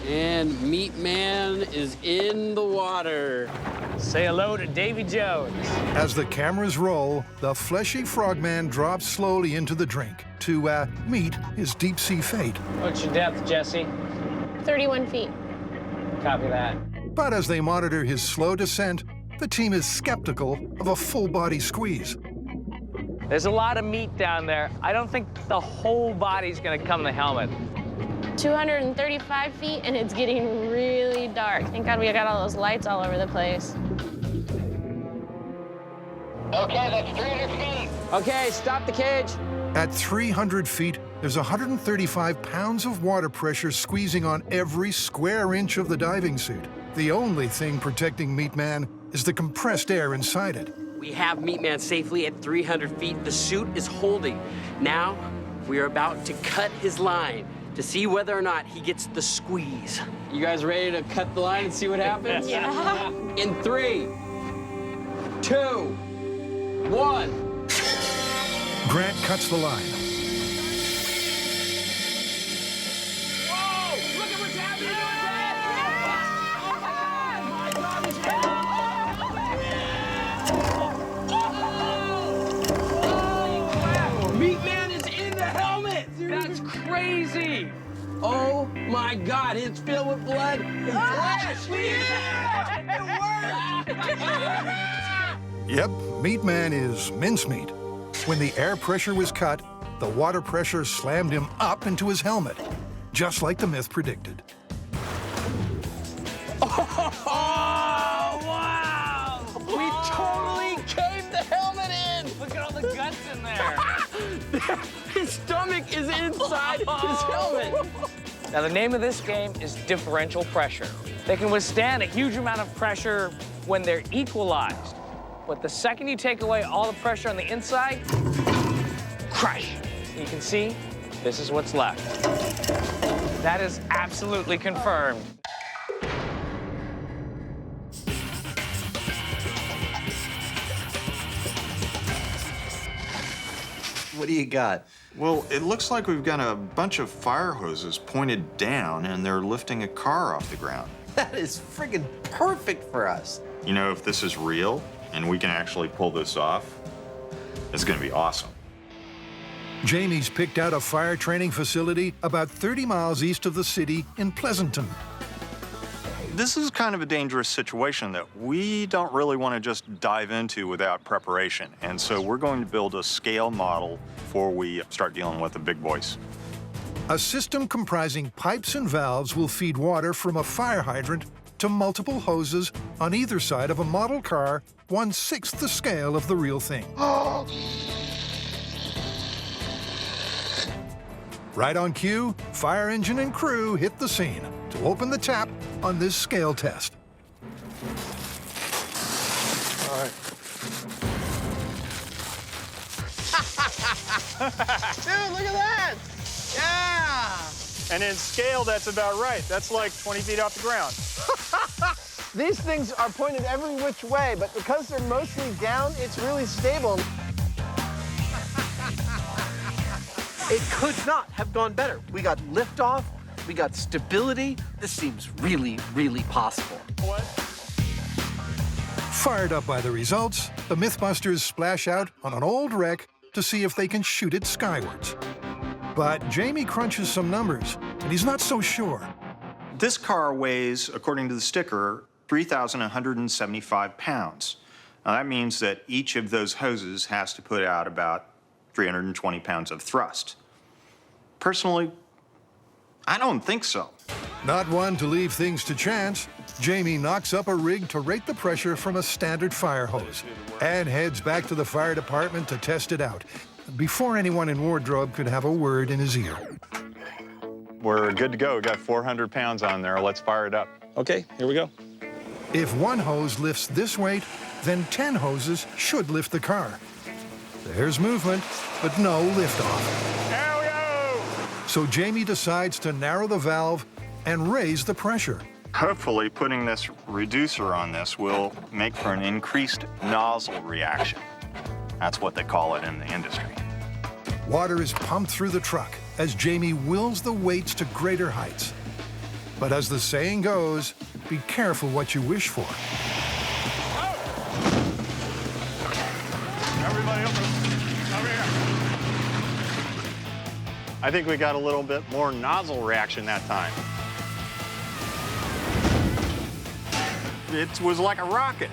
And Meat Man is in the water. Say hello to Davy Jones. As the cameras roll, the fleshy frogman drops slowly into the drink to meet his deep-sea fate. What's your depth, Jesse? 31 feet. Copy that. But as they monitor his slow descent, the team is skeptical of a full-body squeeze. There's a lot of meat down there. I don't think the whole body's gonna come in the helmet. 235 feet, and it's getting really dark. Thank God we got all those lights all over the place. Okay, that's 300 feet. Okay, stop the cage. At 300 feet, there's 135 pounds of water pressure squeezing on every square inch of the diving suit. The only thing protecting Meat Man is the compressed air inside it. We have Meat Man safely at 300 feet. The suit is holding. Now, we are about to cut his line to see whether or not he gets the squeeze. You guys ready to cut the line and see what happens? Yeah. In 3, 2, 1. Grant cuts the line. Whoa! Look at what's happening to Grant! Oh my God! My God, he's Meat Man is in the helmet! That's crazy! Oh my God, it's filled with blood and flesh! Yeah! It worked! Yep, Meat Man is mincemeat. When the air pressure was cut, the water pressure slammed him up into his helmet, just like the myth predicted. Oh, wow! We totally caved the helmet in! Look at all the guts in there. His stomach is inside his helmet. Now, the name of this game is differential pressure. They can withstand a huge amount of pressure when they're equalized. But the second you take away all the pressure on the inside, crash. You can see, this is what's left. That is absolutely confirmed. What do you got? Well, it looks like we've got a bunch of fire hoses pointed down and they're lifting a car off the ground. That is friggin' perfect for us. You know, if this is real and we can actually pull this off, it's gonna be awesome. Jamie's picked out a fire training facility about 30 miles east of the city in Pleasanton. This is kind of a dangerous situation that we don't really want to just dive into without preparation. And so we're going to build a scale model before we start dealing with the big boys. A system comprising pipes and valves will feed water from a fire hydrant to multiple hoses on either side of a model car 1/6 the scale of the real thing. Right on cue, fire engine and crew hit the scene to open the tap on this scale test. All right. Dude, look at that! Yeah! And in scale, that's about right. That's like 20 feet off the ground. These things are pointed every which way, but because they're mostly down, it's really stable. It could not have gone better. We got liftoff, we got stability. This seems really, really possible. What? Fired up by the results, the MythBusters splash out on an old wreck to see if they can shoot it skywards. But Jamie crunches some numbers, and he's not so sure. This car weighs, according to the sticker, 3,175 pounds. Now, that means that each of those hoses has to put out about 320 pounds of thrust. Personally, I don't think so. Not one to leave things to chance, Jamie knocks up a rig to rate the pressure from a standard fire hose and heads back to the fire department to test it out before anyone in wardrobe could have a word in his ear. We're good to go. We got 400 pounds on there. Let's fire it up. Okay, here we go. If one hose lifts this weight, then 10 hoses should lift the car. There's movement, but no liftoff. There we go! So Jamie decides to narrow the valve and raise the pressure. Hopefully, putting this reducer on this will make for an increased nozzle reaction. That's what they call it in the industry. Water is pumped through the truck as Jamie wills the weights to greater heights. But as the saying goes, be careful what you wish for. Everybody over here. I think we got a little bit more nozzle reaction that time. It was like a rocket.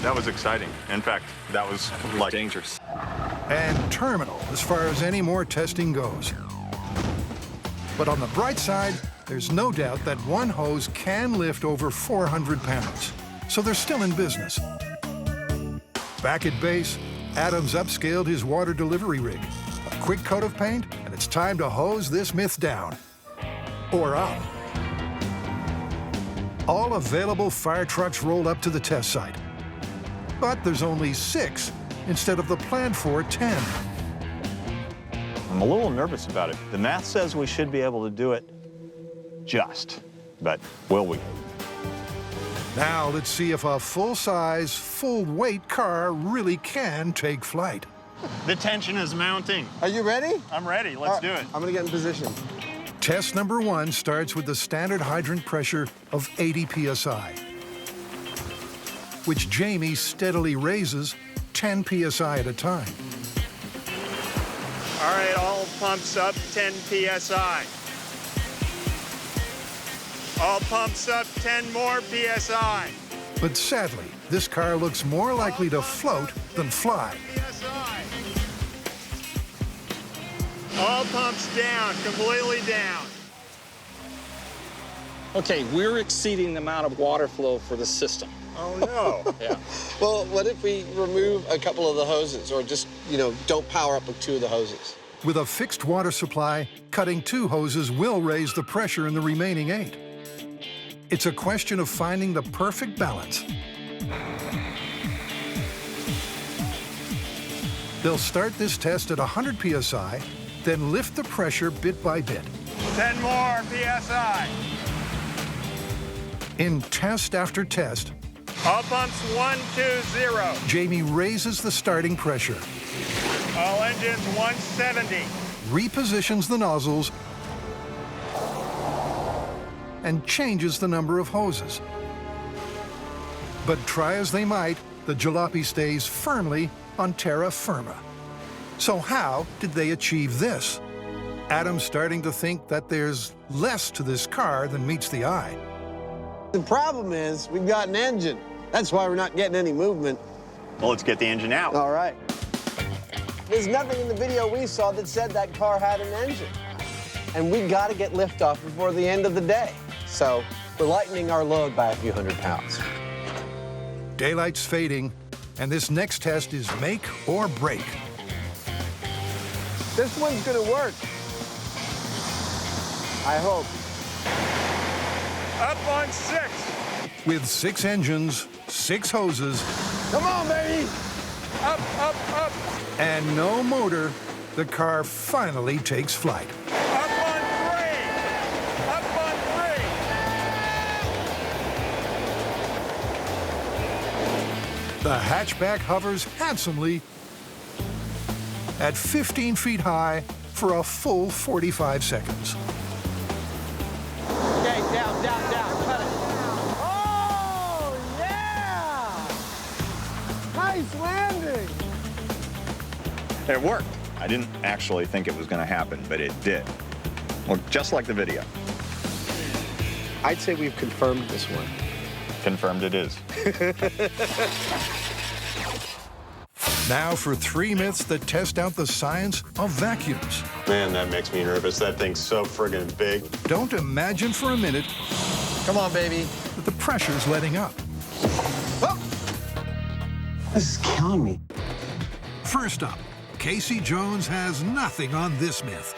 That was exciting. In fact, that was like dangerous. And terminal as far as any more testing goes. But on the bright side, there's no doubt that one hose can lift over 400 pounds, so they're still in business. Back at base, Adams upscaled his water delivery rig. A quick coat of paint, and it's time to hose this myth down. Or up. All available fire trucks roll up to the test site. But there's only 6 instead of the planned for 10. I'm a little nervous about it. The math says we should be able to do it just, but will we? Now let's see if a full-size, full-weight car really can take flight. The tension is mounting. Are you ready? I'm ready. Let's do it. I'm gonna get in position. Test number 1 starts with the standard hydrant pressure of 80 psi, which Jamie steadily raises 10 psi at a time. All right, all pumps up 10 psi. All pumps up 10 more psi. But sadly, this car looks more likely to float than fly. All pumps down, completely down. Okay, we're exceeding the amount of water flow for the system. Oh, no. Yeah. Well, what if we remove a couple of the hoses or just, don't power up with 2 of the hoses? With a fixed water supply, cutting 2 hoses will raise the pressure in the remaining 8. It's a question of finding the perfect balance. They'll start this test at 100 psi, then lift the pressure bit by bit. 10 more psi. In test after test, All pumps 1, 2, 0. Jamie raises the starting pressure, All engines 170. repositions the nozzles, and changes the number of hoses. But try as they might, the jalopy stays firmly on terra firma. So how did they achieve this? Adam's starting to think that there's less to this car than meets the eye. The problem is we've got an engine. That's why we're not getting any movement. Well, let's get the engine out. All right. There's nothing in the video we saw that said that car had an engine. And we got to get liftoff before the end of the day. So we're lightening our load by a few hundred pounds. Daylight's fading, and this next test is make or break. This one's gonna work. I hope. Up on 6. With 6 engines, 6 hoses, Come on, baby. Up, up, up. and no motor, the car finally takes flight. Up on 3. Up on 3. The hatchback hovers handsomely at 15 feet high for a full 45 seconds. Okay, down, cut it. Oh, yeah! Nice landing. It worked. I didn't actually think it was going to happen, but it did. Well, just like the video. I'd say we've confirmed this one. Confirmed it is. Now for 3 myths that test out the science of vacuums. Man, that makes me nervous. That thing's so friggin' big. Don't imagine for a minute Come on, baby. that the pressure's letting up. This is killing me. First up, Casey Jones has nothing on this myth.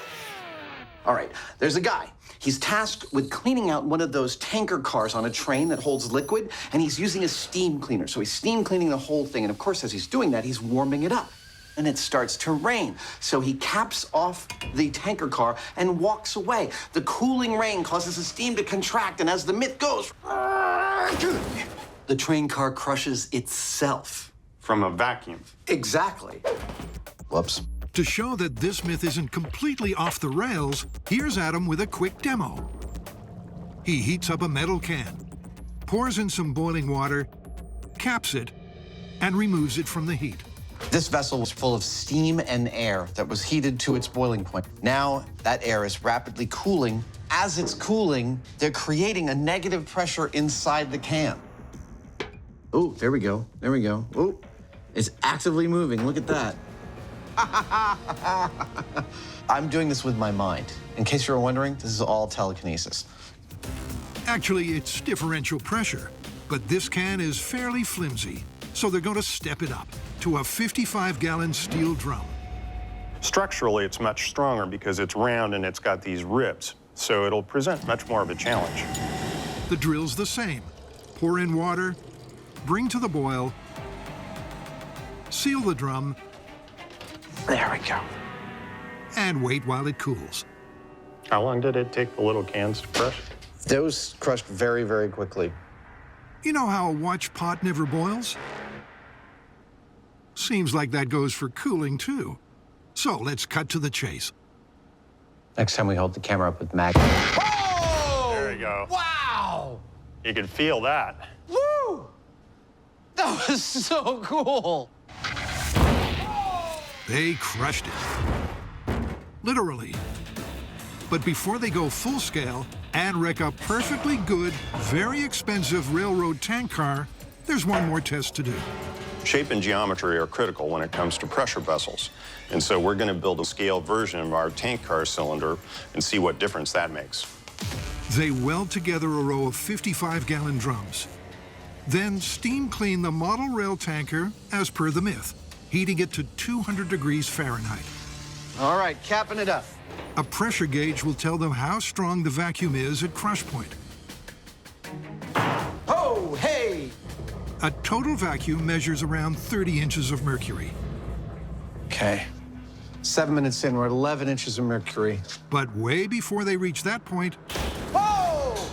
All right, there's a guy. He's tasked with cleaning out one of those tanker cars on a train that holds liquid, and he's using a steam cleaner. So he's steam cleaning the whole thing, and of course, as he's doing that, he's warming it up. And it starts to rain. So he caps off the tanker car and walks away. The cooling rain causes the steam to contract, and as the myth goes, the train car crushes itself. From a vacuum. Exactly. Whoops. To show that this myth isn't completely off the rails, here's Adam with a quick demo. He heats up a metal can, pours in some boiling water, caps it, and removes it from the heat. This vessel was full of steam and air that was heated to its boiling point. Now that air is rapidly cooling. As it's cooling, they're creating a negative pressure inside the can. Oh, there we go. There we go. Oh, it's actively moving. Look at that. I'm doing this with my mind. In case you were wondering, this is all telekinesis. Actually, it's differential pressure, but this can is fairly flimsy, so they're going to step it up to a 55-gallon steel drum. Structurally, it's much stronger because it's round and it's got these ribs, so it'll present much more of a challenge. The drill's the same. Pour in water, bring to the boil, seal the drum, there we go, and wait while it cools. How long did it take the little cans to crush? Those crushed very, very quickly. You know how a watch pot never boils? Seems like that goes for cooling, too. So let's cut to the chase. Next time we hold the camera up with magnet. Oh! There you go. Wow! You can feel that. Woo! That was so cool. They crushed it. Literally. But before they go full scale and wreck a perfectly good, very expensive railroad tank car, there's one more test to do. Shape and geometry are critical when it comes to pressure vessels. And so we're going to build a scale version of our tank car cylinder and see what difference that makes. They weld together a row of 55-gallon drums. Then steam clean the model rail tanker as per the myth, heating it to 200 degrees Fahrenheit. All right, capping it up. A pressure gauge will tell them how strong the vacuum is at crush point. Oh, hey! A total vacuum measures around 30 inches of mercury. Okay. 7 minutes in, we're at 11 inches of mercury. But way before they reach that point, Oh!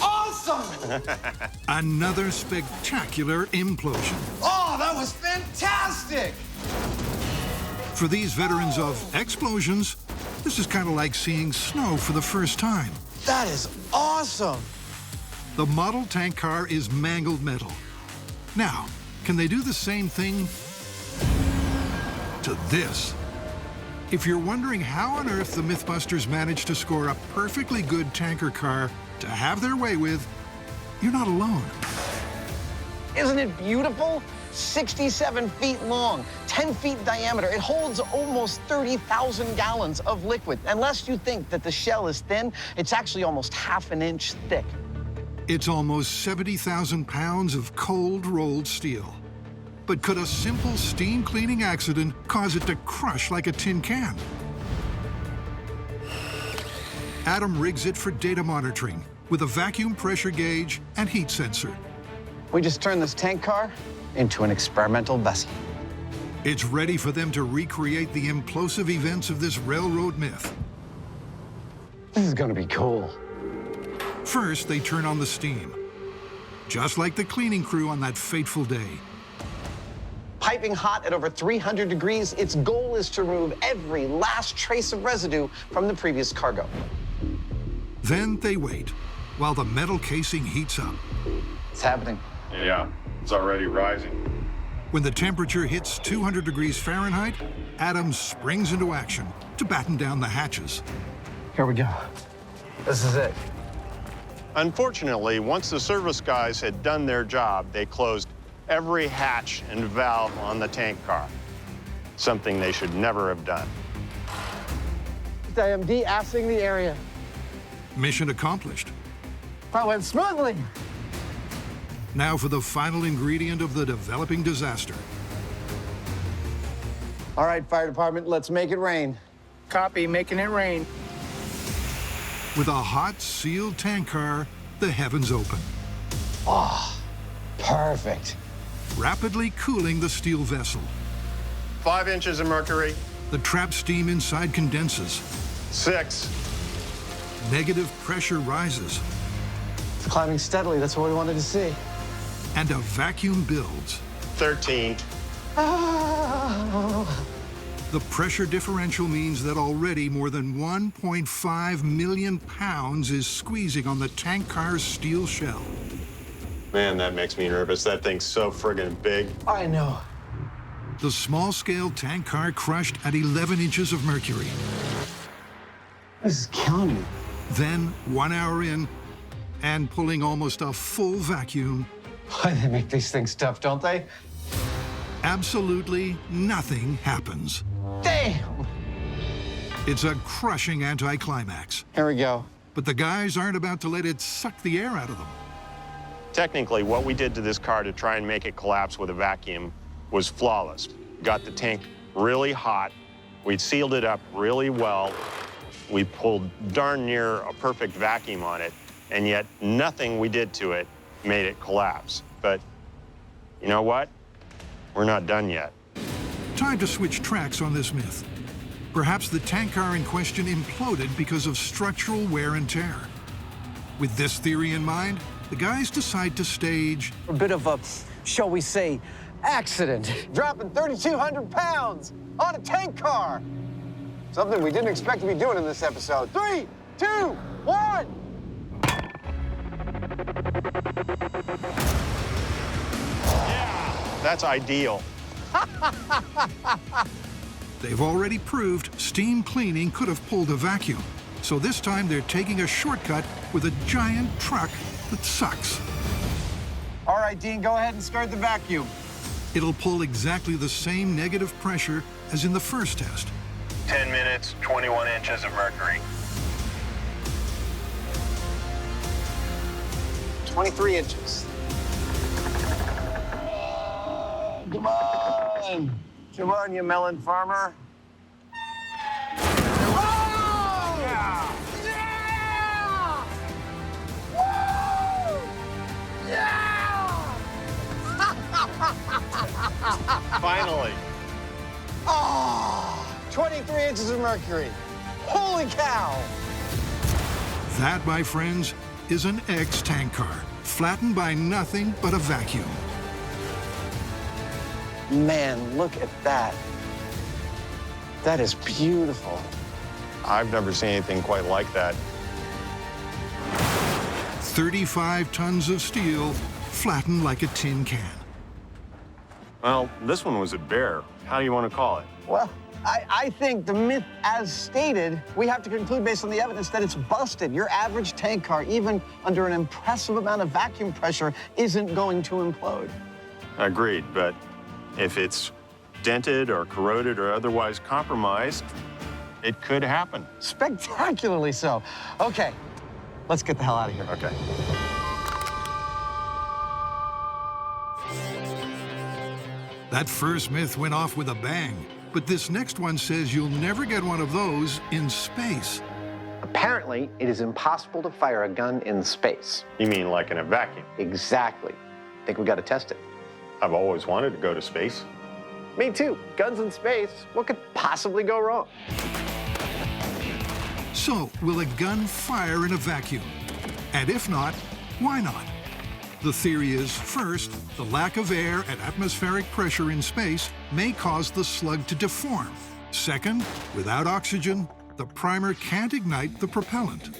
Awesome! another spectacular implosion. Oh, that was fantastic! For these veterans of explosions, this is kind of like seeing snow for the first time. That is awesome! The model tank car is mangled metal. Now, can they do the same thing to this? If you're wondering how on earth the MythBusters managed to score a perfectly good tanker car to have their way with, you're not alone. Isn't it beautiful? 67 feet long, 10 feet diameter. It holds almost 30,000 gallons of liquid. Unless you think that the shell is thin, it's actually almost half an inch thick. It's almost 70,000 pounds of cold rolled steel. But could a simple steam cleaning accident cause it to crush like a tin can? Adam rigs it for data monitoring with a vacuum pressure gauge and heat sensor. We just turned this tank car into an experimental vessel. It's ready for them to recreate the implosive events of this railroad myth. This is gonna be cool. First, they turn on the steam, just like the cleaning crew on that fateful day. Piping hot at over 300 degrees, its goal is to remove every last trace of residue from the previous cargo. Then they wait, while the metal casing heats up. It's happening. Yeah, it's already rising. When the temperature hits 200 degrees Fahrenheit, Adam springs into action to batten down the hatches. Here we go. This is it. Unfortunately, once the service guys had done their job, they closed every hatch and valve on the tank car. something they should never have done. I am de-assing the area. Mission accomplished. That went smoothly. Now for the final ingredient of the developing disaster. All right, fire department, let's make it rain. Copy, making it rain. With a hot, sealed tank car, the heavens open. Ah, perfect. Rapidly cooling the steel vessel. 5 inches of mercury. The trapped steam inside condenses. 6. Negative pressure rises. It's climbing steadily, that's what we wanted to see. And a vacuum builds. 13. The pressure differential means that already more than 1.5 million pounds is squeezing on the tank car's steel shell. Man, that makes me nervous. That thing's so friggin' big. I know. The small-scale tank car crushed at 11 inches of mercury. This is killing me. Then, 1 hour in, and pulling almost a full vacuum. Why, they make these things tough, don't they? Absolutely nothing happens. Damn! It's a crushing anticlimax. Here we go. But the guys aren't about to let it suck the air out of them. Technically, what we did to this car to try and make it collapse with a vacuum was flawless. Got the tank really hot. We'd sealed it up really well. We pulled darn near a perfect vacuum on it, and yet nothing we did to it made it collapse. But you know what? We're not done yet. Time to switch tracks on this myth. Perhaps the tank car in question imploded because of structural wear and tear. With this theory in mind, the guys decide to stage a bit of a, shall we say, accident. Dropping 3,200 pounds on a tank car. Something we didn't expect to be doing in this episode. 3, 2, 1. Yeah, that's ideal. They've already proved steam cleaning could have pulled a vacuum. So this time they're taking a shortcut with a giant truck that sucks. All right, Dean, go ahead and start the vacuum. It'll pull exactly the same negative pressure as in the first test. 10 minutes, 21 inches of mercury. 23 inches. Come on. Come on, you melon farmer. Oh! Yeah! Yeah! Woo! Yeah! Finally. Oh, 23 inches of mercury. Holy cow! That, my friends, is an ex-tank car, flattened by nothing but a vacuum. Man, look at that. That is beautiful. I've never seen anything quite like that. 35 tons of steel, flattened like a tin can. Well, this one was a bear. How do you want to call it? Well, I think the myth as stated, we have to conclude based on the evidence that it's busted. Your average tank car, even under an impressive amount of vacuum pressure, isn't going to implode. Agreed, but if it's dented or corroded or otherwise compromised, it could happen. Spectacularly so. Okay, let's get the hell out of here. Okay. That first myth went off with a bang, but this next one says you'll never get one of those in space. Apparently, it is impossible to fire a gun in space. You mean like in a vacuum? Exactly. Think we got to test it. I've always wanted to go to space. Me too. Guns in space. What could possibly go wrong? So, will a gun fire in a vacuum? And if not, why not? The theory is, first, the lack of air at atmospheric pressure in space may cause the slug to deform. Second, without oxygen, the primer can't ignite the propellant.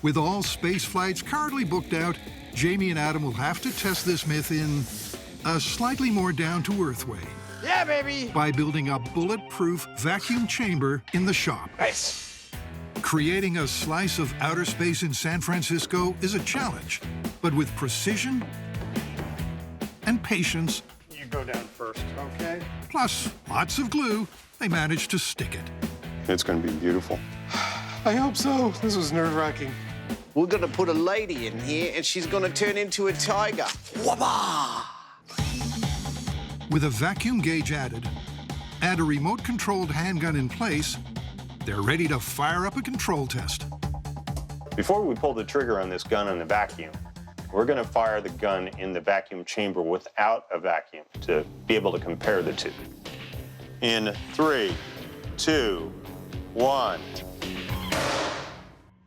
With all space flights currently booked out, Jamie and Adam will have to test this myth in a slightly more down-to-earth way. Yeah, baby! By building a bulletproof vacuum chamber in the shop. Nice. Creating a slice of outer space in San Francisco is a challenge, but with precision and patience, you go down first, okay? Plus, lots of glue, they managed to stick it. It's going to be beautiful. I hope so. This was nerve-wracking. We're gonna put a lady in here and she's gonna turn into a tiger. Wabba! With a vacuum gauge added, and a remote-controlled handgun in place, they're ready to fire up a control test. Before we pull the trigger on this gun in the vacuum, we're going to fire the gun in the vacuum chamber without a vacuum to be able to compare the two. In 3, 2, 1.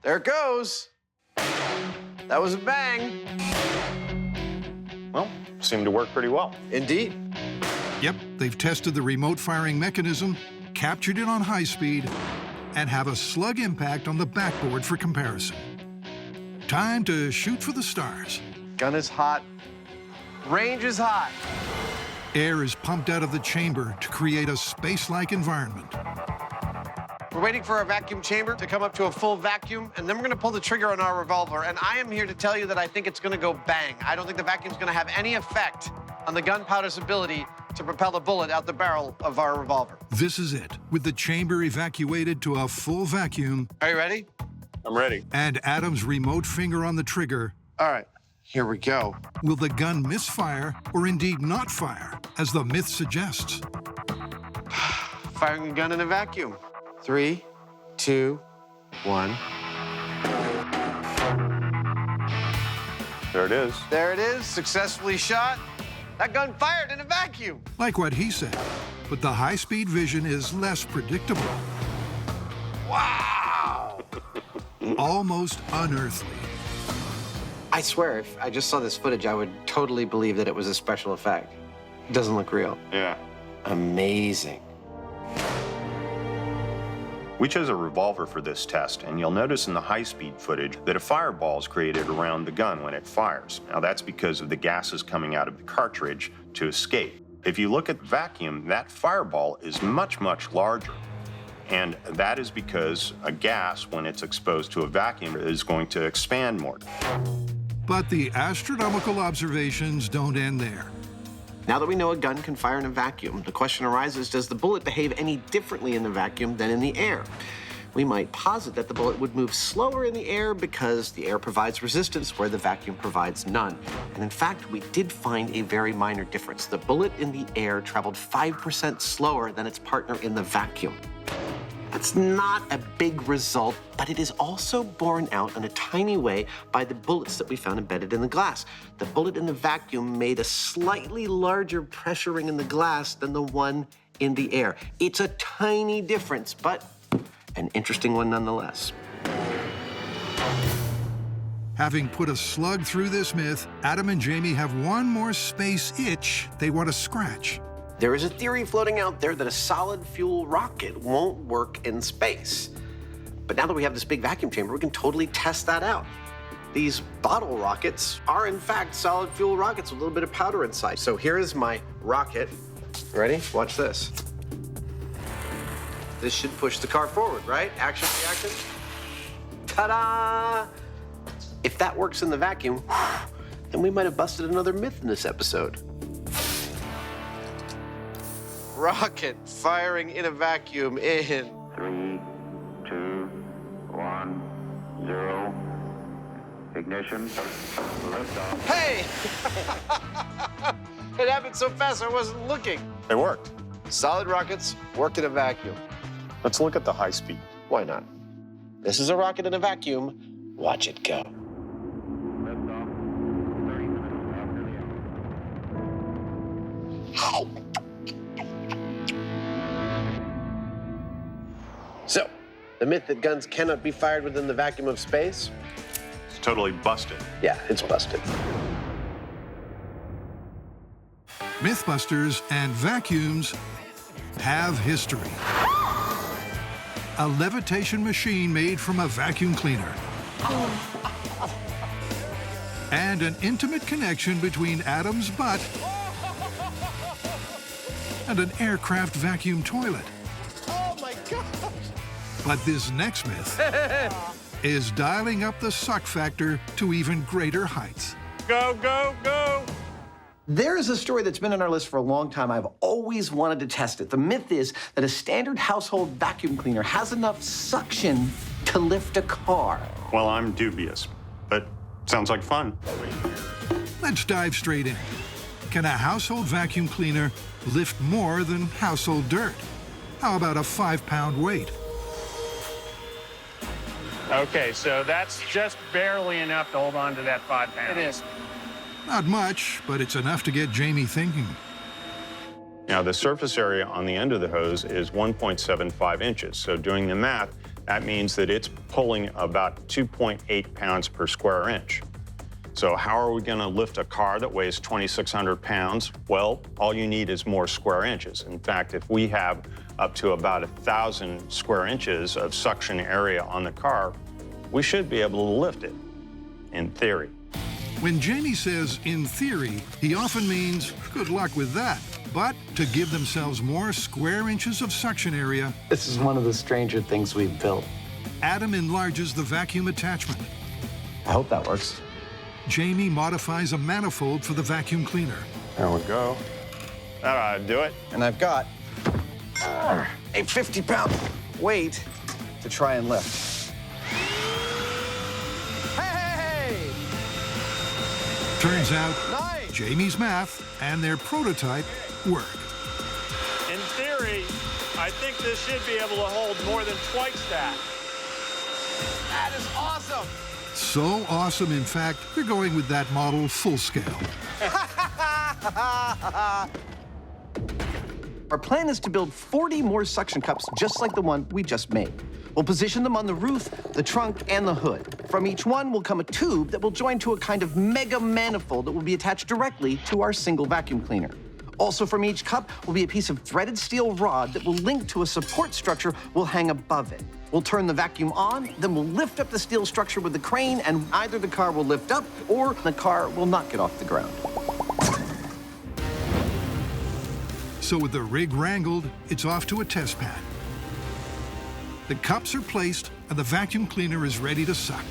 There it goes. That was a bang. Well, seemed to work pretty well. Indeed. Yep, they've tested the remote firing mechanism, captured it on high speed, and have a slug impact on the backboard for comparison. Time to shoot for the stars. Gun is hot. Range is hot. Air is pumped out of the chamber to create a space-like environment. We're waiting for our vacuum chamber to come up to a full vacuum, and then we're gonna pull the trigger on our revolver. And I am here to tell you that I think it's gonna go bang. I don't think the vacuum's gonna have any effect on the gunpowder's ability to propel a bullet out the barrel of our revolver. This is it, with the chamber evacuated to a full vacuum. Are you ready? I'm ready. And Adam's remote finger on the trigger. All right, here we go. Will the gun misfire or indeed not fire, as the myth suggests? Firing a gun in a vacuum. 3, 2, 1. There it is. There it is, successfully shot. That gun fired in a vacuum. Like what he said, but the high-speed vision is less predictable. Wow! Almost unearthly. I swear, if I just saw this footage, I would totally believe that it was a special effect. It doesn't look real. Yeah. Amazing. We chose a revolver for this test, and you'll notice in the high-speed footage that a fireball is created around the gun when it fires. Now, that's because of the gases coming out of the cartridge to escape. If you look at the vacuum, that fireball is much, much larger. And that is because a gas, when it's exposed to a vacuum, is going to expand more. But the astronomical observations don't end there. Now that we know a gun can fire in a vacuum, the question arises, does the bullet behave any differently in the vacuum than in the air? We might posit that the bullet would move slower in the air because the air provides resistance where the vacuum provides none. And in fact, we did find a very minor difference. The bullet in the air traveled 5% slower than its partner in the vacuum. That's not a big result, but it is also borne out in a tiny way by the bullets that we found embedded in the glass. The bullet in the vacuum made a slightly larger pressure ring in the glass than the one in the air. It's a tiny difference, but an interesting one nonetheless. Having put a slug through this myth, Adam and Jamie have one more space itch they want to scratch. There is a theory floating out there that a solid fuel rocket won't work in space. But now that we have this big vacuum chamber, we can totally test that out. These bottle rockets are, in fact, solid fuel rockets with a little bit of powder inside. So here is my rocket. Ready? Watch this. This should push the car forward, right? Action, reaction. Ta-da! If that works in the vacuum, then we might have busted another myth in this episode. Rocket firing in a vacuum in 3, 2, 1, 0. Ignition. Liftoff. Hey! It happened so fast I wasn't looking. It worked. Solid rockets work in a vacuum. Let's look at the high speed. Why not? This is a rocket in a vacuum. Watch it go. Liftoff. 30 minutes after the So, the myth that guns cannot be fired within the vacuum of space? It's totally busted. Yeah, it's busted. MythBusters and vacuums have history. A levitation machine made from a vacuum cleaner. And an intimate connection between Adam's butt and an aircraft vacuum toilet. Oh my God! But this next myth is dialing up the suck factor to even greater heights. Go, go, go! There is a story that's been on our list for a long time. I've always wanted to test it. The myth is that a standard household vacuum cleaner has enough suction to lift a car. Well, I'm dubious, but sounds like fun. Let's dive straight in. Can a household vacuum cleaner lift more than household dirt? How about a 5-pound weight? Okay, so that's just barely enough to hold on to that 5 pounds. It is. Not much, but it's enough to get Jamie thinking. Now, the surface area on the end of the hose is 1.75 inches. So doing the math, that means that it's pulling about 2.8 pounds per square inch. So how are we going to lift a car that weighs 2,600 pounds? Well, all you need is more square inches. In fact, if we have up to about 1,000 square inches of suction area on the car, we should be able to lift it, in theory. When Jamie says in theory, he often means good luck with that. But to give themselves more square inches of suction area, This is one of the stranger things we've built. Adam enlarges the vacuum attachment. I hope that works. Jamie modifies a manifold for the vacuum cleaner. There we go. That ought to do it. And I've got a 50-pound weight to try and lift. Hey! Turns out, Nice! Jamie's math and their prototype work. In theory, I think this should be able to hold more than twice that. That is awesome! So awesome, in fact, they're going with that model full scale. Our plan is to build 40 more suction cups just like the one we just made. We'll position them on the roof, the trunk, and the hood. From each one will come a tube that will join to a kind of mega manifold that will be attached directly to our single vacuum cleaner. Also from each cup will be a piece of threaded steel rod that will link to a support structure we'll hang above it. We'll turn the vacuum on, then we'll lift up the steel structure with the crane, and either the car will lift up or the car will not get off the ground. So with the rig wrangled, it's off to a test pad. The cups are placed, and the vacuum cleaner is ready to suck.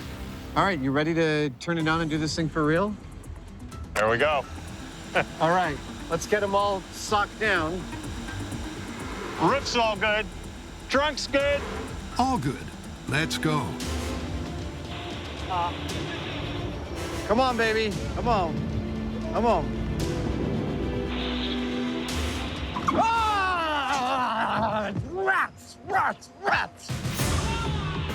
All right, you ready to turn it on and do this thing for real? There we go. All right, let's get them all socked down. Roof's all good. Trunk's good. All good. Let's go. Come on, baby. Come on. Come on. Ah! Rats! Rats! Rats!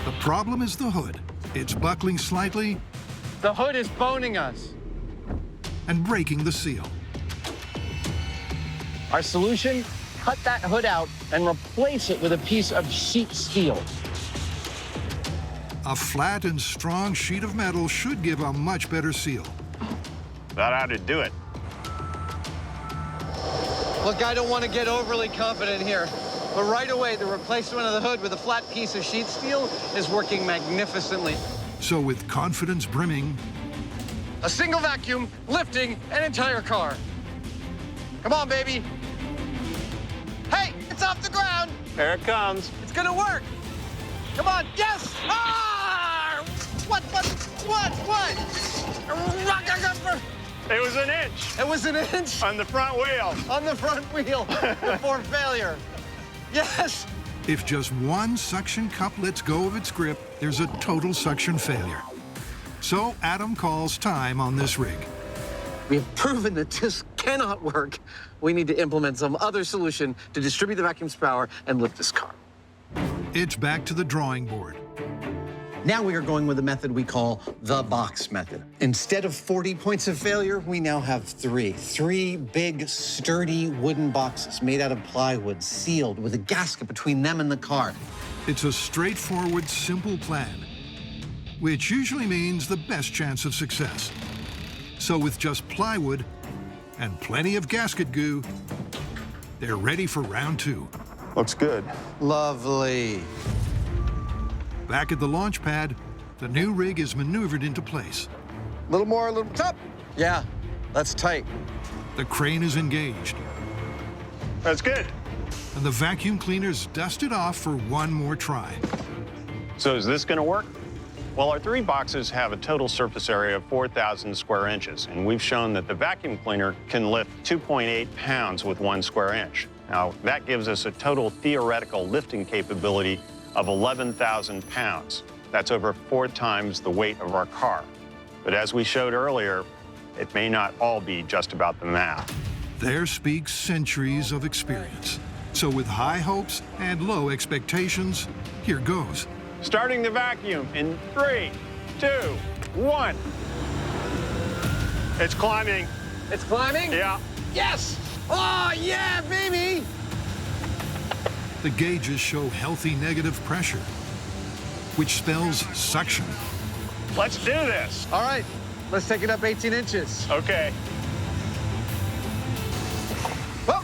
The problem is the hood. It's buckling slightly The hood is boning us. and breaking the seal. Our solution? Cut that hood out and replace it with a piece of sheet steel. A flat and strong sheet of metal should give a much better seal. That ought to do it. Look, I don't want to get overly confident here, but right away, the replacement of the hood with a flat piece of sheet steel is working magnificently. So with confidence brimming, A single vacuum lifting an entire car. Come on, baby. Hey, it's off the ground. There it comes. It's gonna work. Come on, yes! Ah! What? It was an inch. It was an inch? On the front wheel. On the front wheel before failure. Yes! if just one suction cup lets go of its grip, there's a total suction failure. So Adam calls time on this rig. We have proven that this cannot work. We need to implement some other solution to distribute the vacuum's power and lift this car. It's back to the drawing board. Now we are going with a method we call the box method. Instead of 40 points of failure, we now have three. Three big, sturdy wooden boxes made out of plywood, sealed with a gasket between them and the car. It's a straightforward, simple plan, which usually means the best chance of success. So with just plywood and plenty of gasket goo, they're ready for round two. Looks good. Lovely. Back at the launch pad, the new rig is maneuvered into place. A little more, a little top. Yeah, that's tight. The crane is engaged. That's good. And the vacuum cleaner's dusted off for one more try. So is this gonna work? Well, our 3 boxes have a total surface area of 4,000 square inches, and we've shown that the vacuum cleaner can lift 2.8 pounds with 1 square inch. Now, that gives us a total theoretical lifting capability of 11,000 pounds. That's over 4 times the weight of our car. But as we showed earlier, it may not all be just about the math. There speaks centuries of experience. So with high hopes and low expectations, here goes. Starting the vacuum in 3, 2, 1. It's climbing. It's climbing? Yeah. Yes! Oh, yeah, baby! The gauges show healthy negative pressure, which spells suction. Let's do this. All right, let's take it up 18 inches. Okay. Oh.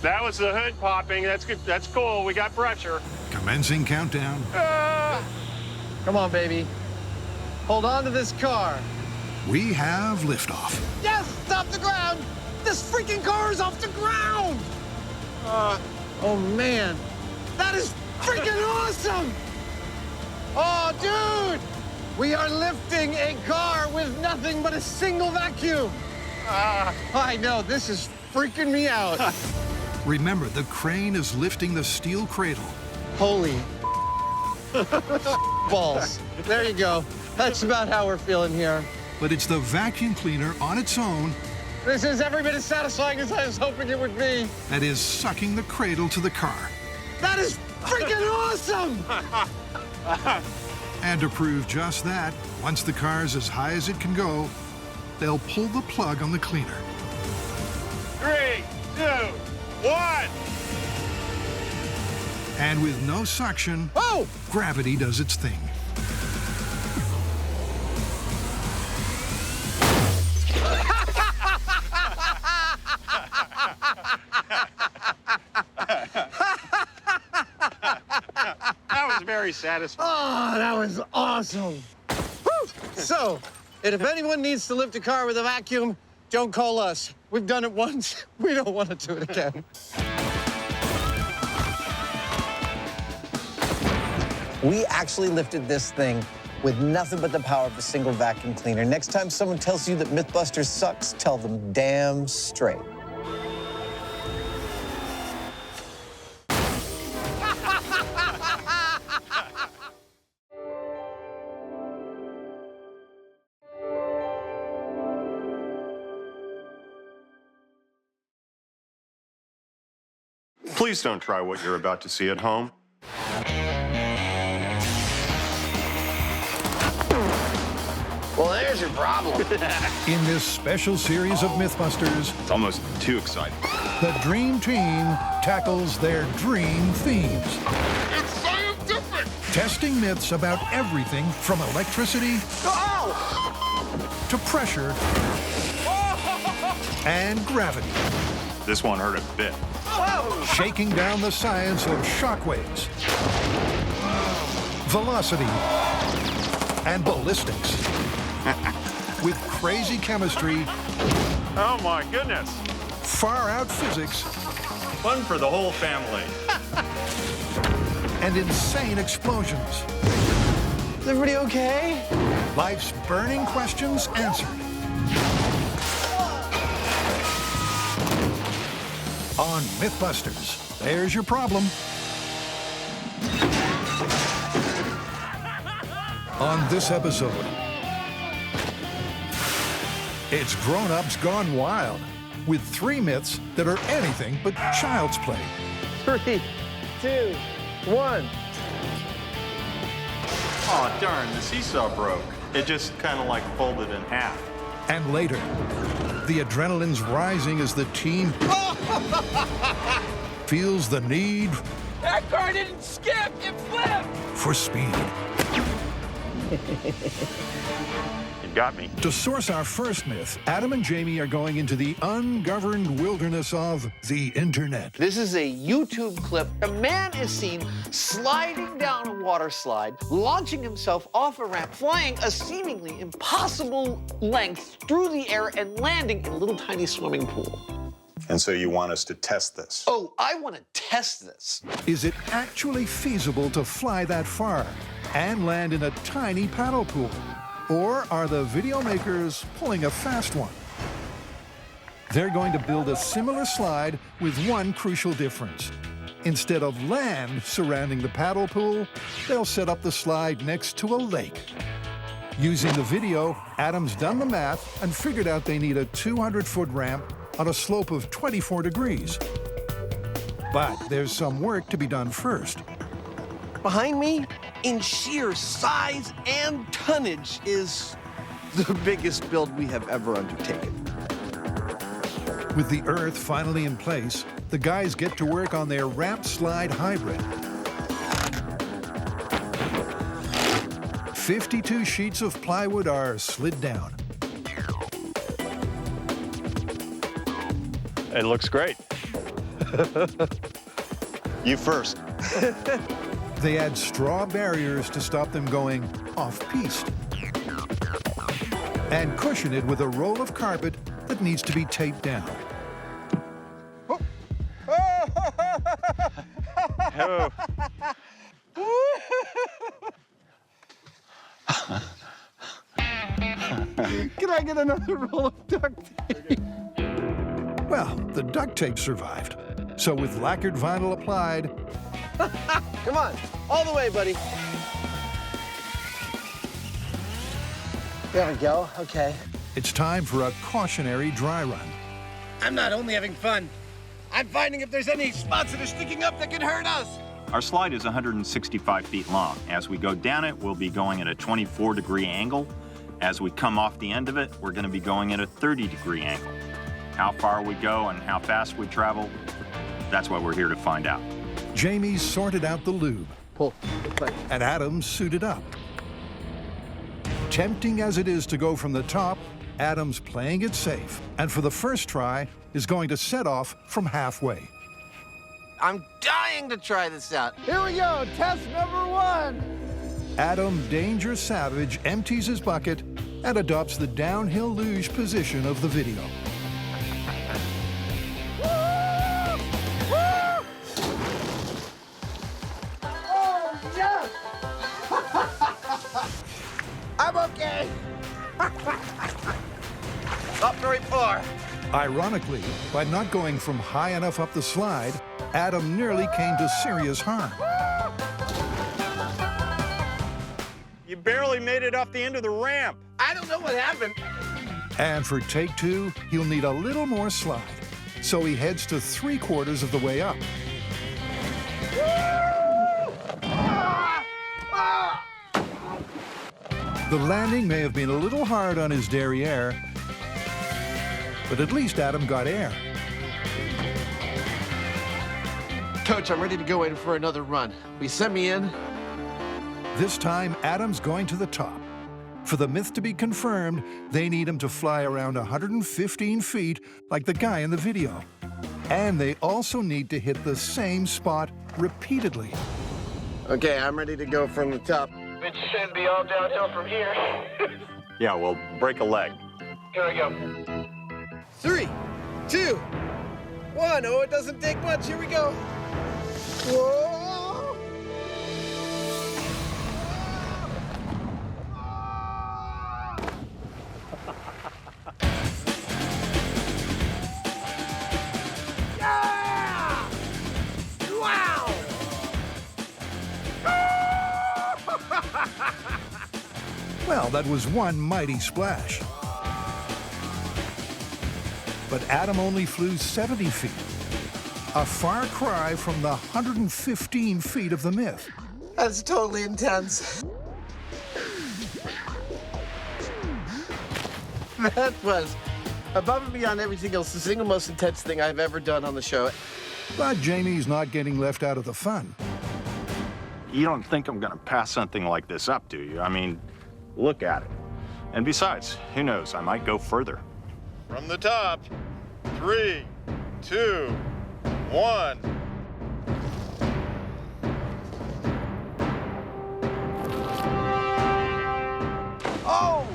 That was the hood popping. That's good. That's cool. We got pressure. Commencing countdown. Come on, baby. Hold on to this car. We have liftoff. Yes, it's off the ground. This freaking car is off the ground. Oh, man. That is freaking awesome. Oh, dude. We are lifting a car with nothing but a single vacuum. I know, this is freaking me out. Remember, the crane is lifting the steel cradle. Holy balls. There you go. That's about how we're feeling here. But it's the vacuum cleaner on its own This is every bit as satisfying as I was hoping it would be. that is sucking the cradle to the car. That is freaking awesome! And to prove just that, once the car's as high as it can go, they'll pull the plug on the cleaner. 3, 2, 1. And with no suction, gravity does its thing. That was very satisfying. Oh, that was awesome. Woo! So, and if anyone needs to lift a car with a vacuum, don't call us. We've done it once. We don't want to do it again. We actually lifted this thing with nothing but the power of a single vacuum cleaner. Next time someone tells you that MythBusters sucks, tell them damn straight. Please don't try what you're about to see at home. Well, there's your problem. In this special series of MythBusters, It's almost too exciting. the Dream Team tackles their dream themes. It's scientific! Testing myths about everything from electricity to pressure and gravity. This one hurt a bit. Shaking down the science of shockwaves, velocity, and ballistics. With crazy chemistry, Oh my goodness. far-out physics, Fun for the whole family. and insane explosions. Is everybody okay? Life's burning questions answered. On MythBusters, there's your problem. On this episode, it's grown-ups gone wild with 3 myths that are anything but child's play. 3, 2, 1. Oh, darn, the seesaw broke. It just kind of like folded in half. And later, the adrenaline's rising as the team feels the need That car didn't skip, it flipped! for speed. You got me. To source our first myth, Adam and Jamie are going into the ungoverned wilderness of the internet. This is a YouTube clip. A man is seen sliding down a water slide, launching himself off a ramp, flying a seemingly impossible length through the air and landing in a little tiny swimming pool. And so you want us to test this? Oh, I want to test this. Is it actually feasible to fly that far? and land in a tiny paddle pool? Or are the video makers pulling a fast one? They're going to build a similar slide with one crucial difference. Instead of land surrounding the paddle pool, they'll set up the slide next to a lake. Using the video, Adam's done the math and figured out they need a 200-foot ramp on a slope of 24 degrees. But there's some work to be done first. Behind me, in sheer size and tonnage, is the biggest build we have ever undertaken. With the earth finally in place, the guys get to work on their ramp slide hybrid. 52 sheets of plywood are slid down. It looks great. You first. They add straw barriers to stop them going off-piste. And cushion it with a roll of carpet that needs to be taped down. Oh. Can I get another roll of duct tape? Well, the duct tape survived. So with lacquered vinyl applied... Come on, all the way, buddy. There we go, okay. It's time for a cautionary dry run. I'm not only having fun, I'm finding if there's any spots that are sticking up that could hurt us. Our slide is 165 feet long. As we go down it, we'll be going at a 24-degree angle. As we come off the end of it, we're going to be going at a 30-degree angle. How far we go and how fast we travel, that's what we're here to find out. Jamie's sorted out the lube. Pull. And Adam's suited up. Tempting as it is to go from the top, Adam's playing it safe, and for the first try, is going to set off from halfway. I'm dying to try this out. Here we go, test number 1. Adam Danger Savage empties his bucket and adopts the downhill luge position of the video. Oh, yes! I'm okay. Not very far. Ironically, by not going from high enough up the slide, Adam nearly came to serious harm. You barely made it off the end of the ramp. I don't know what happened. And for take 2, he'll need a little more slide. So he heads to 3/4 of the way up. The landing may have been a little hard on his derriere, but at least Adam got air. Coach, I'm ready to go in for another run. Will you send me in? This time, Adam's going to the top. For the myth to be confirmed, they need him to fly around 115 feet like the guy in the video. And they also need to hit the same spot repeatedly. Okay, I'm ready to go from the top. It should be all downhill from here. Yeah, we'll break a leg. Here we go. 3, 2, 1. Oh, it doesn't take much. Here we go. Whoa! Yeah! Wow! Well, that was one mighty splash. But Adam only flew 70 feet. A far cry from the 115 feet of the myth. That's totally intense. That was, above and beyond everything else, the single most intense thing I've ever done on the show. But Jamie's not getting left out of the fun. You don't think I'm going to pass something like this up, do you? I mean, look at it. And besides, who knows, I might go further. From the top, 3, 2, 1. Oh!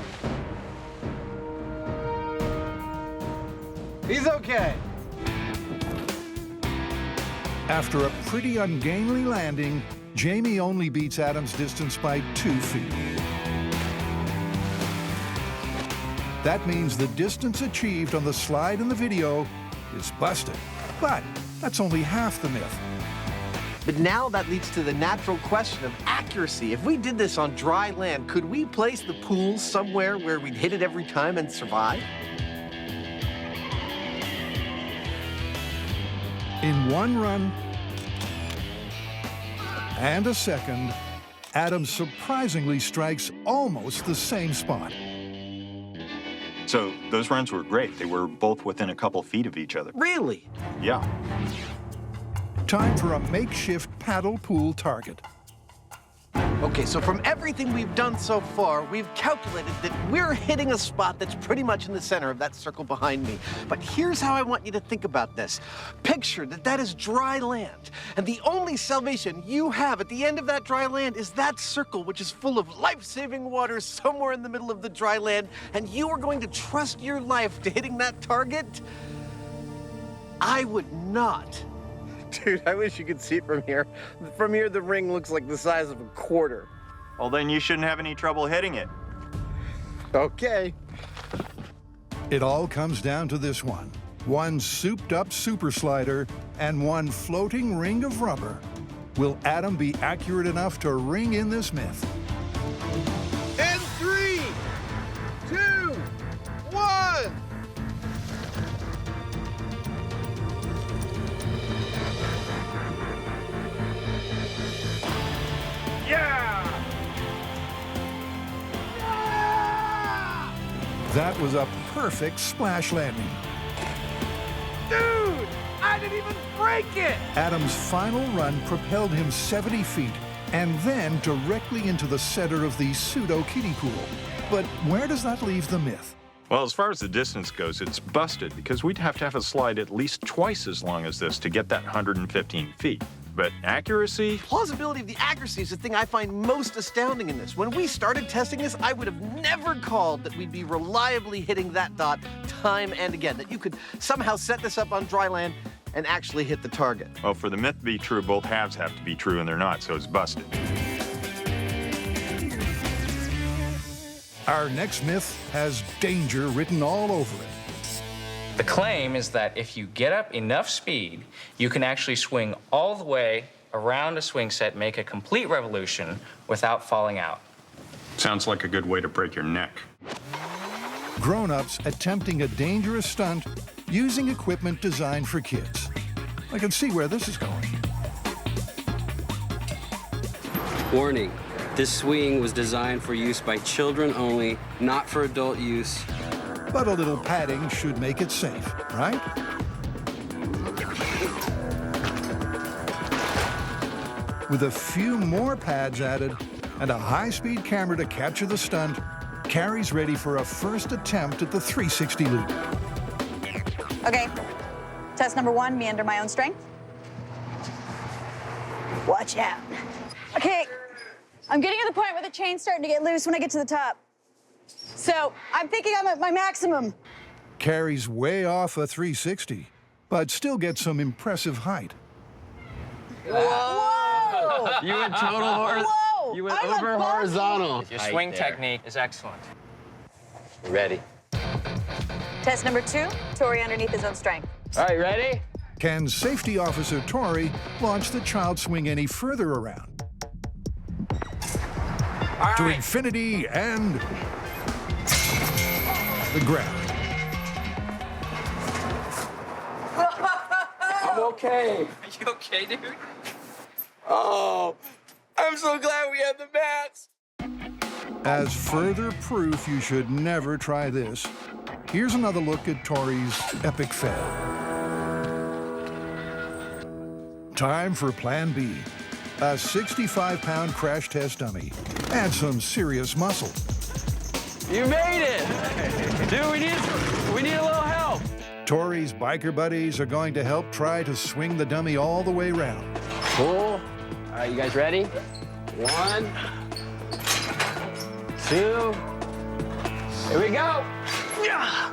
He's okay. After a pretty ungainly landing, Jamie only beats Adam's distance by 2 feet. That means the distance achieved on the slide in the video is busted. But that's only half the myth. But now that leads to the natural question of accuracy. If we did this on dry land, could we place the pool somewhere where we'd hit it every time and survive? In one run and a second, Adam surprisingly strikes almost the same spot. So those runs were great. They were both within a couple feet of each other. Really? Yeah. Time for a makeshift paddle pool target. Okay, so from everything we've done so far, we've calculated that we're hitting a spot that's pretty much in the center of that circle behind me. But here's how I want you to think about this. Picture that that is dry land, and the only salvation you have at the end of that dry land is that circle, which is full of life-saving water somewhere in the middle of the dry land, and you are going to trust your life to hitting that target? I would not. Dude, I wish you could see it from here. From here, the ring looks like the size of a quarter. Well, then you shouldn't have any trouble hitting it. Okay. It all comes down to this one. One souped-up super slider and one floating ring of rubber. Will Adam be accurate enough to ring in this myth? And 3, 2, 1. Yeah! That was a perfect splash landing. Dude, I didn't even break it! Adam's final run propelled him 70 feet and then directly into the center of the pseudo-kiddie pool. But where does that leave the myth? Well, as far as the distance goes, it's busted because we'd have to have a slide at least twice as long as this to get that 115 feet. But accuracy? Plausibility of the accuracy is the thing I find most astounding in this. When we started testing this, I would have never called that we'd be reliably hitting that dot time and again, that you could somehow set this up on dry land and actually hit the target. Well, for the myth to be true, both halves have to be true, and they're not, so it's busted. Our next myth has danger written all over it. The claim is that if you get up enough speed, you can actually swing all the way around a swing set, make a complete revolution without falling out. Sounds like a good way to break your neck. Grown-ups attempting a dangerous stunt using equipment designed for kids. I can see where this is going. Warning, this swing was designed for use by children only, not for adult use. But a little padding should make it safe, right? With a few more pads added and a high-speed camera to capture the stunt, Carrie's ready for a first attempt at the 360 loop. Okay, test number 1, me under my own strength. Watch out. Okay, I'm getting to the point where the chain's starting to get loose when I get to the top. So I'm thinking I'm at my maximum. Carrie's way off a 360, but still gets some impressive height. Whoa! You went total Whoa! You went I'm over a horizontal. Your swing technique is excellent. Ready. Test number 2, Tori underneath his own strength. All right, ready? Can Safety Officer Tori launch the child swing any further around? To infinity and the ground. I'm okay. Are you okay, dude? Oh, I'm so glad we had the mats. As further proof you should never try this, here's another look at Tori's epic fail. Time for Plan B. A 65-pound crash test dummy. Add some serious muscle. You made it! Dude, we need a little help. Tori's biker buddies are going to help try to swing the dummy all the way around. Cool. All right, you guys ready? 1, 2, here we go. Yeah!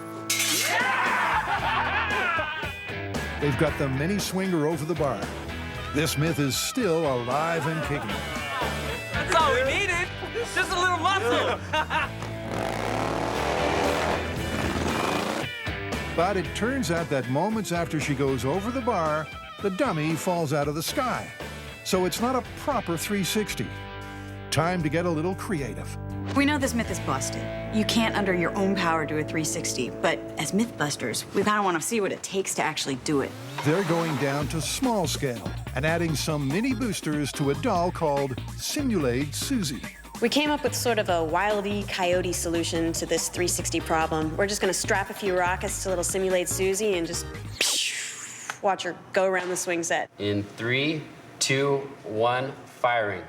They've got the mini swinger over the bar. This myth is still alive and kicking. That's all we needed. Just a little muscle. But it turns out that moments after she goes over the bar, the dummy falls out of the sky. So it's not a proper 360. Time to get a little creative. We know this myth is busted. You can't, under your own power, do a 360. But as MythBusters, we kind of want to see what it takes to actually do it. They're going down to small scale and adding some mini boosters to a doll called Simulate Susie. We came up with sort of a Wile E. Coyote solution to this 360 problem. We're just going to strap a few rockets to little Simulate Susie and just watch her go around the swing set. In 3, 2, 1, firing.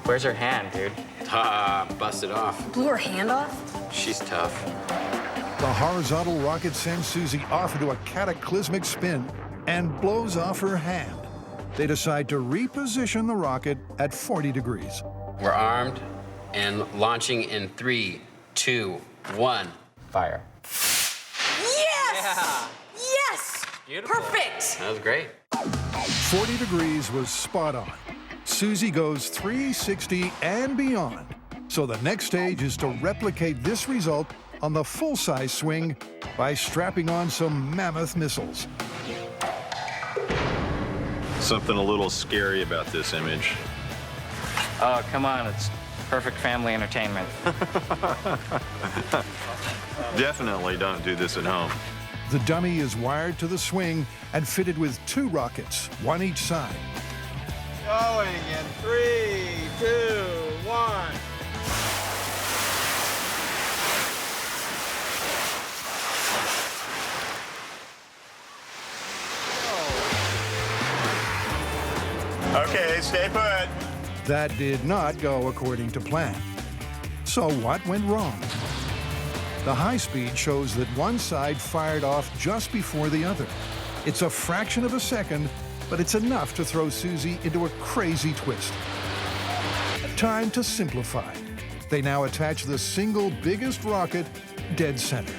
Where's her hand, dude? Busted off. Blew her hand off? She's tough. The horizontal rocket sends Susie off into a cataclysmic spin and blows off her hand. They decide to reposition the rocket at 40 degrees. We're armed and launching in 3, 2, 1, fire. Yes! Yeah. Yes! Beautiful. Perfect! That was great. 40 degrees was spot on. Susie goes 360 and beyond. So the next stage is to replicate this result on the full-size swing by strapping on some mammoth missiles. Something a little scary about this image. Oh, come on, it's perfect family entertainment. Definitely don't do this at home. The dummy is wired to the swing and fitted with 2 rockets, one each side. Going in 3, 2, 1. Okay, stay put. That did not go according to plan. So what went wrong? The high speed shows that one side fired off just before the other. It's a fraction of a second, but it's enough to throw Susie into a crazy twist. Time to simplify. They now attach the single biggest rocket dead center.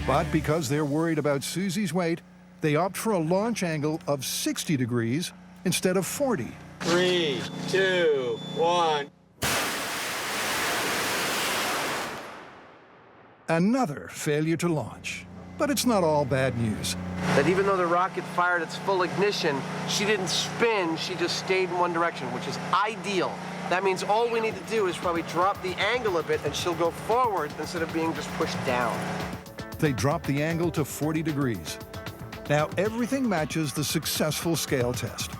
But because they're worried about Susie's weight, they opt for a launch angle of 60 degrees instead of 40. 3, 2, 1. Another failure to launch. But it's not all bad news. That even though the rocket fired its full ignition, she didn't spin, she just stayed in one direction, which is ideal. That means all we need to do is probably drop the angle a bit and she'll go forward instead of being just pushed down. They drop the angle to 40 degrees. Now everything matches the successful scale test.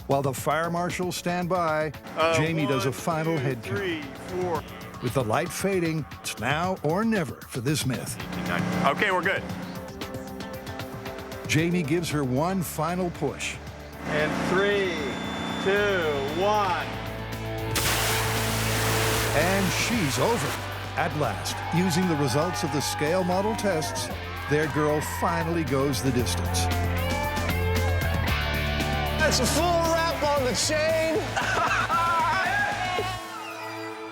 While the fire marshals stand by, Jamie does a final head count. 3, 4. With the light fading, it's now or never for this myth. Okay, we're good. Jamie gives her one final push. And 3, 2, 1. And she's over. At last, using the results of the scale model tests, their girl finally goes the distance. That's a full wrap on the chain.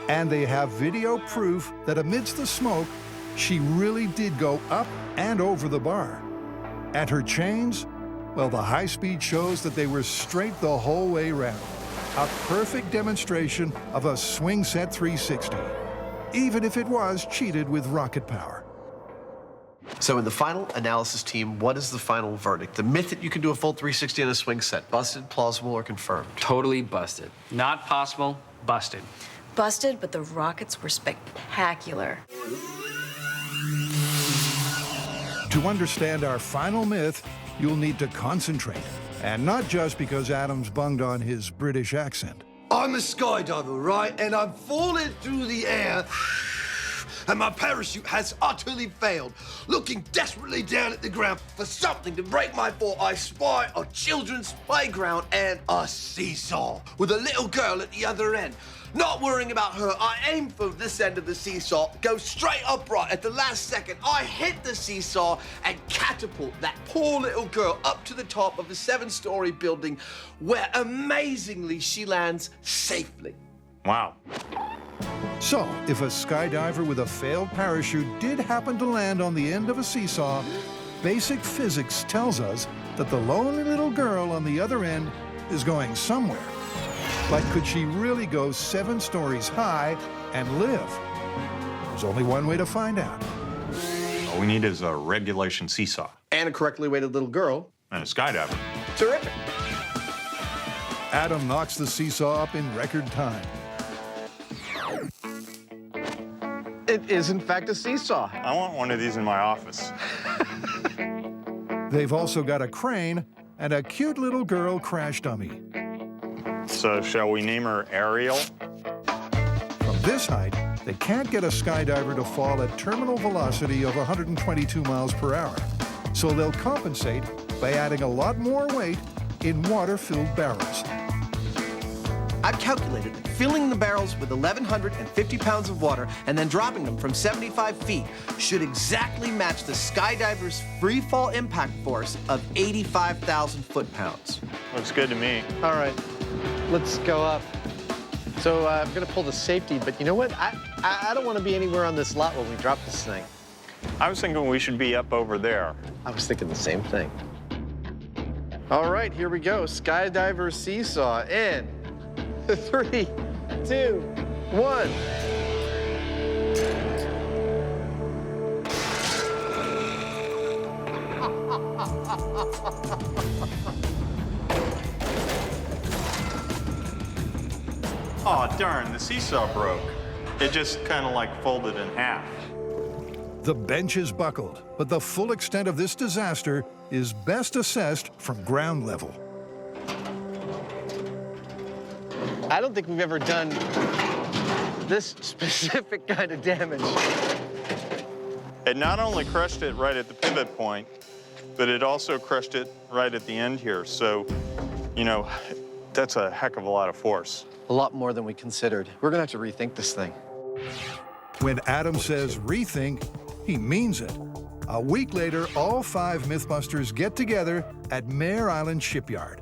And they have video proof that amidst the smoke, she really did go up and over the bar. And her chains? Well, the high speed shows that they were straight the whole way round. A perfect demonstration of a swing set 360, even if it was cheated with rocket power. So in the final analysis team, what is the final verdict? The myth that you can do a full 360 on a swing set, busted, plausible, or confirmed? Totally busted. Not possible, busted. Busted, but the rockets were spectacular. To understand our final myth, you'll need to concentrate. And not just because Adam's bunged on his British accent. I'm a skydiver, right? And I'm falling through the air, and my parachute has utterly failed. Looking desperately down at the ground for something to break my fall, I spy a children's playground and a seesaw with a little girl at the other end. Not worrying about her, I aim for this end of the seesaw, go straight upright. At the last second, I hit the seesaw and catapult that poor little girl up to the top of a 7-story building where, amazingly, she lands safely. Wow. So, if a skydiver with a failed parachute did happen to land on the end of a seesaw, basic physics tells us that the lonely little girl on the other end is going somewhere. But could she really go 7 stories high and live? There's only one way to find out. All we need is a regulation seesaw. And a correctly weighted little girl. And a skydiver. Terrific. Adam knocks the seesaw up in record time. It is, in fact, a seesaw. I want one of these in my office. They've also got a crane and a cute little girl crash dummy. So shall we name her Ariel? From this height, they can't get a skydiver to fall at terminal velocity of 122 miles per hour. So they'll compensate by adding a lot more weight in water-filled barrels. I've calculated that filling the barrels with 1,150 pounds of water and then dropping them from 75 feet should exactly match the skydiver's free fall impact force of 85,000 foot-pounds. Looks good to me. All right, let's go up. So I'm gonna pull the safety, but you know what? I don't want to be anywhere on this lot when we drop this thing. I was thinking we should be up over there. I was thinking the same thing. All right, here we go. Skydiver seesaw in 3, 2, 1. Oh, darn, the seesaw broke. It just kind of like folded in half. The bench is buckled, but the full extent of this disaster is best assessed from ground level. I don't think we've ever done this specific kind of damage. It not only crushed it right at the pivot point, but it also crushed it right at the end here. So, you know, that's a heck of a lot of force. A lot more than we considered. We're gonna have to rethink this thing. When Adam says rethink, he means it. A week later, all 5 MythBusters get together at Mare Island Shipyard.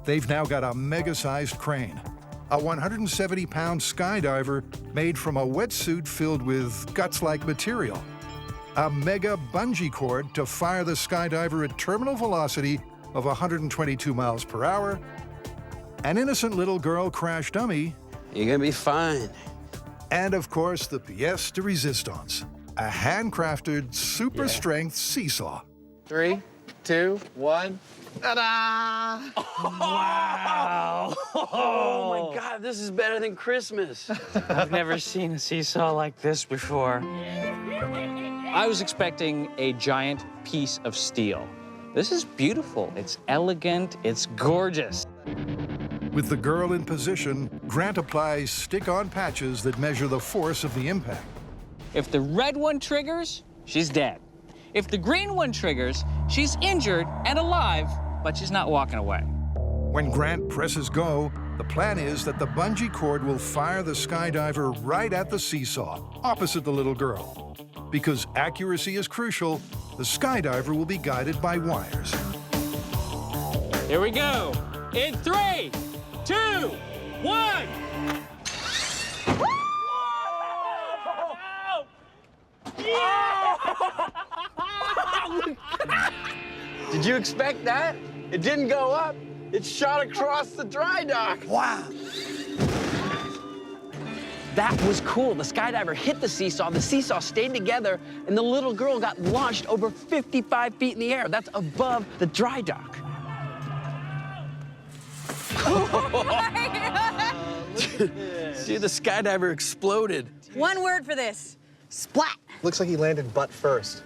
They've now got a mega-sized crane, a 170-pound skydiver made from a wetsuit filled with guts-like material, a mega bungee cord to fire the skydiver at terminal velocity of 122 miles per hour, an innocent little girl crash dummy. You're gonna be fine. And of course, the pièce de résistance, a handcrafted, super-strength seesaw. 3, 2, 1. Ta-da! Wow! Oh my God, this is better than Christmas. I've never seen a seesaw like this before. I was expecting a giant piece of steel. This is beautiful. It's elegant. It's gorgeous. With the girl in position, Grant applies stick-on patches that measure the force of the impact. If the red one triggers, she's dead. If the green one triggers, she's injured and alive, but she's not walking away. When Grant presses go, the plan is that the bungee cord will fire the skydiver right at the seesaw, opposite the little girl. Because accuracy is crucial, the skydiver will be guided by wires. Here we go. In 3, 2, 1. Did you expect that? It didn't go up. It shot across the dry dock. Wow. That was cool. The skydiver hit the seesaw stayed together, and the little girl got launched over 55 feet in the air. That's above the dry dock. Oh my God. Dude, the skydiver exploded. One word for this, splat. Looks like he landed butt first.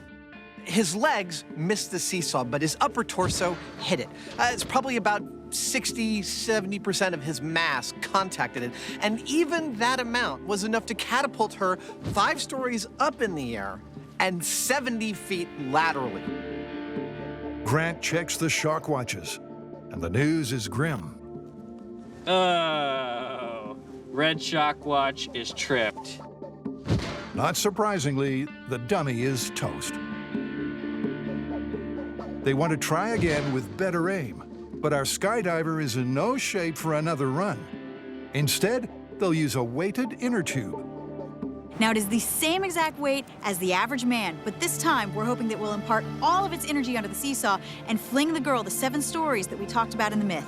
His legs missed the seesaw, but his upper torso hit it. It's probably about 60–70% of his mass contacted it, and even that amount was enough to catapult her 5 stories up in the air and 70 feet laterally. Grant checks the shock watches, and the news is grim. Oh, red shock watch is tripped. Not surprisingly, the dummy is toast. They want to try again with better aim, but our skydiver is in no shape for another run. Instead, they'll use a weighted inner tube, Now, it is the same exact weight as the average man, but this time we're hoping that we'll impart all of its energy onto the seesaw and fling the girl the 7 stories that we talked about in the myth.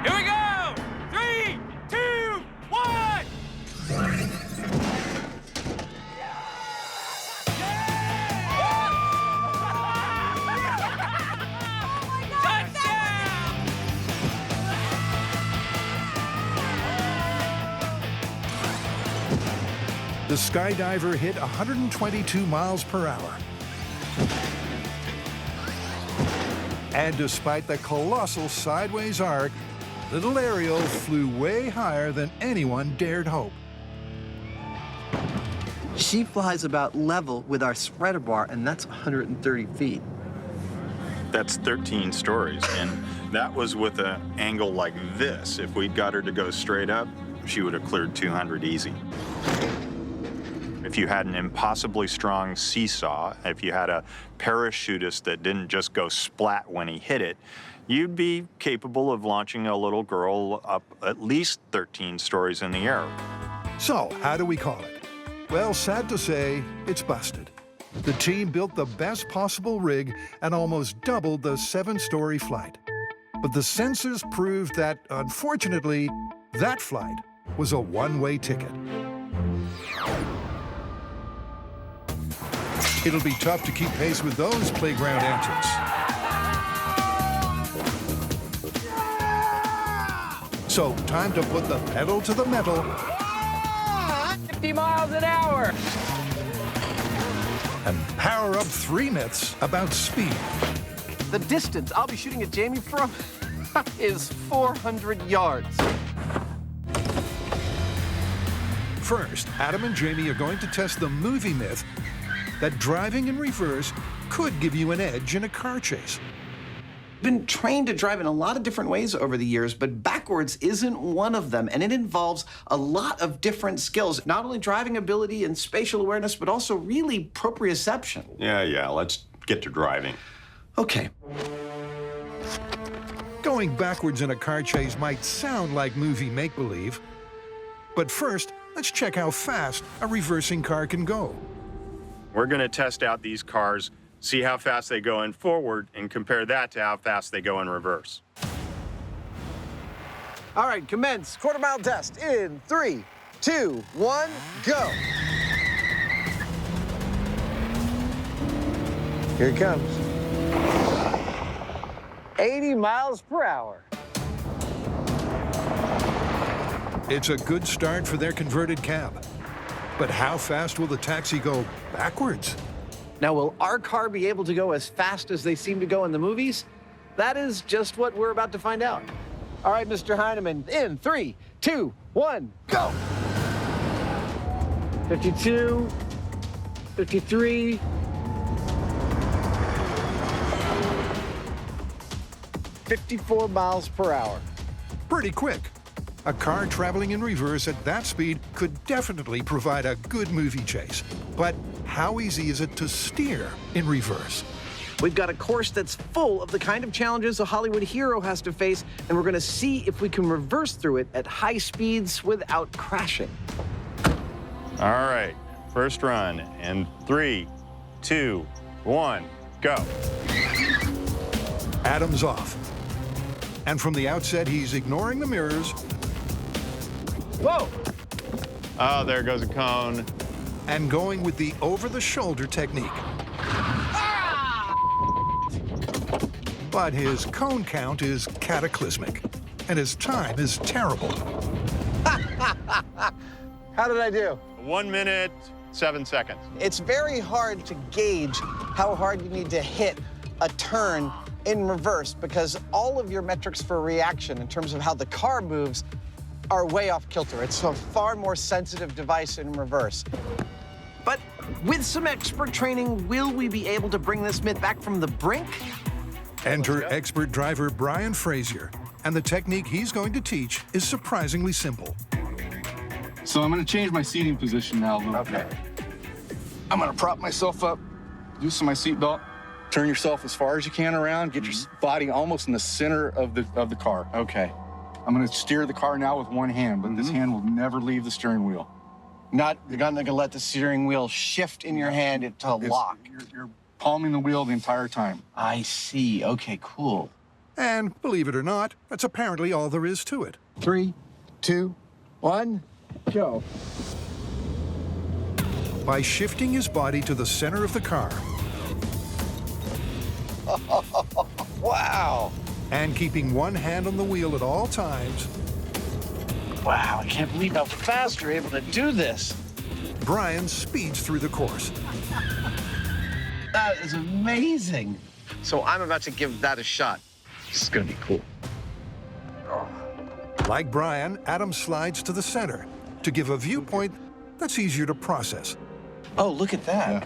Here we go! 3, 2, 1! The Skydiver hit 122 miles per hour. And despite the colossal sideways arc, little Ariel flew way higher than anyone dared hope. She flies about level with our spreader bar, and that's 130 feet. That's 13 stories, and that was with an angle like this. If we'd got her to go straight up, she would have cleared 200 easy. If you had an impossibly strong seesaw, if you had a parachutist that didn't just go splat when he hit it, you'd be capable of launching a little girl up at least 13 stories in the air. So, how do we call it? Well, sad to say, it's busted. The team built the best possible rig and almost doubled the 7-story flight. But the sensors proved that, unfortunately, that flight was a one-way ticket. It'll be tough to keep pace with those playground antics. So, time to put the pedal to the metal. 50 miles an hour! And power up 3 myths about speed. The distance I'll be shooting at Jamie from is 400 yards. First, Adam and Jamie are going to test the movie myth that driving in reverse could give you an edge in a car chase. Been trained to drive in a lot of different ways over the years, but backwards isn't one of them, and it involves a lot of different skills, not only driving ability and spatial awareness, but also really proprioception. Yeah, let's get to driving. Okay. Going backwards in a car chase might sound like movie make-believe, but first, let's check how fast a reversing car can go. We're going to test out these cars, see how fast they go in forward, and compare that to how fast they go in reverse. All right, commence quarter-mile test in 3, 2, 1, go. Here it comes. 80 miles per hour. It's a good start for their converted cab. But how fast will the taxi go backwards? Now, will our car be able to go as fast as they seem to go in the movies? That is just what we're about to find out. All right, Mr. Heineman, in 3, 2, 1, go! 52, 53. 54 miles per hour. Pretty quick. A car traveling in reverse at that speed could definitely provide a good movie chase. But how easy is it to steer in reverse? We've got a course that's full of the kind of challenges a Hollywood hero has to face, and we're going to see if we can reverse through it at high speeds without crashing. All right, first run in 3, 2, 1, go. Adam's off. And from the outset, he's ignoring the mirrors. Whoa! Oh, there goes a cone. And going with the over-the-shoulder technique. But his cone count is cataclysmic, and his time is terrible. How did I do? 1 minute, 7 seconds. It's very hard to gauge how hard you need to hit a turn in reverse because all of your metrics for reaction in terms of how the car moves are way off kilter. It's a far more sensitive device in reverse. But with some expert training, will we be able to bring this myth back from the brink? Enter expert driver Brian Frazier, and the technique he's going to teach is surprisingly simple. So I'm going to change my seating position now a little bit. I'm going to prop myself up, loosen my seatbelt, turn yourself as far as you can around, get your body almost in the center of the car. Okay. I'm going to steer the car now with one hand, but this hand will never leave the steering wheel. You're not gonna let the steering wheel shift in your hand to lock. You're palming the wheel the entire time. I see. Okay, cool. And believe it or not, that's apparently all there is to it. 3, 2, 1, go. By shifting his body to the center of the car. Wow. And keeping one hand on the wheel at all times. Wow, I can't believe how fast you're able to do this. Brian speeds through the course. That is amazing. So I'm about to give that a shot. This is gonna be cool. Like Brian, Adam slides to the center to give a viewpoint that's easier to process. Oh, look at that.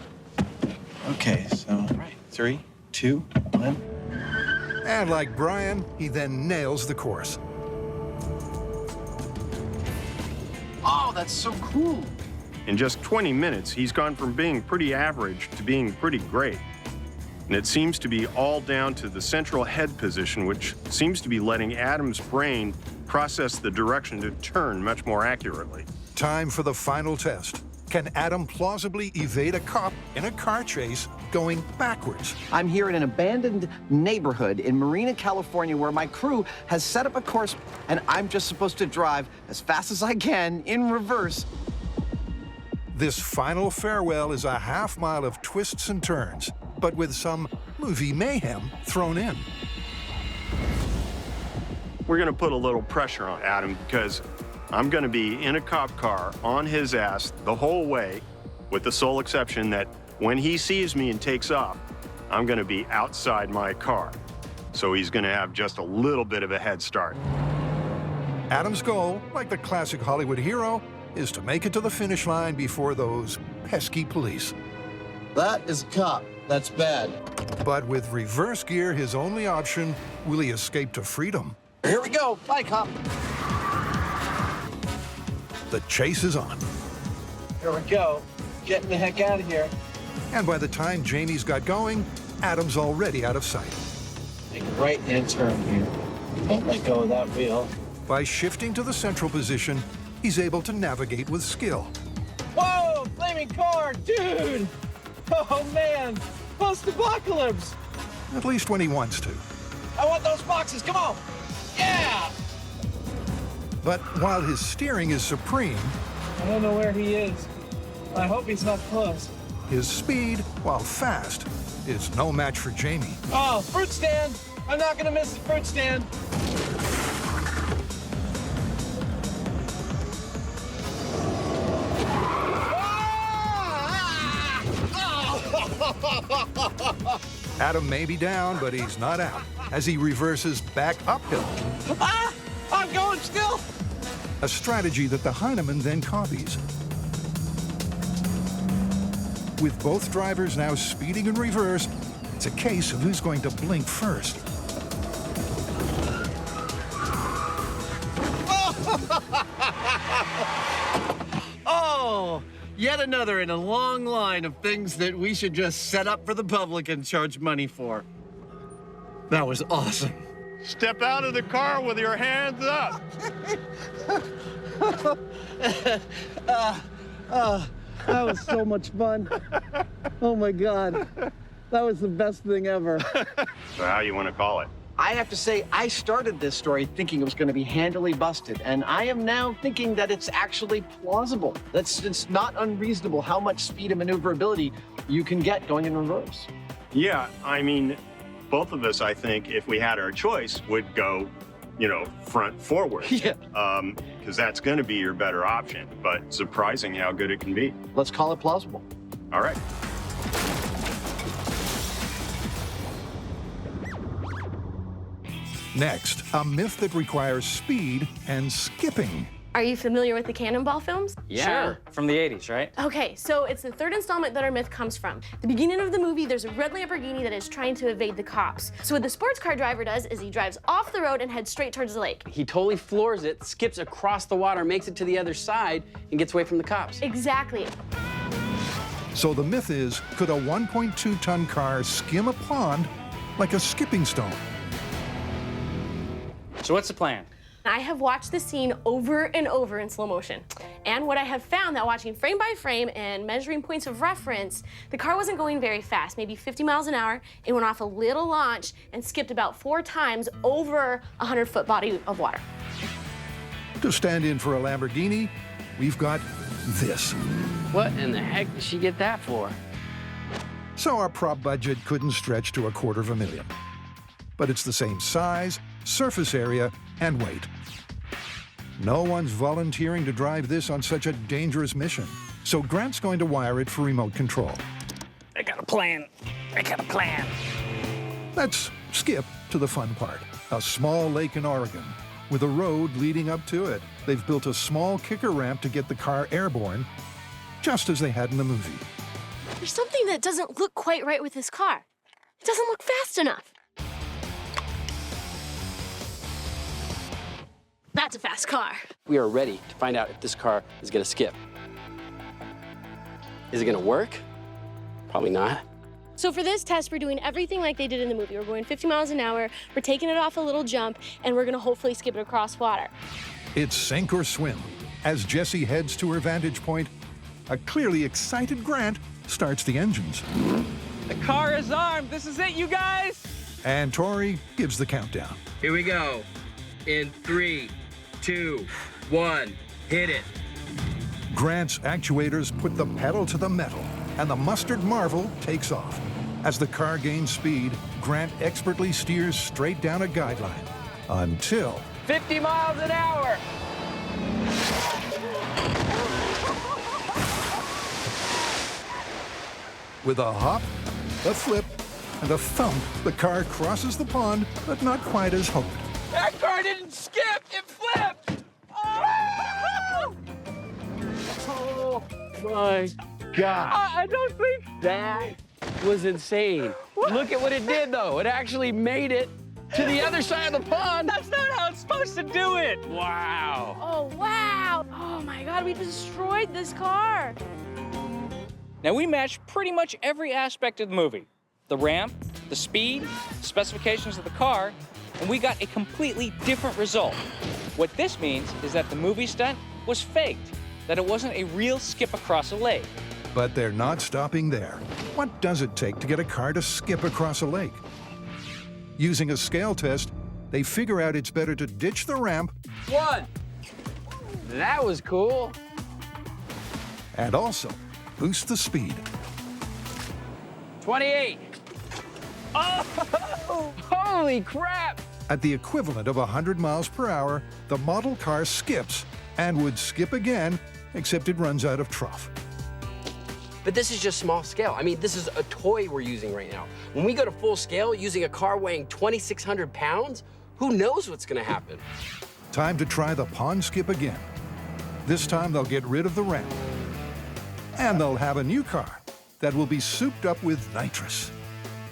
Yeah. Okay, so 3, 2, 1. And like Brian, he then nails the course. Oh, that's so cool. In just 20 minutes, he's gone from being pretty average to being pretty great. And it seems to be all down to the central head position, which seems to be letting Adam's brain process the direction to turn much more accurately. Time for the final test. Can Adam plausibly evade a cop in a car chase going backwards? I'm here in an abandoned neighborhood in Marina, California, where my crew has set up a course, and I'm just supposed to drive as fast as I can in reverse. This final farewell is a half mile of twists and turns, but with some movie mayhem thrown in. We're gonna put a little pressure on Adam because I'm gonna be in a cop car on his ass the whole way, with the sole exception that when he sees me and takes off, I'm gonna be outside my car. So he's gonna have just a little bit of a head start. Adam's goal, like the classic Hollywood hero, is to make it to the finish line before those pesky police. That is a cop. That's bad. But with reverse gear his only option, will he escape to freedom? Here we go. Bye, cop. The chase is on. Here we go. Getting the heck out of here. And by the time Jamie's got going, Adam's already out of sight. Make a right-hand turn here. Don't let go of that wheel. By shifting to the central position, he's able to navigate with skill. Whoa! Flaming car! Dude! Oh, man! Post-apocalypse! At least when he wants to. I want those boxes! Come on! Yeah! But while his steering is supreme, I don't know where he is. I hope he's not close. his speed, while fast, is no match for Jamie. Oh, fruit stand! I'm not gonna miss the fruit stand. Adam may be down, but he's not out, as he reverses back uphill. Ah! I'm going still! A strategy that the Heinemann then copies. With both drivers now speeding in reverse, it's a case of who's going to blink first. Oh, yet another in a long line of things that we should just set up for the public and charge money for. That was awesome. Step out of the car with your hands up. That was so much fun. Oh my God. That was the best thing ever. So how you want to call it? I have to say, I started this story thinking it was going to be handily busted, and I am now thinking that it's actually plausible. It's not unreasonable how much speed and maneuverability you can get going in reverse. Yeah, I mean, both of us, I think, if we had our choice, would go, front forward. Yeah. Because that's going to be your better option, but surprising how good it can be. Let's call it plausible. All right. Next, a myth that requires speed and skipping. Are you familiar with the Cannonball films? Yeah, Sure. from the 80s, right? Okay, so it's the third installment that our myth comes from. The beginning of the movie, there's a red Lamborghini that is trying to evade the cops. So what the sports car driver does is he drives off the road and heads straight towards the lake. He totally floors it, skips across the water, makes it to the other side, and gets away from the cops. Exactly. So the myth is, could a 1.2-ton car skim a pond like a skipping stone? So what's the plan? I have watched the scene over and over in slow motion. And what I have found that watching frame by frame and measuring points of reference, the car wasn't going very fast, maybe 50 miles an hour. It went off a little launch and skipped about 4 times over a 100-foot body of water. To stand in for a Lamborghini, we've got this. What in the heck did she get that for? So our prop budget couldn't stretch to $250,000. But it's the same size, surface area, and weight. No one's volunteering to drive this on such a dangerous mission, so Grant's going to wire it for remote control. I got a plan. I got a plan. Let's skip to the fun part. A small lake in Oregon, with a road leading up to it. They've built a small kicker ramp to get the car airborne, just as they had in the movie. There's something that doesn't look quite right with this car. It doesn't look fast enough. That's a fast car. We are ready to find out if this car is gonna skip. Is it gonna work? Probably not. So for this test, we're doing everything like they did in the movie. We're going 50 miles an hour, we're taking it off a little jump, and we're gonna hopefully skip it across water. It's sink or swim. As Jessie heads to her vantage point, a clearly excited Grant starts the engines. The car is armed. This is it, you guys. And Tori gives the countdown. Here we go. In 3, 2, 1, hit it. Grant's actuators put the pedal to the metal, and the mustard marvel takes off. As the car gains speed, Grant expertly steers straight down a guideline until 50 miles an hour. with a hop, a flip, and a thump, the car crosses the pond, but not quite as hoped. That car didn't skip, it flipped! Oh, Oh my God. I don't think That was insane. Look at what it did, though. It actually made it to the other side of the pond. that's not how it's supposed to do it. Wow. Oh, wow. Oh, my God, we destroyed this car. Now, we matched pretty much every aspect of the movie. The ramp, the speed, specifications of the car, and we got a completely different result. What this means is that the movie stunt was faked, that it wasn't a real skip across a lake. But they're not stopping there. What does it take to get a car to skip across a lake? Using a scale test, they figure out it's better to ditch the ramp. 1. That was cool. And also boost the speed. 28. Oh, holy crap. At the equivalent of 100 miles per hour, the model car skips and would skip again, except it runs out of trough. But this is just small scale. I mean, this is a toy we're using right now. When we go to full scale, using a car weighing 2,600 pounds, who knows what's gonna happen? Time to try the pond skip again. This time they'll get rid of the ramp. And they'll have a new car that will be souped up with nitrous,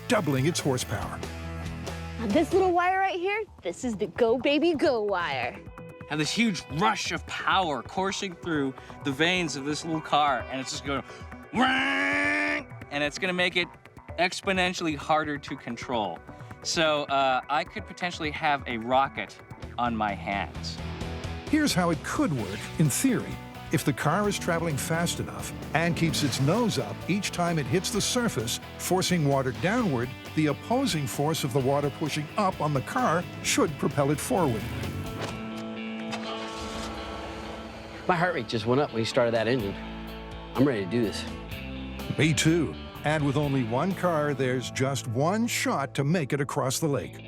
doubling its horsepower. Now, this little wire right here, this is the Go Baby Go wire. Have this huge rush of power coursing through the veins of this little car, and it's just going, and it's gonna make it exponentially harder to control. So I could potentially have a rocket on my hands. Here's how it could work in theory. If the car is traveling fast enough and keeps its nose up each time it hits the surface, forcing water downward, the opposing force of the water pushing up on the car should propel it forward. My heart rate just went up when you started that engine. I'm ready to do this. Me too. And with only one car, there's just one shot to make it across the lake.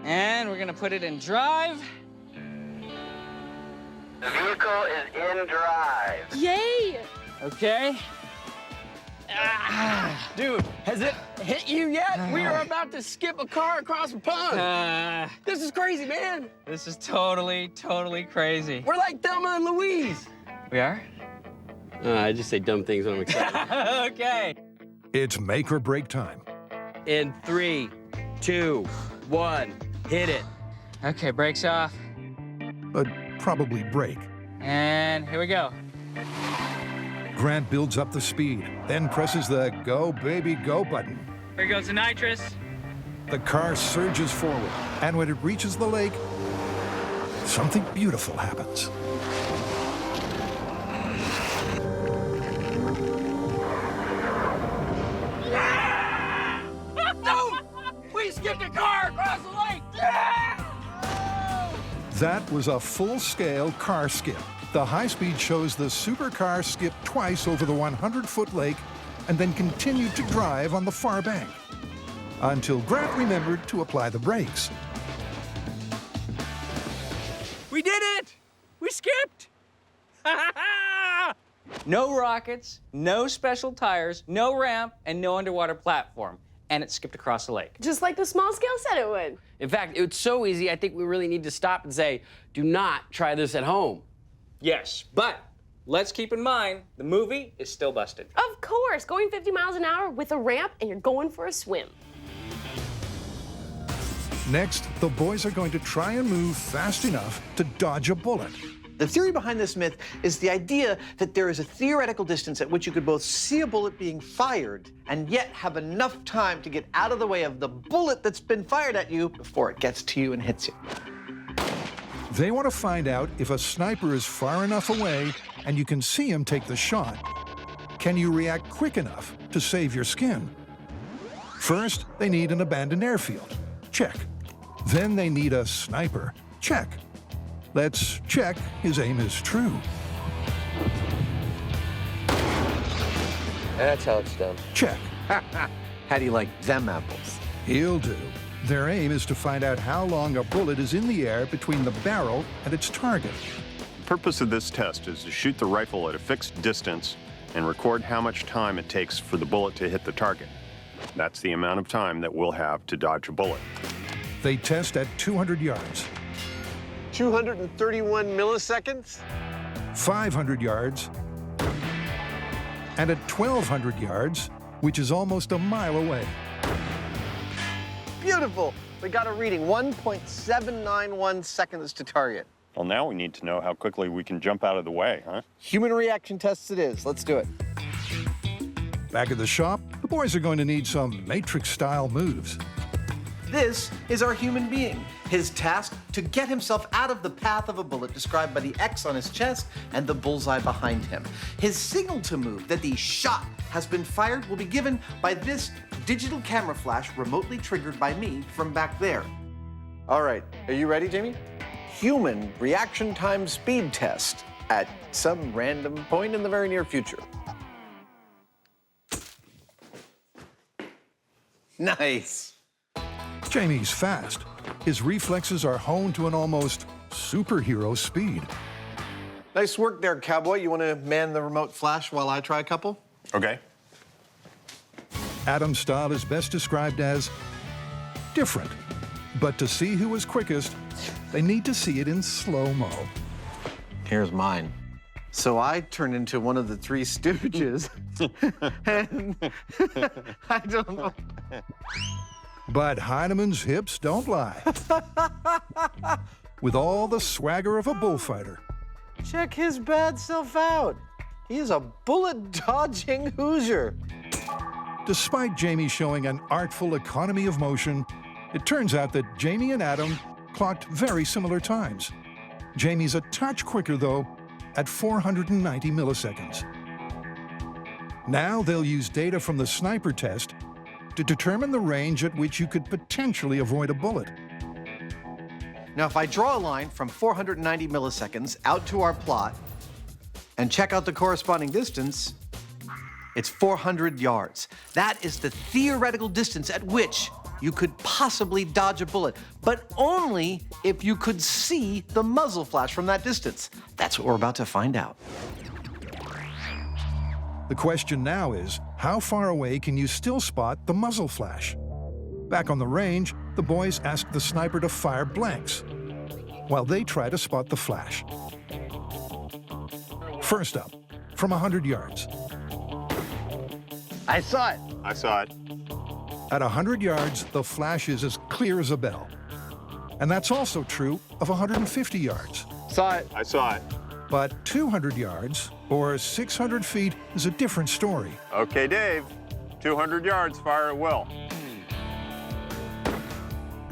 And we're gonna put it in drive. The vehicle is in drive. Yay! Okay. Dude, has it hit you yet? We are about to skip a car across a pond. This is crazy, man. This is totally, totally crazy. We're like Thelma and Louise. We are? I just say dumb things when I'm excited. Okay. It's make or break time. In 3, 2, 1, hit it. Okay, brakes off. But probably break. And here we go. Grant builds up the speed, then presses the Go Baby Go button. Here goes the nitrous. The car surges forward, and when it reaches the lake, something beautiful happens. That was a full-scale car skip. The high-speed shows the supercar skipped twice over the 100-foot lake and then continued to drive on the far bank until Grant remembered to apply the brakes. We did it! We skipped! No rockets, no special tires, no ramp, and no underwater platform. And it skipped across the lake. Just like the small scale said it would. In fact, it's so easy, I think we really need to stop and say, do not try this at home. Yes, but let's keep in mind, the movie is still busted. Of course, going 50 miles an hour with a ramp and you're going for a swim. Next, the boys are going to try and move fast enough to dodge a bullet. The theory behind this myth is the idea that there is a theoretical distance at which you could both see a bullet being fired and yet have enough time to get out of the way of the bullet that's been fired at you before it gets to you and hits you. They want to find out if a sniper is far enough away and you can see him take the shot. Can you react quick enough to save your skin? First, they need an abandoned airfield. Check. Then they need a sniper. Check. Let's check his aim is true. That's how it's done. Check. How do you like them apples? He'll do. Their aim is to find out how long a bullet is in the air between the barrel and its target. The purpose of this test is to shoot the rifle at a fixed distance and record how much time it takes for the bullet to hit the target. That's the amount of time that we'll have to dodge a bullet. They test at 200 yards. 231 milliseconds? 500 yards. And at 1,200 yards, which is almost a mile away. Beautiful. We got a reading, 1.791 seconds to target. Well, now we need to know how quickly we can jump out of the way, huh? Human reaction tests it is. Let's do it. Back at the shop, the boys are going to need some Matrix-style moves. This is our human being. His task, to get himself out of the path of a bullet described by the X on his chest and the bullseye behind him. His signal to move that the shot has been fired will be given by this digital camera flash remotely triggered by me from back there. All right, are you ready, Jamie? Human reaction time speed test at some random point in the very near future. Nice. Jamie's fast. His reflexes are honed to an almost superhero speed. Nice work there, cowboy. You want to man the remote flash while I try a couple? Okay. Adam's style is best described as different. But to see who is quickest, they need to see it in slow-mo. Here's mine. So I turned into one of the Three Stooges, and I don't know. But Heineman's hips don't lie. With all the swagger of a bullfighter. Check his bad self out. He is a bullet-dodging Hoosier. Despite Jamie showing an artful economy of motion, it turns out that Jamie and Adam clocked very similar times. Jamie's a touch quicker, though, at 490 milliseconds. Now they'll use data from the sniper test to determine the range at which you could potentially avoid a bullet. Now, if I draw a line from 490 milliseconds out to our plot and check out the corresponding distance, it's 400 yards. That is the theoretical distance at which you could possibly dodge a bullet, but only if you could see the muzzle flash from that distance. That's what we're about to find out. The question now is, how far away can you still spot the muzzle flash? Back on the range, the boys ask the sniper to fire blanks, while they try to spot the flash. First up, from 100 yards. I saw it. I saw it. At 100 yards, the flash is as clear as a bell. And that's also true of 150 yards. Saw it. I saw it. But 200 yards, or 600 feet, is a different story. Okay, Dave. 200 yards, fire at will.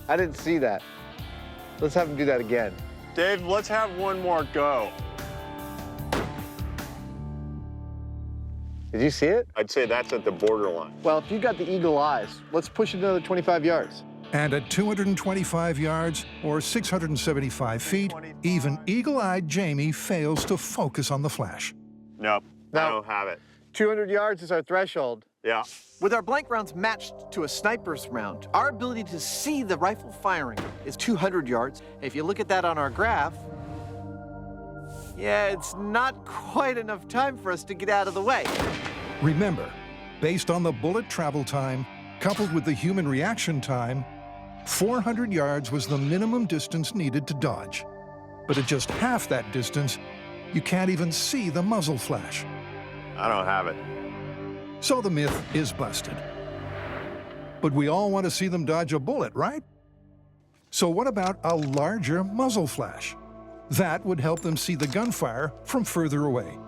I didn't see that. Let's have him do that again. Dave, let's have one more go. Did you see it? I'd say that's at the borderline. Well, if you got the eagle eyes, let's push it another 25 yards. And at 225 yards, or 675 feet, even eagle-eyed Jamie fails to focus on the flash. Nope, I don't have it. 200 yards is our threshold. Yeah. With our blank rounds matched to a sniper's round, our ability to see the rifle firing is 200 yards. If you look at that on our graph, yeah, it's not quite enough time for us to get out of the way. Remember, based on the bullet travel time, coupled with the human reaction time, 400 yards was the minimum distance needed to dodge. But at just half that distance, you can't even see the muzzle flash. I don't have it. So the myth is busted. But we all want to see them dodge a bullet, right? So what about a larger muzzle flash? That would help them see the gunfire from further away.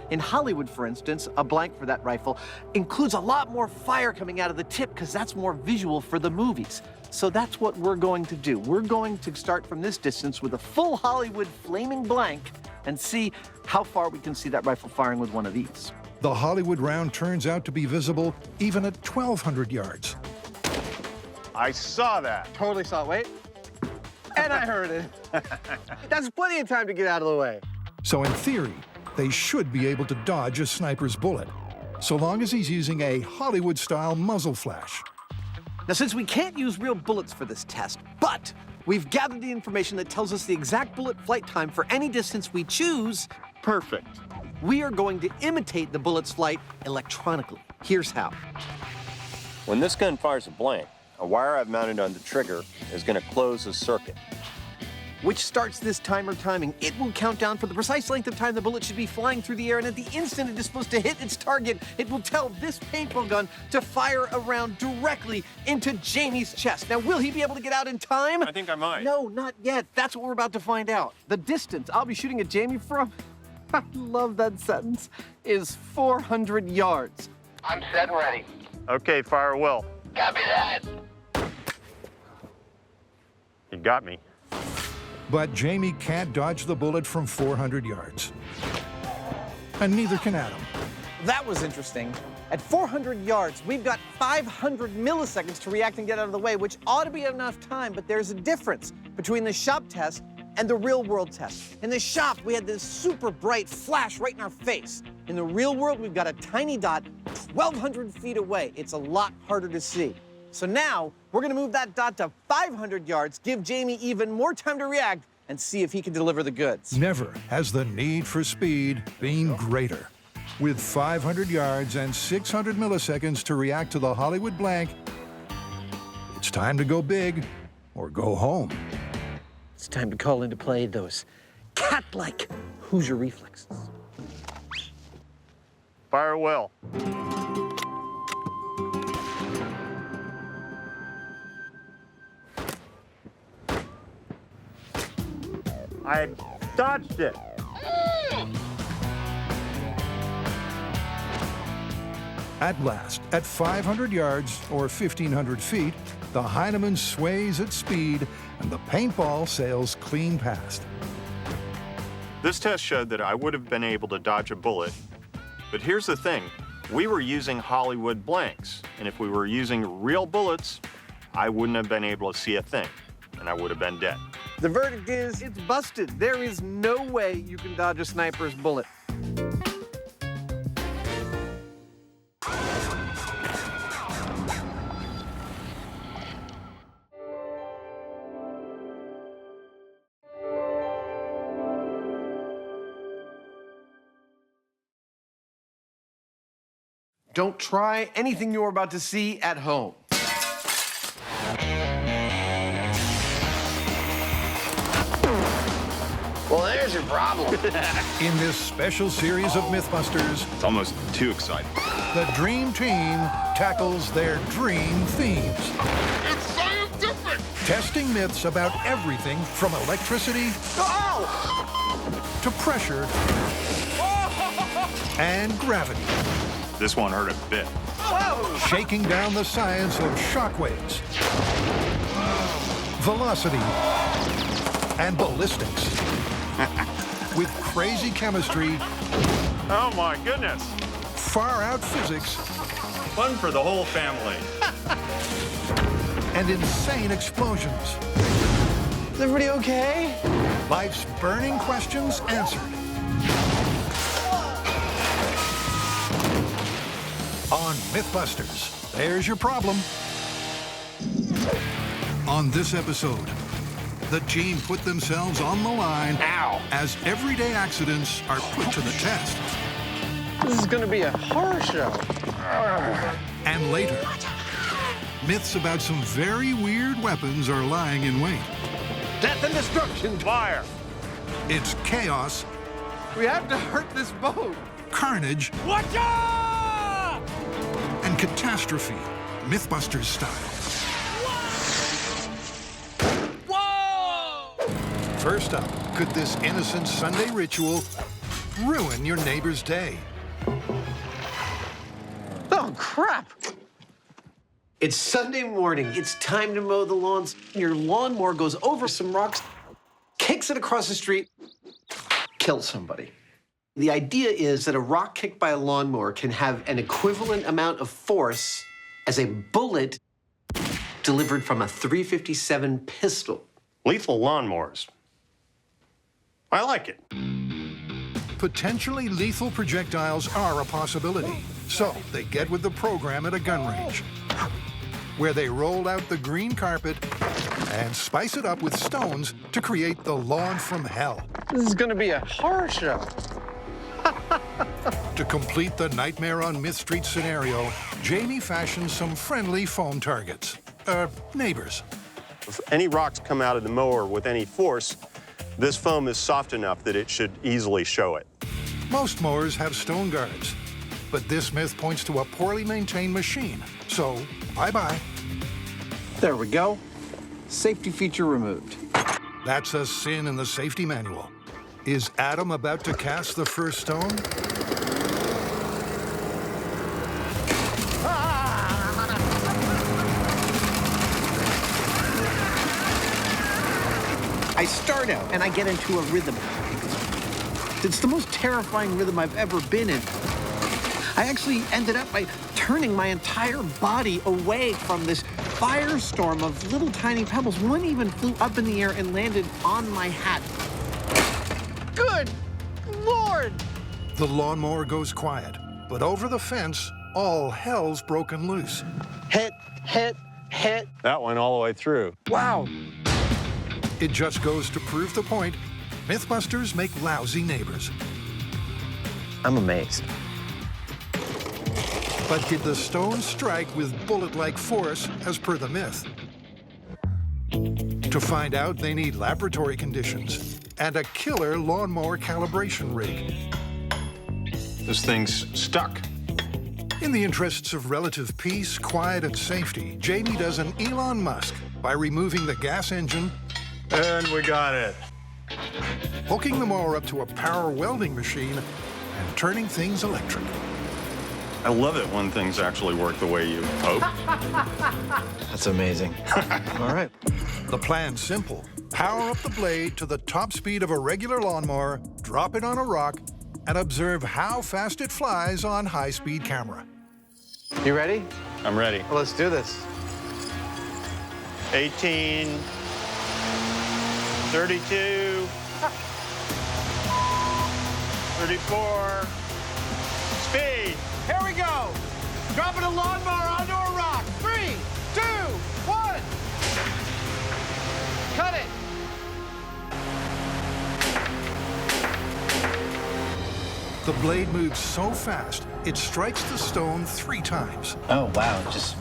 In Hollywood, for instance, a blank for that rifle includes a lot more fire coming out of the tip because that's more visual for the movies. So that's what we're going to do. We're going to start from this distance with a full Hollywood flaming blank and see how far we can see that rifle firing with one of these. The Hollywood round turns out to be visible even at 1,200 yards. I saw that. Totally saw it. Wait. And I heard it. That's plenty of time to get out of the way. So in theory, they should be able to dodge a sniper's bullet, so long as he's using a Hollywood-style muzzle flash. Now, since we can't use real bullets for this test, but we've gathered the information that tells us the exact bullet flight time for any distance we choose, perfect. We are going to imitate the bullet's flight electronically. Here's how. When this gun fires a blank, a wire I've mounted on the trigger is going to close a circuit, which starts this timer timing. It will count down for the precise length of time the bullet should be flying through the air, and at the instant it is supposed to hit its target, it will tell this paintball gun to fire a round directly into Jamie's chest. Now, will he be able to get out in time? I think I might. No, not yet. That's what we're about to find out. The distance I'll be shooting at Jamie from, I love that sentence, is 400 yards. I'm set and ready. Okay, fire Will. Copy that. You got me. But Jamie can't dodge the bullet from 400 yards. And neither can Adam. That was interesting. At 400 yards, we've got 500 milliseconds to react and get out of the way, which ought to be enough time, but there's a difference between the shop test and the real world test. In the shop, we had this super bright flash right in our face. In the real world, we've got a tiny dot 1,200 feet away. It's a lot harder to see. So now, we're gonna move that dot to 500 yards, give Jamie even more time to react, and see if he can deliver the goods. Never has the need for speed been greater. With 500 yards and 600 milliseconds to react to the Hollywood blank, it's time to go big or go home. It's time to call into play those cat-like Hoosier reflexes. Fire Will. I dodged it. At last, at 500 yards or 1,500 feet, the Heinemann sways at speed and the paintball sails clean past. This test showed that I would have been able to dodge a bullet, but here's the thing. We were using Hollywood blanks, and if we were using real bullets, I wouldn't have been able to see a thing, and I would have been dead. The verdict is, it's busted. There is no way you can dodge a sniper's bullet. Don't try anything you're about to see at home. Well, there's your problem. In this special series of MythBusters, It's almost too exciting. the Dream Team tackles their dream themes. It's scientific! Testing myths about everything from electricity to pressure and gravity. This one hurt a bit. Shaking down the science of shockwaves, velocity, and ballistics. With crazy chemistry, Oh my goodness. far out physics, Fun for the whole family. and insane explosions. Is everybody okay? Life's burning questions answered. On MythBusters, there's your problem. On this episode, the team put themselves on the line as everyday accidents are put to the test. This is gonna be a horror show. And later, myths about some very weird weapons are lying in wait. Death and destruction. Fire. It's chaos. We have to hurt this boat. Carnage. Watch out! And catastrophe, MythBusters style. Whoa! First up, could this innocent Sunday ritual ruin your neighbor's day? Oh, crap. It's Sunday morning. It's time to mow the lawns. Your lawnmower goes over some rocks, kicks it across the street, kills somebody. The idea is that a rock kicked by a lawnmower can have an equivalent amount of force as a bullet delivered from a .357 pistol. Lethal lawnmowers. I like it. Potentially lethal projectiles are a possibility. So they get with the program at a gun range, where they roll out the green carpet and spice it up with stones to create the lawn from hell. This is gonna be a horror show. To complete the Nightmare on Myth Street scenario, Jamie fashions some friendly foam targets. Neighbors. If any rocks come out of the mower with any force, this foam is soft enough that it should easily show it. Most mowers have stone guards, but this myth points to a poorly maintained machine. So, bye-bye. There we go. Safety feature removed. That's a sin in the safety manual. Is Adam about to cast the first stone? I start out and I get into a rhythm. It's the most terrifying rhythm I've ever been in. I actually ended up by turning my entire body away from this firestorm of little tiny pebbles. One even flew up in the air and landed on my hat. Good Lord! The lawnmower goes quiet, but over the fence, all hell's broken loose. Hit, hit, hit. That went all the way through. Wow. It just goes to prove the point, MythBusters make lousy neighbors. I'm amazed. But did the stone strike with bullet-like force as per the myth? To find out, they need laboratory conditions and a killer lawnmower calibration rig. This thing's stuck. In the interests of relative peace, quiet, and safety, Jamie does an Elon Musk by removing the gas engine. And we got it. Hooking the mower up to a power welding machine and turning things electric. I love it when things actually work the way you hope. That's amazing. All right. The plan's simple. Power up the blade to the top speed of a regular lawnmower, drop it on a rock, and observe how fast it flies on high-speed camera. You ready? I'm ready. Well, let's do this. 18, 32, 34, speed. Here we go. Dropping a lawnmower onto a rock. 3, 2, 1. Cut it. The blade moves so fast, it strikes the stone 3 times. Oh, wow. Just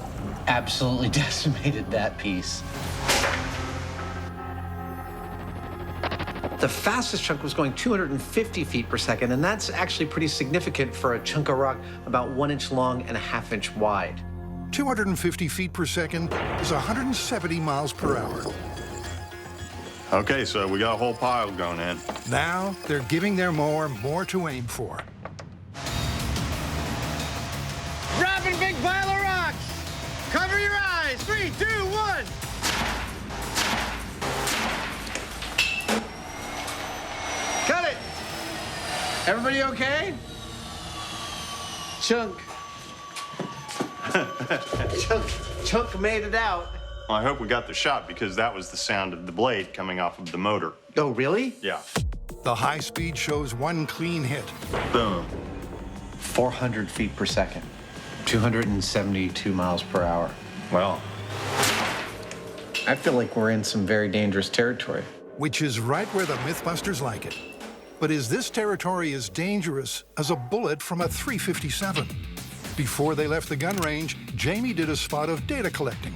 absolutely decimated that piece. The fastest chunk was going 250 feet per second, and that's actually pretty significant for a chunk of rock about 1 inch long and a ½ inch wide. 250 feet per second is 170 miles per hour. Okay, so we got a whole pile going in. Now they're giving their mower more to aim for. Dropping big pile of rocks. Cover your eyes. 3, 2, 1. Cut it. Everybody okay? Chunk. Chunk made it out. Well, I hope we got the shot because that was the sound of the blade coming off of the motor. Oh, really? Yeah. The high speed shows one clean hit. Boom. 400 feet per second, 272 miles per hour. Well, I feel like we're in some very dangerous territory. Which is right where the MythBusters like it. But is this territory as dangerous as a bullet from a 357? Before they left the gun range, Jamie did a spot of data collecting.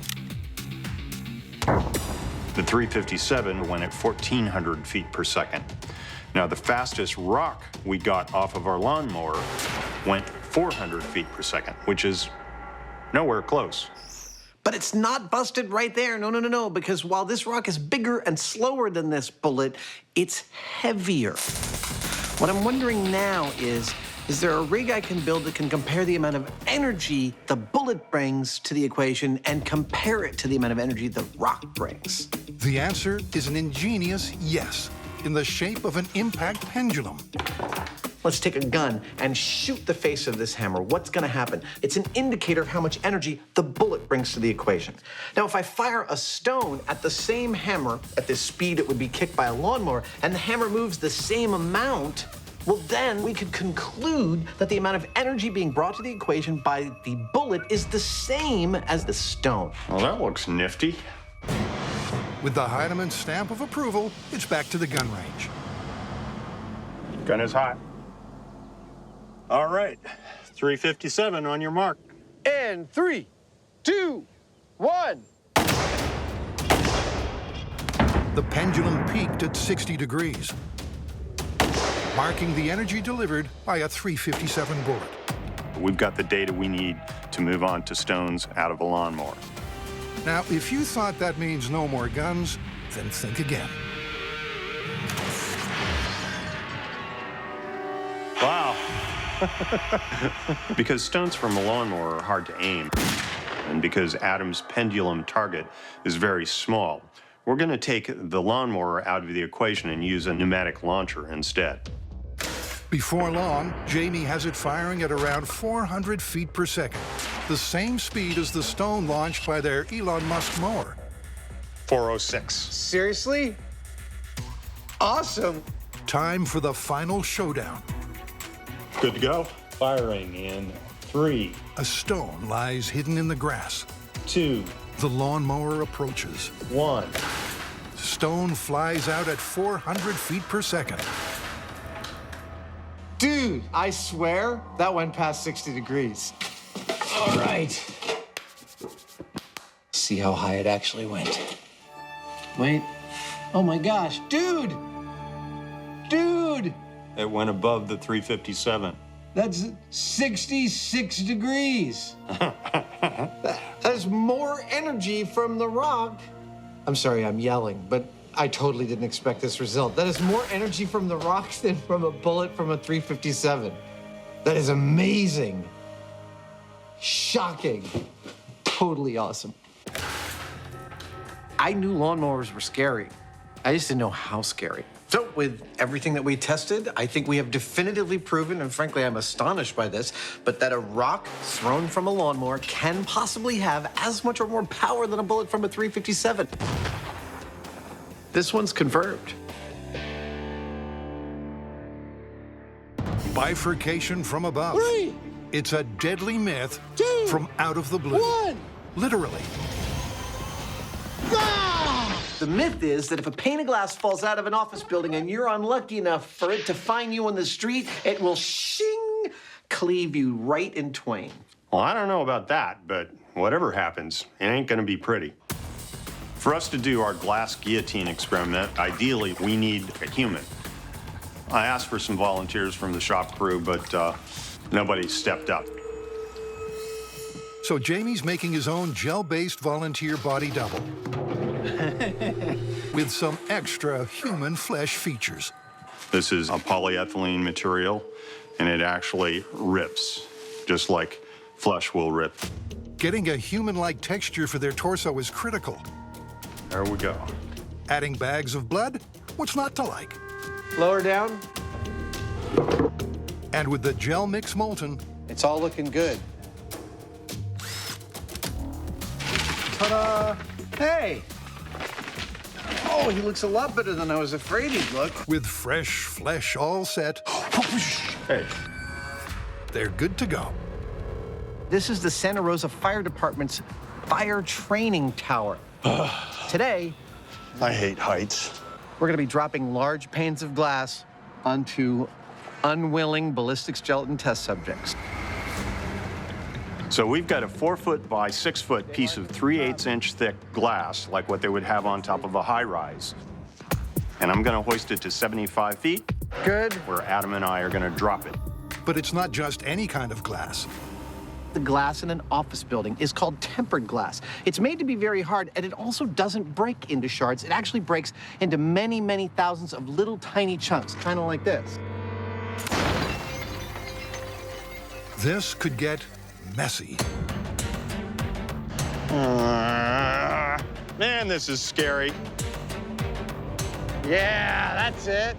the 357 went at 1,400 feet per second. Now, the fastest rock we got off of our lawnmower went 400 feet per second, which is nowhere close. But it's not busted right there. No, no, no, no, because while this rock is bigger and slower than this bullet, it's heavier. What I'm wondering now is there a rig I can build that can compare the amount of energy the bullet brings to the equation and compare it to the amount of energy the rock brings? The answer is an ingenious yes, in the shape of an impact pendulum. Let's take a gun and shoot the face of this hammer. What's gonna happen? It's an indicator of how much energy the bullet brings to the equation. Now, if I fire a stone at the same hammer at this speed it would be kicked by a lawnmower, and the hammer moves the same amount, well, then we could conclude that the amount of energy being brought to the equation by the bullet is the same as the stone. Well, that looks nifty. With the Heinemann stamp of approval, it's back to the gun range. Gun is hot. All right, 357 on your mark. And 3, 2, 1. The pendulum peaked at 60 degrees, marking the energy delivered by a 357 bullet. We've got the data we need to move on to stones out of a lawnmower. Now, if you thought that means no more guns, then think again. Wow. Because stones from a lawnmower are hard to aim, and because Adam's pendulum target is very small, we're going to take the lawnmower out of the equation and use a pneumatic launcher instead. Before long, Jamie has it firing at around 400 feet per second, the same speed as the stone launched by their Elon Musk mower. 406. Seriously? Awesome. Time for the final showdown. Good to go. Firing in 3. A stone lies hidden in the grass. 2. The lawnmower approaches. 1. Stone flies out at 400 feet per second. Dude, I swear that went past 60 degrees. All right. See how high it actually went. Wait. Oh my gosh, dude! Dude! It went above the 357. That's 66 degrees. That's more energy from the rock. I'm sorry, I'm yelling, but I totally didn't expect this result. That is more energy from the rock than from a bullet from a 357. That is amazing. Shocking. Totally awesome. I knew lawnmowers were scary. I just didn't know how scary. So with everything that we tested, I think we have definitively proven, and frankly, I'm astonished by this, but that a rock thrown from a lawnmower can possibly have as much or more power than a bullet from a 357. This one's confirmed. Bifurcation from above. 3. It's a deadly myth 2. from out of the blue. 1. Literally. The myth is that if a pane of glass falls out of an office building and you're unlucky enough for it to find you on the street, it will shing, cleave you right in twain. Well, I don't know about that, but whatever happens, it ain't gonna be pretty. For us to do our glass guillotine experiment, ideally, we need a human. I asked for some volunteers from the shop crew, but nobody stepped up. So Jamie's making his own gel-based volunteer body double with some extra human flesh features. This is a polyethylene material, and it actually rips, just like flesh will rip. Getting a human-like texture for their torso is critical. There we go. Adding bags of blood, what's not to like? Lower down. And with the gel mix molten, It's all looking good. Ta-da! Hey. Oh, he looks a lot better than I was afraid he'd look. With fresh flesh all set, Hey. they're good to go. This is the Santa Rosa Fire Department's fire training tower. Today, I hate heights. we're gonna be dropping large panes of glass onto unwilling ballistics gelatin test subjects. So we've got a 4-foot by 6-foot piece of 3/8-inch thick glass, like what they would have on top of a high-rise. And I'm gonna hoist it to 75 feet. Good. Where Adam and I are gonna drop it. But it's not just any kind of glass. The glass in an office building is called tempered glass. It's made to be very hard, and it also doesn't break into shards. It actually breaks into many, many thousands of little tiny chunks, kind of like this. This could get messy. Man, this is scary. Yeah, that's it.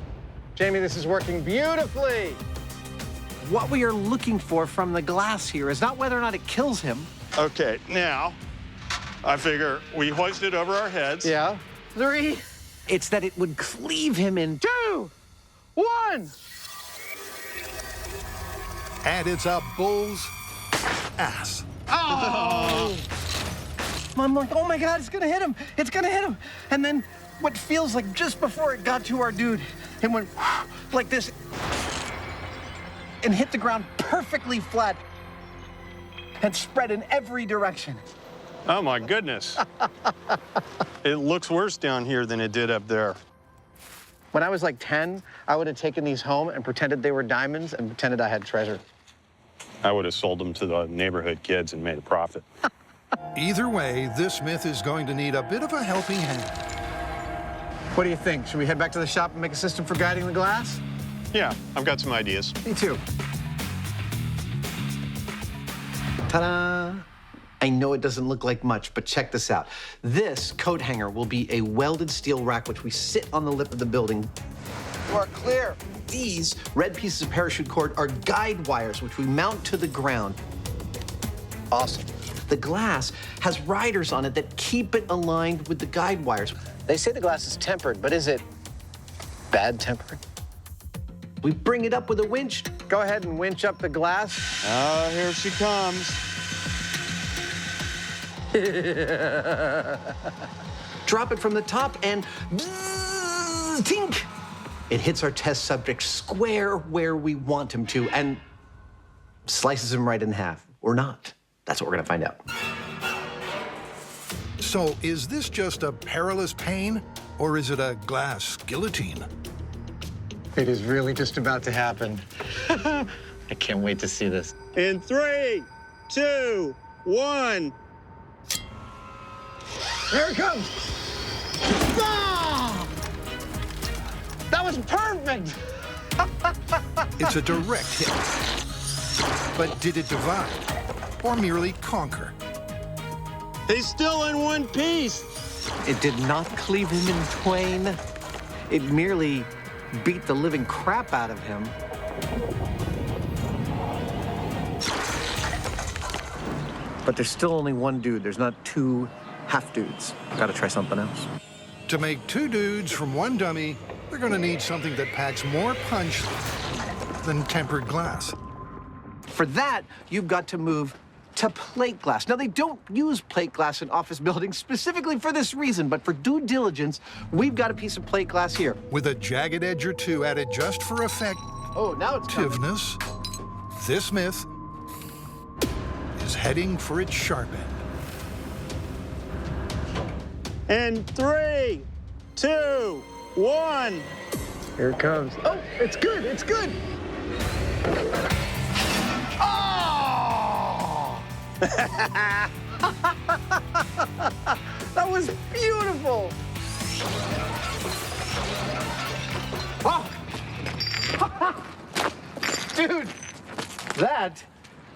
Jamie, this is working beautifully. What we are looking for from the glass here is not whether or not it kills him. Okay, now, I figure we hoist it over our heads. Yeah. 3. It's that it would cleave him in 2, 1. And it's a bull's ass. Oh! I'm like, oh my God, it's gonna hit him. It's gonna hit him. And then what feels like just before it got to our dude, it went like this and hit the ground perfectly flat and spread in every direction. Oh my goodness. It looks worse down here than it did up there. When I was like 10, I would have taken these home and pretended they were diamonds and pretended I had treasure. I would have sold them to the neighborhood kids and made a profit. Either way, this myth is going to need a bit of a helping hand. What do you think? Should we head back to the shop and make a system for guiding the glass? Yeah, I've got some ideas. Me too. Ta-da! I know it doesn't look like much, but check this out. This coat hanger will be a welded steel rack which we sit on the lip of the building. We're clear. These red pieces of parachute cord are guide wires which we mount to the ground. Awesome. The glass has riders on it that keep it aligned with the guide wires. They say the glass is tempered, but is it bad tempered? We bring it up with a winch. Go ahead and winch up the glass. Oh, here she comes. Drop it from the top and tink! It hits our test subject square where we him him to and slices him right in half. Or not. That's what we're gonna find out. So is this just a perilous pain, or is it a glass guillotine? It is really just about to happen. I can't wait to see this. In 3, 2, 1. There it comes! Ah! That was perfect! It's a direct hit. But did it divide, or merely conquer? He's still in one piece. It did not cleave him in twain. It merely beat the living crap out of him. But there's still only one dude. There's not 2 half dudes. Gotta try something else. To make 2 dudes from 1 dummy, they're gonna need something that packs more punch than tempered glass. For that, you've got to move to plate glass. Now, they don't use plate glass in office buildings specifically for this reason, but for due diligence, we've got a piece of plate glass here. With a jagged edge or 2 added just for effect. Oh, now it's coming. This myth is heading for its sharp end. In 3, 2, 1. Here it comes. Oh, it's good, it's good. Oh! That was beautiful. Oh. Dude, that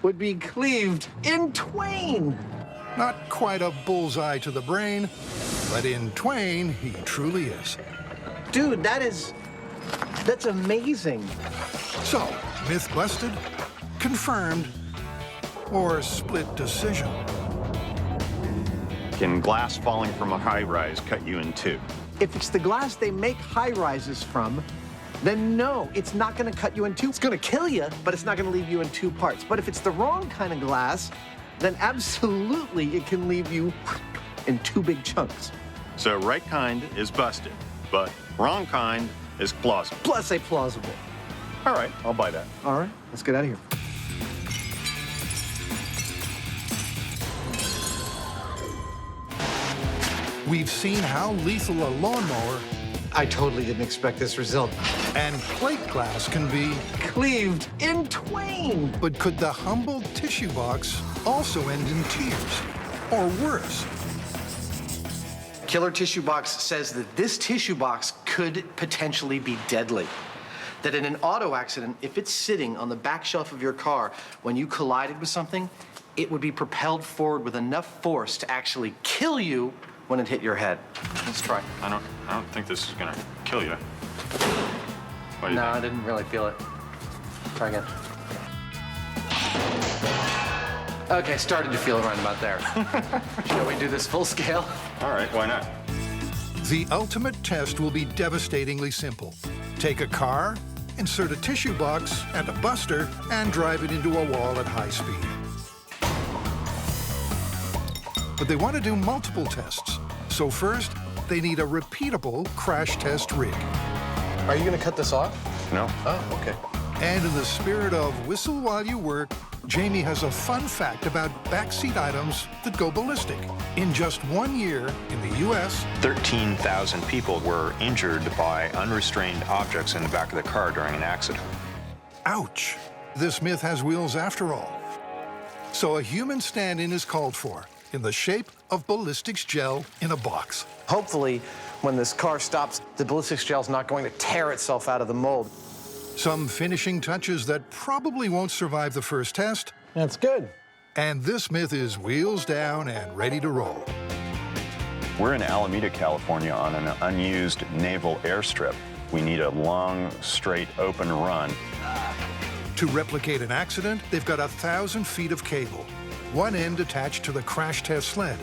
would be cleaved in twain. Not quite a bullseye to the brain, but in twain, he truly is. Dude, that's amazing. So, myth busted, confirmed, or split decision? Can glass falling from a high-rise cut you in two? If it's the glass they make high-rises from, then no, it's not gonna cut you in two. It's gonna kill you, but it's not gonna leave you in two parts. But if it's the wrong kind of glass, then absolutely it can leave you in two big chunks. So right kind is busted, but wrong kind is plausible. Plus say plausible. All right, I'll buy that. All right, let's get out of here. We've seen how lethal a lawnmower I totally didn't expect this result. and plate glass can be. Cleaved in twain. But could the humble tissue box also end in tears? Or worse? Killer Tissue Box says that this tissue box could potentially be deadly. That in an auto accident, if it's sitting on the back shelf of your car when you collided with something, it would be propelled forward with enough force to actually kill you when it hit your head. Let's try. I don't think this is gonna kill you. What do you No, think? I didn't really feel it. Try again. Okay, started to feel it right about there. Shall we do this full scale? All right, why not? The ultimate test will be devastatingly simple. Take a car, insert a tissue box and a buster, and drive it into a wall at high speed. But they want to do multiple tests. So first, they need a repeatable crash test rig. Are you gonna cut this off? No. Oh, okay. And in the spirit of whistle while you work, Jamie has a fun fact about backseat items that go ballistic. In just 1 year in the U.S., 13,000 people were injured by unrestrained objects in the back of the car during an accident. ouch, this myth has wheels after all. So a human stand-in is called for, in the shape of ballistics gel in a box. Hopefully, when this car stops, the ballistics gel's not going to tear itself out of the mold. Some finishing touches that probably won't survive the first test. That's good. And this myth is wheels down and ready to roll. We're in Alameda, California on an unused naval airstrip. We need a long, straight, open run. To replicate an accident, they've got 1,000 feet of cable. One end attached to the crash test sled,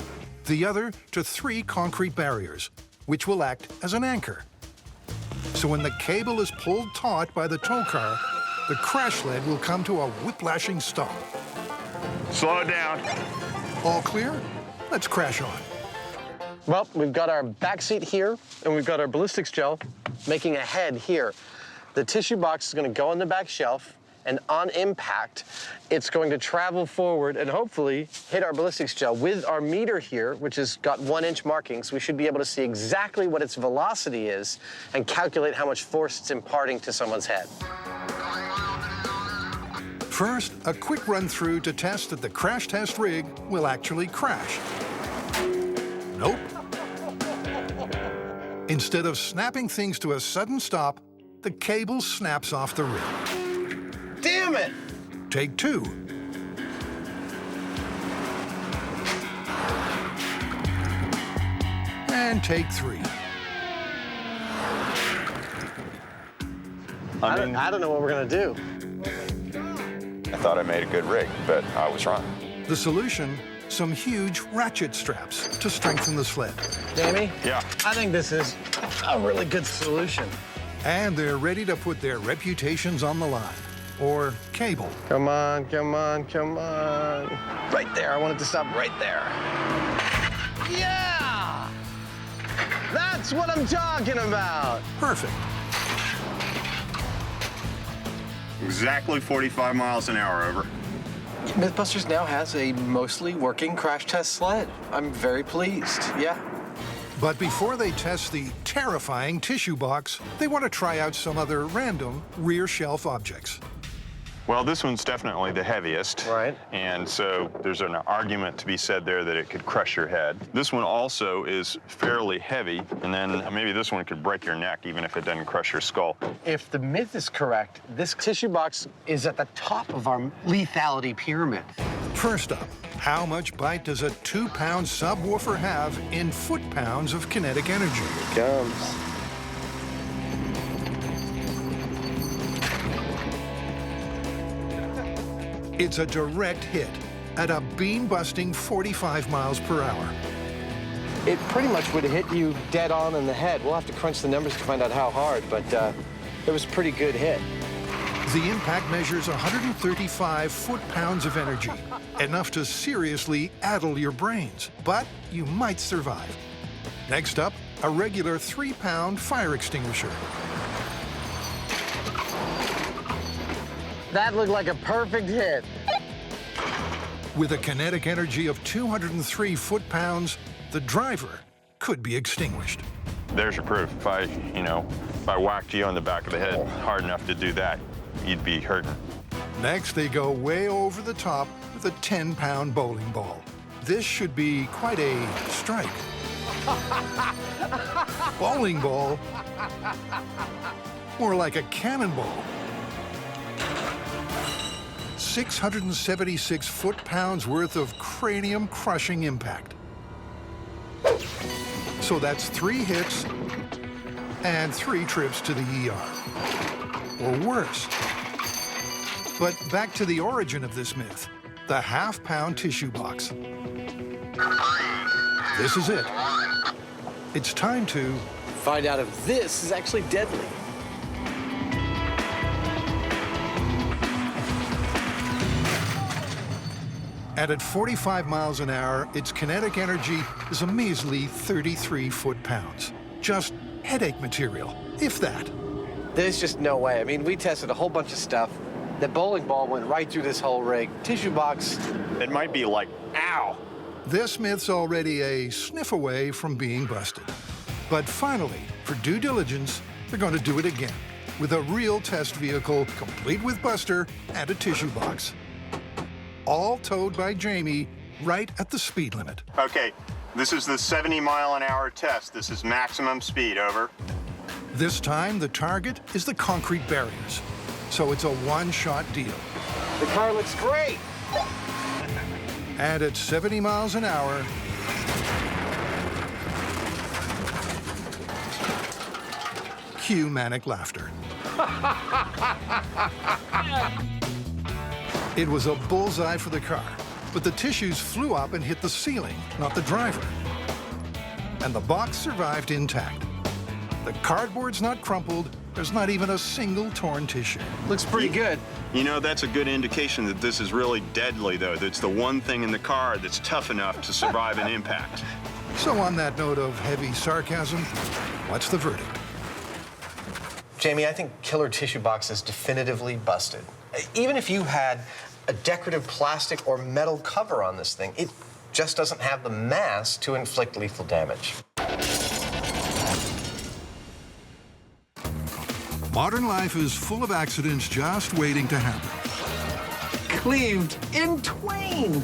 the other to 3 concrete barriers, which will act as an anchor. So when the cable is pulled taut by the tow car, the crash sled will come to a whiplashing stop. Slow it down. All clear? Let's crash on. Well, we've got our back seat here, and we've got our ballistics gel making a head here. The tissue box is going to go on the back shelf, and on impact, it's going to travel forward and hopefully hit our ballistics gel. With our meter here, which has got 1-inch markings, we should be able to see exactly what its velocity is and calculate how much force it's imparting to someone's head. First, a quick run through to test that the crash test rig will actually crash. Nope. Instead of snapping things to a sudden stop, the cable snaps off the rig. Damn it! Take 2. And take 3. I don't know what we're gonna do. I thought I made a good rig, but I was wrong. The solution, some huge ratchet straps to strengthen the sled. Jamie? Yeah. I think this is a really good solution. And they're ready to put their reputations on the line. Or cable. Come on, come on, come on. Right there, I want it to stop right there. Yeah! That's what I'm talking about. Perfect. Exactly 45 miles an hour, over. MythBusters now has a mostly working crash test sled. I'm very pleased, yeah. But before they test the terrifying tissue box, they want to try out some other random rear shelf objects. Well, this one's definitely the heaviest. Right. And so there's an argument to be said there that it could crush your head. This one also is fairly heavy, and then maybe this one could break your neck even if it doesn't crush your skull. If the myth is correct, this tissue box is at the top of our lethality pyramid. First up, how much bite does a 2-pound subwoofer have in foot-pounds of kinetic energy? Here it comes. It's a direct hit at a beam-busting 45 miles per hour. it pretty much would have hit you dead on in the head. We'll have to crunch the numbers to find out how hard, but it was a pretty good hit. The impact measures 135 foot-pounds of energy, enough to seriously addle your brains, but you might survive. Next up, a regular 3-pound fire extinguisher. That looked like a perfect hit. With a kinetic energy of 203 foot-pounds, the driver could be extinguished. There's your proof. If I whacked you on the back of the head hard enough to do that, you'd be hurting. Next, they go way over the top with a 10-pound bowling ball. This should be quite a strike. Bowling ball? More like a cannonball. 676 foot-pounds worth of cranium-crushing impact. So that's 3 hits and 3 trips to the ER. Or worse. But back to the origin of this myth, the half-pound tissue box. This is it. It's time to find out if this is actually deadly. And at 45 miles an hour, its kinetic energy is a measly 33 foot-pounds. Just headache material, if that. There's just no way. I mean, we tested a whole bunch of stuff. The bowling ball went right through this whole rig. Tissue box. It might be like, ow. This myth's already a sniff away from being busted. But finally, for due diligence, they're going to do it again with a real test vehicle, complete with buster and a tissue box. All towed by Jamie right at the speed limit. Okay, this is the 70-mile-an-hour test. This is maximum speed, over. This time, the target is the concrete barriers. So it's a one-shot deal. The car looks great. And at 70 miles an hour, cue manic laughter. It was a bullseye for the car, but the tissues flew up and hit the ceiling, not the driver. And the box survived intact. The cardboard's not crumpled. There's not even a single torn tissue. Looks pretty good. You know, that's a good indication that this is really deadly, though. That's the one thing in the car that's tough enough to survive an impact. So on that note of heavy sarcasm, what's the verdict? Jamie, I think killer tissue box is definitively busted. Even if you had a decorative plastic or metal cover on this thing, it just doesn't have the mass to inflict lethal damage. Modern life is full of accidents just waiting to happen. Cleaved in twain.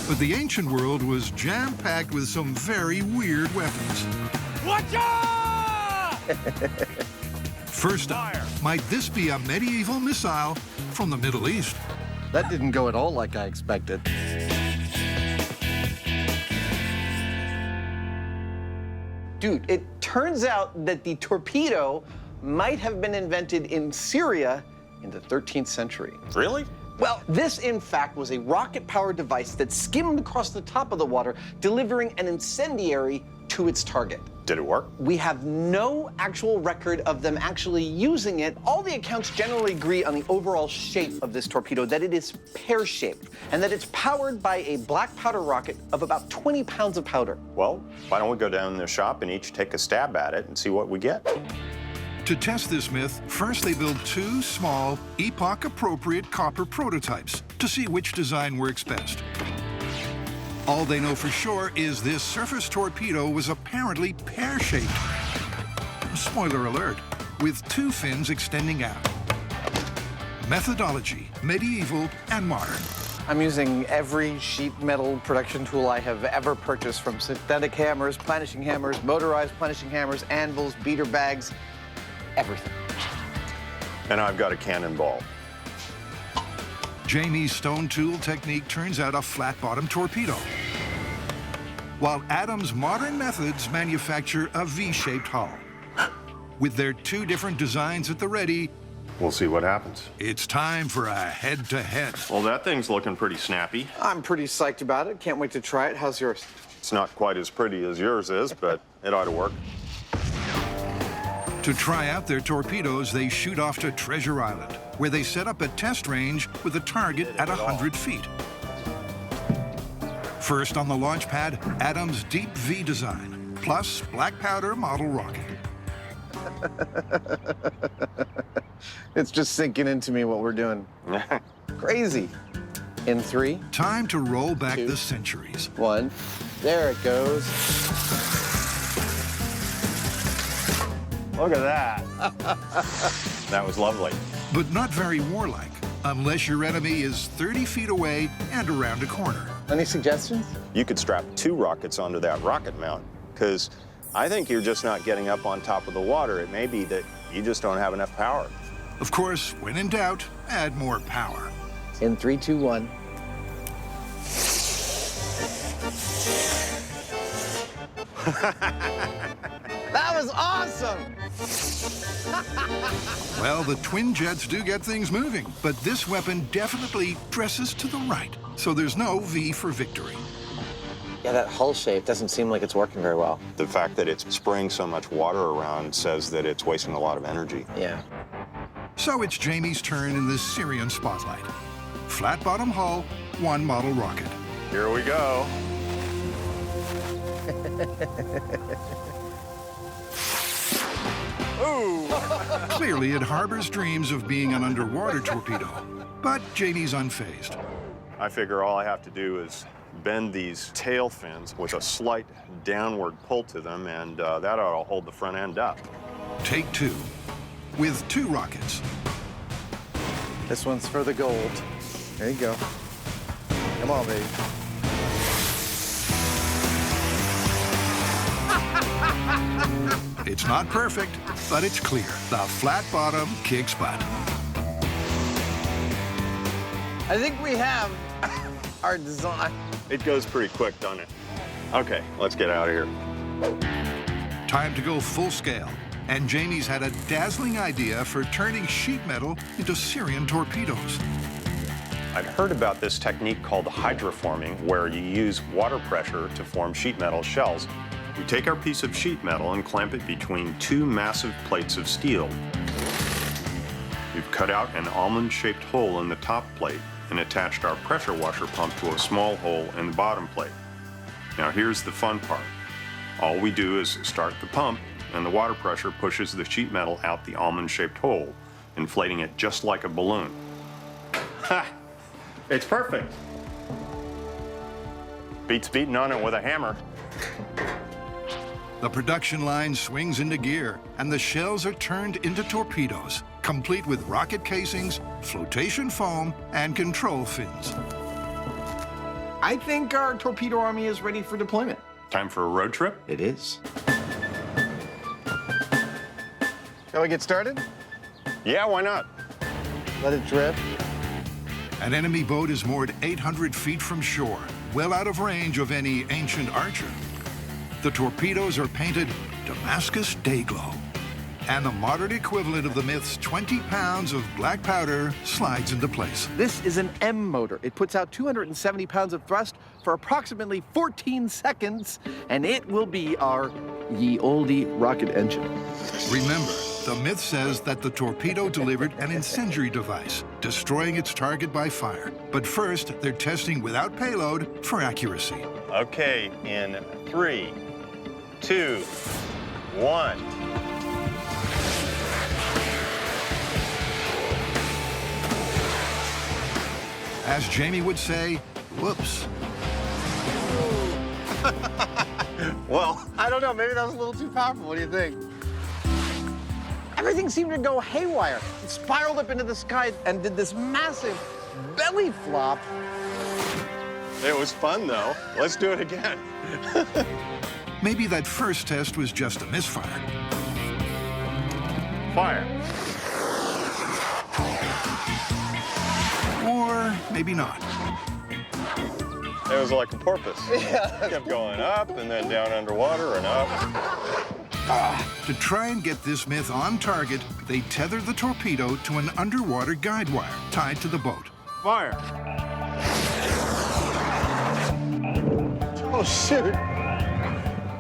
But the ancient world was jam-packed with some very weird weapons. Watch out! First up, might this be a medieval missile from the Middle East? That didn't go at all like I expected. Dude, it turns out that the torpedo might have been invented in Syria in the 13th century. Really? Well, this, in fact, was a rocket-powered device that skimmed across the top of the water, delivering an incendiary to its target. Did it work? We have no actual record of them actually using it. All the accounts generally agree on the overall shape of this torpedo, that it is pear-shaped, and that it's powered by a black powder rocket of about 20 pounds of powder. Well, why don't we go down to the shop and each take a stab at it and see what we get? To test this myth, first they build 2 small, epoch-appropriate copper prototypes to see which design works best. All they know for sure is this surface torpedo was apparently pear-shaped. Spoiler alert, with 2 fins extending out. Methodology, medieval and modern. I'm using every sheet metal production tool I have ever purchased, from synthetic hammers, planishing hammers, motorized planishing hammers, anvils, beater bags, everything. And I've got a cannonball. Jamie's stone tool technique turns out a flat-bottom torpedo, while Adam's modern methods manufacture a V-shaped hull. With their 2 different designs at the ready, we'll see what happens. It's time for a head-to-head. Well, that thing's looking pretty snappy. I'm pretty psyched about it. Can't wait to try it. How's yours? It's not quite as pretty as yours is, but it ought to work. To try out their torpedoes, they shoot off to Treasure Island, where they set up a test range with a target at 100 feet. First on the launch pad, Adam's deep V design, plus black powder model rocket. It's just sinking into me what we're doing. Crazy. In 3. Time to roll back the centuries. 1. There it goes. Look at that. That was lovely. But not very warlike, unless your enemy is 30 feet away and around a corner. Any suggestions? You could strap 2 rockets onto that rocket mount, because I think you're just not getting up on top of the water. It may be that you just don't have enough power. Of course, when in doubt, add more power. In 3, 2, 1. That was awesome! Well, the twin jets do get things moving, but this weapon definitely dresses to the right, so there's no V for victory. Yeah, that hull shape doesn't seem like it's working very well. The fact that it's spraying so much water around says that it's wasting a lot of energy. Yeah. So it's Jamie's turn in the Syrian spotlight. Flat bottom hull, 1 model rocket. Here we go. Ooh. Clearly, it harbors dreams of being an underwater torpedo, but Jamie's unfazed. I figure all I have to do is bend these tail fins with a slight downward pull to them, and that ought to hold the front end up. Take 2, with 2 rockets. This one's for the gold. There you go. Come on, baby. It's not perfect, but it's clear. The flat bottom kicks butt. I think we have our design. It goes pretty quick, doesn't it? Okay, let's get out of here. Time to go full scale. And Jamie's had a dazzling idea for turning sheet metal into Syrian torpedoes. I'd heard about this technique called hydroforming, where you use water pressure to form sheet metal shells. We take our piece of sheet metal and clamp it between 2 massive plates of steel. We've cut out an almond-shaped hole in the top plate and attached our pressure washer pump to a small hole in the bottom plate. Now here's the fun part. All we do is start the pump, and the water pressure pushes the sheet metal out the almond-shaped hole, inflating it just like a balloon. Ha! It's perfect. Beats beating on it with a hammer. The production line swings into gear, and the shells are turned into torpedoes, complete with rocket casings, flotation foam, and control fins. I think our torpedo army is ready for deployment. Time for a road trip? It is. Shall we get started? Yeah, why not? Let it drip. An enemy boat is moored 800 feet from shore, well out of range of any ancient archer. The torpedoes are painted Damascus Dayglow, and the modern equivalent of the myth's 20 pounds of black powder slides into place. This is an M motor. It puts out 270 pounds of thrust for approximately 14 seconds, and it will be our ye olde rocket engine. Remember, the myth says that the torpedo delivered an incendiary device, destroying its target by fire. But first, they're testing without payload for accuracy. Okay, in 3, 2, 1. As Jamie would say, whoops. Well, I don't know. Maybe that was a little too powerful. What do you think? Everything seemed to go haywire. It spiraled up into the sky and did this massive belly flop. It was fun, though. Let's do it again. Maybe that first test was just a misfire. Fire. Or maybe not. It was like a porpoise. Yeah. It kept going up and then down underwater and up. To try and get this myth on target, they tether the torpedo to an underwater guide wire tied to the boat. Fire. Oh, shoot.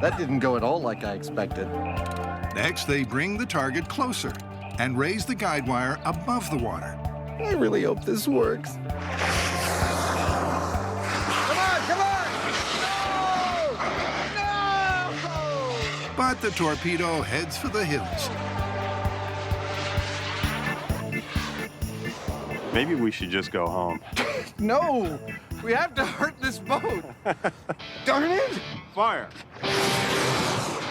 That didn't go at all like I expected. Next, they bring the target closer and raise the guide wire above the water. I really hope this works. Come on, come on! No! No! But the torpedo heads for the hills. Maybe we should just go home. No! We have to hurt this boat! Darn it! Fire!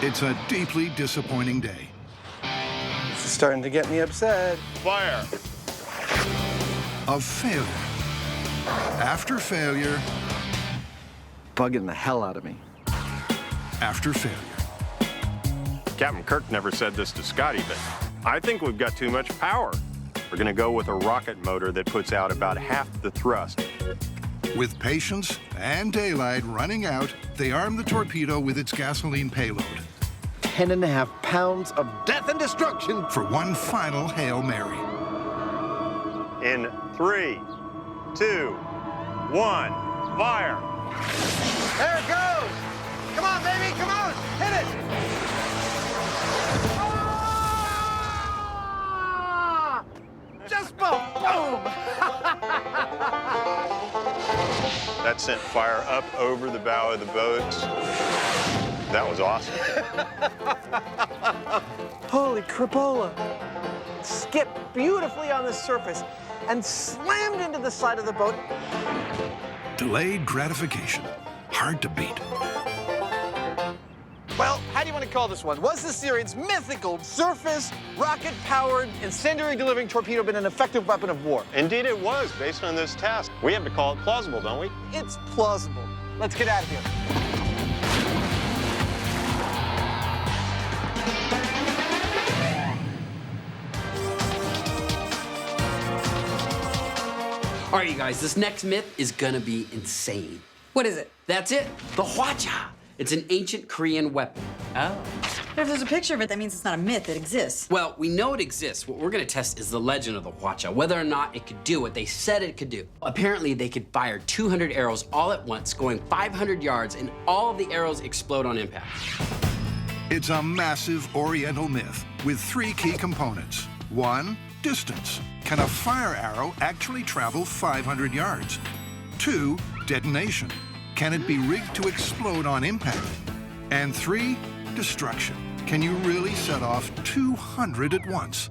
It's a deeply disappointing day. This is starting to get me upset. Fire! Of failure. After failure. Bugging the hell out of me. After failure. Captain Kirk never said this to Scotty, but I think we've got too much power. We're gonna go with a rocket motor that puts out about half the thrust. With patience and daylight running out, they arm the torpedo with its gasoline payload. 10.5 pounds of death and destruction. For one final Hail Mary. In 3, 2, 1, fire! There it goes! Come on, baby, come on! Hit it! Ah! Just boom! That sent fire up over the bow of the boat. That was awesome. Holy crapola! Skipped beautifully on the surface and slammed into the side of the boat. Delayed gratification. Hard to beat. Well, how do you want to call this one? Was the Syrians' mythical surface, rocket-powered, incendiary-delivering torpedo been an effective weapon of war? Indeed it was, based on this test. We have to call it plausible, don't we? It's plausible. Let's get out of here. All right, you guys, this next myth is gonna be insane. What is it? That's it, the Hatcha. It's an ancient Korean weapon. Oh. But if there's a picture of it, that means it's not a myth, it exists. Well, we know it exists. What we're gonna test is the legend of the Hatcha, whether or not it could do what they said it could do. Apparently, they could fire 200 arrows all at once, going 500 yards, and all of the arrows explode on impact. It's a massive Oriental myth with 3 key components. 1, distance. Can a fire arrow actually travel 500 yards? 2, detonation. Can it be rigged to explode on impact? And 3, destruction. Can you really set off 200 at once?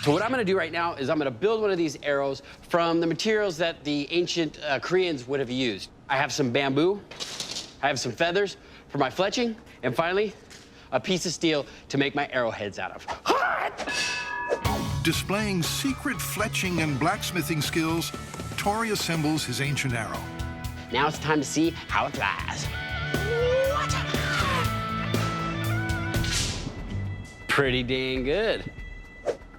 So what I'm gonna do right now is I'm gonna build one of these arrows from the materials that the ancient Koreans would have used. I have some bamboo, I have some feathers for my fletching, and finally, a piece of steel to make my arrowheads out of. Displaying secret fletching and blacksmithing skills, Tori assembles his ancient arrow. Now it's time to see how it flies. Pretty dang good.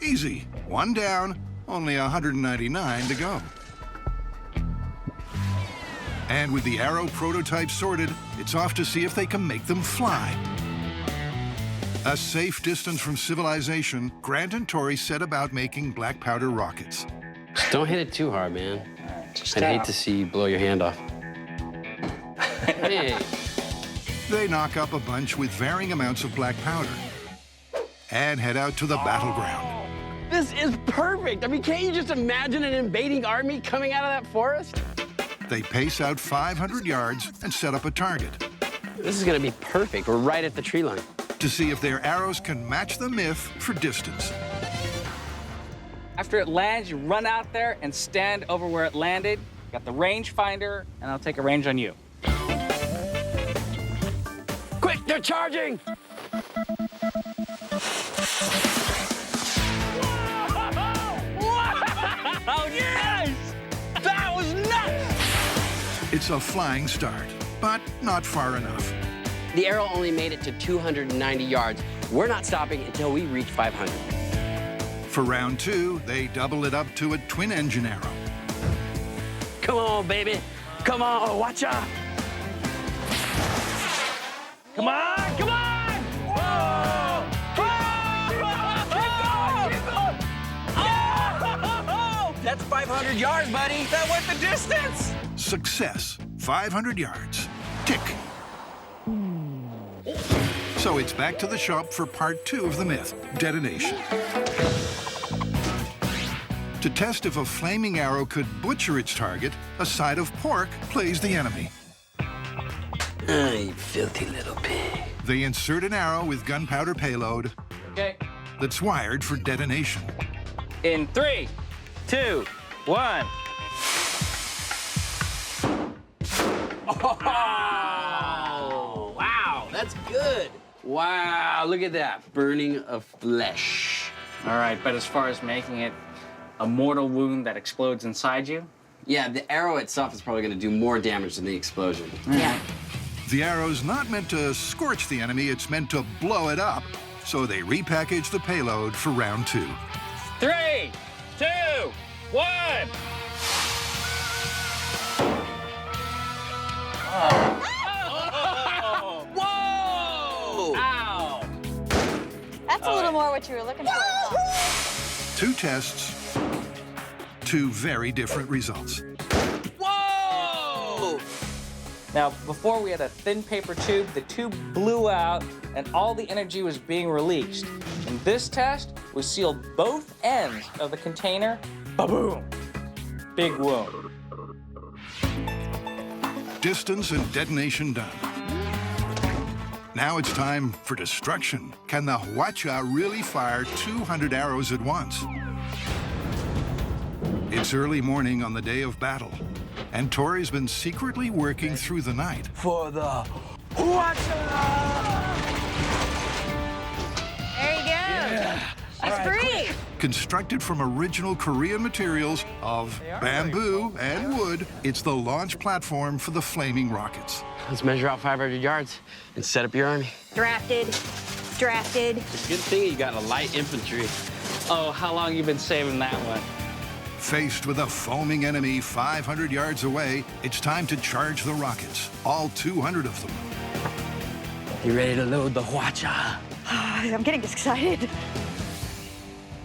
Easy. 1 down, only 199 to go. And with the arrow prototype sorted, it's off to see if they can make them fly. A safe distance from civilization, Grant and Tori set about making black powder rockets. Don't hit it too hard, man. I'd hate to see you blow your hand off. Hey. They knock up a bunch with varying amounts of black powder and head out to the battleground. This is perfect. I mean, can't you just imagine an invading army coming out of that forest? They pace out 500 yards and set up a target. This is gonna be perfect. We're right at the tree line. To see if their arrows can match the myth for distance. After it lands, you run out there and stand over where it landed. Got the range finder, and I'll take a range on you. Quick, they're charging! Oh, yes! That was nuts! It's a flying start, but not far enough. The arrow only made it to 290 yards. We're not stopping until we reach 500. For round 2, they double it up to a twin-engine arrow. Come on, baby. Come on, watch out. Come on, come on! Whoa! Oh! That's 500 yards, buddy. That went the distance. Success. 500 yards. Tick. So it's back to the shop for part 2 of the myth, detonation. To test if a flaming arrow could butcher its target, a side of pork plays the enemy. Ah, you filthy little pig. They insert an arrow with gunpowder payload that's wired for detonation. In 3, 2, 1. Oh, wow, that's good. Wow, look at that, burning of flesh. All right, but as far as making it a mortal wound that explodes inside you? Yeah, the arrow itself is probably going to do more damage than the explosion. Yeah. The arrow's not meant to scorch the enemy, it's meant to blow it up. So they repackage the payload for round 2. 3, 2, 1. Oh. Whoa! Ow! That's a little more what you were looking for. 2 tests, 2 very different results. Whoa! Now, before we had a thin paper tube, the tube blew out and all the energy was being released. In this test, we sealed both ends of the container. Ba-boom! Big wound. Distance and detonation done. Now it's time for destruction. Can the Hatcha really fire 200 arrows at once? It's early morning on the day of battle, and Tori's been secretly working through the night. For the Hatcha! There you go. Yeah. It's free. Constructed from original Korean materials of bamboo and wood, it's the launch platform for the flaming rockets. Let's measure out 500 yards and set up your army. Drafted. Drafted. It's a good thing you got a light infantry. Oh, how long you been saving that one? Faced with a foaming enemy 500 yards away, it's time to charge the rockets, all 200 of them. You ready to load the Hatcha? I'm getting excited.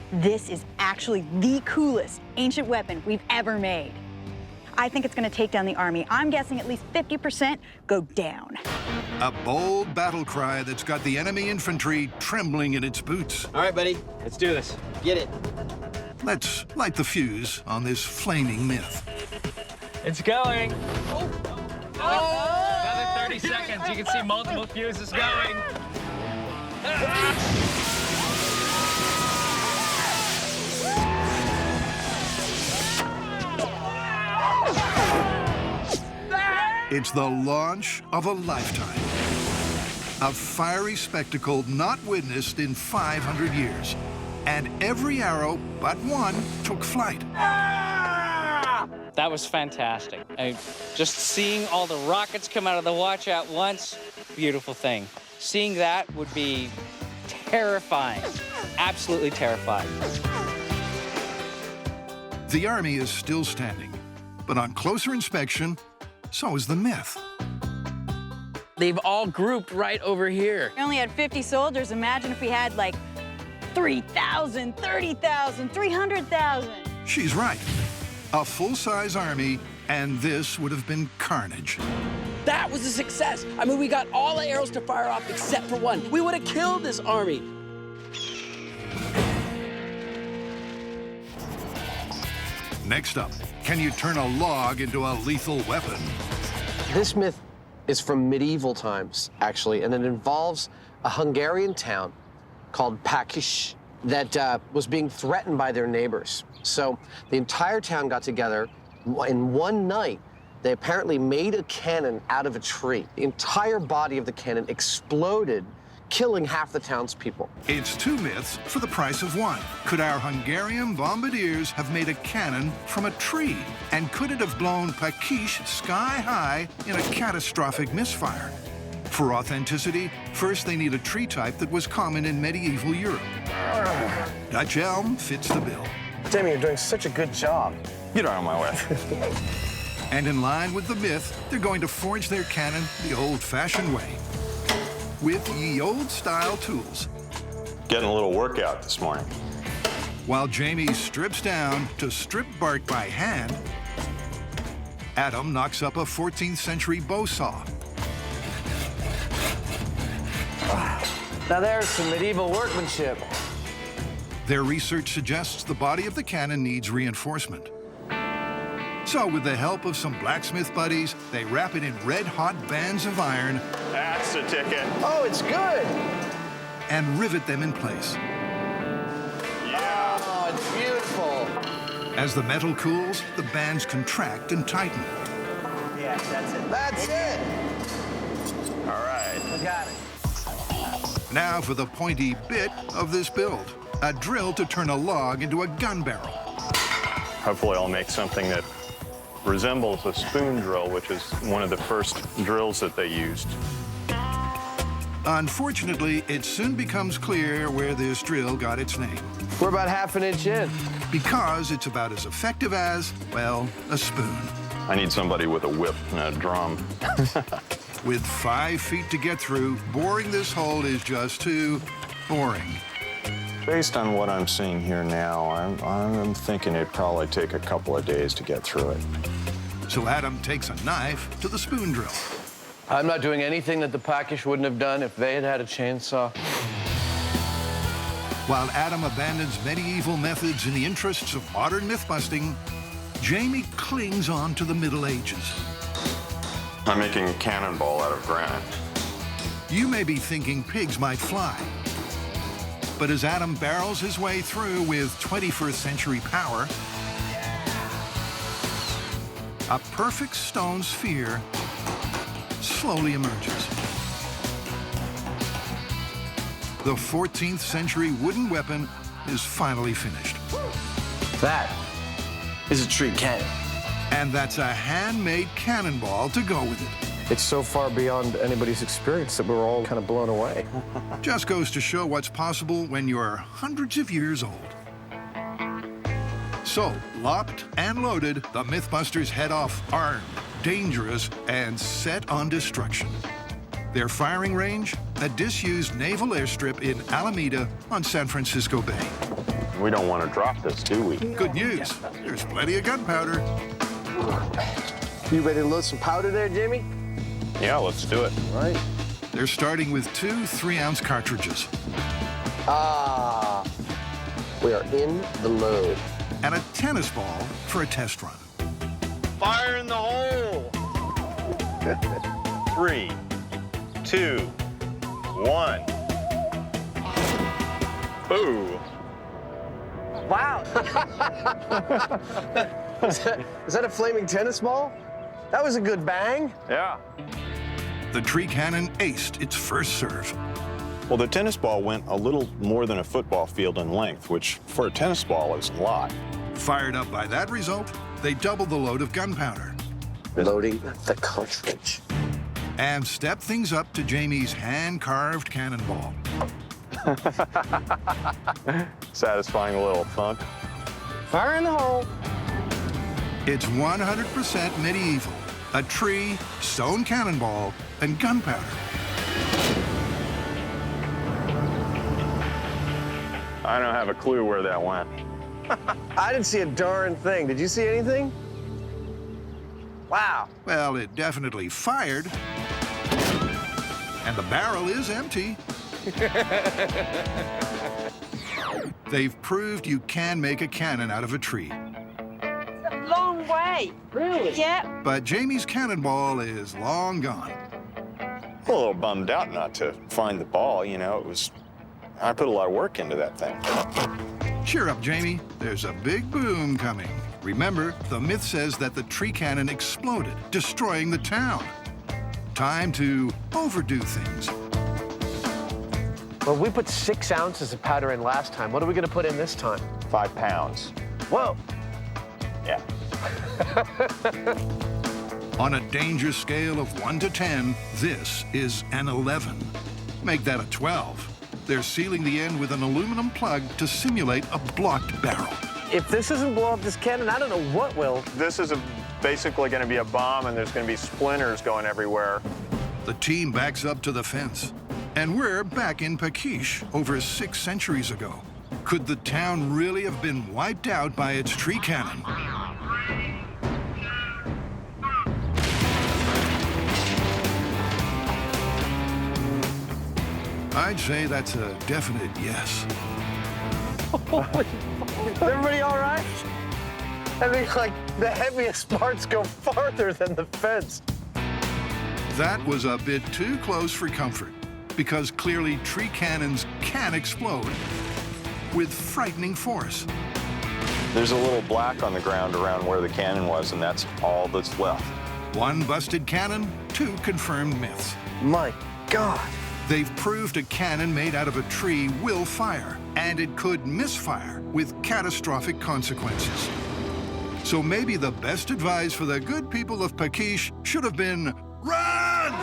This is actually the coolest ancient weapon we've ever made. I think it's going to take down the army. I'm guessing at least 50% go down. A bold battle cry that's got the enemy infantry trembling in its boots. All right, buddy, let's do this. Get it. Let's light the fuse on this flaming myth. It's going. Another 30 seconds. You can see multiple fuses going. It's the launch of a lifetime. A fiery spectacle not witnessed in 500 years. And every arrow but one took flight. That was fantastic. Just seeing all the rockets come out of the watch at once, beautiful thing. Seeing that would be terrifying, absolutely terrifying. The army is still standing, but on closer inspection, so is the myth. They've all grouped right over here. We only had 50 soldiers. Imagine if we had like 3,000, 30,000, 300,000. She's right. A full-size army, and this would have been carnage. That was a success. I mean, we got all the arrows to fire off except for one. We would have killed this army. Next up, can you turn a log into a lethal weapon? This myth is from medieval times, actually, and it involves a Hungarian town called Pycrete that was being threatened by their neighbors. So the entire town got together. In one night, they apparently made a cannon out of a tree. The entire body of the cannon exploded, killing half the townspeople. It's 2 myths for the price of 1. Could our Hungarian bombardiers have made a cannon from a tree? And could it have blown Pycrete sky high in a catastrophic misfire? For authenticity, first they need a tree type that was common in medieval Europe. Dutch elm fits the bill. Damn, you're doing such a good job. Get out of my way. And in line with the myth, they're going to forge their cannon the old-fashioned way, with ye old-style tools. Getting a little workout this morning. While Jamie strips down to strip bark by hand, Adam knocks up a 14th century bow saw. Now there's some medieval workmanship. Their research suggests the body of the cannon needs reinforcement. So with the help of some blacksmith buddies, they wrap it in red-hot bands of iron. That's the ticket. Oh, it's good. And rivet them in place. Yeah. Oh, it's beautiful. As the metal cools, the bands contract and tighten. Yeah, that's it. That's it. All right. I got it. Now for the pointy bit of this build. A drill to turn a log into a gun barrel. Hopefully I'll make something that resembles a spoon drill, which is one of the first drills that they used. Unfortunately, it soon becomes clear where this drill got its name. We're about ½ an inch in. Because it's about as effective as, well, a spoon. I need somebody with a whip and a drum. With 5 feet to get through, boring this hole is just too boring. Based on what I'm seeing here now, I'm thinking it'd probably take a couple of days to get through it. So Adam takes a knife to the spoon drill. I'm not doing anything that the Packish wouldn't have done if they had had a chainsaw. While Adam abandons medieval methods in the interests of modern myth-busting, Jamie clings on to the Middle Ages. I'm making a cannonball out of granite. You may be thinking pigs might fly. But as Adam barrels his way through with 21st century power, a perfect stone sphere slowly emerges. The 14th century wooden weapon is finally finished. That is a tree cannon. And that's a handmade cannonball to go with it. It's so far beyond anybody's experience that we're all kind of blown away. Just goes to show what's possible when you're hundreds of years old. So, locked and loaded, the MythBusters head off armed, dangerous, and set on destruction. Their firing range, a disused naval airstrip in Alameda on San Francisco Bay. We don't want to drop this, do we? Good news, there's plenty of gunpowder. You ready to load some powder there, Jamie? Yeah, let's do it. All right. They're starting with 2 3-ounce cartridges. Ah, we are in the load. And a tennis ball for a test run. Fire in the hole! 3, 2, 1. Ooh. Wow. Is that a flaming tennis ball? That was a good bang. Yeah. The tree cannon aced its first serve. Well, the tennis ball went a little more than a football field in length, which for a tennis ball is a lot. Fired up by that result, they doubled the load of gunpowder. Loading the cartridge. And stepped things up to Jamie's hand-carved cannonball. Satisfying little thunk. Fire in the hole. It's 100% medieval. A tree, stone cannonball, and gunpowder. I don't have a clue where that went. I didn't see a darn thing. Did you see anything? Wow. Well, it definitely fired. And the barrel is empty. They've proved you can make a cannon out of a tree. It's a long way. Really? Yeah. But Jamie's cannonball is long gone. I'm a little bummed out not to find the ball, you know. I put a lot of work into that thing. Cheer up, Jamie. There's a big boom coming. Remember, the myth says that the tree cannon exploded, destroying the town. Time to overdo things. Well, we put 6 ounces of powder in last time. What are we going to put in this time? 5 pounds. Whoa. Yeah. On a danger scale of 1 to 10, this is an 11. Make that a 12. They're sealing the end with an aluminum plug to simulate a blocked barrel. If this doesn't blow up this cannon, I don't know what will. This is basically going to be a bomb, and there's going to be splinters going everywhere. The team backs up to the fence. And we're back in Pycrete over 6 centuries ago. Could the town really have been wiped out by its tree cannon? I'd say that's a definite yes. Is everybody all right? I think, like, the heaviest parts go farther than the fence. That was a bit too close for comfort, because clearly tree cannons can explode with frightening force. There's a little black on the ground around where the cannon was, and that's all that's left. One busted cannon, two confirmed myths. My God. They've proved a cannon made out of a tree will fire, and it could misfire with catastrophic consequences. So maybe the best advice for the good people of Pycrete should have been, run!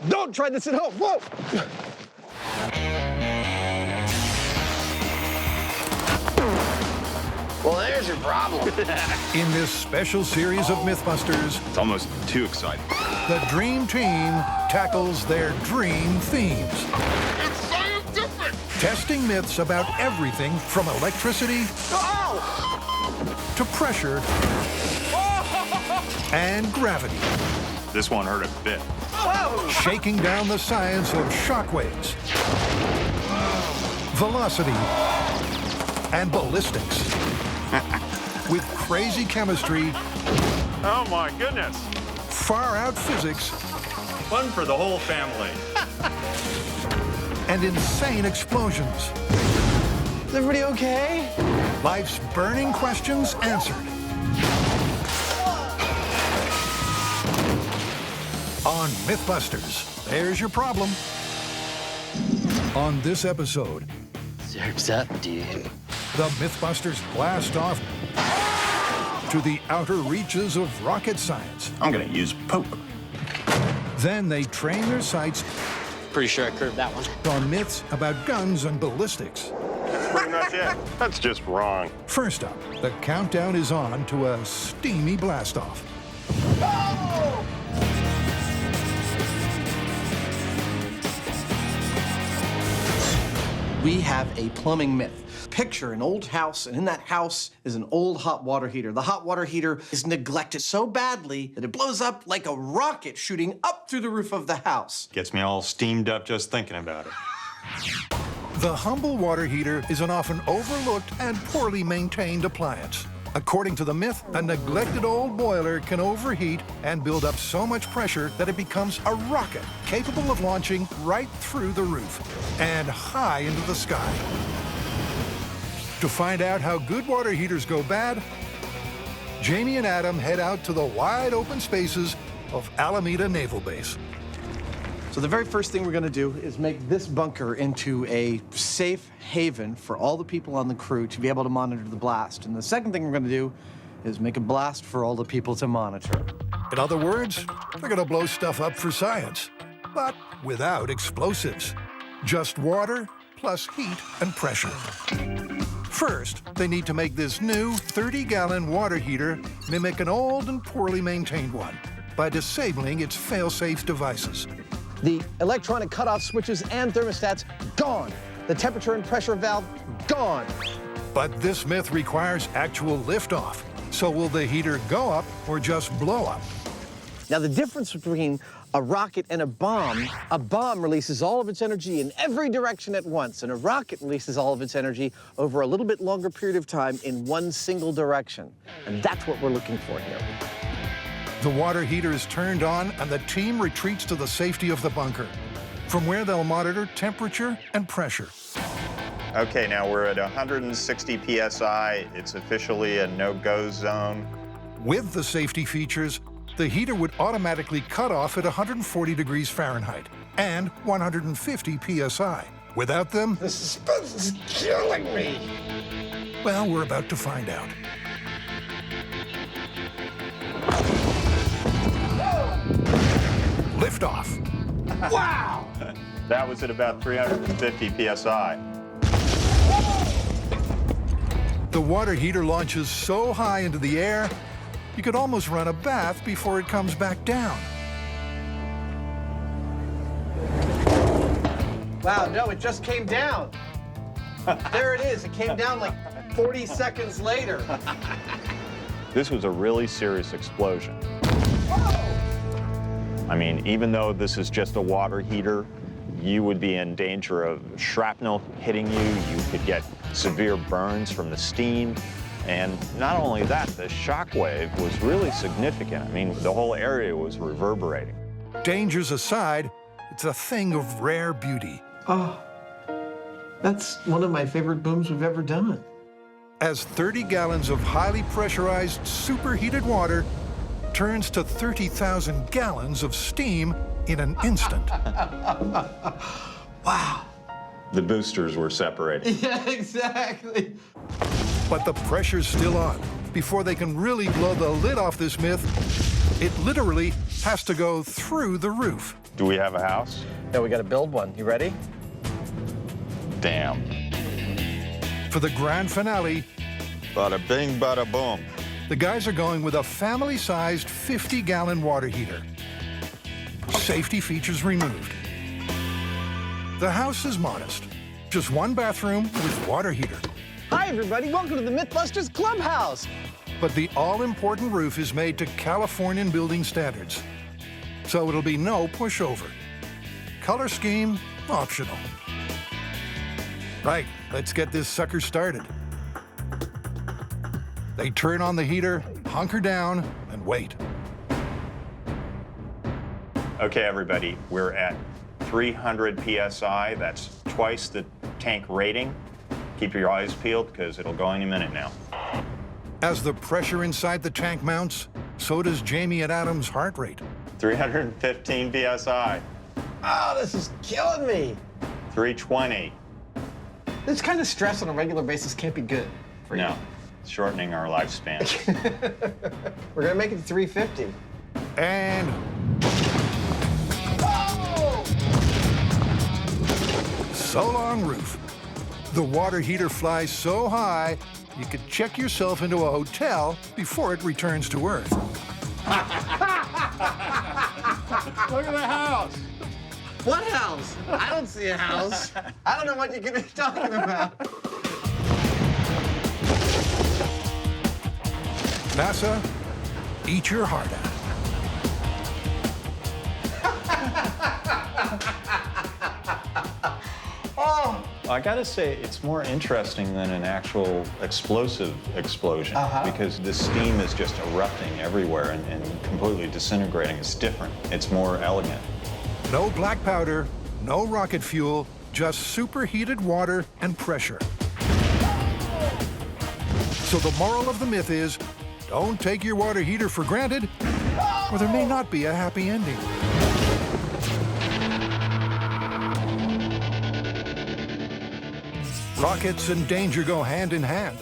Don't try this at home. Whoa! Well, there's your problem. In this special series of MythBusters, It's almost too exciting. the Dream Team tackles their dream themes. It's scientific! Testing myths about everything from electricity to pressure and gravity. This one hurt a bit. Shaking down the science of shockwaves, velocity, and ballistics. With crazy chemistry, Oh my goodness. far-out physics, Fun for the whole family. and insane explosions. Is everybody okay? Life's burning questions answered. On MythBusters, there's your problem. On this episode, Surf's up, dude. the MythBusters blast off to the outer reaches of rocket science. I'm gonna use poke. Then they train their sights Pretty sure I curved that one. on myths about guns and ballistics. That's pretty much it. That's just wrong. First up, the countdown is on to a steamy blast-off. We have a plumbing myth. Picture an old house, and in that house is an old hot water heater. The hot water heater is neglected so badly that it blows up like a rocket shooting up through the roof of the house. Gets me all steamed up just thinking about it. The humble water heater is an often overlooked and poorly maintained appliance. According to the myth, a neglected old boiler can overheat and build up so much pressure that it becomes a rocket capable of launching right through the roof and high into the sky. To find out how good water heaters go bad, Jamie and Adam head out to the wide open spaces of Alameda Naval Base. So the very first thing we're going to do is make this bunker into a safe haven for all the people on the crew to be able to monitor the blast. And the second thing we're going to do is make a blast for all the people to monitor. In other words, they're going to blow stuff up for science, but without explosives. Just water plus heat and pressure. First, they need to make this new 30-gallon water heater mimic an old and poorly maintained one by disabling its fail-safe devices. The electronic cutoff switches and thermostats, gone. The temperature and pressure valve, gone. But this myth requires actual liftoff. So will the heater go up or just blow up? Now, the difference between a rocket and a bomb releases all of its energy in every direction at once, and a rocket releases all of its energy over a little bit longer period of time in one single direction. And that's what we're looking for here. The water heater is turned on and the team retreats to the safety of the bunker, from where they'll monitor temperature and pressure. Okay, now we're at 160 PSI. It's officially a no-go zone. With the safety features, the heater would automatically cut off at 140 degrees Fahrenheit and 150 PSI. Without them, The suspense is killing me. well, we're about to find out. Liftoff. Wow! That was at about 350 PSI. The water heater launches so high into the air, you could almost run a bath before it comes back down. Wow, no, it just came down. There it is. It came down like 40 seconds later. This was a really serious explosion. I mean, even though this is just a water heater, you would be in danger of shrapnel hitting you. You could get severe burns from the steam. And not only that, the shockwave was really significant. I mean, the whole area was reverberating. Dangers aside, it's a thing of rare beauty. Oh, that's one of my favorite booms we've ever done. As 30 gallons of highly pressurized, superheated water turns to 30,000 gallons of steam in an instant. Wow. The boosters were separated. Yeah, exactly. But the pressure's still on. Before they can really blow the lid off this myth, it literally has to go through the roof. Do we have a house? No, we gotta build one. You ready? Damn. For the grand finale, Bada bing, bada boom. the guys are going with a family-sized 50-gallon water heater. Safety features removed. The house is modest. Just one bathroom with water heater. Hi, everybody. Welcome to the MythBusters Clubhouse. But the all-important roof is made to Californian building standards. So it'll be no pushover. Color scheme, optional. Right, let's get this sucker started. They turn on the heater, hunker down, and wait. Okay, everybody, we're at 300 PSI. That's twice the tank rating. Keep your eyes peeled, because it'll go any minute now. As the pressure inside the tank mounts, so does Jamie and Adam's heart rate. 315 PSI. Oh, this is killing me. 320. This kind of stress on a regular basis can't be good for you. No, it's shortening our lifespan. We're gonna make it to 350. And so long, roof. The water heater flies so high, you could check yourself into a hotel before it returns to Earth. Look at the house. What house? I don't see a house. I don't know what you're gonna be talking about. NASA, eat your heart out. Oh. I gotta say, it's more interesting than an actual explosive explosion because the steam is just erupting everywhere and completely disintegrating. It's different. It's more elegant. No black powder, no rocket fuel, just superheated water and pressure. So the moral of the myth is, don't take your water heater for granted, or there may not be a happy ending. Rockets and danger go hand in hand,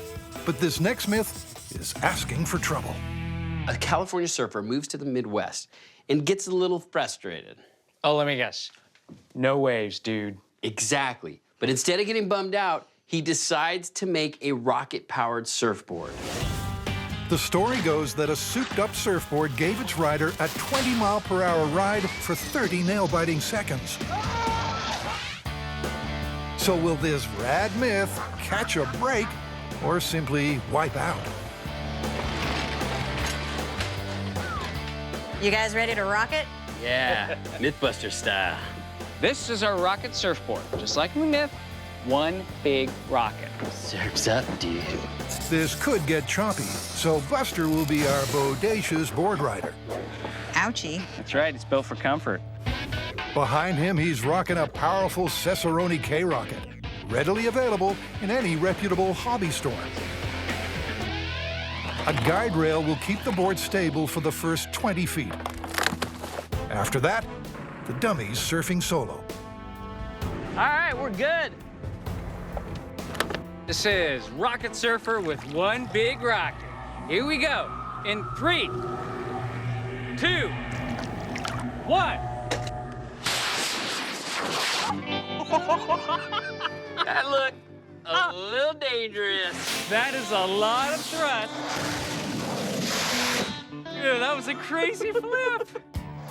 but this next myth is asking for trouble. A California surfer moves to the Midwest and gets a little frustrated. Oh, let me guess. No waves, dude. Exactly. But instead of getting bummed out, he decides to make a rocket-powered surfboard. The story goes that a souped-up surfboard gave its rider a 20-mile-per-hour ride for 30 nail-biting seconds. So will this rad myth catch a break or simply wipe out? You guys ready to rock it? Yeah, MythBuster style. This is our rocket surfboard. Just like in the myth, one big rocket. Surf's up, dude. This could get choppy, so Buster will be our bodacious board rider. Ouchie. That's right, it's built for comfort. Behind him, he's rocking a powerful Cicerone K-Rocket, readily available in any reputable hobby store. A guide rail will keep the board stable for the first 20 feet. After that, the dummy's surfing solo. All right, we're good. This is Rocket Surfer with one big rocket. Here we go. In 3, 2, 1. That looked a little dangerous. That is a lot of thrust. Dude, that was a crazy flip.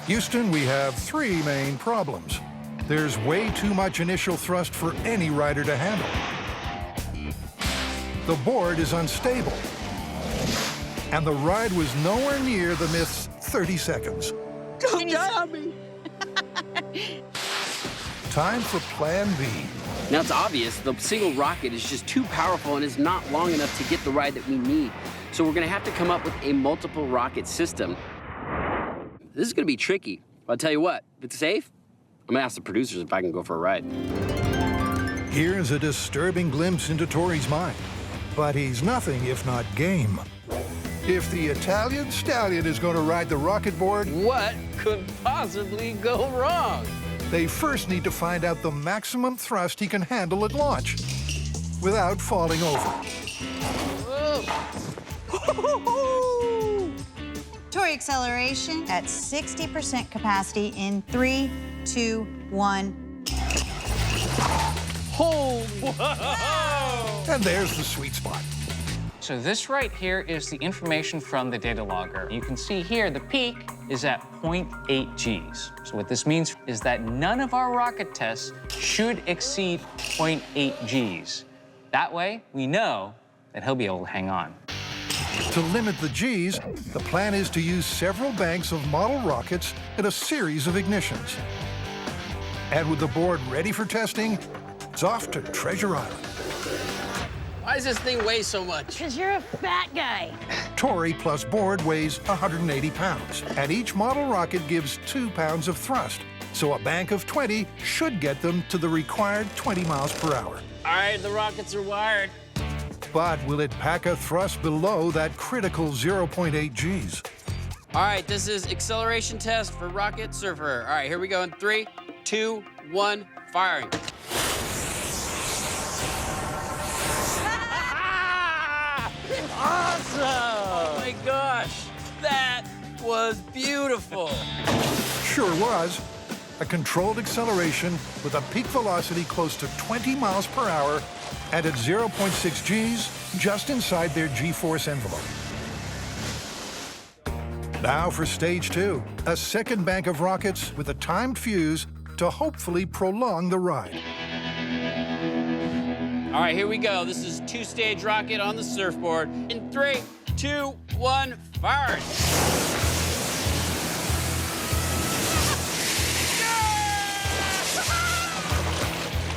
Houston, we have 3 main problems. There's way too much initial thrust for any rider to handle. The board is unstable, and the ride was nowhere near the myth's 30 seconds. Don't tell me. Time for Plan B. Now it's obvious the single rocket is just too powerful and is not long enough to get the ride that we need. So we're gonna have to come up with a multiple rocket system. This is gonna be tricky. I'll tell you what, if it's safe, I'm gonna ask the producers if I can go for a ride. Here's a disturbing glimpse into Tori's mind, but he's nothing if not game. If the Italian stallion is going to ride the rocket board, what could possibly go wrong? They first need to find out the maximum thrust he can handle at launch without falling over. Tori acceleration at 60% capacity in 3, 2, 1. Whoa! Whoa! And there's the sweet spot. So this right here is the information from the data logger. You can see here the peak is at 0.8 Gs. So what this means is that none of our rocket tests should exceed 0.8 Gs. That way, we know that he'll be able to hang on. To limit the Gs, the plan is to use several banks of model rockets in a series of ignitions. And with the board ready for testing, it's off to Treasure Island. Why does this thing weigh so much? Because you're a fat guy. Tori plus board weighs 180 pounds, and each model rocket gives 2 pounds of thrust. So a bank of 20 should get them to the required 20 miles per hour. All right, the rockets are wired. But will it pack a thrust below that critical 0.8 Gs? All right, this is acceleration test for Rocket Surfer. All right, here we go in 3, 2, 1, firing. Awesome! Oh my gosh, that was beautiful. Sure was. A controlled acceleration with a peak velocity close to 20 miles per hour and at 0.6 Gs, just inside their G-force envelope. Now for stage 2, a second bank of rockets with a timed fuse to hopefully prolong the ride. All right, here we go. This is 2-stage rocket on the surfboard. In 3, 2, 1, firing.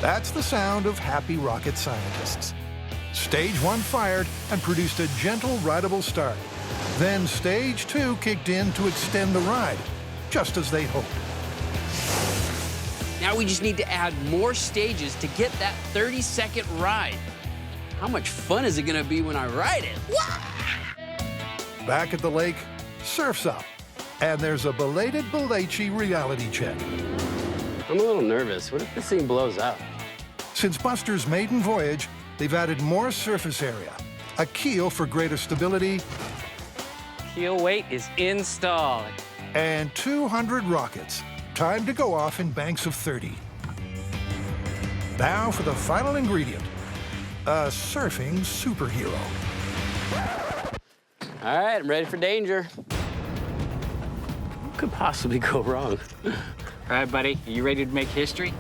That's the sound of happy rocket scientists. Stage 1 fired and produced a gentle rideable start. Then stage 2 kicked in to extend the ride, just as they hoped. Now we just need to add more stages to get that 30-second ride. How much fun is it gonna be when I ride it? Back at the lake, surf's up, and there's a belated Belleci reality check. I'm a little nervous. What if this thing blows up? Since Buster's maiden voyage, they've added more surface area, a keel for greater stability, Keel weight is installed. and 200 rockets. Time to go off in banks of 30. Now for the final ingredient, a surfing superhero. All right, I'm ready for danger. What could possibly go wrong? All right, buddy, are you ready to make history?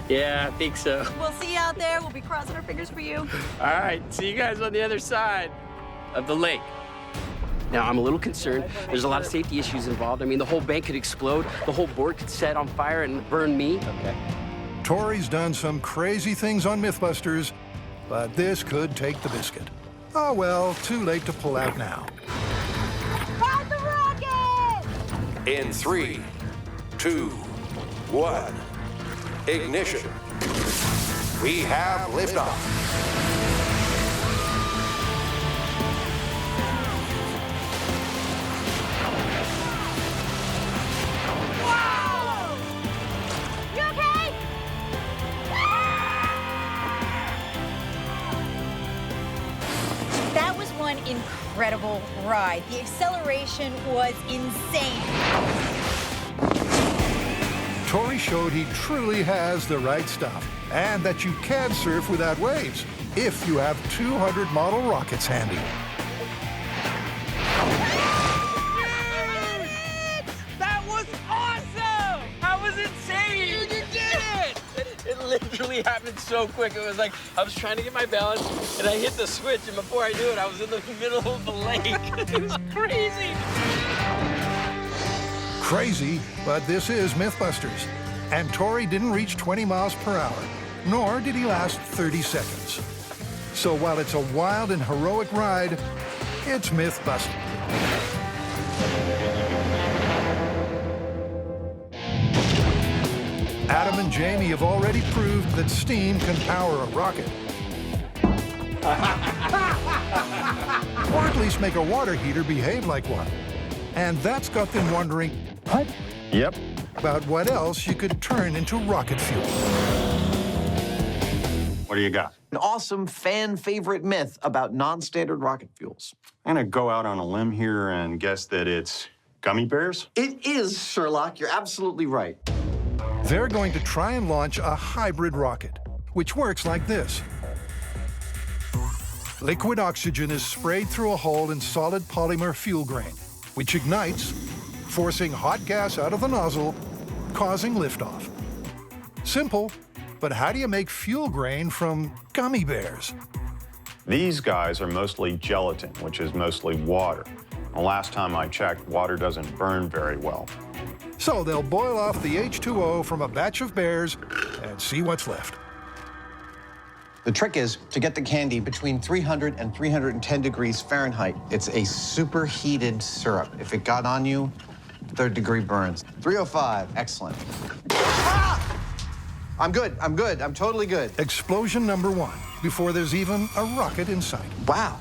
Yeah, I think so. We'll see you out there. We'll be crossing our fingers for you. All right, see you guys on the other side of the lake. Now, I'm a little concerned. There's a lot of safety issues involved. I mean, the whole bank could explode, the whole board could set on fire and burn me. Okay. Tori's done some crazy things on MythBusters, but this could take the biscuit. Oh well, too late to pull out now. Ride the rocket! In 3, 2, 1, ignition. We have liftoff. You okay? That was one incredible ride. The acceleration was insane. Tori showed he truly has the right stuff, and that you can surf without waves if you have 200 model rockets handy. That was awesome! That was insane! You did it! literally happened so quick. It was like I was trying to get my balance, and I hit the switch, and before I knew it, I was in the middle of the lake. It was crazy. Crazy, but this is MythBusters. And Tori didn't reach 20 miles per hour, nor did he last 30 seconds. So while it's a wild and heroic ride, it's MythBusters. Adam and Jamie have already proved that steam can power a rocket. Or at least make a water heater behave like one. And that's got them wondering, what? Yep. About what else you could turn into rocket fuel. What do you got? An awesome fan favorite myth about non-standard rocket fuels. I'm gonna go out on a limb here and guess that it's gummy bears? It is, Sherlock. You're absolutely right. They're going to try and launch a hybrid rocket, which works like this. Liquid oxygen is sprayed through a hole in solid polymer fuel grain, which ignites, forcing hot gas out of the nozzle, causing liftoff. Simple, but how do you make fuel grain from gummy bears? These guys are mostly gelatin, which is mostly water. The last time I checked, water doesn't burn very well. So they'll boil off the H2O from a batch of bears and see what's left. The trick is to get the candy between 300 and 310 degrees Fahrenheit. It's a superheated syrup. If it got on you, third-degree burns. 305, excellent. Ah! I'm good, I'm totally good. Explosion number one, before there's even a rocket in sight. Wow.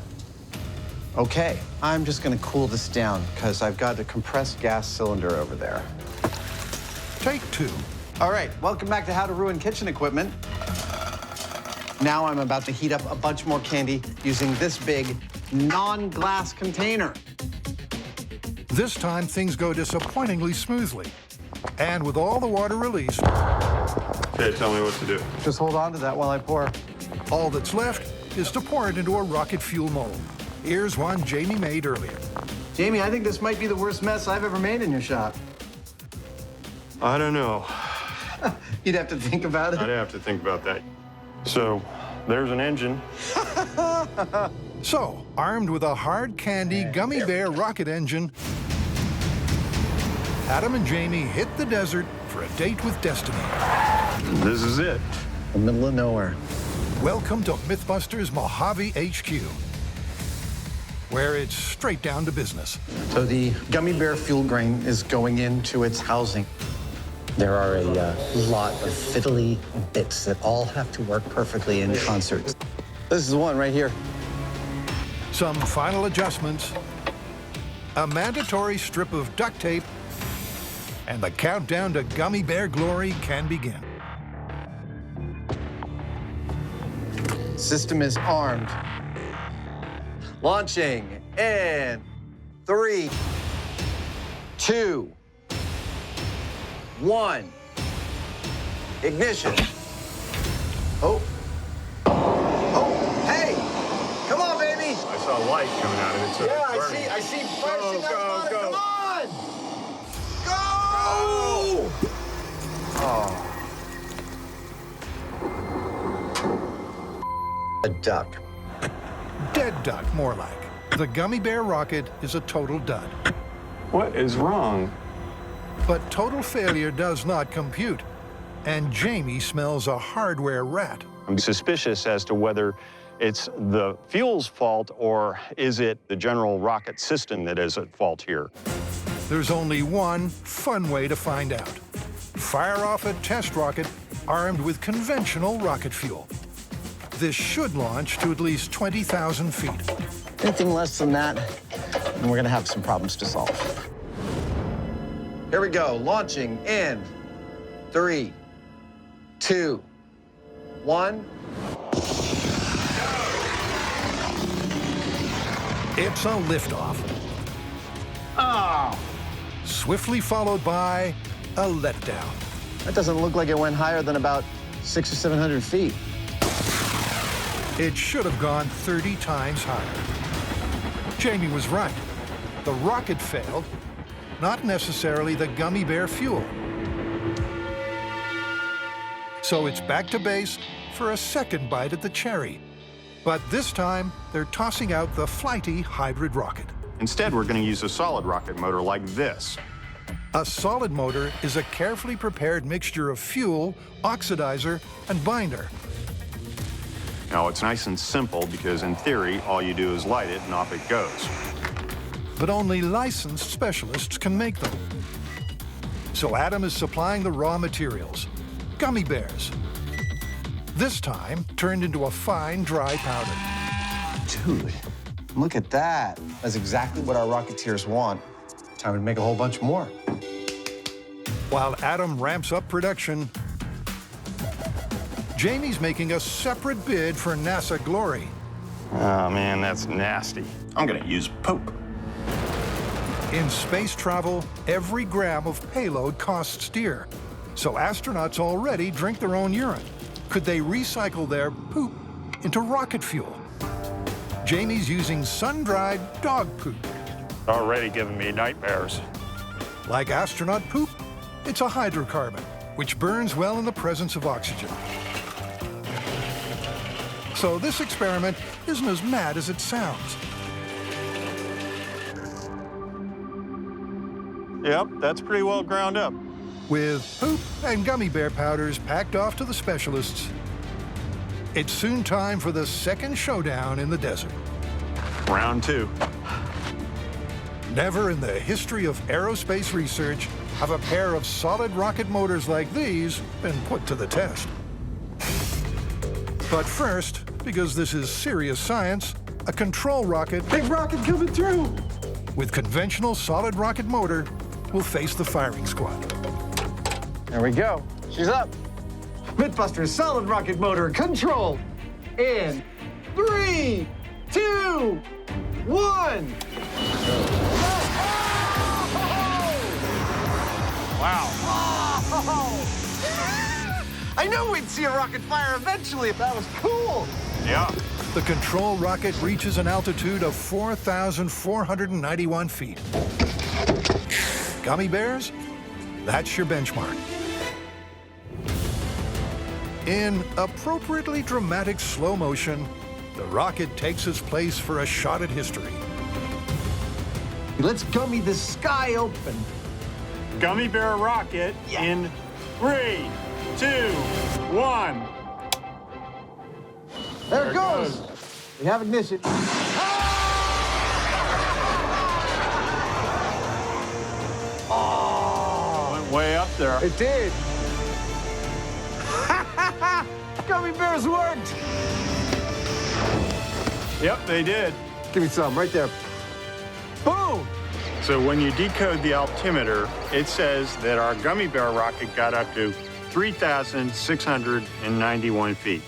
Okay, I'm just gonna cool this down because I've got a compressed gas cylinder over there. Take two. All right, welcome back to How to Ruin Kitchen Equipment. Now I'm about to heat up a bunch more candy using this big non-glass container. This time, things go disappointingly smoothly. And with all the water released... Okay, tell me what to do. Just hold on to that while I pour. All that's left is to pour it into a rocket fuel mold. Here's one Jamie made earlier. Jamie, I think this might be the worst mess I've ever made in your shop. I don't know. You'd have to think about it. I'd have to think about that. So, there's an engine. So, armed with a hard candy gummy bear rocket engine, Adam and Jamie hit the desert for a date with destiny. This is it. The middle of nowhere. Welcome to MythBusters Mojave HQ, where it's straight down to business. So the gummy bear fuel grain is going into its housing. There are a lot of fiddly bits that all have to work perfectly in concert. This is one right here. Some final adjustments, a mandatory strip of duct tape, and the countdown to gummy bear glory can begin. System is armed. Launching in 3, 2, 1. Ignition. Oh. Oh, hey! Come on, baby! I saw light coming out of it, so Yeah, it's burning. I see flashing out the bottom. Come on! Go! Oh. A duck. Dead duck, more like. The gummy bear rocket is a total dud. What is wrong? But total failure does not compute, and Jamie smells a hardware rat. I'm suspicious as to whether it's the fuel's fault or is it the general rocket system that is at fault here. There's only one fun way to find out. Fire off a test rocket armed with conventional rocket fuel. This should launch to at least 20,000 feet. Anything less than that, and we're gonna have some problems to solve. Here we go, launching in 3, 2, 1. It's a liftoff. Oh! Swiftly followed by a letdown. That doesn't look like it went higher than about 600 or 700 feet. It should have gone 30 times higher. Jamie was right. The rocket failed, not necessarily the gummy bear fuel. So it's back to base for a second bite at the cherry. But this time, they're tossing out the flighty hybrid rocket. Instead, we're going to use a solid rocket motor like this. A solid motor is a carefully prepared mixture of fuel, oxidizer, and binder. Now, it's nice and simple because, in theory, all you do is light it and off it goes. But only licensed specialists can make them. So Adam is supplying the raw materials, gummy bears. This time, turned into a fine, dry powder. Dude, look at that. That's exactly what our Rocketeers want. Time to make a whole bunch more. While Adam ramps up production, Jamie's making a separate bid for NASA glory. Oh, man, that's nasty. I'm going to use poop. In space travel, every gram of payload costs dear. So astronauts already drink their own urine. Could they recycle their poop into rocket fuel? Jamie's using sun-dried dog poop. Already giving me nightmares. Like astronaut poop, it's a hydrocarbon, which burns well in the presence of oxygen. So this experiment isn't as mad as it sounds. Yep, that's pretty well ground up. With poop and gummy bear powders packed off to the specialists, it's soon time for the second showdown in the desert. Round two. Never in the history of aerospace research have a pair of solid rocket motors like these been put to the test. But first, because this is serious science, a control rocket, Big rocket coming through! with conventional solid rocket motor will face the firing squad. There we go. She's up. MythBusters solid rocket motor control. In 3, 2, 1. Wow. I knew we'd see a rocket fire eventually. That was cool. Yeah. The control rocket reaches an altitude of 4,491 feet. Gummy bears? That's your benchmark. In appropriately dramatic slow motion, the rocket takes its place for a shot at history. Let's gummy the sky open. Gummy bear rocket in 3, 2, 1. There it goes. We have ignition. Oh, went way up there. It did. Gummy bears worked. Yep, they did. Give me some right there. Boom. So when you decode the altimeter, it says that our gummy bear rocket got up to 3,691 feet.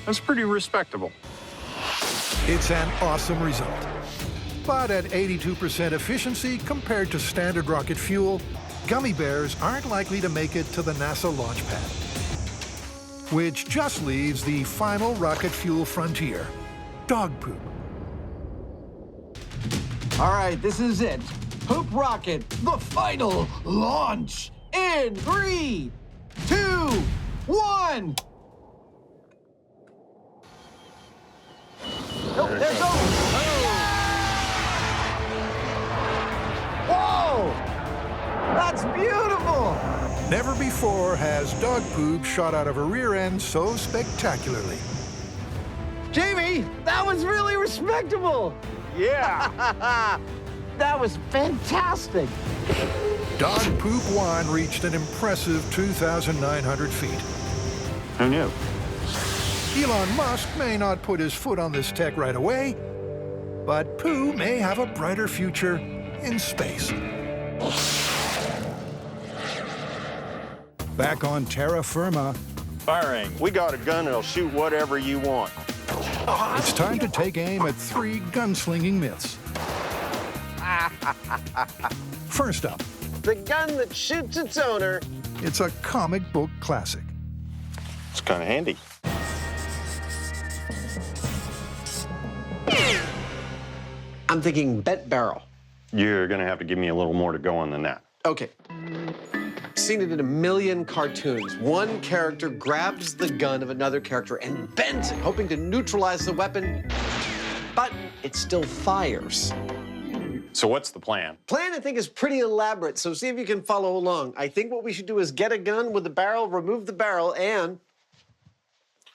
That's pretty respectable. It's an awesome result. But at 82% efficiency compared to standard rocket fuel, gummy bears aren't likely to make it to the NASA launch pad. Which just leaves the final rocket fuel frontier, dog poop. All right, this is it. Poop rocket, the final launch in 3, 2, 1. Oh, there it goes. Whoa! That's beautiful! Never before has dog poop shot out of a rear end so spectacularly. Jamie, that was really respectable. Yeah. That was fantastic. Dog Poop 1 reached an impressive 2,900 feet. Who knew? Elon Musk may not put his foot on this tech right away, but Pooh may have a brighter future in space. Back on terra firma, Firing. We got a gun that'll shoot whatever you want. it's time to take aim at 3 gunslinging myths. First up, The gun that shoots its owner. it's a comic book classic. It's kind of handy. I'm thinking bent barrel. You're going to have to give me a little more to go on than that. Okay. Seen it in a million cartoons. One character grabs the gun of another character and bends it, hoping to neutralize the weapon, but it still fires. So what's the plan? Plan, I think, is pretty elaborate, so see if you can follow along. I think what we should do is get a gun with the barrel, remove the barrel, and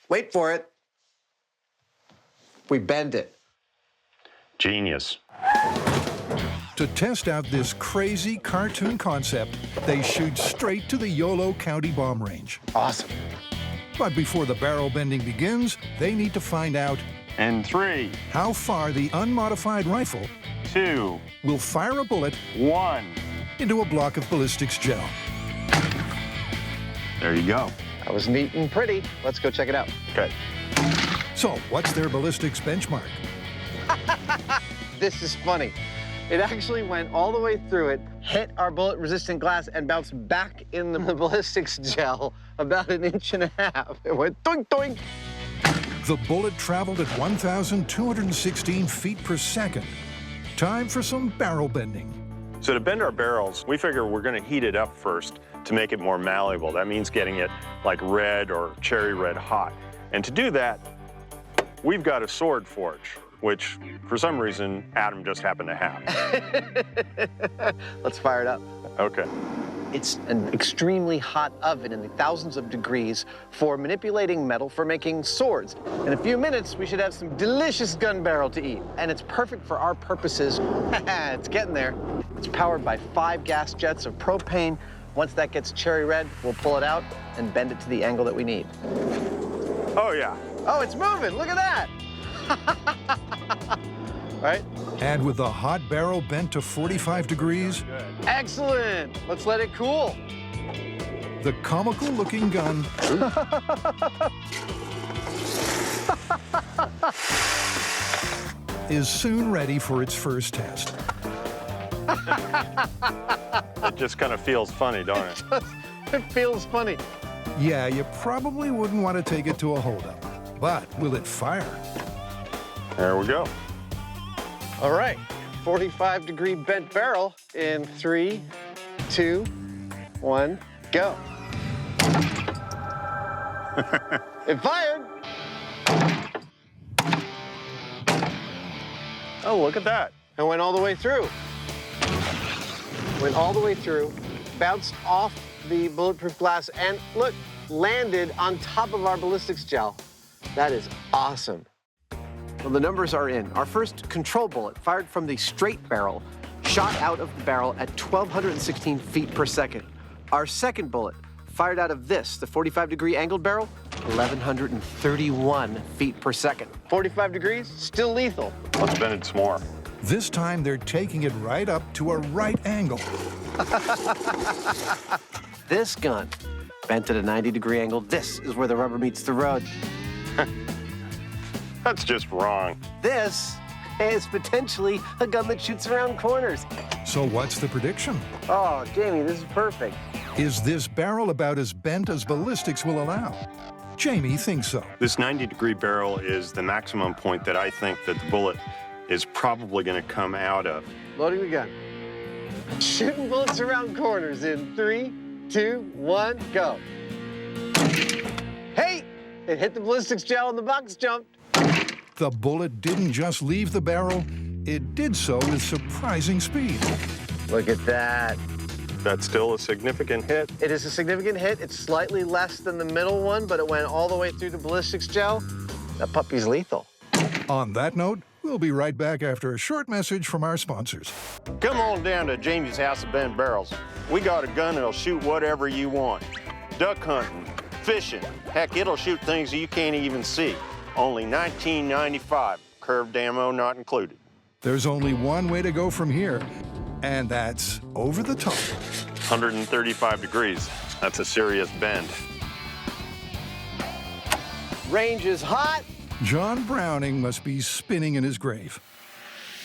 wait for it. We bend it. Genius. To test out this crazy cartoon concept, they shoot straight to the Yolo County bomb range. Awesome. But before the barrel bending begins, they need to find out in 3, how far the unmodified rifle 2, will fire a bullet 1 into a block of ballistics gel. There you go. That was neat and pretty. Let's go check it out. Okay. So, what's their ballistics benchmark? This is funny. It actually went all the way through it, hit our bullet-resistant glass, and bounced back in the ballistics gel about 1.5 inches. It went doink, doink. The bullet traveled at 1,216 feet per second. Time for some barrel bending. So to bend our barrels, we figure we're going to heat it up first to make it more malleable. That means getting it like red or cherry red hot. And to do that, we've got a sword forge, which for some reason Adam just happened to have. Let's fire it up. Okay. It's an extremely hot oven in the thousands of degrees for manipulating metal for making swords. In a few minutes, we should have some delicious gun barrel to eat. And it's perfect for our purposes. It's getting there. It's powered by 5 gas jets of propane. Once that gets cherry red, we'll pull it out and bend it to the angle that we need. Oh, yeah. Oh, it's moving. Look at that. Right? And with the hot barrel bent to 45 degrees, Excellent. Let's let it cool. the comical-looking gun is soon ready for its first test. It just kind of feels funny, don't it? It feels funny. Yeah, you probably wouldn't want to take it to a holdup. But will it fire? There we go. All right, 45-degree bent barrel in 3, 2, 1, go. It fired. Oh, look at that. It went all the way through. Went all the way through, bounced off the bulletproof glass, and look, landed on top of our ballistics gel. That is awesome. Well, the numbers are in. Our first control bullet, fired from the straight barrel, shot out of the barrel at 1,216 feet per second. Our second bullet, fired out of this, the 45-degree angled barrel, 1,131 feet per second. 45 degrees, still lethal. Let's bend it some more. This time, they're taking it right up to a right angle. This gun, bent at a 90-degree angle, this is where the rubber meets the road. That's just wrong. This is potentially a gun that shoots around corners. So what's the prediction? Oh, Jamie, this is perfect. Is this barrel about as bent as ballistics will allow? Jamie thinks so. This 90-degree barrel is the maximum point that I think that the bullet is probably going to come out of. Loading the gun. Shooting bullets around corners in 3, 2, 1, go. Hey, it hit the ballistics gel and the box jumped. The bullet didn't just leave the barrel, it did so with surprising speed. Look at that. That's still a significant hit. It is a significant hit. It's slightly less than the middle one, but it went all the way through the ballistics gel. That puppy's lethal. On that note, we'll be right back after a short message from our sponsors. Come on down to Jamie's House of Bent Barrels. We got a gun that'll shoot whatever you want. Duck hunting, fishing, heck, it'll shoot things you can't even see. Only $19.95, curved ammo not included. There's only one way to go from here, and that's over the top. 135 degrees. That's a serious bend. Range is hot. John Browning must be spinning in his grave.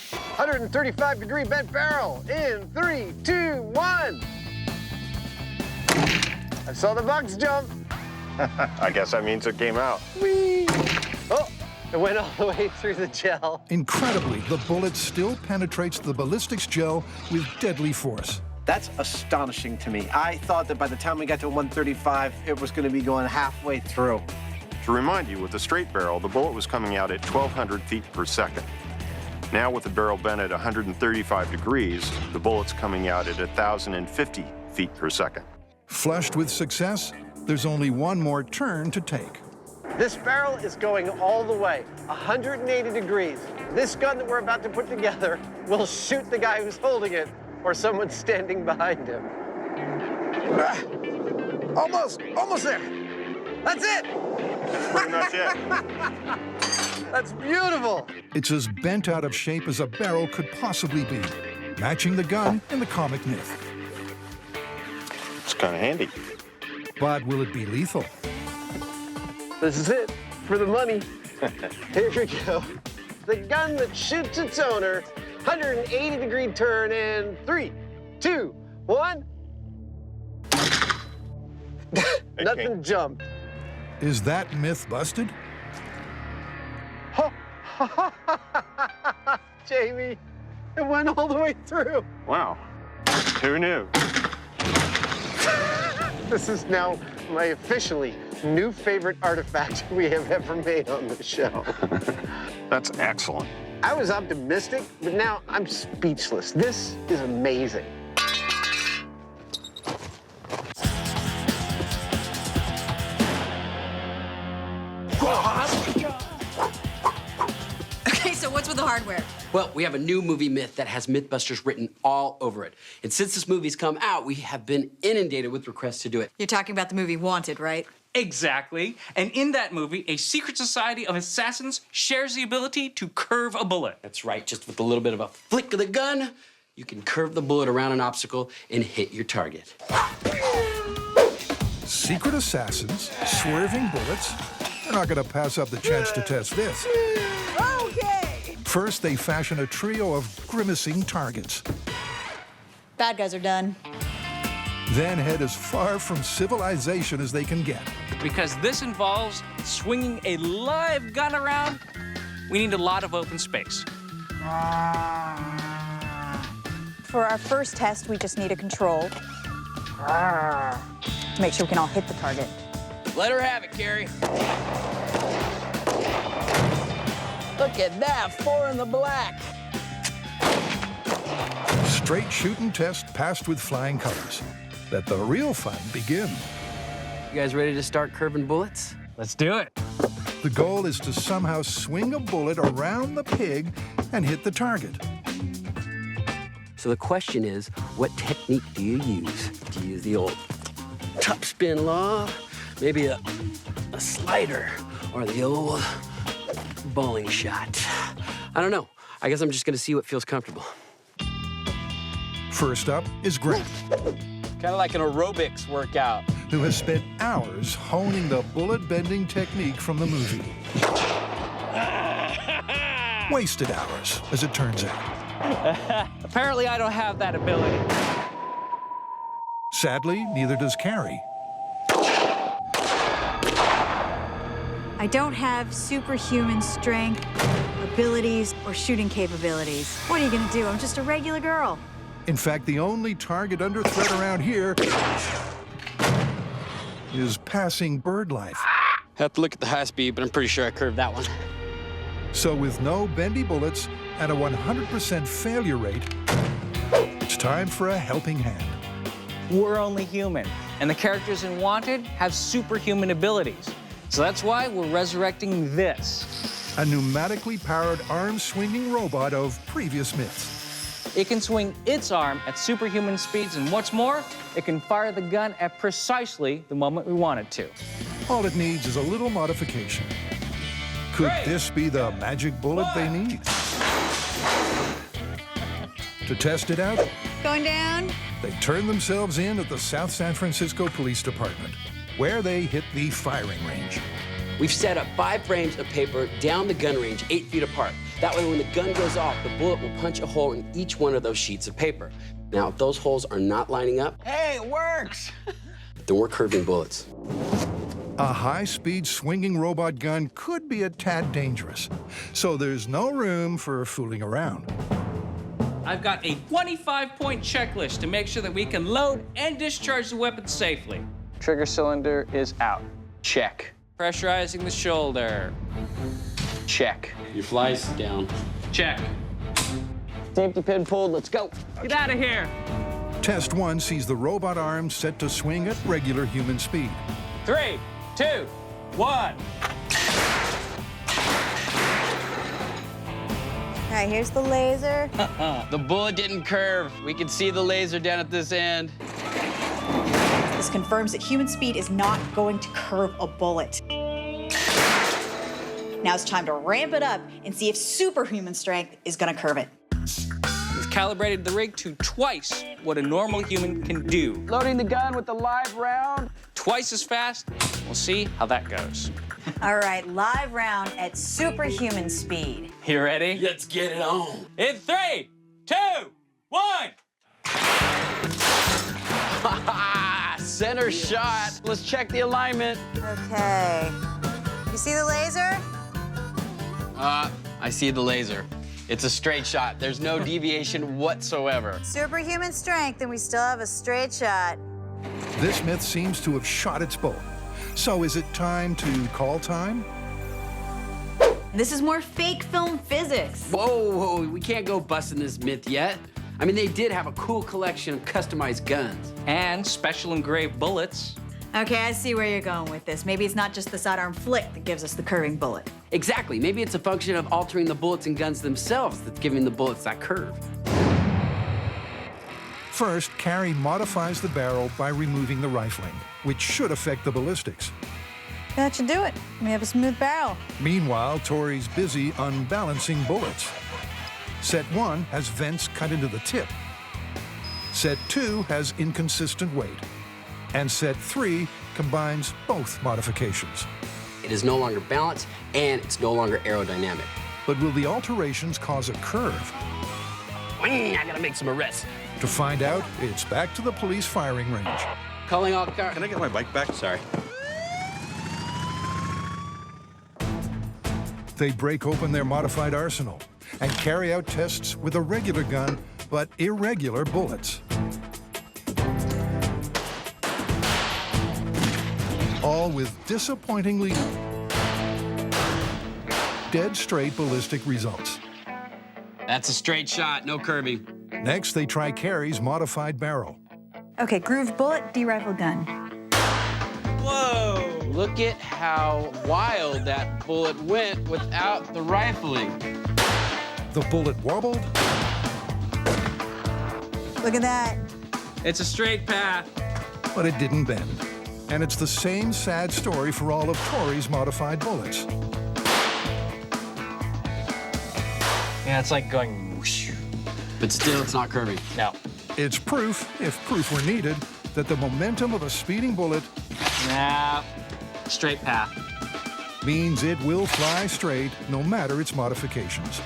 135-degree bent barrel in 3, 2, 1. I saw the box jump. I guess that means it came out. Whee! Oh, it went all the way through the gel. Incredibly, the bullet still penetrates the ballistics gel with deadly force. That's astonishing to me. I thought that by the time we got to 135, it was going to be going halfway through. To remind you, with the straight barrel, the bullet was coming out at 1,200 feet per second. Now with the barrel bent at 135 degrees, the bullet's coming out at 1,050 feet per second. Flushed with success, there's only one more turn to take. This barrel is going all the way, 180 degrees. This gun that we're about to put together will shoot the guy who's holding it or someone standing behind him. Almost there. That's it. That's pretty much it. That's beautiful. It's as bent out of shape as a barrel could possibly be, matching the gun in the comic myth. It's kind of handy. But will it be lethal? This is it for the money. Here we go. The gun that shoots its owner, 180-degree turn, and 3, 2, 1. Nothing jumped. Is that myth busted? Jamie, it went all the way through. Wow. Who knew? This is now my officially new favorite artifact we have ever made on the show. That's excellent. I was optimistic, but now I'm speechless. This is amazing. Okay, so what's with the hardware? Well, we have a new movie myth that has MythBusters written all over it. And since this movie's come out, we have been inundated with requests to do it. You're talking about the movie Wanted, right? Exactly. And in that movie, a secret society of assassins shares the ability to curve a bullet. That's right, just with a little bit of a flick of the gun, you can curve the bullet around an obstacle and hit your target. Secret assassins, swerving bullets. They're not going to pass up the chance to test this. Okay. First, they fashion a trio of grimacing targets. Bad guys are done. Then head as far from civilization as they can get. Because this involves swinging a live gun around, we need a lot of open space. For our first test, we just need a control to make sure we can all hit the target. Let her have it, Carrie. Look at that, 4 in the black. Straight shooting test passed with flying colors. Let the real fun begin. You guys ready to start curving bullets? Let's do it. The goal is to somehow swing a bullet around the pig and hit the target. So the question is, what technique do you use? Do you use the old top spin law, maybe a slider, or the old bowling shot? I don't know. I guess I'm just gonna see what feels comfortable. First up is Grant, Kind of like an aerobics workout. who has spent hours honing the bullet-bending technique from the movie. Wasted hours, as it turns out. Apparently, I don't have that ability. Sadly, neither does Carrie. I don't have superhuman strength, abilities, or shooting capabilities. What are you gonna do? I'm just a regular girl. In fact, the only target under threat around here is passing bird life. Have to look at the high speed, but I'm pretty sure I curved that one. So with no bendy bullets and a 100% failure rate, it's time for a helping hand. We're only human, and the characters in Wanted have superhuman abilities. So that's why we're resurrecting this. A pneumatically powered arm-swinging robot of previous myths. It can swing its arm at superhuman speeds, and what's more, it can fire the gun at precisely the moment we want it to. All it needs is a little modification. Could this be the magic bullet they need? To test it out, Going down? they turn themselves in at the South San Francisco Police Department, where they hit the firing range. We've set up 5 frames of paper down the gun range 8 feet apart. That way, when the gun goes off, the bullet will punch a hole in each one of those sheets of paper. Now, if those holes are not lining up, Hey, it works! then we're curving bullets. A high-speed swinging robot gun could be a tad dangerous, so there's no room for fooling around. I've got a 25-point checklist to make sure that we can load and discharge the weapon safely. Trigger cylinder is out. Check. Pressurizing the shoulder. Check. Your fly's down. Check. Safety pin pulled, let's go. Get out of here. Test 1 sees the robot arm set to swing at regular human speed. 3, 2, 1. All right, here's the laser. The bullet didn't curve. We can see the laser down at this end. This confirms that human speed is not going to curve a bullet. Now it's time to ramp it up and see if superhuman strength is going to curve it. We've calibrated the rig to twice what a normal human can do. Loading the gun with the live round. Twice as fast. We'll see how that goes. All right, live round at superhuman speed. You ready? Let's get it on. In 3, 2, 1. Center shot. Let's check the alignment. Okay. You see the laser? I see the laser. It's a straight shot. There's no deviation whatsoever. Superhuman strength, and we still have a straight shot. This myth seems to have shot its bolt. So is it time to call time? This is more fake film physics. Whoa, we can't go busting this myth yet. I mean, they did have a cool collection of customized guns. And special engraved bullets. Okay, I see where you're going with this. Maybe it's not just the sidearm flick that gives us the curving bullet. Exactly. Maybe it's a function of altering the bullets and guns themselves that's giving the bullets that curve. First, Carrie modifies the barrel by removing the rifling, which should affect the ballistics. That should do it. We have a smooth barrel. Meanwhile, Tori's busy unbalancing bullets. Set 1 has vents cut into the tip. Set 2 has inconsistent weight. And set 3 combines both modifications. It is no longer balanced, and it's no longer aerodynamic. But will the alterations cause a curve? I gotta make some arrests. To find out, it's back to the police firing range. Calling all cars. Can I get my bike back? Sorry. They break open their modified arsenal and carry out tests with a regular gun, but irregular bullets. All with disappointingly dead straight ballistic results. That's a straight shot, no curving. Next, they try Carrie's modified barrel. Okay, grooved bullet, D-rifle gun. Whoa! Look at how wild that bullet went without the rifling. The bullet wobbled. Look at that. It's a straight path. But it didn't bend. And it's the same sad story for all of Tori's modified bullets. Yeah, it's like going whoosh. But still, it's not curving. No. It's proof, if proof were needed, that the momentum of a speeding bullet Nah, straight path. means it will fly straight no matter its modifications.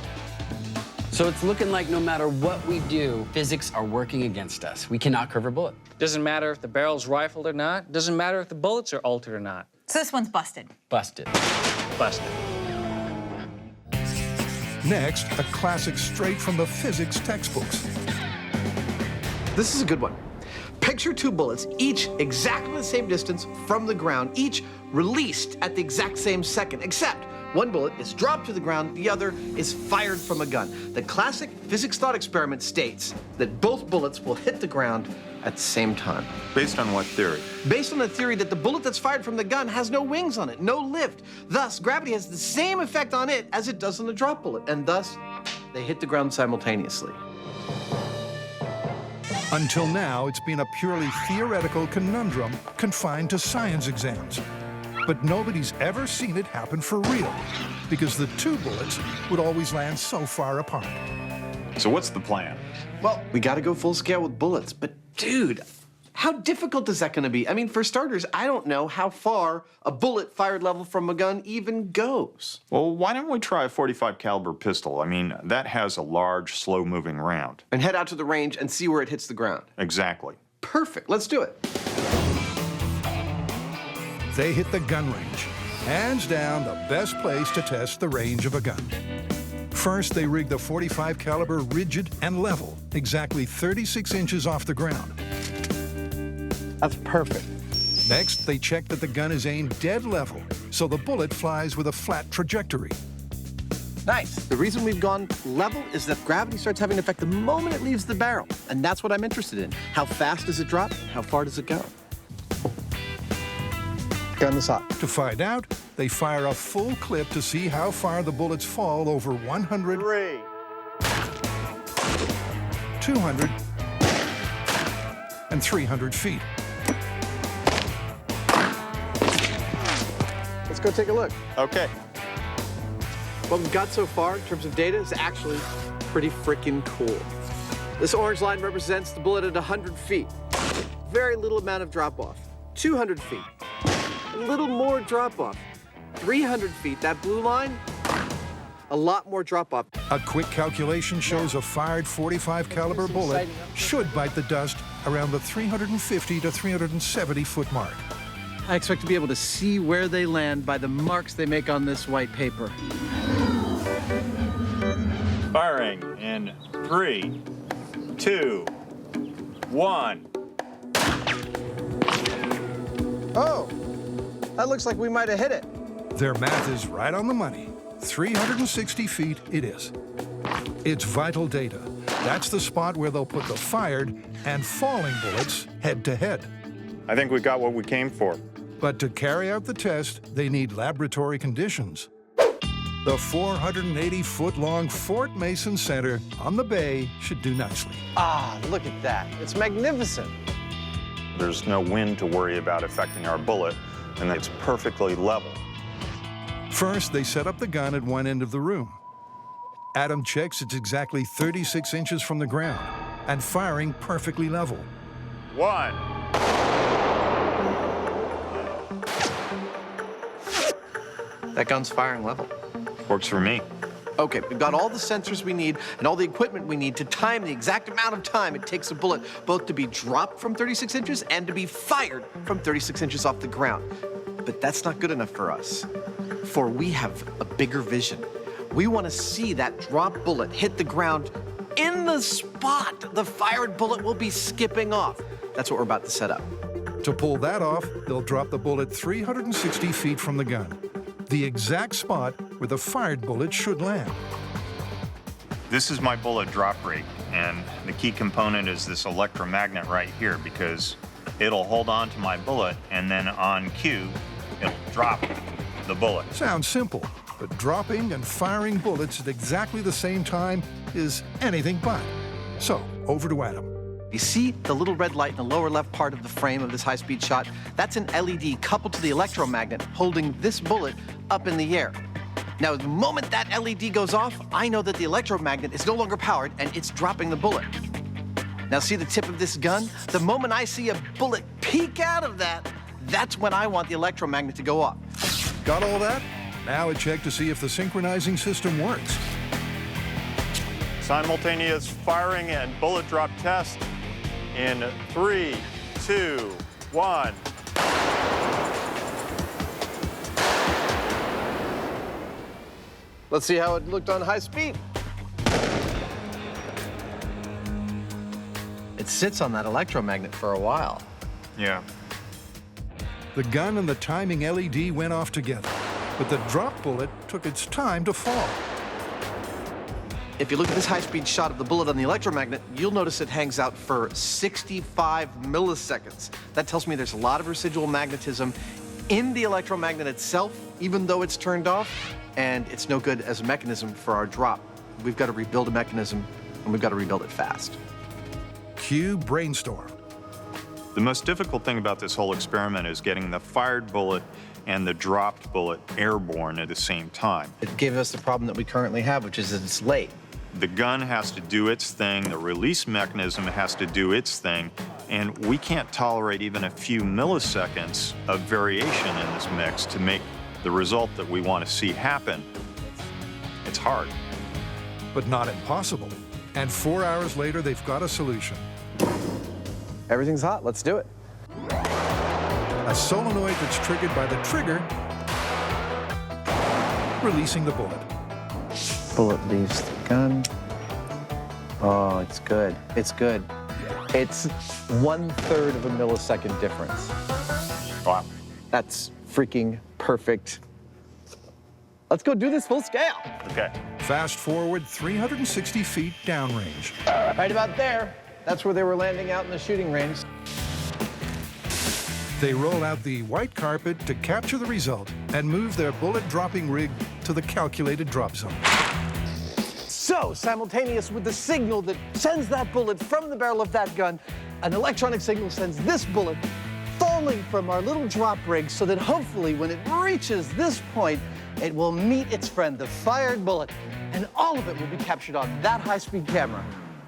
So it's looking like no matter what we do, physics are working against us. We cannot curve a bullet. Doesn't matter if the barrel's rifled or not. Doesn't matter if the bullets are altered or not. So this one's busted. Busted. Busted. Next, a classic straight from the physics textbooks. This is a good one. Picture two bullets, each exactly the same distance from the ground, each released at the exact same second, except one bullet is dropped to the ground, the other is fired from a gun. The classic physics thought experiment states that both bullets will hit the ground at the same time. Based on what theory? Based on the theory that the bullet that's fired from the gun has no wings on it, no lift. Thus, gravity has the same effect on it as it does on the drop bullet, and thus, they hit the ground simultaneously. Until now, it's been a purely theoretical conundrum confined to science exams. But nobody's ever seen it happen for real, because the two bullets would always land so far apart. So what's the plan? Well, we gotta go full scale with bullets, but dude, how difficult is that gonna be? I mean, for starters, I don't know how far a bullet fired level from a gun even goes. Well, why don't we try a .45 caliber pistol? I mean, that has a large, slow-moving round. And head out to the range and see where it hits the ground. Exactly. Perfect, let's do it. They hit the gun range, hands down the best place to test the range of a gun. First, they rig the .45 caliber rigid and level, exactly 36 inches off the ground. That's perfect. Next, they check that the gun is aimed dead level, so the bullet flies with a flat trajectory. Nice. The reason we've gone level is that gravity starts having an effect the moment it leaves the barrel. And that's what I'm interested in. How fast does it drop? How far does it go? Gun is hot. To find out, they fire a full clip to see how far the bullets fall over 100, 200, and 300 feet. Let's go take a look. Okay. What we've got so far in terms of data is actually pretty freaking cool. This orange line represents the bullet at 100 feet. Very little amount of drop-off. 200 feet. A little more drop-off. 300 feet, that blue line, a lot more drop-off. A quick calculation shows a fired .45 caliber bullet should bite the dust around the 350 to 370 foot mark. I expect to be able to see where they land by the marks they make on this white paper. Firing in 3, 2, 1. Oh, that looks like we might have hit it. Their math is right on the money. 360 feet it is. It's vital data. That's the spot where they'll put the fired and falling bullets head to head. I think we got what we came for. But to carry out the test, they need laboratory conditions. The 480-foot-long Fort Mason Center on the bay should do nicely. Ah, look at that. It's magnificent. There's no wind to worry about affecting our bullet, and it's perfectly level. First, they set up the gun at one end of the room. Adam checks it's exactly 36 inches from the ground and firing perfectly level. 1. That gun's firing level. Works for me. Okay, we've got all the sensors we need and all the equipment we need to time the exact amount of time it takes a bullet both to be dropped from 36 inches and to be fired from 36 inches off the ground. But that's not good enough for us, for we have a bigger vision. We want to see that drop bullet hit the ground in the spot the fired bullet will be skipping off. That's what we're about to set up. To pull that off, they'll drop the bullet 360 feet from the gun, the exact spot where the fired bullet should land. This is my bullet drop rate, and the key component is this electromagnet right here, because it'll hold on to my bullet, and then on cue, it'll drop the bullet. Sounds simple, but dropping and firing bullets at exactly the same time is anything but. So, over to Adam. You see the little red light in the lower left part of the frame of this high-speed shot? That's an LED coupled to the electromagnet holding this bullet up in the air. Now, the moment that LED goes off, I know that the electromagnet is no longer powered and it's dropping the bullet. Now, see the tip of this gun? The moment I see a bullet peek out of that, that's when I want the electromagnet to go off. Got all that? Now a check to see if the synchronizing system works. Simultaneous firing and bullet drop test in 3, 2, 1. Let's see how it looked on high speed. It sits on that electromagnet for a while. Yeah. The gun and the timing LED went off together, but the drop bullet took its time to fall. If you look at this high-speed shot of the bullet on the electromagnet, you'll notice it hangs out for 65 milliseconds. That tells me there's a lot of residual magnetism in the electromagnet itself, even though it's turned off, and it's no good as a mechanism for our drop. We've got to rebuild a mechanism, and we've got to rebuild it fast. Cue brainstorm. The most difficult thing about this whole experiment is getting the fired bullet and the dropped bullet airborne at the same time. It gave us the problem that we currently have, which is that it's late. The gun has to do its thing, the release mechanism has to do its thing, and we can't tolerate even a few milliseconds of variation in this mix to make the result that we want to see happen. It's hard. But not impossible. And 4 hours later, they've got a solution. Everything's hot, let's do it. A solenoid that's triggered by the trigger, releasing the bullet. Bullet leaves the gun. Oh, it's good. It's good. It's 1/3 of a millisecond difference. Wow. That's freaking perfect. Let's go do this full scale. Okay. Fast forward 360 feet downrange. Right about there. That's where they were landing out in the shooting range. They roll out the white carpet to capture the result and move their bullet dropping rig to the calculated drop zone. So, simultaneous with the signal that sends that bullet from the barrel of that gun, an electronic signal sends this bullet falling from our little drop rig so that hopefully when it reaches this point, it will meet its friend, the fired bullet, and all of it will be captured on that high-speed camera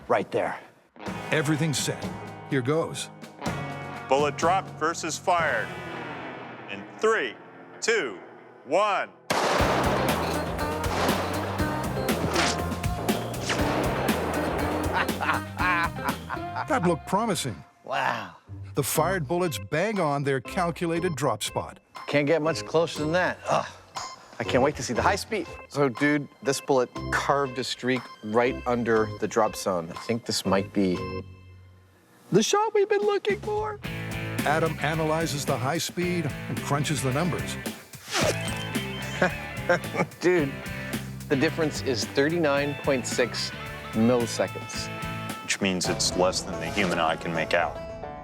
right there. Everything's set. Here goes. Bullet dropped versus fired. In 3, 2, 1. That looked promising. Wow. The fired bullets bang on their calculated drop spot. Can't get much closer than that. Ugh. I can't wait to see the high speed. So, dude, this bullet carved a streak right under the drop zone. I think this might be the shot we've been looking for. Adam analyzes the high speed and crunches the numbers. Dude, the difference is 39.6 milliseconds. Which means it's less than the human eye can make out.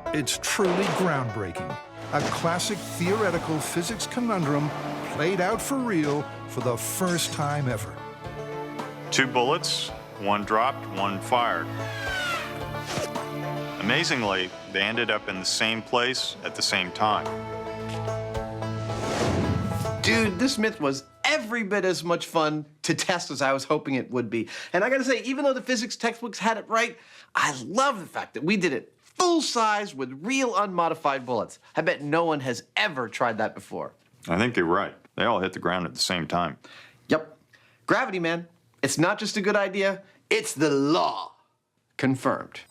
It's truly groundbreaking. A classic theoretical physics conundrum played out for real for the first time ever. 2 bullets, 1 dropped, 1 fired. Amazingly, they ended up in the same place at the same time. Dude, this myth was every bit as much fun to test as I was hoping it would be. And I gotta say, even though the physics textbooks had it right, I love the fact that we did it full size with real unmodified bullets. I bet no one has ever tried that before. I think you're right. They all hit the ground at the same time. Yep. Gravity, man. It's not just a good idea, it's the law. Confirmed.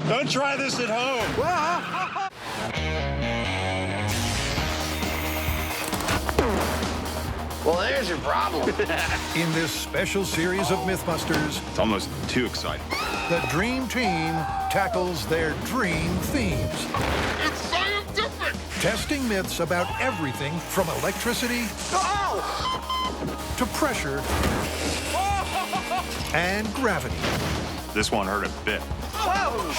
Don't try this at home. Well, there's your problem. In this special series of MythBusters, It's almost too exciting. the Dream Team tackles their dream themes. It's scientific! Testing myths about everything from electricity to pressure and gravity. This one hurt a bit.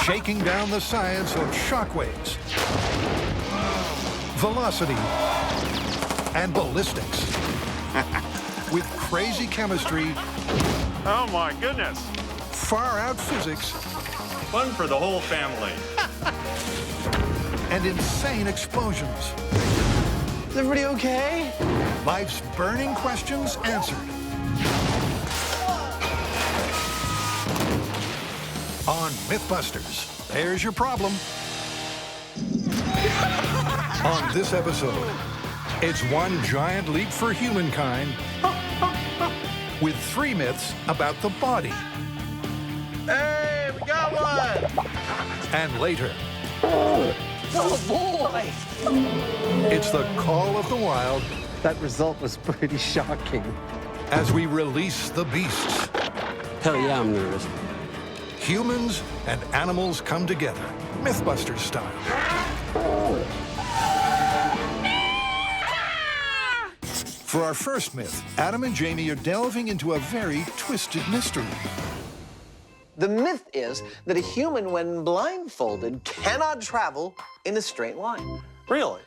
Shaking down the science of shockwaves, velocity, and ballistics. With crazy chemistry, Oh my goodness. far-out physics, Fun for the whole family. and insane explosions. Is everybody okay? Life's burning questions answered. On MythBusters, there's your problem. On this episode, it's one giant leap for humankind with 3 myths about the body. Hey, we got one! And later, Oh boy! it's the call of the wild That result was pretty shocking. as we release the beasts. Hell yeah, I'm nervous. Humans and animals come together, MythBusters style. For our first myth, Adam and Jamie are delving into a very twisted mystery. The myth is that a human, when blindfolded, cannot travel in a straight line. Really?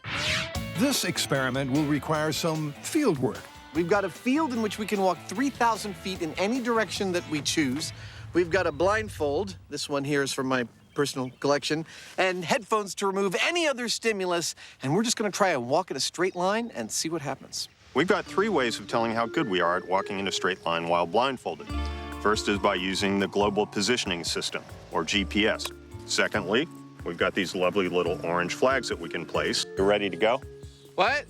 This experiment will require some field work. We've got a field in which we can walk 3,000 feet in any direction that we choose. We've got a blindfold. This one here is from my personal collection. And headphones to remove any other stimulus. And we're just gonna try and walk in a straight line and see what happens. We've got 3 ways of telling how good we are at walking in a straight line while blindfolded. First is by using the Global Positioning System, or GPS. Secondly, we've got these lovely little orange flags that we can place. You ready to go? What?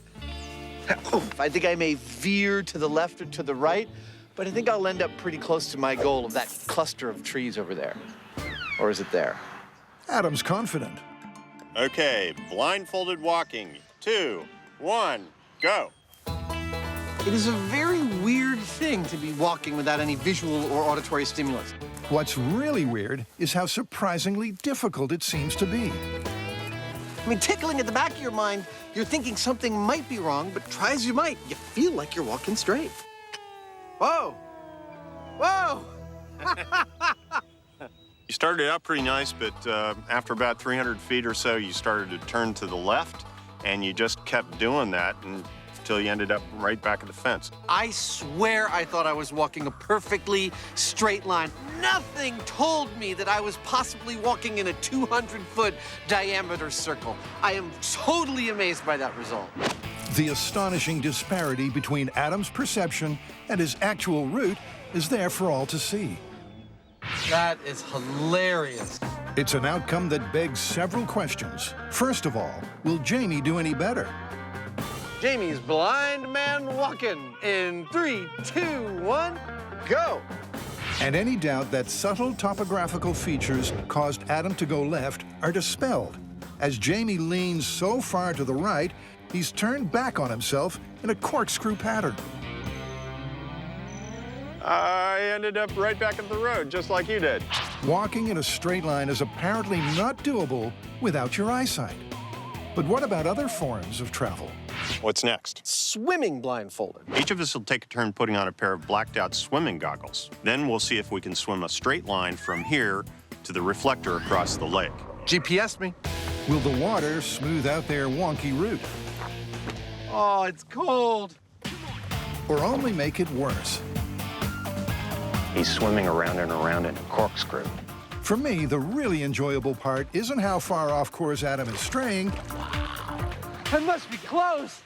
I think I may veer to the left or to the right, but I think I'll end up pretty close to my goal of that cluster of trees over there. Or is it there? Adam's confident. Okay, blindfolded walking. 2, 1, go. It is a very weird thing to be walking without any visual or auditory stimulus. What's really weird is how surprisingly difficult it seems to be. I mean, tickling at the back of your mind, you're thinking something might be wrong, but try as you might, you feel like you're walking straight. Whoa! Whoa! You started out pretty nice, but after about 300 feet or so, you started to turn to the left, and you just kept doing that until you ended up right back at the fence. I swear I thought I was walking a perfectly straight line. Nothing told me that I was possibly walking in a 200-foot diameter circle. I am totally amazed by that result. The astonishing disparity between Adam's perception and his actual route is there for all to see. That is hilarious. It's an outcome that begs several questions. First of all, will Jamie do any better? Jamie's blind man walking in 3, 2, 1, go. And any doubt that subtle topographical features caused Adam to go left are dispelled. As Jamie leans so far to the right, he's turned back on himself in a corkscrew pattern. I ended up right back at the road, just like you did. Walking in a straight line is apparently not doable without your eyesight. But what about other forms of travel? What's next? Swimming blindfolded. Each of us will take a turn putting on a pair of blacked-out swimming goggles. Then we'll see if we can swim a straight line from here to the reflector across the lake. GPS me. Will the water smooth out their wonky route? Oh, it's cold. Or only make it worse? He's swimming around and around in a corkscrew. For me, the really enjoyable part isn't how far off course Adam is straying, I must be close.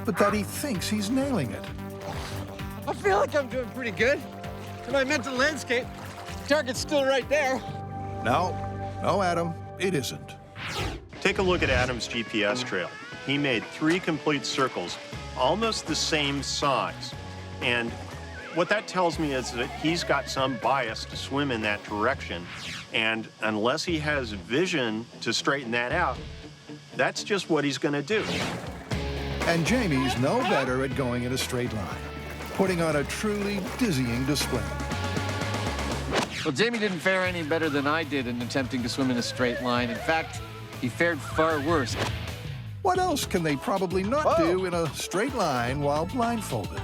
but that he thinks he's nailing it. I feel like I'm doing pretty good. In my mental landscape, target's still right there. No, Adam, it isn't. Take a look at Adam's GPS trail. He made 3 complete circles, almost the same size. And what that tells me is that he's got some bias to swim in that direction. And unless he has vision to straighten that out, that's just what he's going to do. And Jamie's no better at going in a straight line, putting on a truly dizzying display. Well, Jamie didn't fare any better than I did in attempting to swim in a straight line. In fact, he fared far worse. What else can they probably not do in a straight line while blindfolded?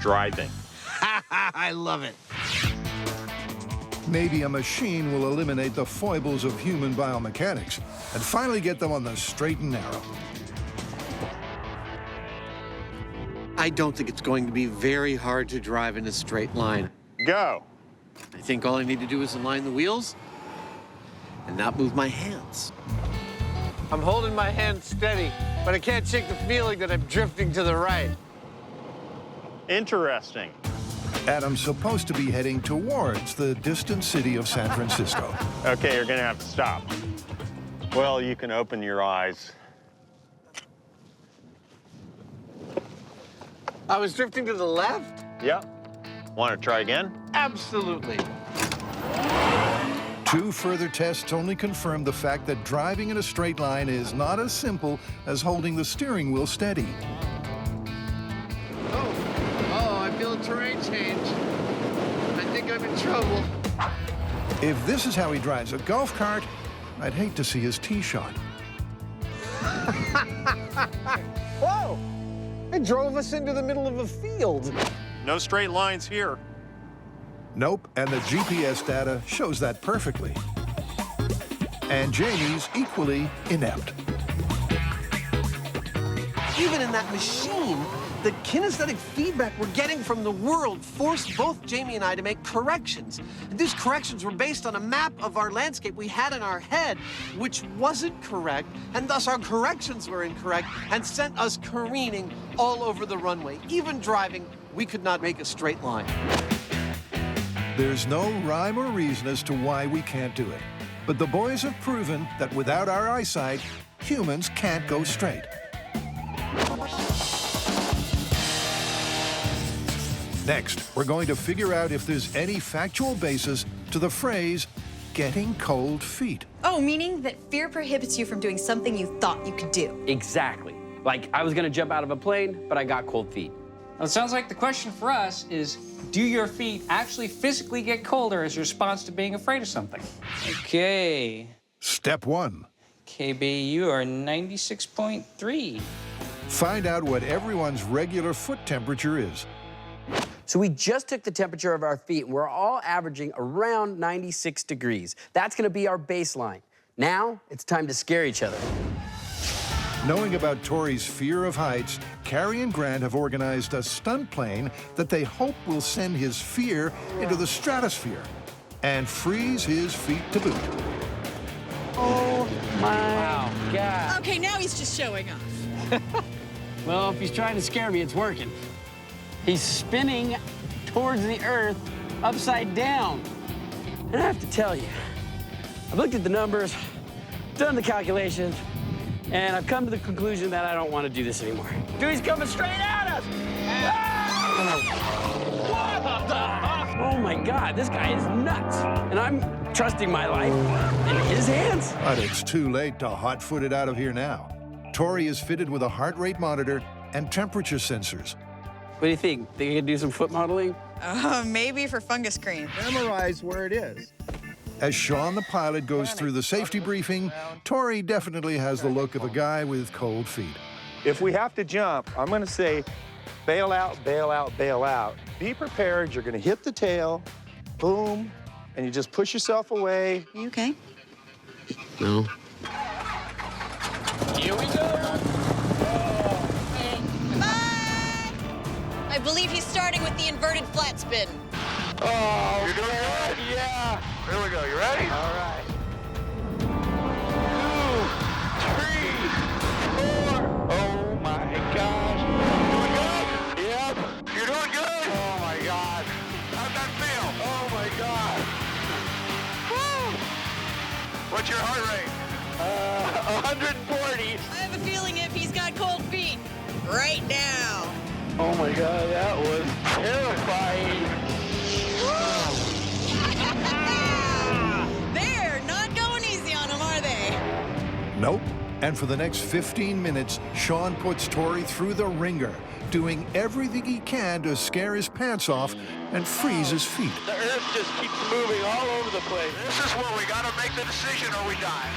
Driving. I love it. Maybe a machine will eliminate the foibles of human biomechanics and finally get them on the straight and narrow. I don't think it's going to be very hard to drive in a straight line. Go. I think all I need to do is align the wheels and not move my hands. I'm holding my hand steady, but I can't shake the feeling that I'm drifting to the right. Interesting. Adam's supposed to be heading towards the distant city of San Francisco. Okay, you're gonna have to stop. Well, you can open your eyes. I was drifting to the left? Yep. Want to try again? Absolutely. 2 further tests only confirm the fact that driving in a straight line is not as simple as holding the steering wheel steady. I feel a terrain change. I think I'm in trouble. If this is how he drives a golf cart, I'd hate to see his tee shot. Whoa! It drove us into the middle of a field. No straight lines here. Nope, and the GPS data shows that perfectly. And Jamie's equally inept. Even in that machine, the kinesthetic feedback we're getting from the world forced both Jamie and I to make corrections. And these corrections were based on a map of our landscape we had in our head, which wasn't correct, and thus our corrections were incorrect and sent us careening all over the runway. Even driving, we could not make a straight line. There's no rhyme or reason as to why we can't do it. But the boys have proven that without our eyesight, humans can't go straight. Next, we're going to figure out if there's any factual basis to the phrase, getting cold feet. Oh, meaning that fear prohibits you from doing something you thought you could do. Exactly. Like I was gonna jump out of a plane, but I got cold feet. Well, it sounds like the question for us is, do your feet actually physically get colder as a response to being afraid of something? Okay. Step 1. KB, you are 96.3. Find out what everyone's regular foot temperature is. So we just took the temperature of our feet, and we're all averaging around 96 degrees. That's gonna be our baseline. Now, it's time to scare each other. Knowing about Tori's fear of heights, Carrie and Grant have organized a stunt plane that they hope will send his fear into the stratosphere and freeze his feet to boot. Oh my God. Okay, now he's just showing off. Well, if he's trying to scare me, it's working. He's spinning towards the earth upside down. And I have to tell you, I've looked at the numbers, done the calculations, and I've come to the conclusion that I don't want to do this anymore. Dude, he's coming straight at us! What the? Oh my God, this guy is nuts. And I'm trusting my life in his hands. But it's too late to hot-foot it out of here now. Tori is fitted with a heart rate monitor and temperature sensors. What do you think? Think you could do some foot modeling? Maybe for fungus cream. Memorize where it is. As Sean, the pilot, goes through the safety briefing, Tori definitely has the look of a guy with cold feet. If we have to jump, I'm going to say bail out, bail out, bail out. Be prepared. You're going to hit the tail, boom, and you just push yourself away. Are you okay? No. Here we go. I believe he's starting with the inverted flat spin. Oh, you're doing good? Yeah. Here we go. You ready? All right. 2, 3, 4. Oh, my gosh. Doing good? Yep. You're doing good? Oh, my God. How'd that feel? Oh, my God. Woo. What's your heart rate? 140. I have a feeling if he's got cold feet, right now. Oh, my God. That was terrifying. They're not going easy on him, are they? Nope. And for the next 15 minutes, Sean puts Tori through the ringer, doing everything he can to scare his pants off and freeze his feet. The earth just keeps moving all over the place. This is where we got to make the decision or we die.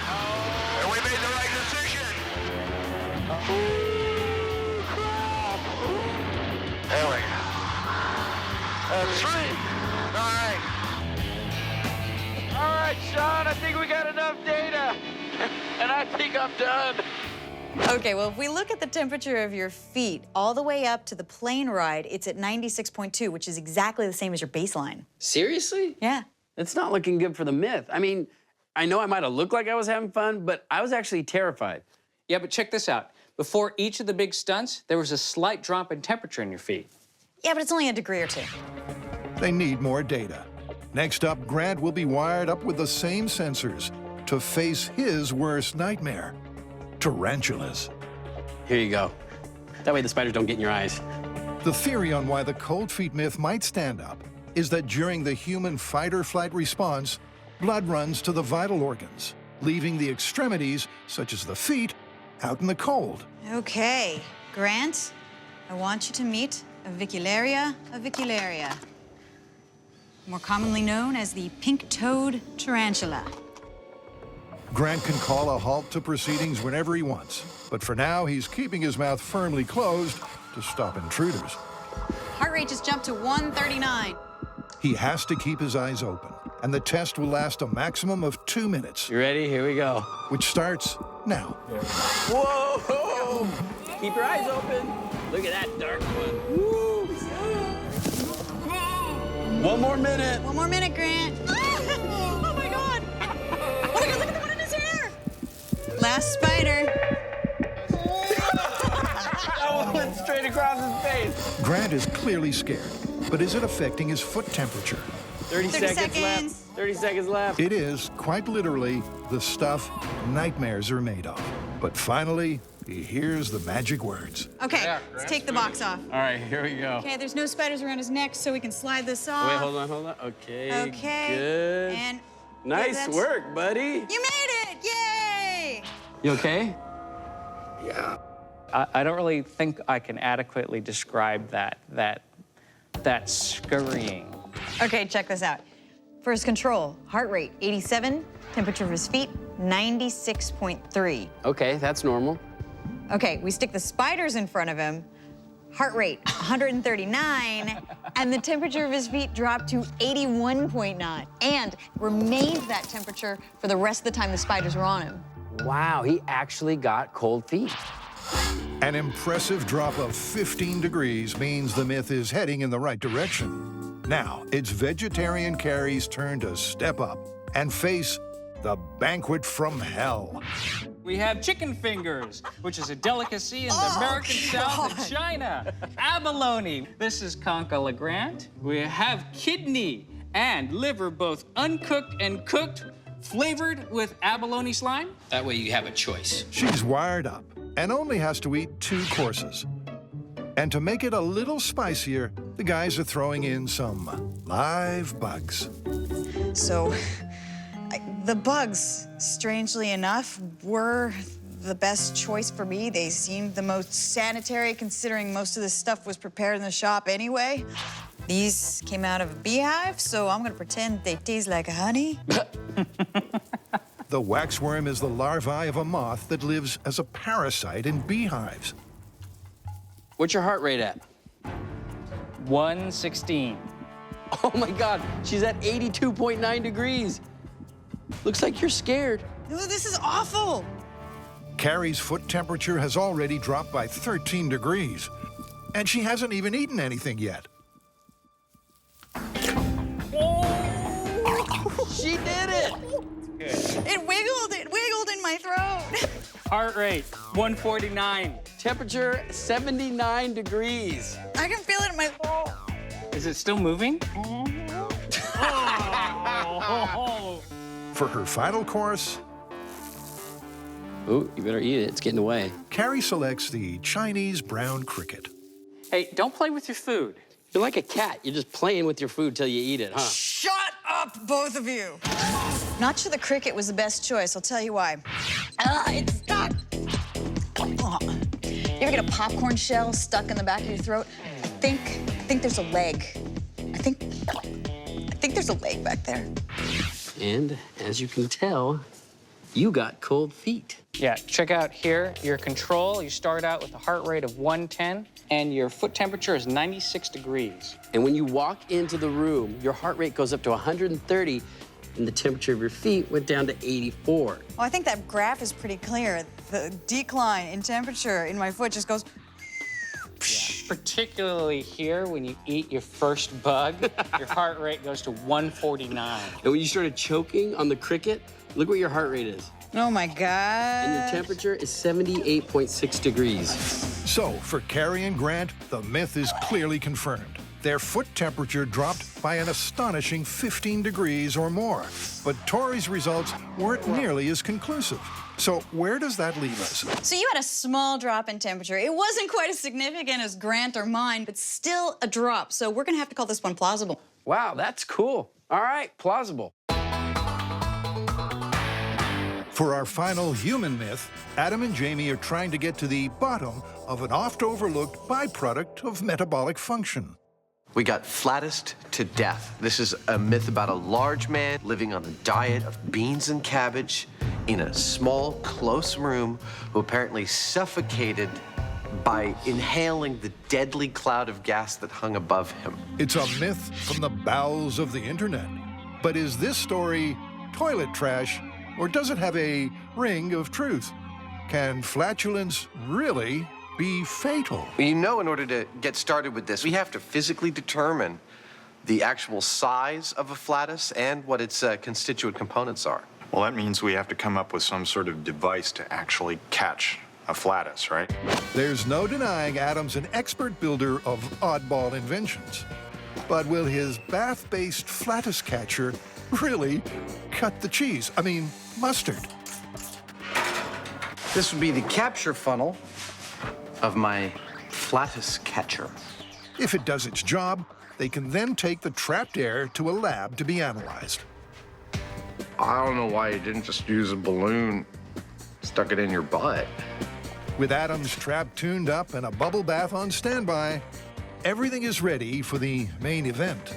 And we made the right decision. Ooh, crap. There we go. That's 3. All right. All right, Sean, I think we got enough data. And I think I'm done. Okay, well, if we look at the temperature of your feet all the way up to the plane ride, it's at 96.2, which is exactly the same as your baseline. Seriously? Yeah. It's not looking good for the myth. I mean, I know I might have looked like I was having fun, but I was actually terrified. Yeah, but check this out. Before each of the big stunts, there was a slight drop in temperature in your feet. Yeah, but it's only a degree or 2. They need more data. Next up, Grant will be wired up with the same sensors to face his worst nightmare, tarantulas. Here you go. That way the spiders don't get in your eyes. The theory on why the cold feet myth might stand up is that during the human fight-or-flight response, blood runs to the vital organs, leaving the extremities, such as the feet, out in the cold. Okay, Grant, I want you to meet Avicularia avicularia, more commonly known as the pink-toed tarantula. Grant can call a halt to proceedings whenever he wants, but for now, he's keeping his mouth firmly closed to stop intruders. Heart rate just jumped to 139. He has to keep his eyes open, and the test will last a maximum of 2 minutes. You ready? Here we go. Which starts now. Whoa! Keep your eyes open. Look at that dark one. Woo! One more minute. 1 more minute, Grant. Oh my God! Oh my God, look at the one in his hair! Last spider. That one went straight across his face. Grant is clearly scared, but is it affecting his foot temperature? 30 seconds left. 30 seconds left. It is, quite literally, the stuff nightmares are made of. But finally, he hears the magic words. Okay, let's take the box off. All right, here we go. Okay, there's no spiders around his neck, so we can slide this off. Wait, hold on. Okay, Okay. good. And Nice work, buddy. you made it! Yay! You okay? Yeah. I don't really think I can adequately describe that scurrying. Okay, check this out. First control, heart rate 87, temperature of his feet 96.3. Okay, that's normal. Okay, we stick the spiders in front of him, heart rate 139, and the temperature of his feet dropped to 81.9, and remained that temperature for the rest of the time the spiders were on him. Wow, he actually got cold feet. An impressive drop of 15 degrees means the myth is heading in the right direction. Now, it's vegetarian Carrie's turn to step up and face the banquet from hell. We have chicken fingers, which is a delicacy in the American South of China. Abalone. This is concha la grande. We have kidney and liver, both uncooked and cooked, flavored with abalone slime. That way you have a choice. She's wired up and only has to eat 2 courses. And to make it a little spicier, the guys are throwing in some live bugs. So, the bugs, strangely enough, were the best choice for me. They seemed the most sanitary, considering most of this stuff was prepared in the shop anyway. These came out of a beehive, so I'm gonna pretend they taste like honey. The waxworm is the larvae of a moth that lives as a parasite in beehives. What's your heart rate at? 116. Oh my God, she's at 82.9 degrees. Looks like you're scared. Oh, this is awful. Carrie's foot temperature has already dropped by 13 degrees, and she hasn't even eaten anything yet. She did it! It wiggled in my throat. Heart rate, 149. Temperature, 79 degrees. I can feel it in my throat. Is it still moving? For her final course, Ooh, you better eat it. It's getting away. Carrie selects the Chinese brown cricket. Hey, don't play with your food. You're like a cat. You're just playing with your food till you eat it, huh? Shut up, both of you. Not sure the cricket was the best choice. I'll tell you why. It's stuck. Oh. You ever get a popcorn shell stuck in the back of your throat? I think there's a leg. I think there's a leg back there. And as you can tell, you got cold feet. Yeah, check out here, your control. You start out with a heart rate of 110, and your foot temperature is 96 degrees. And when you walk into the room, your heart rate goes up to 130, and the temperature of your feet went down to 84. Well, I think that graph is pretty clear. The decline in temperature in my foot just goes... Particularly here, when you eat your first bug, your heart rate goes to 149. And when you started choking on the cricket, look what your heart rate is. Oh my God. And your temperature is 78.6 degrees. So, for Carrie and Grant, the myth is clearly confirmed. Their foot temperature dropped by an astonishing 15 degrees or more. But Tori's results weren't nearly as conclusive. So where does that leave us? So you had a small drop in temperature. It wasn't quite as significant as Grant or mine, but still a drop. So we're gonna have to call this one plausible. Wow, that's cool. All right, plausible. For our final human myth, Adam and Jamie are trying to get to the bottom of an oft-overlooked byproduct of metabolic function. We got flattest to death. This is a myth about a large man living on a diet of beans and cabbage in a small, close room who apparently suffocated by inhaling the deadly cloud of gas that hung above him. It's a myth from the bowels of the internet. But is this story toilet trash, or does it have a ring of truth? Can flatulence really be fatal? You know, in order to get started with this, we have to physically determine the actual size of a flatus and what its constituent components are. Well, that means we have to come up with some sort of device to actually catch a flatus, right? There's no denying Adam's an expert builder of oddball inventions. But will his bath-based flatus catcher really cut the cheese? I mean, mustard. This would be the capture funnel of my Flatus catcher. If it does its job, they can then take the trapped air to a lab to be analyzed. I don't know why you didn't just use a balloon, stuck it in your butt. With Adam's trap tuned up and a bubble bath on standby, everything is ready for the main event.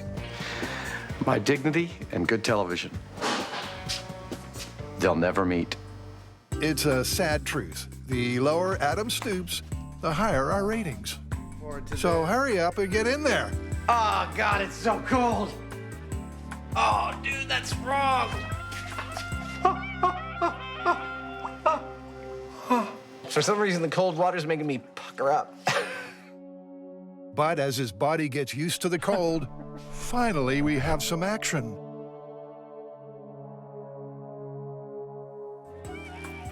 My dignity and good television. They'll never meet. It's a sad truth. The lower Adam stoops, the higher our ratings. So hurry up and get in there. Oh, God, it's so cold. Oh, dude, that's wrong. For some reason, the cold water's making me pucker up. But as his body gets used to the cold, finally we have some action.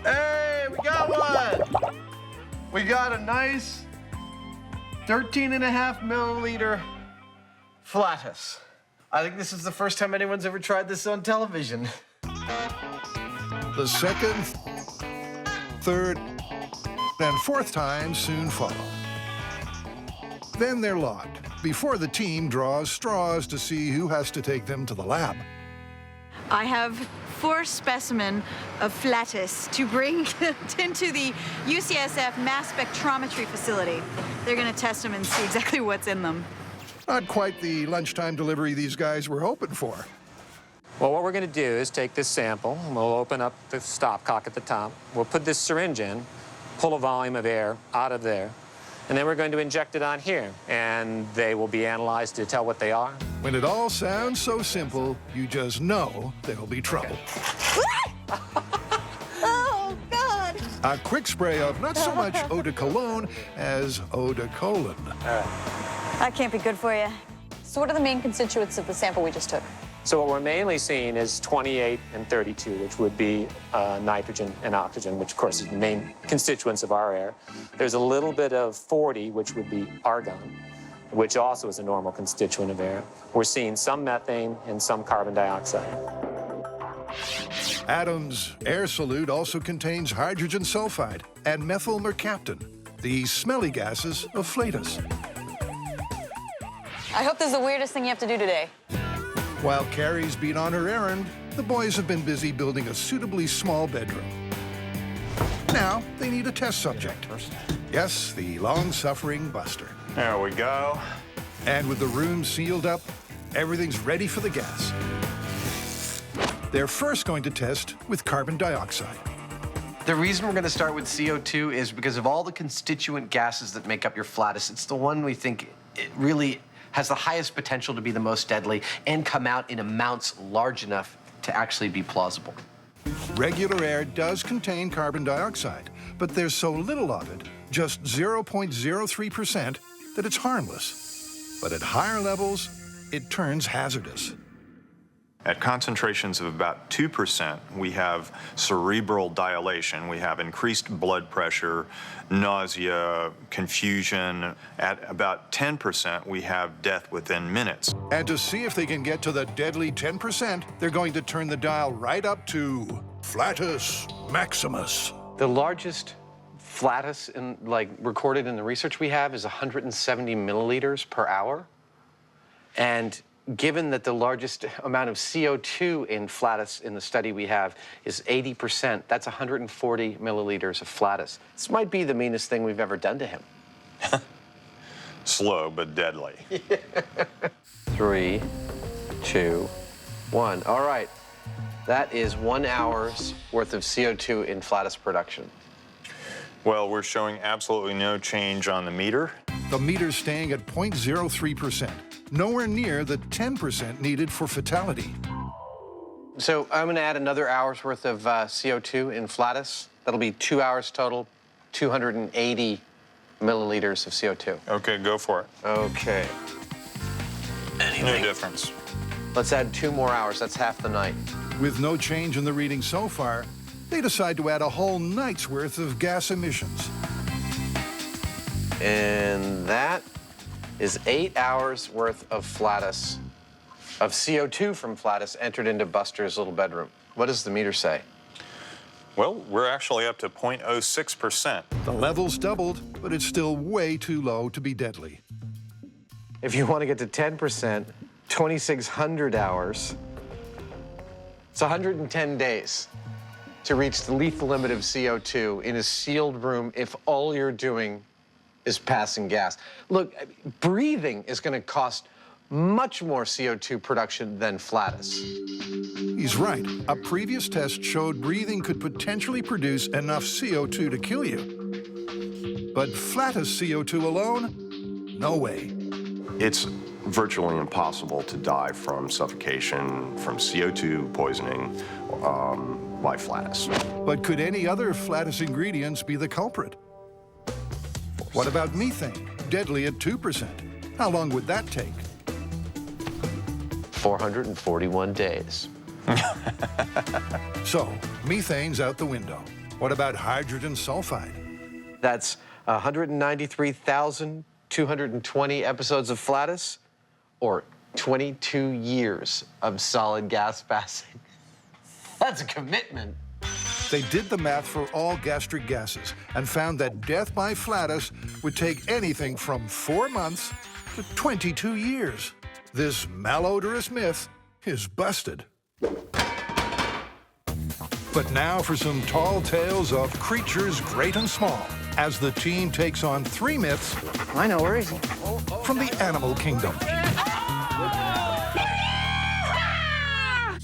Hey, we got one. We got a nice 13.5 milliliter Flatus. I think this is the first time anyone's ever tried this on television. The second, third, and fourth times soon follow. Then they're locked before the team draws straws to see who has to take them to the lab. I have 4 specimens of Flatus to bring into the UCSF mass spectrometry facility. They're going to test them and see exactly what's in them. Not quite the lunchtime delivery these guys were hoping for. Well, what we're going to do is take this sample, and we'll open up the stopcock at the top. We'll put this syringe in, pull a volume of air out of there, and then we're going to inject it on here, and they will be analyzed to tell what they are. When it all sounds so simple, you just know there'll be trouble. Oh, God. A quick spray of not so much eau de cologne as eau de colon. That can't be good for you. So what are the main constituents of the sample we just took? So what we're mainly seeing is 28 and 32, which would be nitrogen and oxygen, which of course is the main constituents of our air. There's a little bit of 40, which would be argon, which also is a normal constituent of air. We're seeing some methane and some carbon dioxide. Adam's air salute also contains hydrogen sulfide and methyl mercaptan, the smelly gases of Flatus. I hope this is the weirdest thing you have to do today. While Carrie's been on her errand, the boys have been busy building a suitably small bedroom. Now they need a test subject. Yes, the long-suffering Buster. There we go. And with the room sealed up, everything's ready for the gas. They're first going to test with carbon dioxide. The reason we're going to start with CO2 is because of all the constituent gases that make up your Flatus. It's the one we think it really has the highest potential to be the most deadly and come out in amounts large enough to actually be plausible. Regular air does contain carbon dioxide, but there's so little of it, just 0.03%, that it's harmless. But at higher levels, it turns hazardous. At concentrations of about 2%, we have cerebral dilation, we have increased blood pressure, nausea, confusion. At about 10%, we have death within minutes. And to see if they can get to the deadly 10%, they're going to turn the dial right up to Flatus Maximus. The largest Flatus recorded in the research we have is 170 milliliters per hour. And given that the largest amount of CO2 in Flatus in the study we have is 80%, that's 140 milliliters of Flatus. This might be the meanest thing we've ever done to him. Slow but deadly. 3, 2, 1. All right. That is 1 hour's worth of CO2 in Flatus production. Well, we're showing absolutely no change on the meter. The meter's staying at 0.03%, nowhere near the 10% needed for fatality. So I'm going to add another hour's worth of CO2 in Flatus. That'll be 2 hours total, 280 milliliters of CO2. Okay, go for it. Okay. No difference. Let's add 2 more hours. That's half the night. With no change in the reading so far, they decide to add a whole night's worth of gas emissions. And that is 8 hours worth of Flatus, of CO2 from Flatus entered into Buster's little bedroom. What does the meter say? Well, we're actually up to 0.06%. The level's doubled, but it's still way too low to be deadly. If you want to get to 10%, 2,600 hours. It's 110 days to reach the lethal limit of CO2 in a sealed room if all you're doing is passing gas. Look, breathing is going to cost much more CO2 production than flatus. He's right. A previous test showed breathing could potentially produce enough CO2 to kill you. But flatus CO2 alone? No way. It's virtually impossible to die from suffocation, from CO2 poisoning, by flatus. But could any other flatus ingredients be the culprit? What about methane? Deadly at 2%. How long would that take? 441 days. So, methane's out the window. What about hydrogen sulfide? That's 193,220 episodes of flatus, or 22 years of solid gas passing. That's a commitment. They did the math for all gastric gases and found that death by flatus would take anything from 4 months to 22 years. This malodorous myth is busted. But now for some tall tales of creatures great and small, as the team takes on 3 myths. I know, where is he? From the animal kingdom.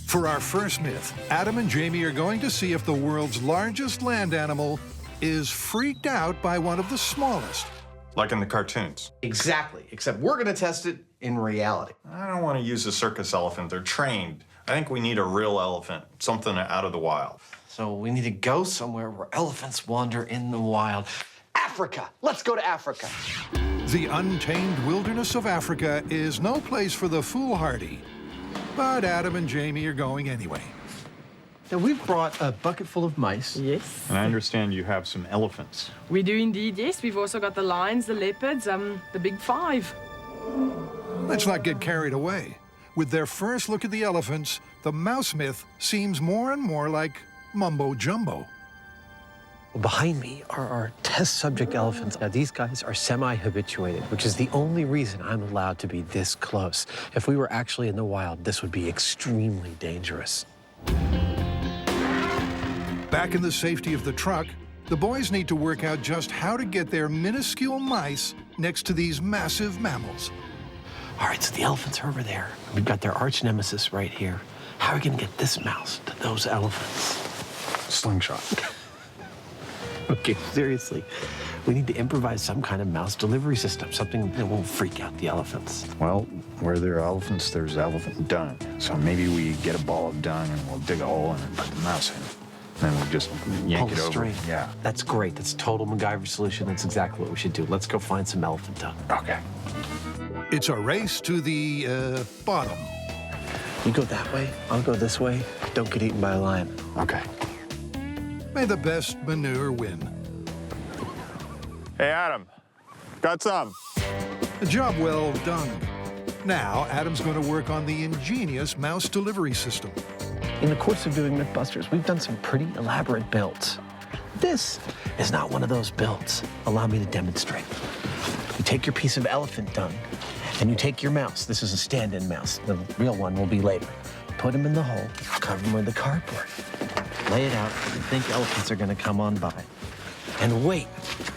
For our first myth, Adam and Jamie are going to see if the world's largest land animal is freaked out by one of the smallest. Like in the cartoons. Exactly, except we're gonna test it in reality. I don't want to use a circus elephant. They're trained. I think we need a real elephant, something out of the wild. So we need to go somewhere where elephants wander in the wild. Africa! Let's go to Africa. The untamed wilderness of Africa is no place for the foolhardy. But Adam and Jamie are going anyway. Now, we've brought a bucket full of mice. Yes. And I understand you have some elephants. We do indeed, yes. We've also got the lions, the leopards, the big 5. Let's not get carried away. With their first look at the elephants, the mouse myth seems more and more like mumbo-jumbo. Behind me are our test subject elephants. Now, these guys are semi-habituated, which is the only reason I'm allowed to be this close. If we were actually in the wild, this would be extremely dangerous. Back in the safety of the truck, the boys need to work out just how to get their minuscule mice next to these massive mammals. All right, so the elephants are over there. We've got their arch nemesis right here. How are we gonna get this mouse to those elephants? Slingshot. Okay, seriously. We need to improvise some kind of mouse delivery system, something that won't freak out the elephants. Well, where there are elephants, there's elephant dung. So maybe we get a ball of dung and we'll dig a hole and put the mouse in. Then we'll just yank Pull it over. string. Yeah. That's great. That's a total MacGyver solution. That's exactly what we should do. Let's go find some elephant dung. Okay. It's a race to the, bottom. You go that way, I'll go this way. Don't get eaten by a lion. Okay. May the best manure win. Hey, Adam, got some. A job well done. Now, Adam's going to work on the ingenious mouse delivery system. In the course of doing MythBusters, we've done some pretty elaborate builds. This is not one of those builds. Allow me to demonstrate. You take your piece of elephant dung, and you take your mouse. This is a stand-in mouse. The real one will be later. Put him in the hole, cover him with the cardboard. Lay it out, and think elephants are gonna come on by. And wait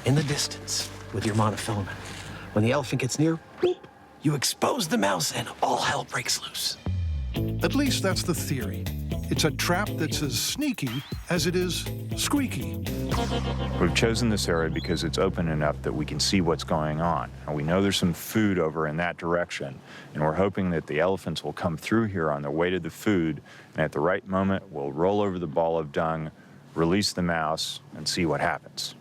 in the distance with your monofilament. When the elephant gets near, boop, you expose the mouse and all hell breaks loose. At least that's the theory. It's a trap that's as sneaky as it is squeaky. We've chosen this area because it's open enough that we can see what's going on. And we know there's some food over in that direction. And we're hoping that the elephants will come through here on their way to the food. And at the right moment, we'll roll over the ball of dung, release the mouse, and see what happens.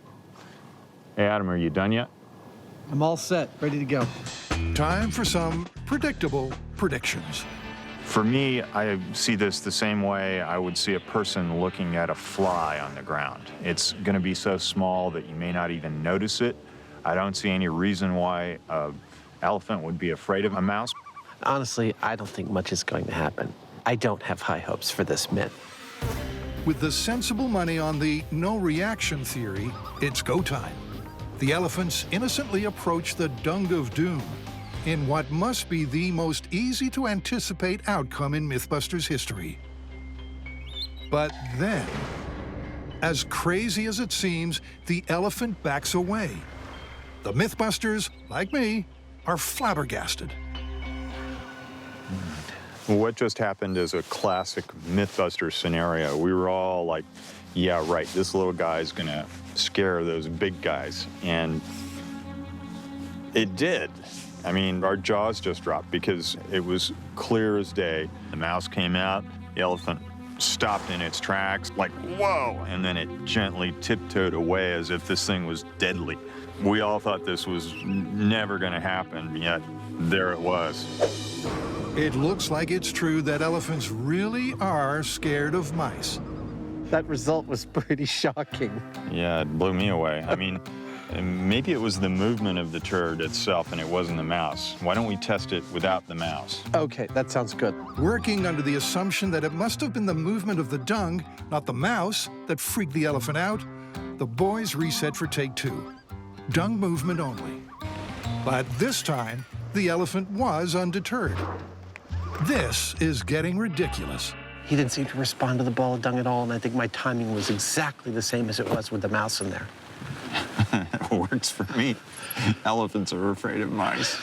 Hey, Adam, are you done yet? I'm all set, ready to go. Time for some predictable predictions. For me, I see this the same way I would see a person looking at a fly on the ground. It's going to be so small that you may not even notice it. I don't see any reason why an elephant would be afraid of a mouse. Honestly, I don't think much is going to happen. I don't have high hopes for this myth. With the sensible money on the no reaction theory, it's go time. The elephants innocently approach the dung of doom in what must be the most easy to anticipate outcome in MythBusters history. But then, as crazy as it seems, the elephant backs away. The MythBusters, like me, are flabbergasted. What just happened is a classic MythBusters scenario. We were all like, yeah, right, this little guy's gonna scare those big guys. And it did. I mean, our jaws just dropped because it was clear as day. The mouse came out, the elephant stopped in its tracks, like, whoa, and then it gently tiptoed away as if this thing was deadly. We all thought this was never gonna happen, yet there it was. It looks like it's true that elephants really are scared of mice. That result was pretty shocking. Yeah, it blew me away. I mean, maybe it was the movement of the turd itself and it wasn't the mouse. Why don't we test it without the mouse? Okay, that sounds good. Working under the assumption that it must have been the movement of the dung, not the mouse, that freaked the elephant out, the boys reset for take 2. Dung movement only. But this time, the elephant was undeterred. This is getting ridiculous. He didn't seem to respond to the ball of dung at all, and I think my timing was exactly the same as it was with the mouse in there. It works for me. Elephants are afraid of mice.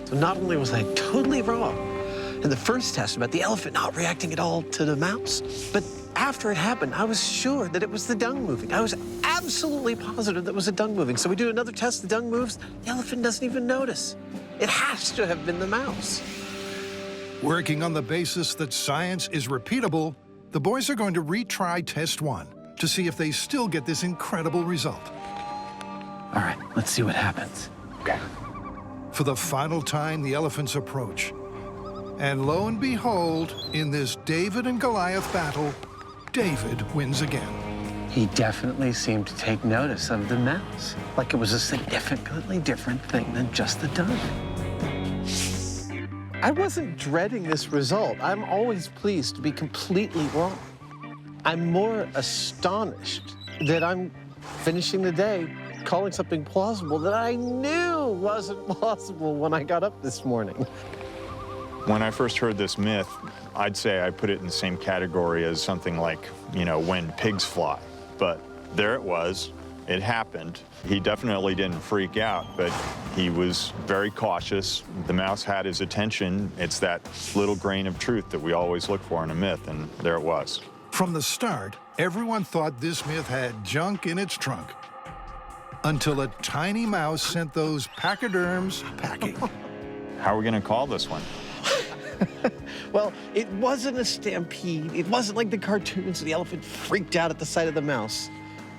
So not only was I totally wrong in the first test about the elephant not reacting at all to the mouse, but after it happened, I was sure that it was the dung moving. I was absolutely positive that it was the dung moving. So we do another test, the dung moves, the elephant doesn't even notice. It has to have been the mouse. Working on the basis that science is repeatable, the boys are going to retry test 1 to see if they still get this incredible result. All right, let's see what happens. Okay. For the final time, the elephants approach. And lo and behold, in this David and Goliath battle, David wins again. He definitely seemed to take notice of the mouse, like it was a significantly different thing than just the dung. I wasn't dreading this result. I'm always pleased to be completely wrong. I'm more astonished that I'm finishing the day calling something plausible that I knew wasn't plausible when I got up this morning. When I first heard this myth, I'd say I put it in the same category as something like, you know, when pigs fly. But there it was. It happened. He definitely didn't freak out, but he was very cautious. The mouse had his attention. It's that little grain of truth that we always look for in a myth, and there it was. From the start, everyone thought this myth had junk in its trunk. Until a tiny mouse sent those pachyderms packing. How are we gonna call this one? Well, it wasn't a stampede. It wasn't like the cartoons. The elephant freaked out at the sight of the mouse.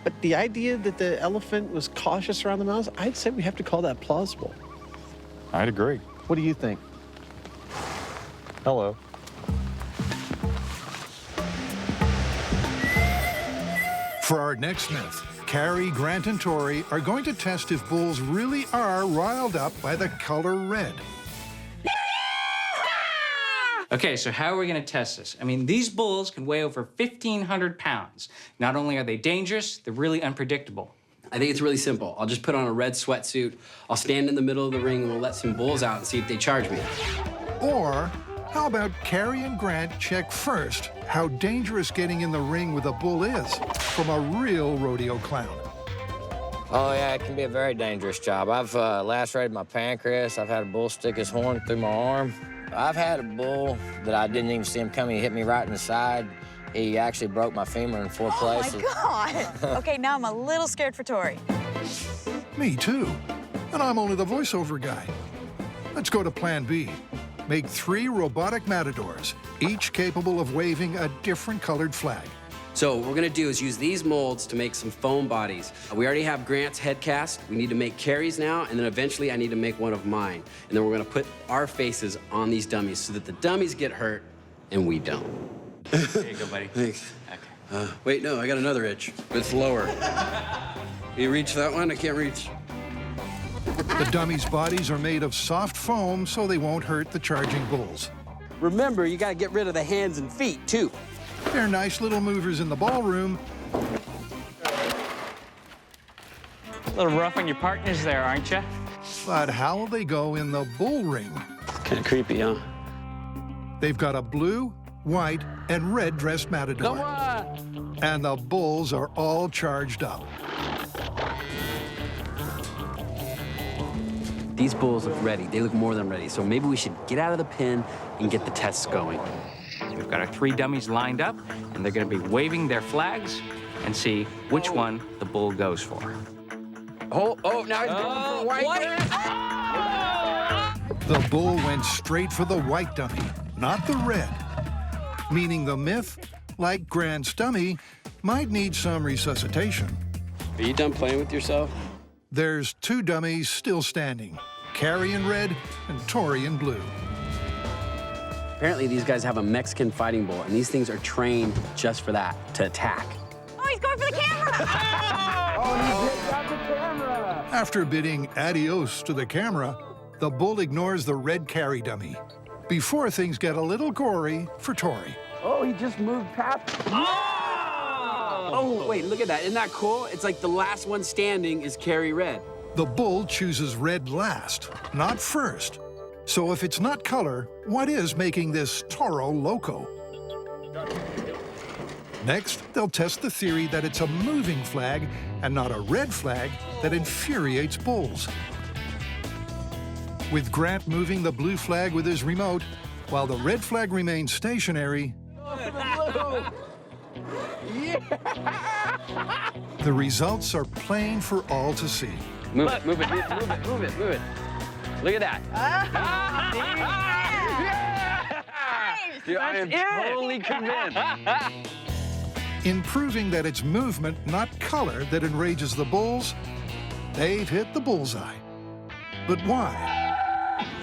But the idea that the elephant was cautious around the mouse, I'd say we have to call that plausible. I'd agree. What do you think? Hello. For our next myth, Carrie, Grant, and Tori are going to test if bulls really are riled up by the color red. Okay, so how are we gonna test this? I mean, these bulls can weigh over 1,500 pounds. Not only are they dangerous, they're really unpredictable. I think it's really simple. I'll just put on a red sweatsuit, I'll stand in the middle of the ring, and we'll let some bulls out and see if they charge me. Or how about Carrie and Grant check first how dangerous getting in the ring with a bull is from a real rodeo clown? Oh, yeah, it can be a very dangerous job. I've lacerated my pancreas. I've had a bull stick his horn through my arm. I've had a bull that I didn't even see him coming. He hit me right in the side. He actually broke my femur in 4 places. Oh, my God. Okay, now I'm a little scared for Tori. Me too. And I'm only the voiceover guy. Let's go to Plan B. Make 3 robotic matadors, each capable of waving a different colored flag. So what we're gonna do is use these molds to make some foam bodies. We already have Grant's head cast. We need to make Carrie's now, and then eventually I need to make one of mine. And then we're gonna put our faces on these dummies so that the dummies get hurt and we don't. There you go, buddy. Thanks. Okay. Wait, no, I got another itch, but it's lower. You reach that one? I can't reach. The dummies' bodies are made of soft foam so they won't hurt the charging bulls. Remember, you gotta get rid of the hands and feet, too. They're nice little movers in the ballroom. A little rough on your partners there, aren't you? But how will they go in the bull ring? Kind of creepy, huh? They've got a blue, white, and red dressed matador. Come on! And the bulls are all charged up. These bulls look ready. They look more than ready. So maybe we should get out of the pen and get the tests going. We've got our 3 dummies lined up, and they're gonna be waving their flags and see which one the bull goes for. Oh, now he's going for white. The bull went straight for the white dummy, not the red. Meaning the myth, like Grant's dummy, might need some resuscitation. Are you done playing with yourself? There's 2 dummies still standing, Carrie in red and Tori in blue. Apparently these guys have a Mexican fighting bull, and these things are trained just for that, to attack. Oh, he's going for the camera! After bidding adios to the camera, the bull ignores the red Carrie dummy, before things get a little gory for Tori. Oh, he just moved past. Oh, wait, look at that. Isn't that cool? It's like the last one standing is Carrie Red. The bull chooses red last, not first. So if it's not color, what is making this toro loco? Next, they'll test the theory that it's a moving flag and not a red flag that infuriates bulls. With Grant moving the blue flag with his remote, while the red flag remains stationary, the results are plain for all to see. Move it. Look at that. Dude, I am totally convinced. In proving that it's movement, not color, that enrages the bulls, they've hit the bullseye. But why?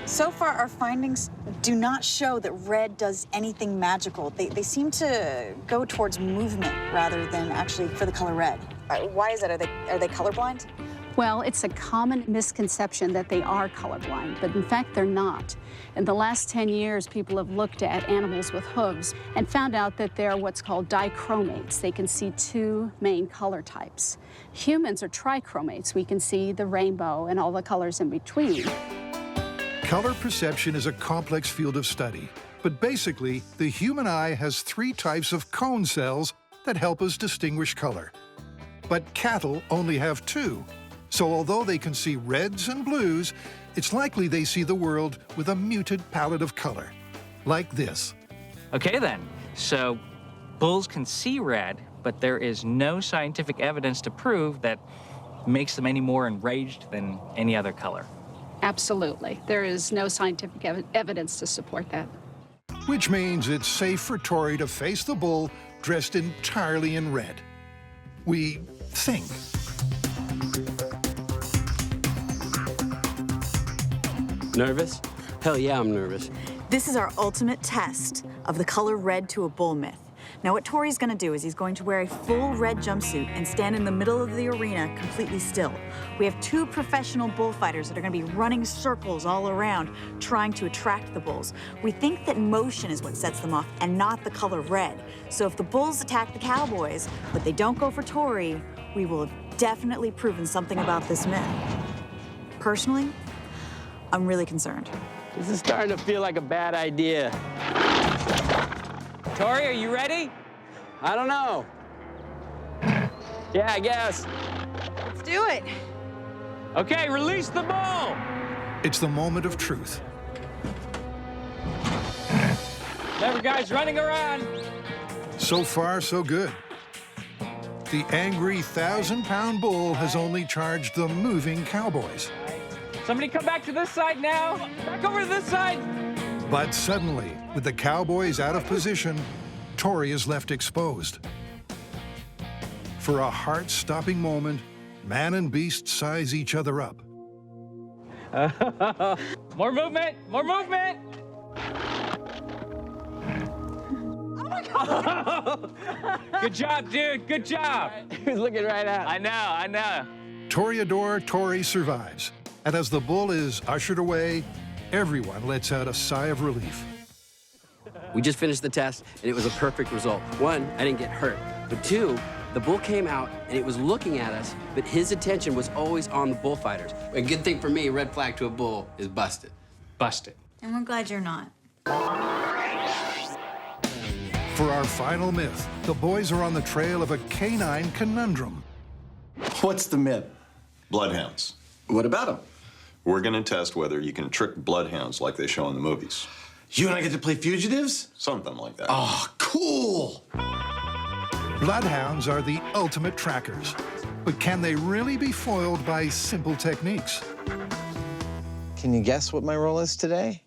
So far, our findings do not show that red does anything magical. They seem to go towards movement rather than actually for the color red. Why is that? Are they colorblind? Well, it's a common misconception that they are colorblind, but in fact, they're not. In the last 10 years, people have looked at animals with hooves and found out that they're what's called dichromates. They can see 2 main color types. Humans are trichromates. We can see the rainbow and all the colors in between. Color perception is a complex field of study, but basically, the human eye has 3 types of cone cells that help us distinguish color. But cattle only have 2. So although they can see reds and blues, it's likely they see the world with a muted palette of color, like this. Okay then, so bulls can see red, but there is no scientific evidence to prove that makes them any more enraged than any other color. Absolutely. There is no scientific evidence to support that. Which means it's safe for Tori to face the bull dressed entirely in red. We think. Nervous? Hell yeah, I'm nervous. This is our ultimate test of the color red to a bull myth. Now, what Tori's gonna do is he's going to wear a full red jumpsuit and stand in the middle of the arena completely still. We have 2 professional bullfighters that are gonna be running circles all around, trying to attract the bulls. We think that motion is what sets them off and not the color red. So if the bulls attack the cowboys, but they don't go for Tori, we will have definitely proven something about this myth. Personally, I'm really concerned. This is starting to feel like a bad idea. Tori, are you ready? I don't know. Yeah, I guess. Let's do it. Okay, release the bull. It's the moment of truth. Clever guys running around. So far, so good. The angry 1,000-pound bull has only charged the moving cowboys. Somebody come back to this side now. Back over to this side. But suddenly, with the cowboys out of position, Tori is left exposed. For a heart-stopping moment, man and beast size each other up. More movement, more movement. Oh my God! Good job, dude, good job. He was looking right at me. I know. Toreador Tori survives, and as the bull is ushered away, everyone lets out a sigh of relief. We just finished the test, and it was a perfect result. One, I didn't get hurt. But two, the bull came out, and it was looking at us, but his attention was always on the bullfighters. A good thing for me, red flag to a bull is busted. Busted. And we're glad you're not. For our final myth, the boys are on the trail of a canine conundrum. What's the myth? Bloodhounds. What about them? We're going to test whether you can trick bloodhounds like they show in the movies. You and I get to play fugitives? Something like that. Oh, cool! Bloodhounds are the ultimate trackers. But can they really be foiled by simple techniques? Can you guess what my role is today?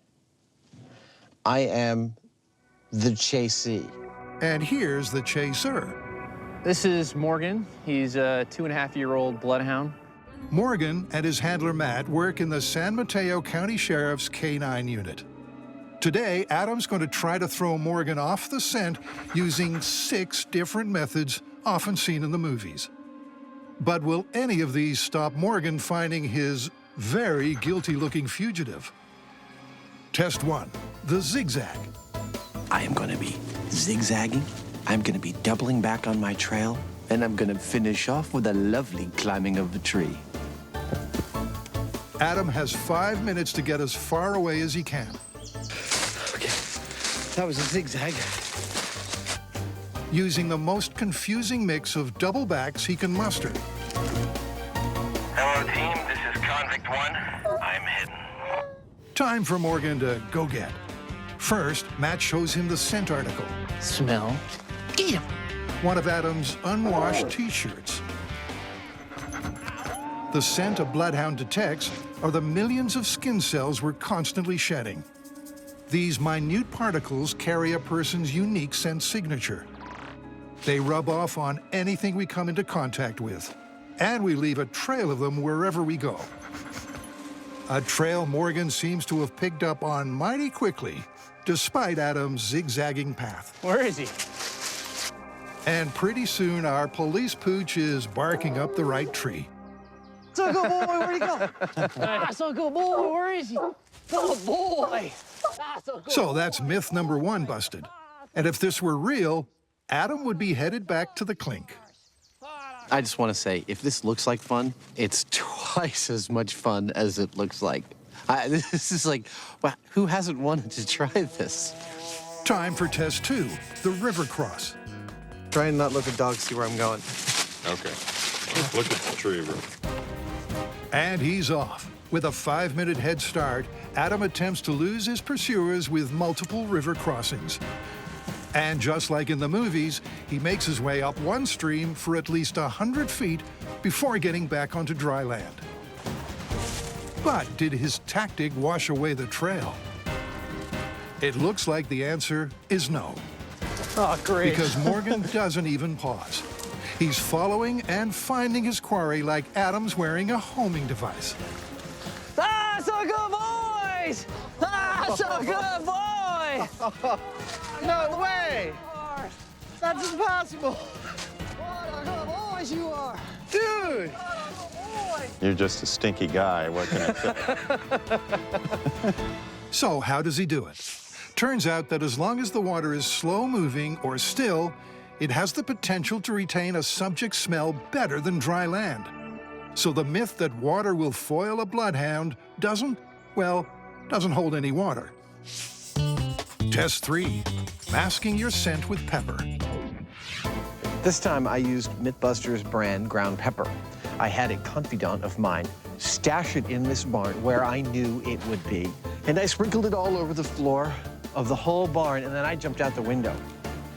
I am the chasee. And here's the chaser. This is Morgan. He's a 2.5-year-old bloodhound. Morgan and his handler Matt work in the San Mateo County Sheriff's K-9 unit. Today, Adam's going to try to throw Morgan off the scent using 6 different methods often seen in the movies. But will any of these stop Morgan finding his very guilty-looking fugitive? Test 1, the zigzag. I am going to be zigzagging. I'm going to be doubling back on my trail. And I'm going to finish off with a lovely climbing of the tree. Adam has 5 minutes to get as far away as he can. Okay, that was a zigzag. Using the most confusing mix of double backs he can muster. Hello, team. This is Convict 1. I'm hidden. Time for Morgan to go get. First, Matt shows him the scent article. Smell. Get him. One of Adam's unwashed T-shirts. The scent a bloodhound detects are the millions of skin cells we're constantly shedding. These minute particles carry a person's unique scent signature. They rub off on anything we come into contact with, and we leave a trail of them wherever we go. A trail Morgan seems to have picked up on mighty quickly, despite Adam's zigzagging path. Where is he? And pretty soon, our police pooch is barking up the right tree. So good boy, where'd he go? So good boy, where is he? Oh boy. So that's myth number 1 busted. And if this were real, Adam would be headed back to the clink. I just want to say, if this looks like fun, it's twice as much fun as it looks like. This is like, wow, who hasn't wanted to try this? Time for test 2, the river cross. Try and not let the dog see where I'm going. Okay. Look at the tree, bro. And he's off. With a 5-minute head start, Adam attempts to lose his pursuers with multiple river crossings. And just like in the movies, he makes his way up one stream for at least 100 feet before getting back onto dry land. But did his tactic wash away the trail? It looks like the answer is no. Oh, great. Because Morgan doesn't even pause. He's following and finding his quarry like Adam's wearing a homing device. Ah, so good boys! Ah, so good boy! No way! That's impossible! What a good boys you are! Dude! You're just a stinky guy. What can I say? So how does he do it? Turns out that as long as the water is slow-moving or still, it has the potential to retain a subject smell better than dry land. So the myth that water will foil a bloodhound doesn't hold any water. Test 3, masking your scent with pepper. This time I used MythBusters brand ground pepper. I had a confidant of mine stash it in this barn where I knew it would be. And I sprinkled it all over the floor of the whole barn, and then I jumped out the window.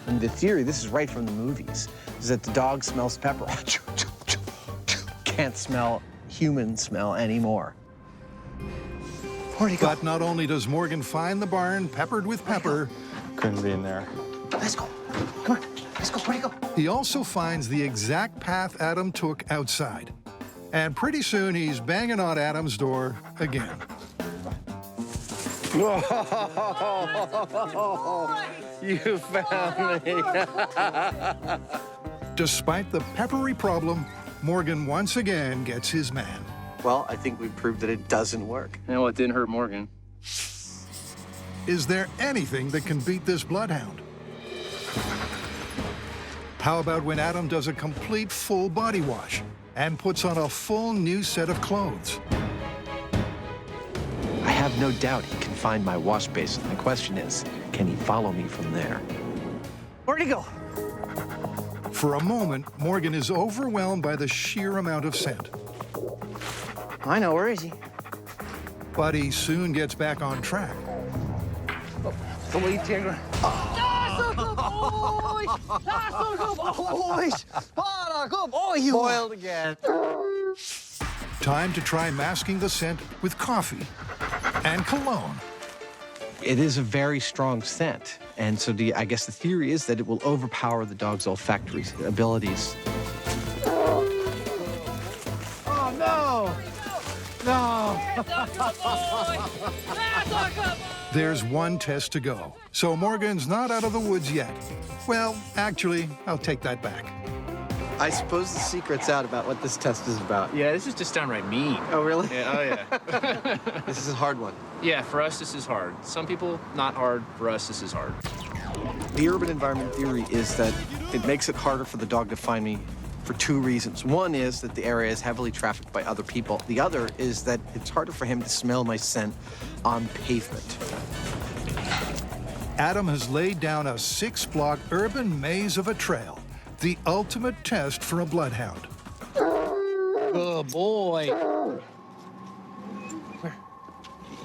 And the theory, this is right from the movies, is that the dog smells pepper. Can't smell human smell anymore. Where'd he go? But not only does Morgan find the barn peppered with pepper, Couldn't be in there. Let's go. Come on, let's go. Where'd he go? he also finds the exact path Adam took outside. And pretty soon he's banging on Adam's door again. You found me. Despite the peppery problem, Morgan once again gets his man. Well, I think we proved that it doesn't work. Well, it didn't hurt Morgan. Is there anything that can beat this bloodhound? How about when Adam does a complete full body wash and puts on a full new set of clothes? I have no doubt he can find my wash basin. The question is, can he follow me from there? Where'd he go? For a moment, Morgan is overwhelmed by the sheer amount of scent. I know, where is he? But he soon gets back on track. The way Tigger. Boiled again. Time to try masking the scent with coffee and cologne. It is a very strong scent, and so I guess the theory is that it will overpower the dog's olfactory abilities. Oh, no! No! There's one test to go, so Morgan's not out of the woods yet. Well, actually, I'll take that back. I suppose the secret's out about what this test is about. Yeah, this is just downright mean. Oh, really? Yeah, oh, yeah. This is a hard one. Yeah, for us, this is hard. Some people, not hard. For us, this is hard. The urban environment theory is that it makes it harder for the dog to find me for two reasons. One is that the area is heavily trafficked by other people. The other is that it's harder for him to smell my scent on pavement. Adam has laid down a 6-block urban maze of a trail, the ultimate test for a bloodhound. Good boy. Where?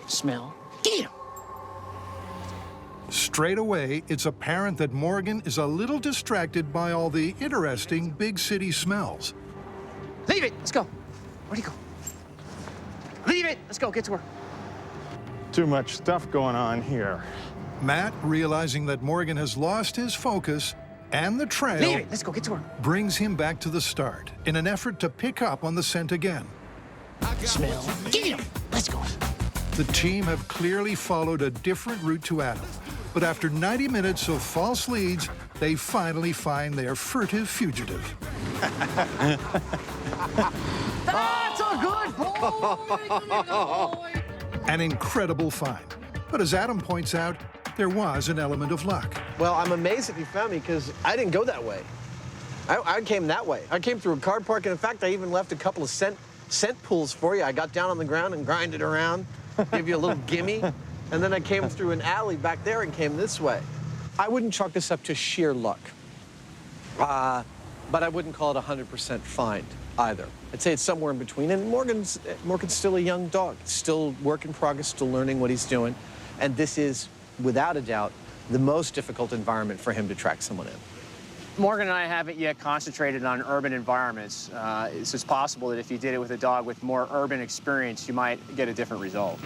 Smell. Get him. Straight away, it's apparent that Morgan is a little distracted by all the interesting big city smells. Leave it. Let's go. Where'd he go? Leave it. Let's go. Get to work. Too much stuff going on here. Matt, realizing that Morgan has lost his focus and the trail, Leave it. Let's go. Get to work. brings him back to the start in an effort to pick up on the scent again. Smell. Get him. Let's go. The team have clearly followed a different route to Adam, but after 90 minutes of false leads, they finally find their furtive fugitive. That's a good boy. An incredible find. But as Adam points out, there was an element of luck. Well, I'm amazed that you found me because I didn't go that way. I came that way. I came through a car park, and in fact, I even left a couple of scent pools for you. I got down on the ground and grinded around, gave you a little gimme, and then I came through an alley back there and came this way. I wouldn't chalk this up to sheer luck, but I wouldn't call it 100% find either. I'd say it's somewhere in between, and Morgan's still a young dog, still work in progress, still learning what he's doing, and this is, without a doubt, the most difficult environment for him to track someone in. Morgan and I haven't yet concentrated on urban environments. It's possible that if you did it with a dog with more urban experience, you might get a different result.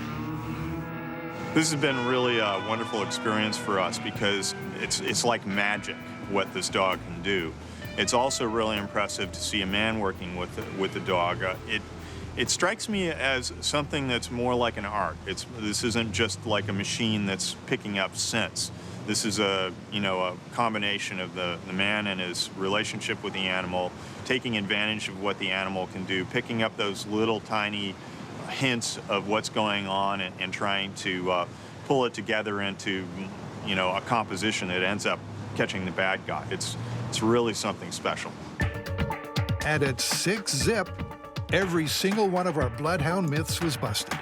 This has been really a wonderful experience for us because it's like magic what this dog can do. It's also really impressive to see a man working with the dog. It strikes me as something that's more like an art. This isn't just like a machine that's picking up scents. This is a combination of the man and his relationship with the animal, taking advantage of what the animal can do, picking up those little tiny hints of what's going on and trying to pull it together into a composition that ends up catching the bad guy. It's really something special. And at 6 zip, every single one of our bloodhound myths was busted.